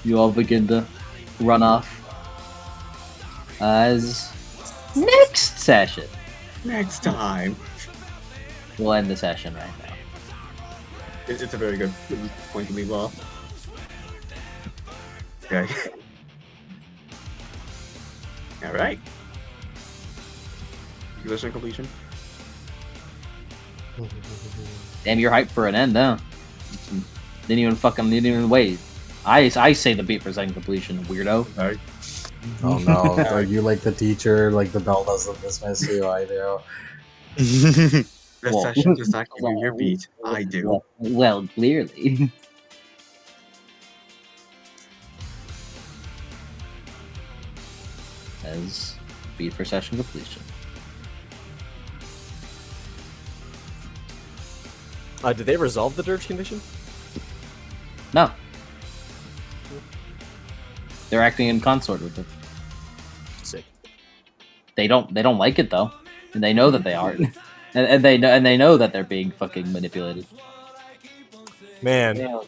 you all begin to run off. As next session. Next time. We'll end the session right now. It's a very good point to leave off. Okay. Alright. Position completion. Damn, you're hyped for an end, huh? Didn't even wait. I say the beat for second completion, weirdo. Alright. Oh no, are you like the teacher? Like the bell doesn't dismiss you, I do. The Well- session does not give you your beat. I do. Well, clearly. As beat for session completion. Did they resolve the dirge condition? No. They're acting in consort with it. Sick. They don't like it though. And they know that they aren't. and they know that they're being fucking manipulated. Man,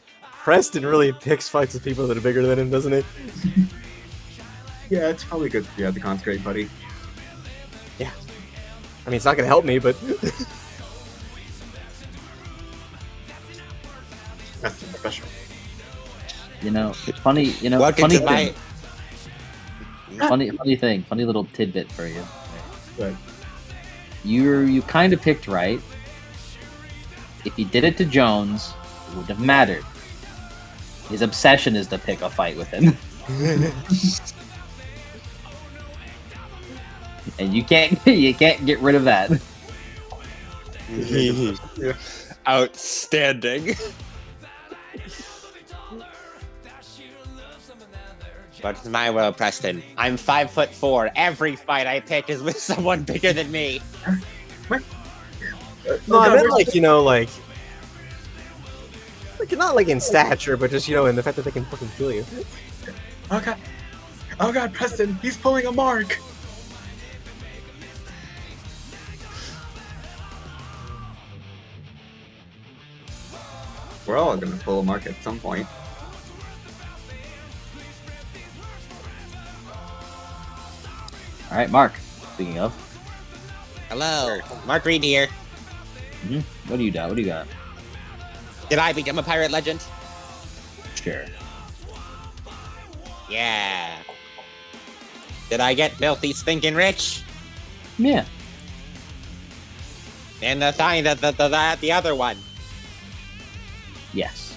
Preston really picks fights with people that are bigger than him, doesn't he? Yeah, it's probably good for you to concentrate, buddy. I mean, it's not gonna help me, but That's special. You know, it's funny. You know, Welcome funny to my thing. Funny little tidbit for you. Good. You kind of picked right. If you did it to Jones, it wouldn't have mattered. His obsession is to pick a fight with him, and you can't get rid of that. Outstanding. But it's my will, Preston. I'm 5'4". Every fight I pick is with someone bigger than me. No, I meant like not like in stature, but just in the fact that they can fucking kill you. Okay. Oh god, Preston, he's pulling a mark. We're all gonna pull a mark at some point. All right, Mark. Speaking of, Hello, Mark Reed here. what do you got? What do you got? Did I become a pirate legend? Sure. Yeah. Did I get filthy stinking rich? Yeah. And the other one. Yes.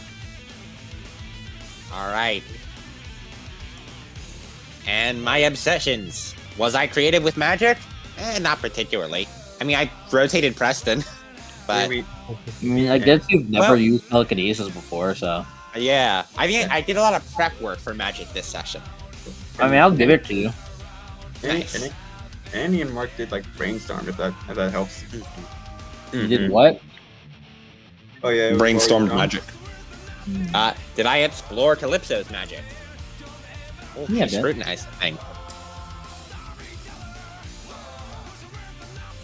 All right. And my obsessions. Was I creative with magic? Not particularly. I mean, I rotated Preston, but Maybe. I mean, I guess you've never Well- used telekinesis before, so yeah. I mean, I did a lot of prep work for magic this session. I mean, I'll give it to you. Nice. Annie and Mark did like brainstorm if that helps. You did what? Oh yeah. it was Brainstormed already magic. Did I explore Calypso's magic? Oh, Yeah, she man. scrutinized the thing.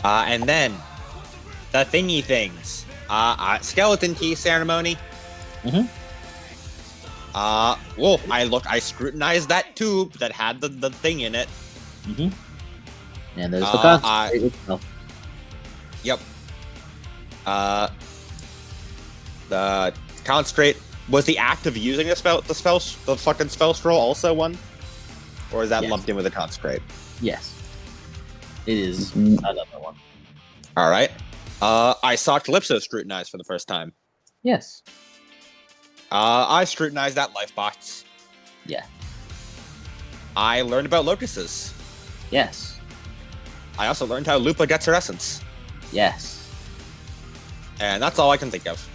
And then the thingy things. Skeleton key ceremony. Mhm. Well, I scrutinized that tube that had the thing in it. And there's the Uh, concentrate itself. Yep. The concentrate was the act of using the fucking spell scroll also one, or is that Yes. lumped in with the consecrate? Yes. It is another one. All right. I saw Calypso scrutinized for the first time. Yes. I scrutinized that life box. Yeah. I learned about locusts. Yes. I also learned how Lupa gets her essence, Yes. and that's all I can think of.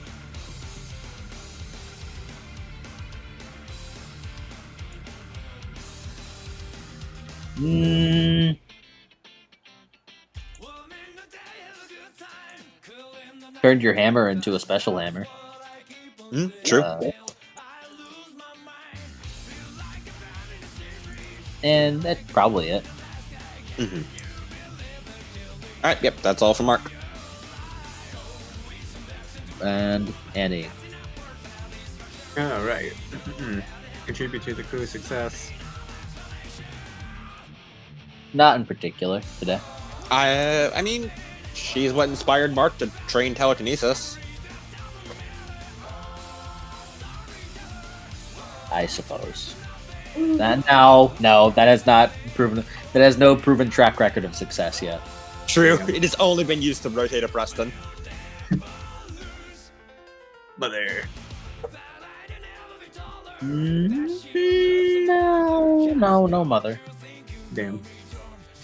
Turned your hammer into a special hammer. True. And that's probably it. All right. Yep. That's all for Mark. And Annie. All right. Contribute to the crew's success. Not in particular today. I mean, she's what inspired Mark to train telekinesis. I suppose. No, that has not proven. That has no proven track record of success yet. True. It has only been used to rotate a Preston. Mother. No, mother. Damn.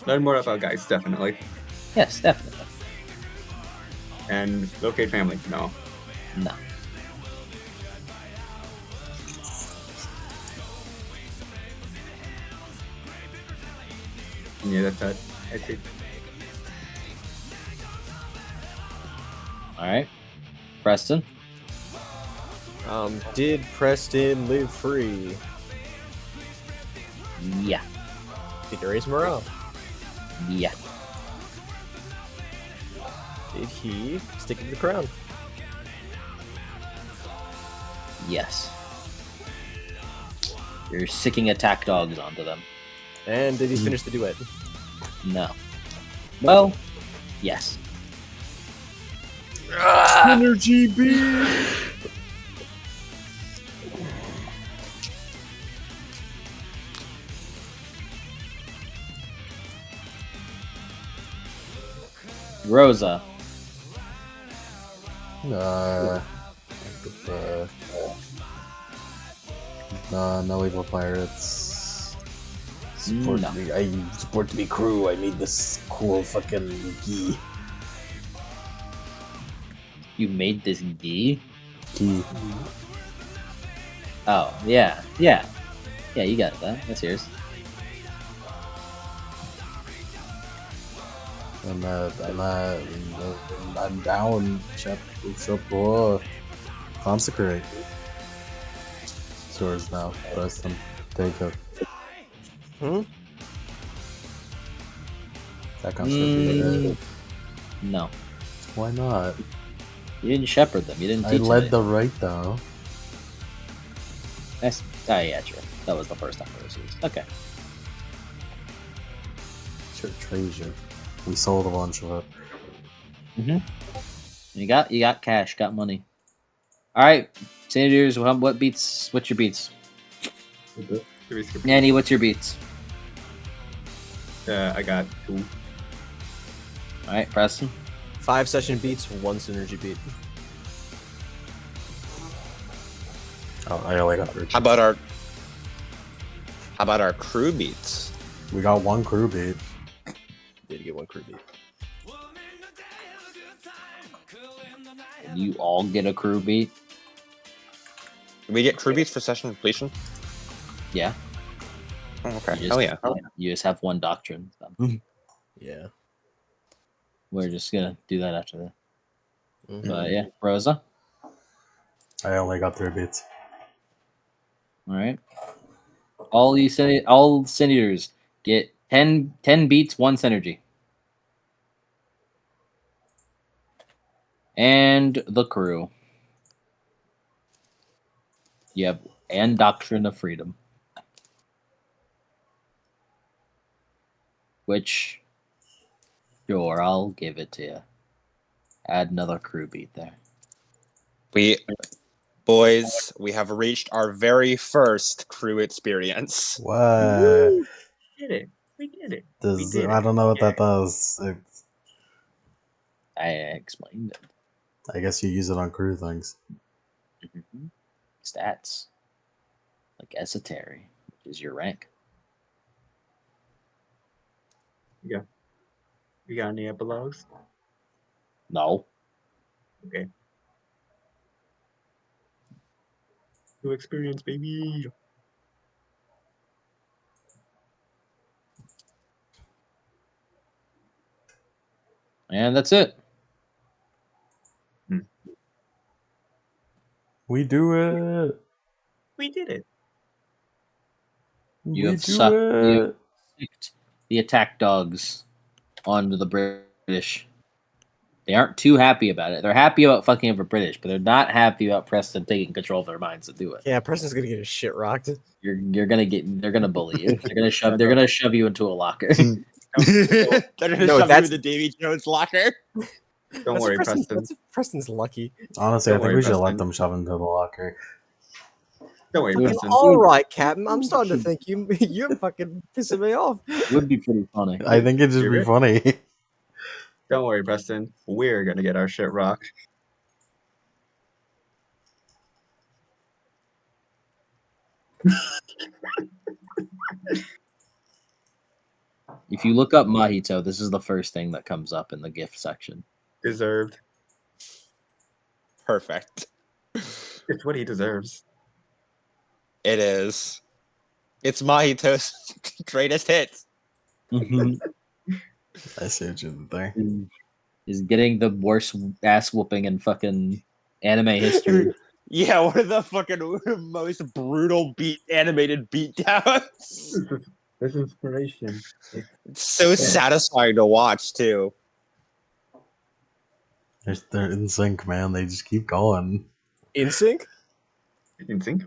Learn more about Geist, definitely. Yes, definitely. And locate family. No. No. Yeah, that's it. That's it. All right, Preston. Did Preston live free? Yeah. Did he raise morale? Yeah. Did he stick to the crown? Yes. You're sicking attack dogs onto them. And did he finish the duet? No. Well, yes. Energy beam! Rosa. No evil pirates. Support No. me. I support me crew. I need this cool fucking gi. You made this gi? Key. Oh, yeah. Yeah. Yeah, you got that. That's yours. I'm down. Shep, consecrate. It's yours now. Preston, take it. Hmm? That comes should be it. No. Why not? You didn't shepherd them. You didn't I teach them. led the right though. That's, oh, yeah, true. That was the first time it was used. Okay. Sure, treasure. We sold a bunch of it. You got cash, got money. All right, Senators. What beats? What's your beats? Should we skip? Nanny, what's your beats? I got 2. All right, Preston. 5 session beats, 1 synergy beat. Oh, I only got 3. How about our crew beats? We got 1 crew beat. Did get 1 crew beat. You all get a crew beat. Do we get crew beats for session completion? Yeah. Oh, okay. You Oh yeah. You just have 1 doctrine. Yeah. We're just gonna do that after that. Mhm. But yeah, Rosa. I only got 3 beats. All right. All senators get 10 beats, 1 synergy. And the crew. You have and Doctrine of Freedom. Which, sure, I'll give it to you. Add another crew beat there. Boys, we have reached our very first crew experience. What? We did it. We did it. We did I it. don't know what that Yeah. does. I explained it. I guess you use it on crew things. Mhm. Stats. Like Esotery, which is your rank. We got any epilogues? No. Okay. New experience, baby. And that's it. We do it. We did it. You We have do sucked. You it. have sicked the attack dogs onto the British. They aren't too happy about it. They're happy about fucking over British, but they're not happy about Preston taking control of their minds to do it. Yeah, Preston's gonna get his shit rocked. You're gonna get. They're gonna bully you. They're gonna shove. They're gonna shove you into a locker. They're gonna No, shove you that's- in the Davy Jones locker. Don't worry, Preston. That's if Preston's lucky. Honestly, Don't I think worry, we should let Preston. them shove into the locker. Don't worry, Fucking Preston. all right, Captain. I'm starting to think you're fucking pissing me off. Would be pretty funny. I think it'd just You're be right. funny. Don't worry, Preston. We're gonna get our shit rocked. If you look up Mahito, this is the first thing that comes up in the gift section. Deserved. Perfect. It's what he deserves. It is. It's Mahito's greatest hits. Mhm. I see what you're doing. Is getting the worst ass whooping in fucking anime history. Yeah, one of the fucking most brutal animated beatdowns. This inspiration. It's so satisfying to watch too. They're in sync, man. They just keep going. In sync? In sync.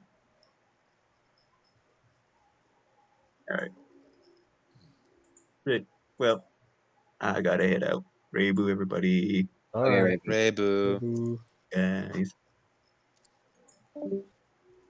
Alright. Right. Well, I gotta head out. Rebu, everybody. All Okay, right. Rebu. Boo. Guys.